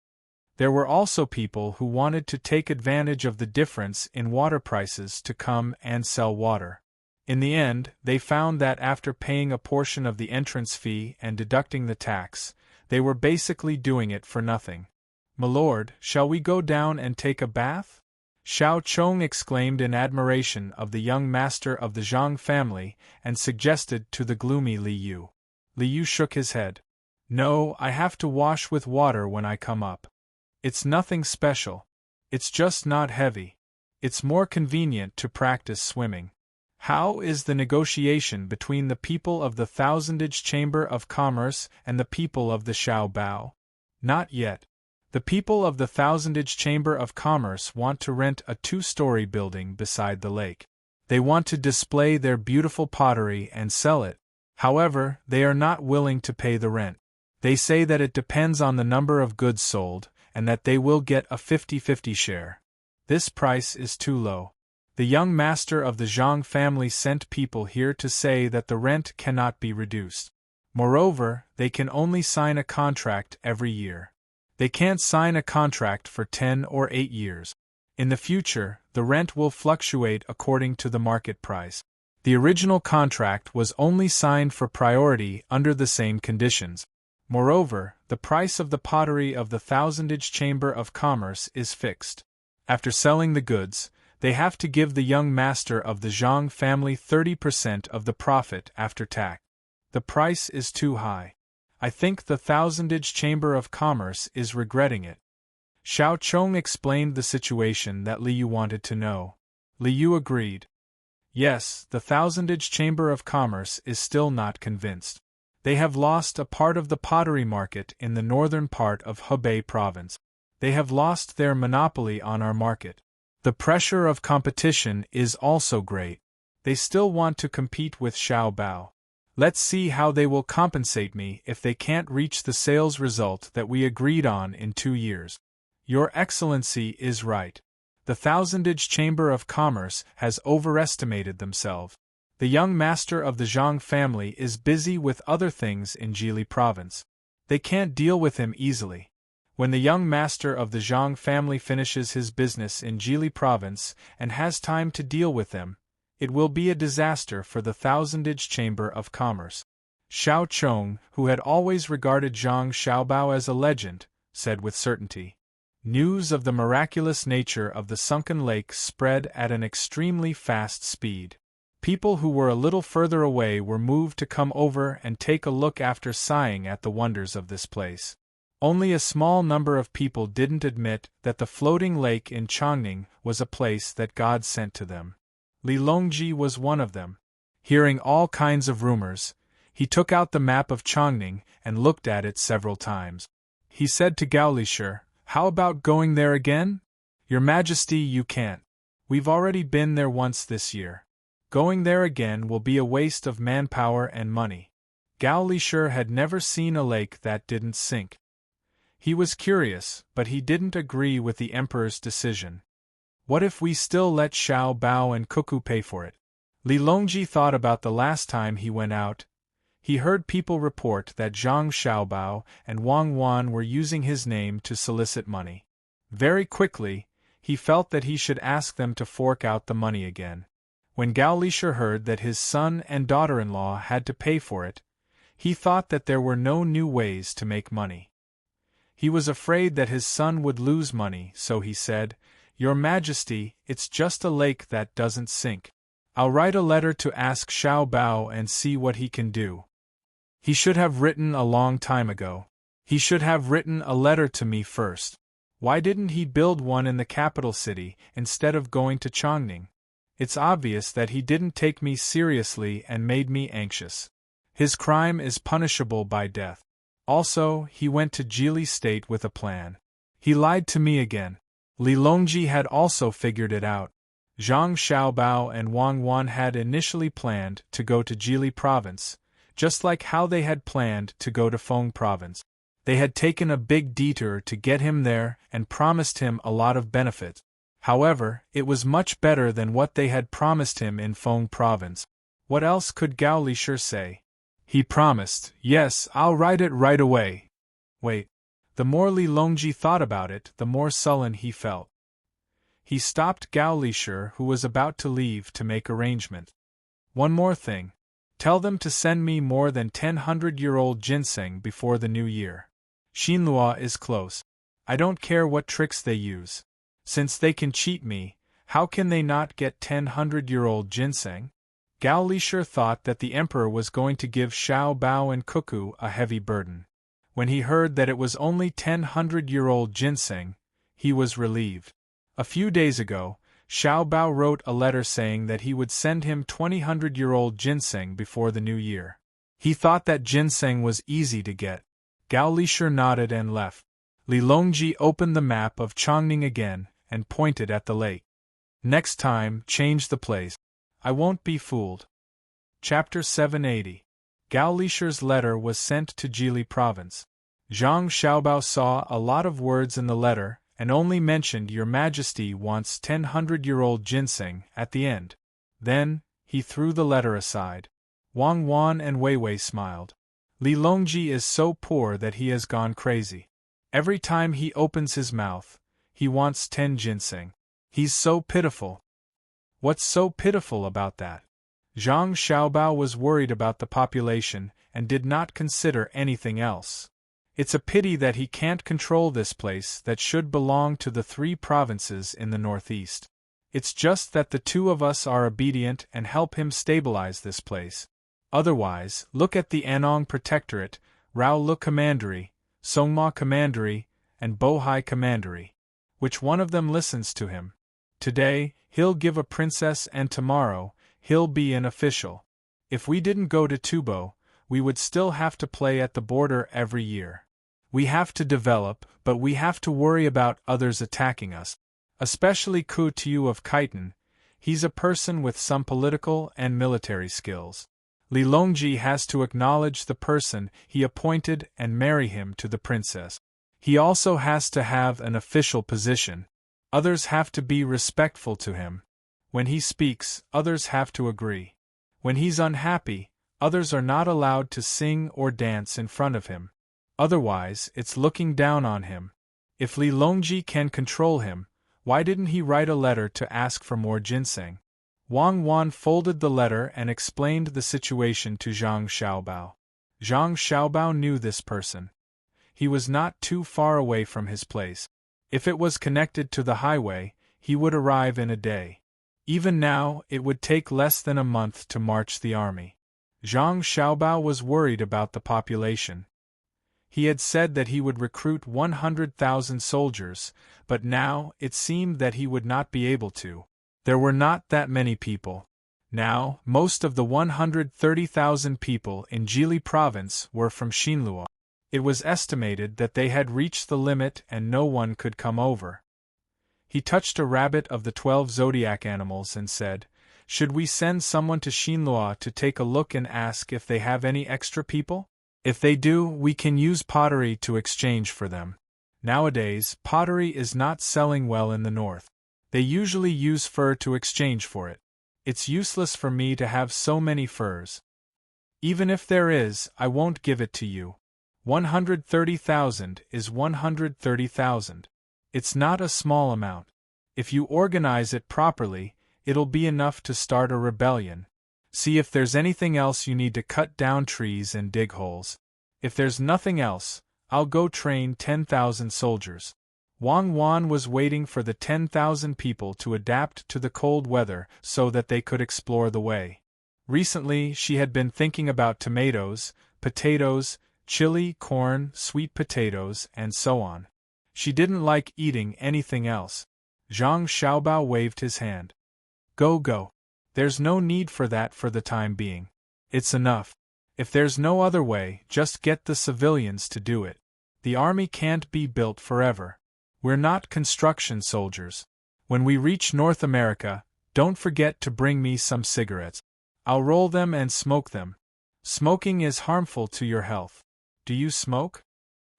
Speaker 1: There were also people who wanted to take advantage of the difference in water prices to come and sell water. In the end, they found that after paying a portion of the entrance fee and deducting the tax, they were basically doing it for nothing. "My lord, shall we go down and take a bath?" Xiao Chong exclaimed in admiration of the young master of the Zhang family and suggested to the gloomy Liu. Liu shook his head. "No, I have to wash with water when I come up. It's nothing special. It's just not heavy. It's more convenient to practice swimming." How is the negotiation between the people of the Thousandage Chamber of Commerce and the people of the Xiaobao? Not yet. The people of the Thousandage Chamber of Commerce want to rent a two-story building beside the lake. They want to display their beautiful pottery and sell it. However, they are not willing to pay the rent. They say that it depends on the number of goods sold, and that they will get a 50-50 share. This price is too low. The young master of the Zhang family sent people here to say that the rent cannot be reduced. Moreover, they can only sign a contract every year. They can't sign a contract for 10 or 8 years. In the future, the rent will fluctuate according to the market price. The original contract was only signed for priority under the same conditions. Moreover, the price of the pottery of the Thousandage Chamber of Commerce is fixed. After selling the goods, they have to give the young master of the Zhang family 30% of the profit after tax. The price is too high. I think the Thousandage Chamber of Commerce is regretting it. Xiao Chong explained the situation that Liu wanted to know. Liu agreed. Yes, the Thousandage Chamber of Commerce is still not convinced. They have lost a part of the pottery market in the northern part of Hebei province. They have lost their monopoly on our market. The pressure of competition is also great. They still want to compete with Xiaobao. Let's see how they will compensate me if they can't reach the sales result that we agreed on in 2 years. Your Excellency is right. The Thousandage Chamber of Commerce has overestimated themselves. The young master of the Zhang family is busy with other things in Jili province. They can't deal with him easily. When the young master of the Zhang family finishes his business in Jili province and has time to deal with them, It will be a disaster for the Thousandage Chamber of Commerce. Xiao Chong, who had always regarded Zhang Xiaobao as a legend, said with certainty. News of the miraculous nature of the sunken lake spread at an extremely fast speed. People who were a little further away were moved to come over and take a look after sighing at the wonders of this place. Only a small number of people didn't admit that the floating lake in Chongning was a place that God sent to them. Li Longji was one of them. Hearing all kinds of rumors, he took out the map of Chongning and looked at it several times. He said to Gao Lisher, "How about going there again?" "Your Majesty, you can't. We've already been there once this year. Going there again will be a waste of manpower and money." Gao Lisher had never seen a lake that didn't sink. He was curious, but he didn't agree with the emperor's decision. What if we still let Xiao Bao and Cuckoo pay for it? Li Longji thought about the last time he went out. He heard people report that Zhang Xiaobao and Wang Wan were using his name to solicit money. Very quickly, he felt that he should ask them to fork out the money again. When Gao Lisher heard that his son and daughter-in-law had to pay for it, he thought that there were no new ways to make money. He was afraid that his son would lose money, so he said, "Your Majesty, it's just a lake that doesn't sink. I'll write a letter to ask Xiao Bao and see what he can do." He should have written a long time ago. He should have written a letter to me first. Why didn't he build one in the capital city instead of going to Chongning? It's obvious that he didn't take me seriously and made me anxious. His crime is punishable by death. Also, he went to Jili State with a plan. He lied to me again. Li Longji had also figured it out. Zhang Xiaobao and Wang Wan had initially planned to go to Jili Province, just like how they had planned to go to Feng Province. They had taken a big detour to get him there and promised him a lot of benefits. However, it was much better than what they had promised him in Feng Province. What else could Gao Lisher say? He promised, "Yes, I'll write it right away." Wait. The more Li Longji thought about it, the more sullen he felt. He stopped Gao Lisher, who was about to leave, to make arrangement. "One more thing. Tell them to send me more than 100-year-old ginseng before the new year. Xinlua is close. I don't care what tricks they use. Since they can cheat me, how can they not get 100-year-old ginseng?" Gao Lisher thought that the emperor was going to give Xiao Bao and Cuckoo a heavy burden. When he heard that it was only 100-year-old ginseng, he was relieved. A few days ago, Xiao Bao wrote a letter saying that he would send him 200-year-old ginseng before the new year. He thought that ginseng was easy to get. Gao Lisher nodded and left. Li Longji opened the map of Chongning again and pointed at the lake. "Next time, change the place. I won't be fooled." Chapter 780. Gao Lisher's letter was sent to Jili Province. Zhang Xiaobao saw a lot of words in the letter and only mentioned "Your Majesty wants 100-year-old ginseng" at the end. Then, he threw the letter aside. Wang Wan and Wei Wei smiled. Li Longji is so poor that he has gone crazy. Every time he opens his mouth, he wants 10 ginseng. He's so pitiful. What's so pitiful about that? Zhang Xiaobao was worried about the population and did not consider anything else. It's a pity that he can't control this place that should belong to the 3 provinces in the northeast. It's just that the 2 of us are obedient and help him stabilize this place. Otherwise, look at the Anong Protectorate, Rao Lu Commandery, Songma Commandery, and Bohai Commandery. Which one of them listens to him? Today, he'll give a princess, and tomorrow, he'll be an official. If we didn't go to Tubo, we would still have to play at the border every year. We have to develop, but we have to worry about others attacking us. Especially Ku Tiu of Khitan. He's a person with some political and military skills. Li Longji has to acknowledge the person he appointed and marry him to the princess. He also has to have an official position. Others have to be respectful to him. When he speaks, others have to agree. When he's unhappy, others are not allowed to sing or dance in front of him. Otherwise, it's looking down on him. If Li Longji can control him, why didn't he write a letter to ask for more ginseng? Wang Wan folded the letter and explained the situation to Zhang Xiaobao. Zhang Xiaobao knew this person. He was not too far away from his place. If it was connected to the highway, he would arrive in a day. Even now, it would take less than a month to march the army. Zhang Xiaobao was worried about the population. He had said that he would recruit 100,000 soldiers, but now it seemed that he would not be able to. There were not that many people. Now, most of the 130,000 people in Jili province were from Xinluo. It was estimated that they had reached the limit and no one could come over. He touched a rabbit of the 12 zodiac animals and said, "Should we send someone to Xinluo to take a look and ask if they have any extra people? If they do, we can use pottery to exchange for them." Nowadays, pottery is not selling well in the north. They usually use fur to exchange for it. It's useless for me to have so many furs. Even if there is, I won't give it to you. 130,000 is 130,000. It's not a small amount. If you organize it properly, it'll be enough to start a rebellion. See if there's anything else you need to cut down trees and dig holes. If there's nothing else, I'll go train 10,000 soldiers. Wang Wan was waiting for the 10,000 people to adapt to the cold weather so that they could explore the way. Recently, she had been thinking about tomatoes, potatoes, chili, corn, sweet potatoes, and so on. She didn't like eating anything else. Zhang Xiaobao waved his hand. Go. There's no need for that for the time being. It's enough. If there's no other way, just get the civilians to do it. The army can't be built forever. We're not construction soldiers. When we reach North America, don't forget to bring me some cigarettes. I'll roll them and smoke them. Smoking is harmful to your health. Do you smoke?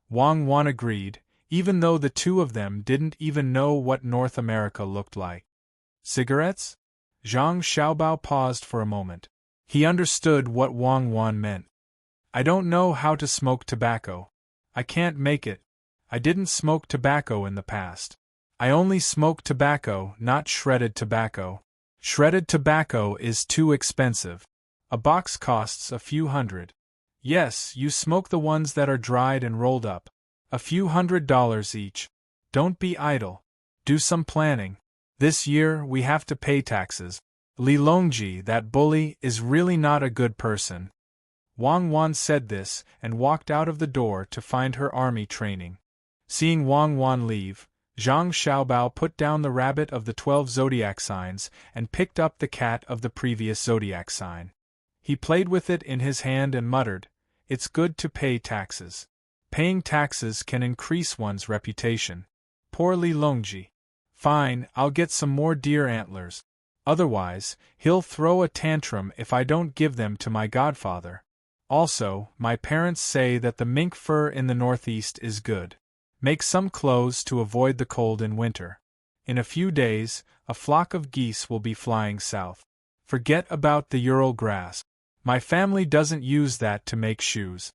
Speaker 1: Wang Wan agreed, even though the two of them didn't even know what North America looked like. Cigarettes? Zhang Xiaobao paused for a moment. He understood what Wang Wan meant. I don't know how to smoke tobacco. I can't make it. I didn't smoke tobacco in the past. I only smoke tobacco, not shredded tobacco. Shredded tobacco is too expensive. A box costs a few hundred. Yes, you smoke the ones that are dried and rolled up. A few $100s each. Don't be idle. Do some planning. This year we have to pay taxes. Li Longji, that bully, is really not a good person. Wang Wan said this and walked out of the door to find her army training. Seeing Wang Wan leave, Zhang Xiaobao put down the rabbit of the 12 zodiac signs and picked up the cat of the previous zodiac sign. He played with it in his hand and muttered, "It's good to pay taxes. Paying taxes can increase one's reputation. Poor Li Longji. Fine, I'll get some more deer antlers. Otherwise, he'll throw a tantrum if I don't give them to my godfather. Also, my parents say that the mink fur in the northeast is good. Make some clothes to avoid the cold in winter. In a few days, a flock of geese will be flying south. Forget about the Ural grass. My family doesn't use that to make shoes."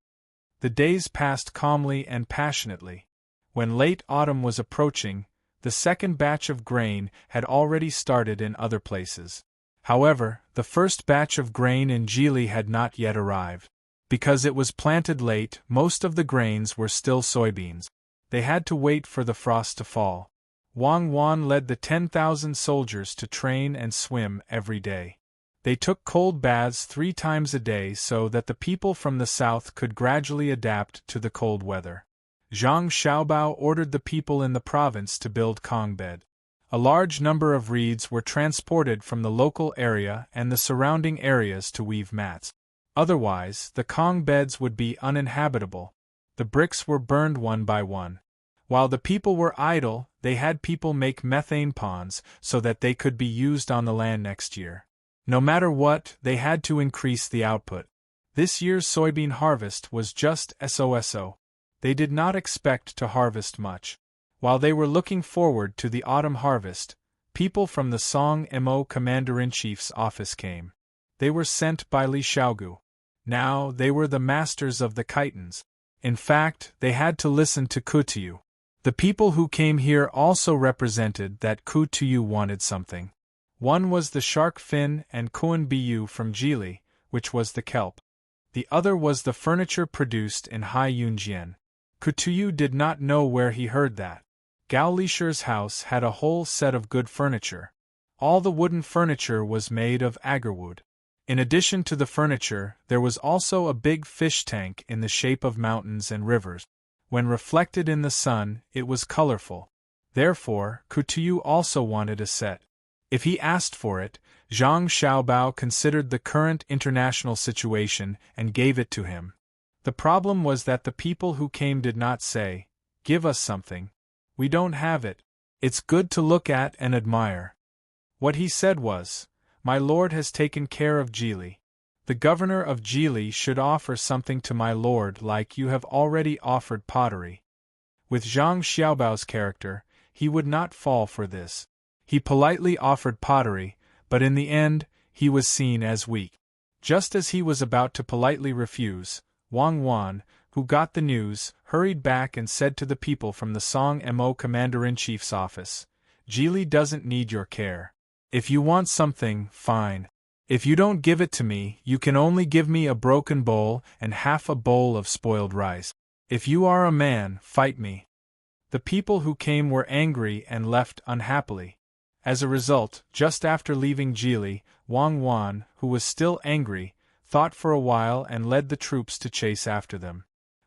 Speaker 1: The days passed calmly and passionately. When late autumn was approaching, the second batch of grain had already started in other places. However, the first batch of grain in Jili had not yet arrived. Because it was planted late, most of the grains were still soybeans. They had to wait for the frost to fall. Wang Wan led the 10,000 soldiers to train and swim every day. They took cold baths 3 times a day so that the people from the south could gradually adapt to the cold weather. Zhang Xiaobao ordered the people in the province to build Kong bed. A large number of reeds were transported from the local area and the surrounding areas to weave mats. Otherwise, the Kong beds would be uninhabitable. The bricks were burned one by one. While the people were idle, they had people make methane ponds so that they could be used on the land next year. No matter what, they had to increase the output. This year's soybean harvest was just so. They did not expect to harvest much. While they were looking forward to the autumn harvest, people from the Song Mo Commander-in-Chief's office came. They were sent by Li Xiaogu. Now they were the masters of the chitons. In fact, they had to listen to Kutuyu. The people who came here also represented that Kutuyu wanted something. One was the shark fin and koan bu from Jili, which was the kelp. The other was the furniture produced in Hai Yunjian. Kutuyu did not know where he heard that. Gao Lisher's house had a whole set of good furniture. All the wooden furniture was made of agarwood. In addition to the furniture, there was also a big fish tank in the shape of mountains and rivers. When reflected in the sun, it was colorful. Therefore, Kutuyu also wanted a set. If he asked for it, Zhang Xiaobao considered the current international situation and gave it to him. The problem was that the people who came did not say, "Give us something. We don't have it. It's good to look at and admire." What he said was, "My lord has taken care of Jili. The governor of Jili should offer something to my lord like you have already offered pottery." With Zhang Xiaobao's character, he would not fall for this. He politely offered pottery, but in the end, he was seen as weak. Just as he was about to politely refuse, Wang Wan, who got the news, hurried back and said to the people from the Song Mo Commander-in-Chief's office, "Jili doesn't need your care. If you want something, fine. If you don't give it to me, you can only give me a broken bowl and half a bowl of spoiled rice. If you are a man, fight me." The people who came were angry and left unhappily. As a result, just after leaving Jili, Wang Wan, who was still angry, thought for a while and led the troops to chase after them.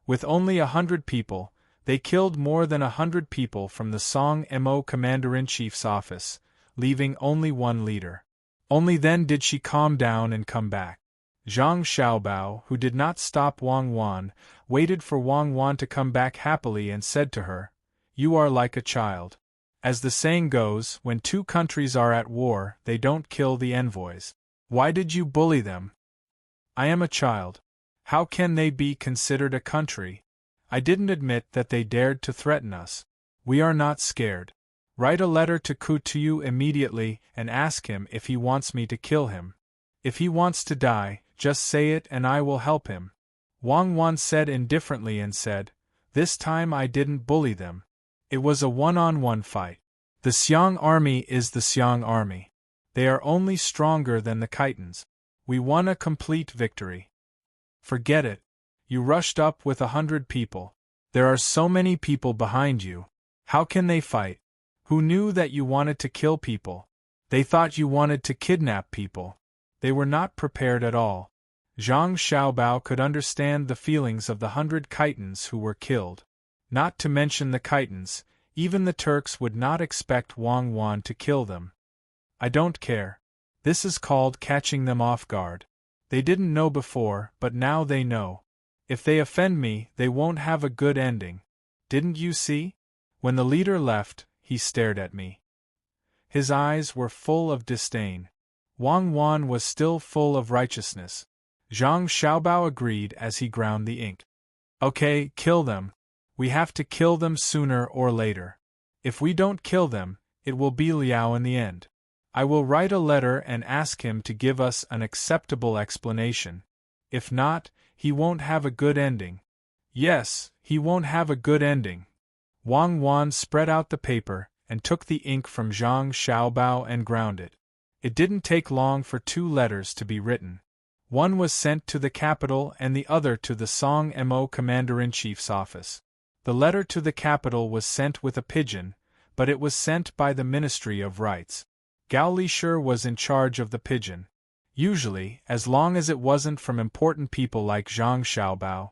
Speaker 1: With only 100 people, they killed more than 100 people from the Song Mo Commander-in-Chief's office, leaving only one leader. Only then did she calm down and come back. Zhang Xiaobao, who did not stop Wang Wan, waited for Wang Wan to come back happily and said to her, "You are like a child. As the saying goes, when two countries are at war, they don't kill the envoys. Why did you bully them?" "I am a child. How can they be considered a country? I didn't admit that they dared to threaten us. We are not scared. Write a letter to Kutuyu immediately and ask him if he wants me to kill him. If he wants to die, just say it and I will help him." Wang Wan said indifferently and said, "This time I didn't bully them. It was a one-on-one fight. The Xiang army is the Xiang army. They are only stronger than the Khitans. We won a complete victory." "Forget it. You rushed up with 100 people. There are so many people behind you. How can they fight? Who knew that you wanted to kill people? They thought you wanted to kidnap people. They were not prepared at all." Zhang Xiaobao could understand the feelings of the 100 Khitans who were killed. Not to mention the Khitans, even the Turks would not expect Wang Wan to kill them. "I don't care. This is called catching them off guard. They didn't know before, but now they know. If they offend me, they won't have a good ending. Didn't you see? When the leader left, he stared at me. His eyes were full of disdain. Wang Wan was still full of righteousness." Zhang Xiaobao agreed as he ground the ink. "Okay, kill them. We have to kill them sooner or later. If we don't kill them, it will be Liao in the end. I will write a letter and ask him to give us an acceptable explanation. If not, he won't have a good ending." "Yes, he won't have a good ending." Wang Wan spread out the paper and took the ink from Zhang Xiaobao and ground it. It didn't take long for 2 letters to be written. One was sent to the capital and the other to the Song Mo Commander-in-Chief's office. The letter to the capital was sent with a pigeon, but it was sent by the Ministry of Rights. Gao Lisher was in charge of the pigeon. Usually, as long as it wasn't from important people like Zhang Xiaobao,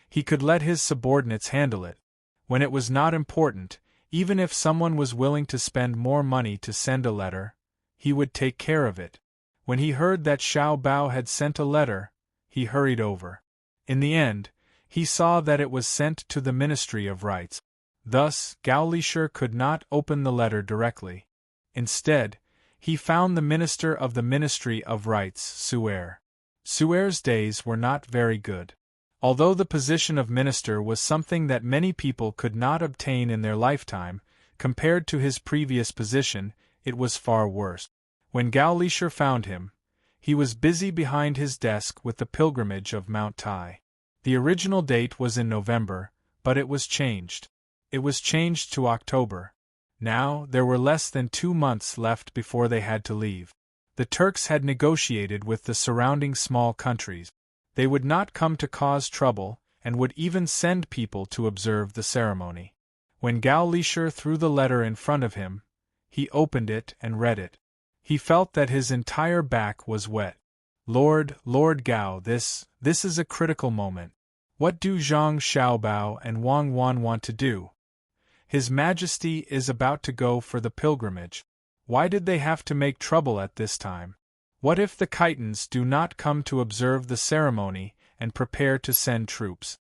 Speaker 1: he could let his subordinates handle it. When it was not important, even if someone was willing to spend more money to send a letter, he would take care of it. When he heard that Xiaobao had sent a letter, he hurried over. In the end, he saw that it was sent to the Ministry of Rights. Thus, Gao Lisher could not open the letter directly. Instead, he found the minister of the Ministry of Rights, Suer. Suer's days were not very good. Although the position of minister was something that many people could not obtain in their lifetime, compared to his previous position, it was far worse. When Gao Lisher found him, he was busy behind his desk with the pilgrimage of Mount Tai. The original date was in November, but it was changed. It was changed to October. Now, there were less than 2 months left before they had to leave. The Turks had negotiated with the surrounding small countries. They would not come to cause trouble, and would even send people to observe the ceremony. When Gao Lishur threw the letter in front of him, he opened it and read it. He felt that his entire back was wet. Lord Gao, this is a critical moment. What do Zhang Xiaobao and Wang Wan want to do? His Majesty is about to go for the pilgrimage. Why did they have to make trouble at this time? What if the Khitans do not come to observe the ceremony and prepare to send troops?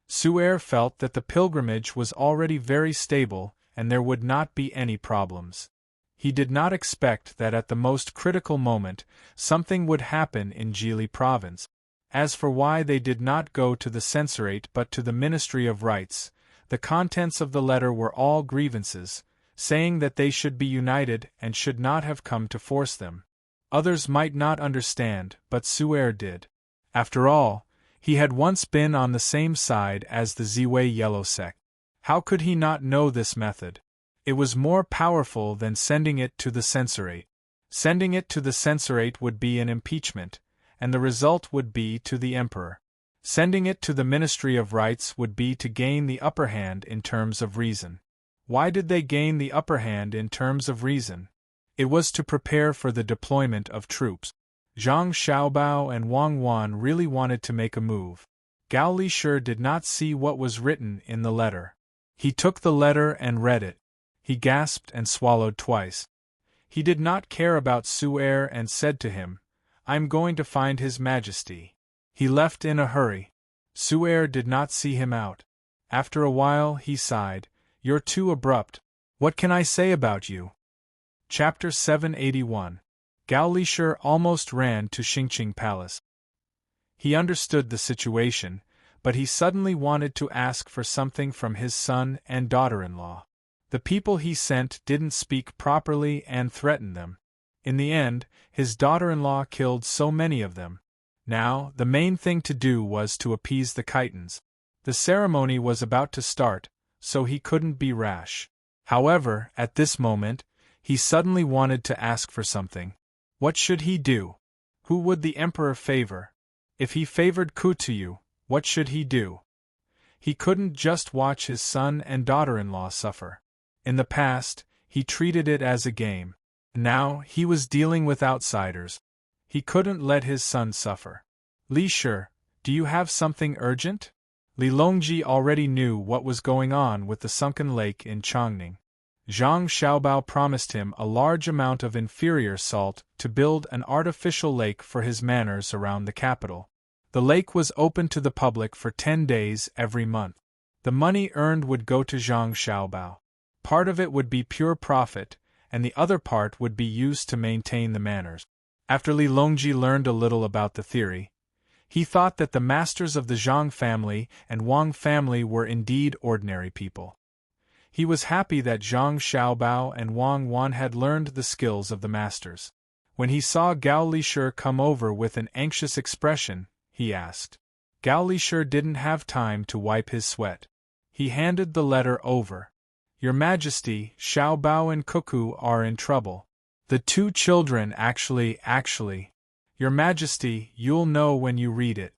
Speaker 1: Su'er felt that the pilgrimage was already very stable and there would not be any problems. He did not expect that at the most critical moment something would happen in Jili province. As for why they did not go to the censorate but to the Ministry of Rights, the contents of the letter were all grievances, saying that they should be united and should not have come to force them. Others might not understand, but Su'er did. After all, he had once been on the same side as the Ziwei Yellow sect. How could he not know this method? It was more powerful than sending it to the censorate. Sending it to the censorate would be an impeachment, and the result would be to the emperor. Sending it to the Ministry of Rights would be to gain the upper hand in terms of reason. Why did they gain the upper hand in terms of reason? It was to prepare for the deployment of troops. Zhang Xiaobao and Wang Wan really wanted to make a move. Gao Lishur did not see what was written in the letter. He took the letter and read it. He gasped and swallowed twice. He did not care about Su'er and said to him, "I'm going to find His Majesty." He left in a hurry. Su'er did not see him out. After a while he sighed, "You're too abrupt. What can I say about you?" Chapter 781. Gao Lishur almost ran to Xingqing Palace. He understood the situation, but he suddenly wanted to ask for something from his son and daughter-in-law. The people he sent didn't speak properly and threatened them. In the end, his daughter-in-law killed so many of them. Now, the main thing to do was to appease the Khitans. The ceremony was about to start, so he couldn't be rash. However, at this moment, he suddenly wanted to ask for something. What should he do? Who would the emperor favor? If he favored Kutuyu, what should he do? He couldn't just watch his son and daughter-in-law suffer. In the past, he treated it as a game. Now, he was dealing with outsiders. He couldn't let his son suffer. "Lishur, do you have something urgent?" Li Longji already knew what was going on with the sunken lake in Chongning. Zhang Xiaobao promised him a large amount of inferior salt to build an artificial lake for his manors around the capital. The lake was open to the public for 10 days every month. The money earned would go to Zhang Xiaobao. Part of it would be pure profit, and the other part would be used to maintain the manors. After Li Longji learned a little about the theory, he thought that the masters of the Zhang family and Wang family were indeed ordinary people. He was happy that Zhang Xiaobao and Wang Wan had learned the skills of the masters. When he saw Gao Lishur come over with an anxious expression, he asked. Gao Lishur didn't have time to wipe his sweat. He handed the letter over. "Your Majesty, Xiaobao and Cuckoo are in trouble. The two children actually, Your Majesty, you'll know when you read it."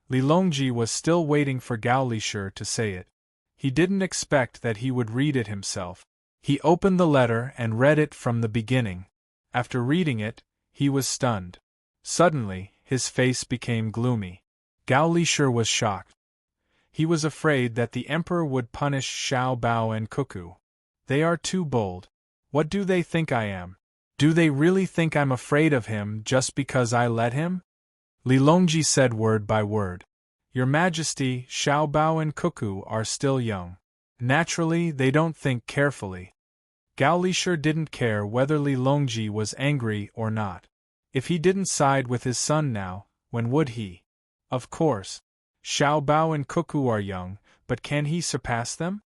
Speaker 1: Li Longji was still waiting for Gao Lishur to say it. He didn't expect that he would read it himself. He opened the letter and read it from the beginning. After reading it, he was stunned. Suddenly, his face became gloomy. Gao Lishur was shocked. He was afraid that the emperor would punish Xiaobao and Cuckoo. They are too bold. What do they think I am? Do they really think I'm afraid of him just because I let him? Li Longji said word by word. Your Majesty, Xiaobao and Cuckoo are still young. Naturally, they don't think carefully. Gao Lishur didn't care whether Li Longji was angry or not. If he didn't side with his son now, when would he? Of course. Xiaobao and Cuckoo are young, but can he surpass them?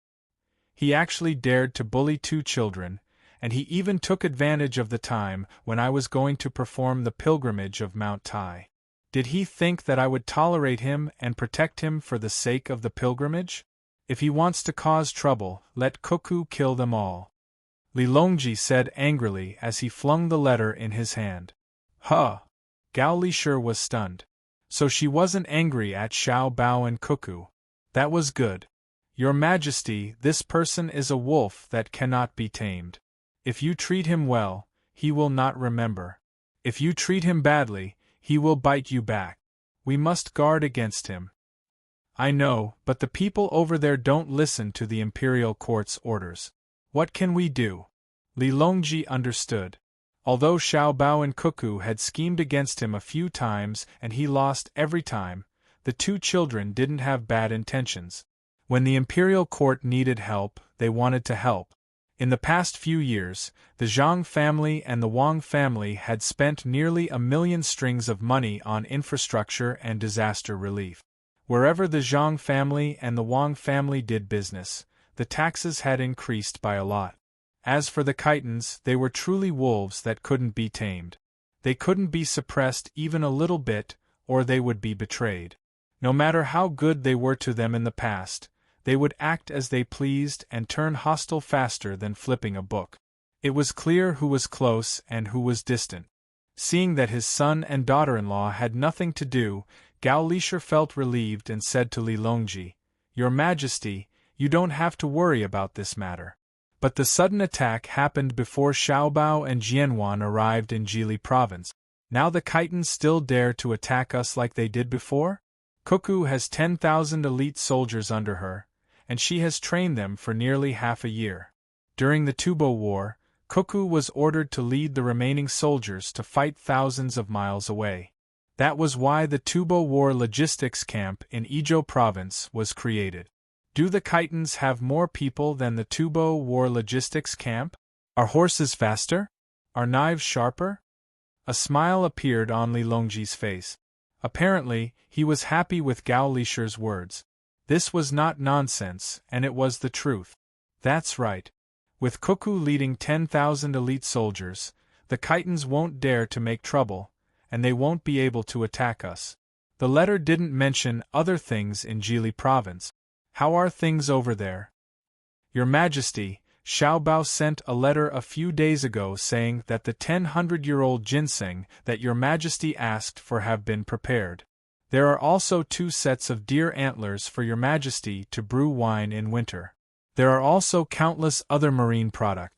Speaker 1: He actually dared to bully two children, and he even took advantage of the time when I was going to perform the pilgrimage of Mount Tai. Did he think that I would tolerate him and protect him for the sake of the pilgrimage? If he wants to cause trouble, let Cuckoo kill them all. Li Longji said angrily as he flung the letter in his hand. Huh! Gao Lishur was stunned. So she wasn't angry at Xiao Bao and Cuckoo. That was good. Your Majesty, this person is a wolf that cannot be tamed. If you treat him well, he will not remember. If you treat him badly, he will bite you back. We must guard against him. I know, but the people over there don't listen to the imperial court's orders. What can we do? Li Longji understood. Although Xiao Bao and Cuckoo had schemed against him a few times and he lost every time, the two children didn't have bad intentions. When the imperial court needed help, they wanted to help. In the past few years, the Zhang family and the Wang family had spent nearly 1 million strings of money on infrastructure and disaster relief. Wherever the Zhang family and the Wang family did business, the taxes had increased by a lot. As for the Khitans, they were truly wolves that couldn't be tamed. They couldn't be suppressed even a little bit, or they would be betrayed. No matter how good they were to them in the past, they would act as they pleased and turn hostile faster than flipping a book. It was clear who was close and who was distant. Seeing that his son and daughter-in-law had nothing to do, Gao Lishur felt relieved and said to Li Longji, Your Majesty, you don't have to worry about this matter. But the sudden attack happened before Xiaobao and Jianwan arrived in Jili province. Now the Khitans still dare to attack us like they did before? Cuckoo has 10,000 elite soldiers under her, and she has trained them for nearly half a year. During the Tubo War, Cuckoo was ordered to lead the remaining soldiers to fight thousands of miles away. That was why the Tubo War logistics camp in Izhou province was created. Do the Khitans have more people than the Tubo War logistics camp? Are horses faster? Are knives sharper? A smile appeared on Li Longji's face. Apparently, he was happy with Gao Lishur's words. This was not nonsense, and it was the truth. That's right. With Cuckoo leading 10,000 elite soldiers, the Khitans won't dare to make trouble, and they won't be able to attack us. The letter didn't mention other things in Jili province. How are things over there? Your Majesty, Xiao Bao sent a letter a few days ago saying that the 100-year-old ginseng that Your Majesty asked for have been prepared. There are also 2 sets of deer antlers for Your Majesty to brew wine in winter. There are also countless other marine products.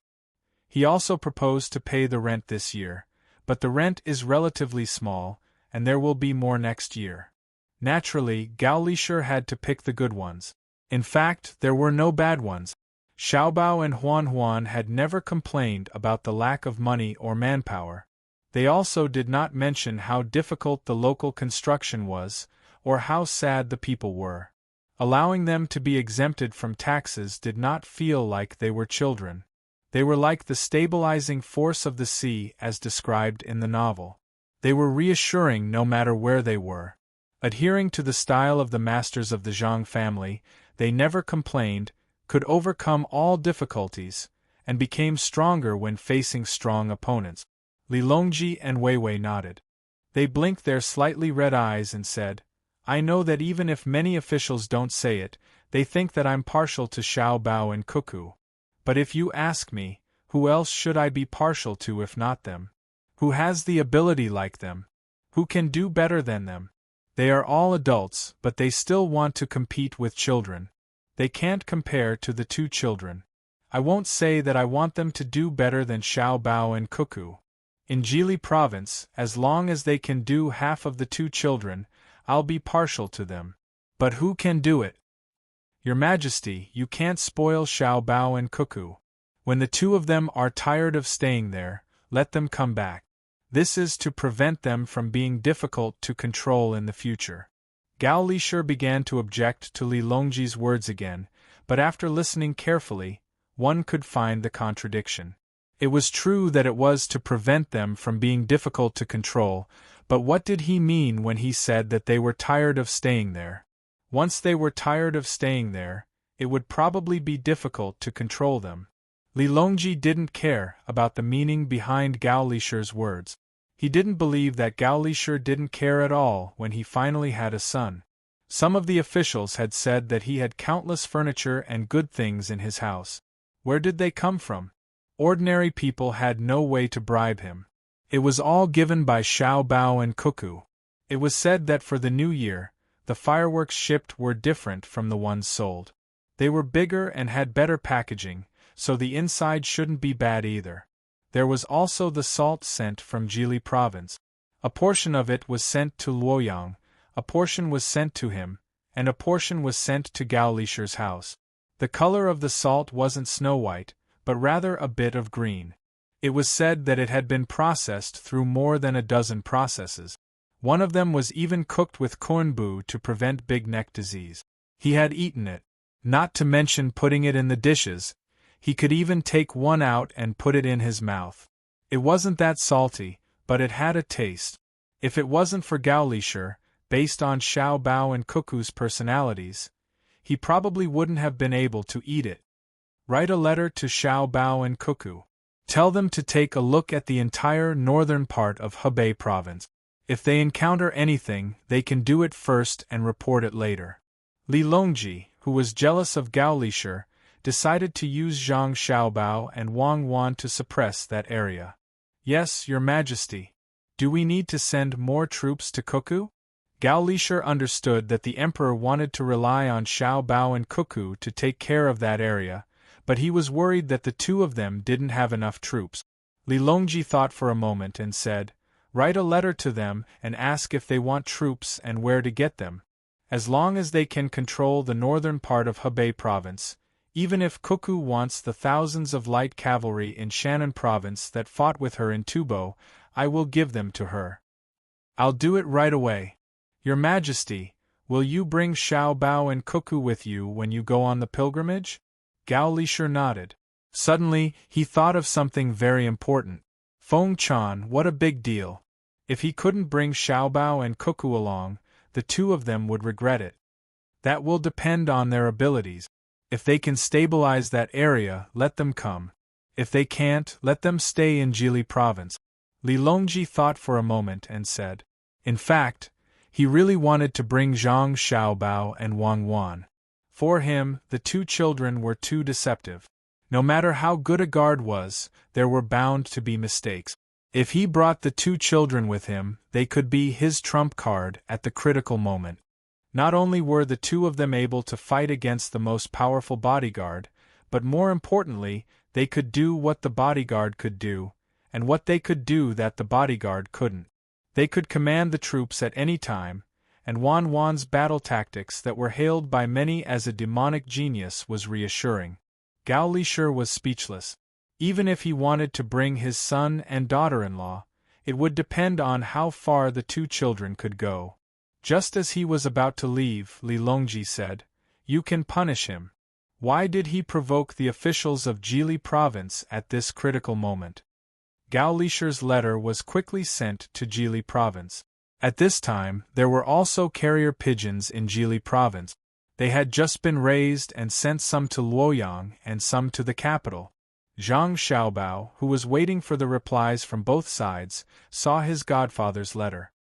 Speaker 1: He also proposed to pay the rent this year, but the rent is relatively small, and there will be more next year. Naturally, Gao Lishur had to pick the good ones. In fact, there were no bad ones. Xiaobao and Huan had never complained about the lack of money or manpower. They also did not mention how difficult the local construction was, or how sad the people were. Allowing them to be exempted from taxes did not feel like they were children. They were like the stabilizing force of the sea as described in the novel. They were reassuring no matter where they were. Adhering to the style of the masters of the Zhang family, they never complained, could overcome all difficulties, and became stronger when facing strong opponents. Li Longji and Wei Wei nodded. They blinked their slightly red eyes and said, I know that even if many officials don't say it, they think that I'm partial to Xiao Bao and Cuckoo. But if you ask me, who else should I be partial to if not them? Who has the ability like them? Who can do better than them? They are all adults, but they still want to compete with children. They can't compare to the 2 children. I won't say that I want them to do better than Xiao Bao and Cuckoo. In Jili province, as long as they can do half of the 2 children, I'll be partial to them. But who can do it? Your Majesty, you can't spoil Xiao Bao and Cuckoo. When the 2 of them are tired of staying there, let them come back. This is to prevent them from being difficult to control in the future. Gao Lishur began to object to Li Longji's words again, but after listening carefully, one could find the contradiction. It was true that it was to prevent them from being difficult to control, but what did he mean when he said that they were tired of staying there? Once they were tired of staying there, it would probably be difficult to control them. Li Longji didn't care about the meaning behind Gao Lishur's words. He didn't believe that Gao Lishur didn't care at all when he finally had a son. Some of the officials had said that he had countless furniture and good things in his house. Where did they come from? Ordinary people had no way to bribe him. It was all given by Xiao Bao and Cuckoo. It was said that for the new year, the fireworks shipped were different from the ones sold. They were bigger and had better packaging, so the inside shouldn't be bad either. There was also the salt sent from Jili province. A portion of it was sent to Luoyang, a portion was sent to him, and a portion was sent to Gao Lisher's house. The color of the salt wasn't snow white, but rather a bit of green. It was said that it had been processed through more than a dozen processes. One of them was even cooked with kornbu to prevent big neck disease. He had eaten it, not to mention putting it in the dishes. He could even take one out and put it in his mouth. It wasn't that salty, but it had a taste. If it wasn't for Gao Lisher, based on Xiao Bao and Cuckoo's personalities, he probably wouldn't have been able to eat it. Write a letter to Xiao Bao and Cuckoo. Tell them to take a look at the entire northern part of Hebei province. If they encounter anything, they can do it first and report it later. Li Longji, who was jealous of Gao Lisher, decided to use Zhang Xiaobao and Wang Wan to suppress that area. Yes, Your Majesty. Do we need to send more troops to Cuckoo? Gao Lisher understood that the Emperor wanted to rely on Xiao Bao and Cuckoo to take care of that area, but he was worried that the two of them didn't have enough troops. Li Longji thought for a moment and said, "Write a letter to them and ask if they want troops and where to get them. As long as they can control the northern part of Hebei province, even if Cuckoo wants the thousands of light cavalry in Shannon province that fought with her in Tubo, I will give them to her. I'll do it right away. Your Majesty, will you bring Xiao Bao and Cuckoo with you when you go on the pilgrimage?" Gao Lisher nodded. Suddenly, he thought of something very important. Feng Chan, what a big deal. If he couldn't bring Xiao Bao and Cuckoo along, the two of them would regret it. That will depend on their abilities. If they can stabilize that area, let them come. If they can't, let them stay in Jili province. Li Longji thought for a moment and said, in fact, he really wanted to bring Zhang Xiaobao and Wang Wan. For him, the two children were too deceptive. No matter how good a guard was, there were bound to be mistakes. If he brought the two children with him, they could be his trump card at the critical moment. Not only were the two of them able to fight against the most powerful bodyguard, but more importantly, they could do what the bodyguard could do, and what they could do that the bodyguard couldn't. They could command the troops at any time, and Wan Wan's battle tactics that were hailed by many as a demonic genius was reassuring. Gao Lisher was speechless. Even if he wanted to bring his son and daughter-in-law, it would depend on how far the two children could go. Just as he was about to leave, Li Longji said, "You can punish him." Why did he provoke the officials of Jili province at this critical moment? Gao Lisher's letter was quickly sent to Jili province. At this time, there were also carrier pigeons in Jili province. They had just been raised and sent some to Luoyang and some to the capital. Zhang Xiaobao, who was waiting for the replies from both sides, saw his godfather's letter.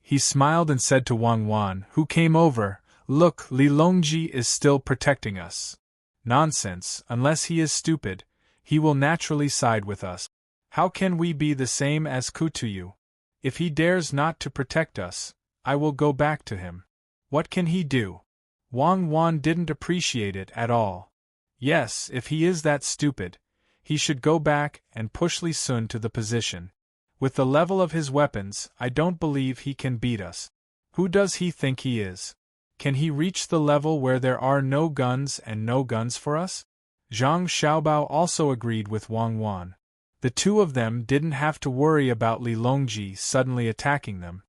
Speaker 1: He smiled and said to Wang Wan, who came over, "Look, Li Longji is still protecting us." "Nonsense, unless he is stupid, he will naturally side with us. How can we be the same as Kutuyu? If he dares not to protect us, I will go back to him. What can he do?" Wang Wan didn't appreciate it at all. Yes, if he is that stupid, he should go back and push Li Sun to the position. With the level of his weapons, I don't believe he can beat us. Who does he think he is? Can he reach the level where there are no guns and no guns for us? Zhang Xiaobao also agreed with Wang Wan. The two of them didn't have to worry about Li Longji suddenly attacking them.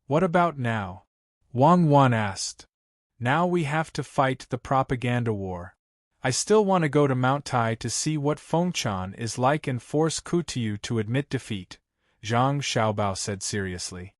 Speaker 1: What about now? Wang Wan asked. Now we have to fight the propaganda war. I still want to go to Mount Tai to see what Feng Chan is like and force Kutuyu to admit defeat, Zhang Xiaobao said seriously.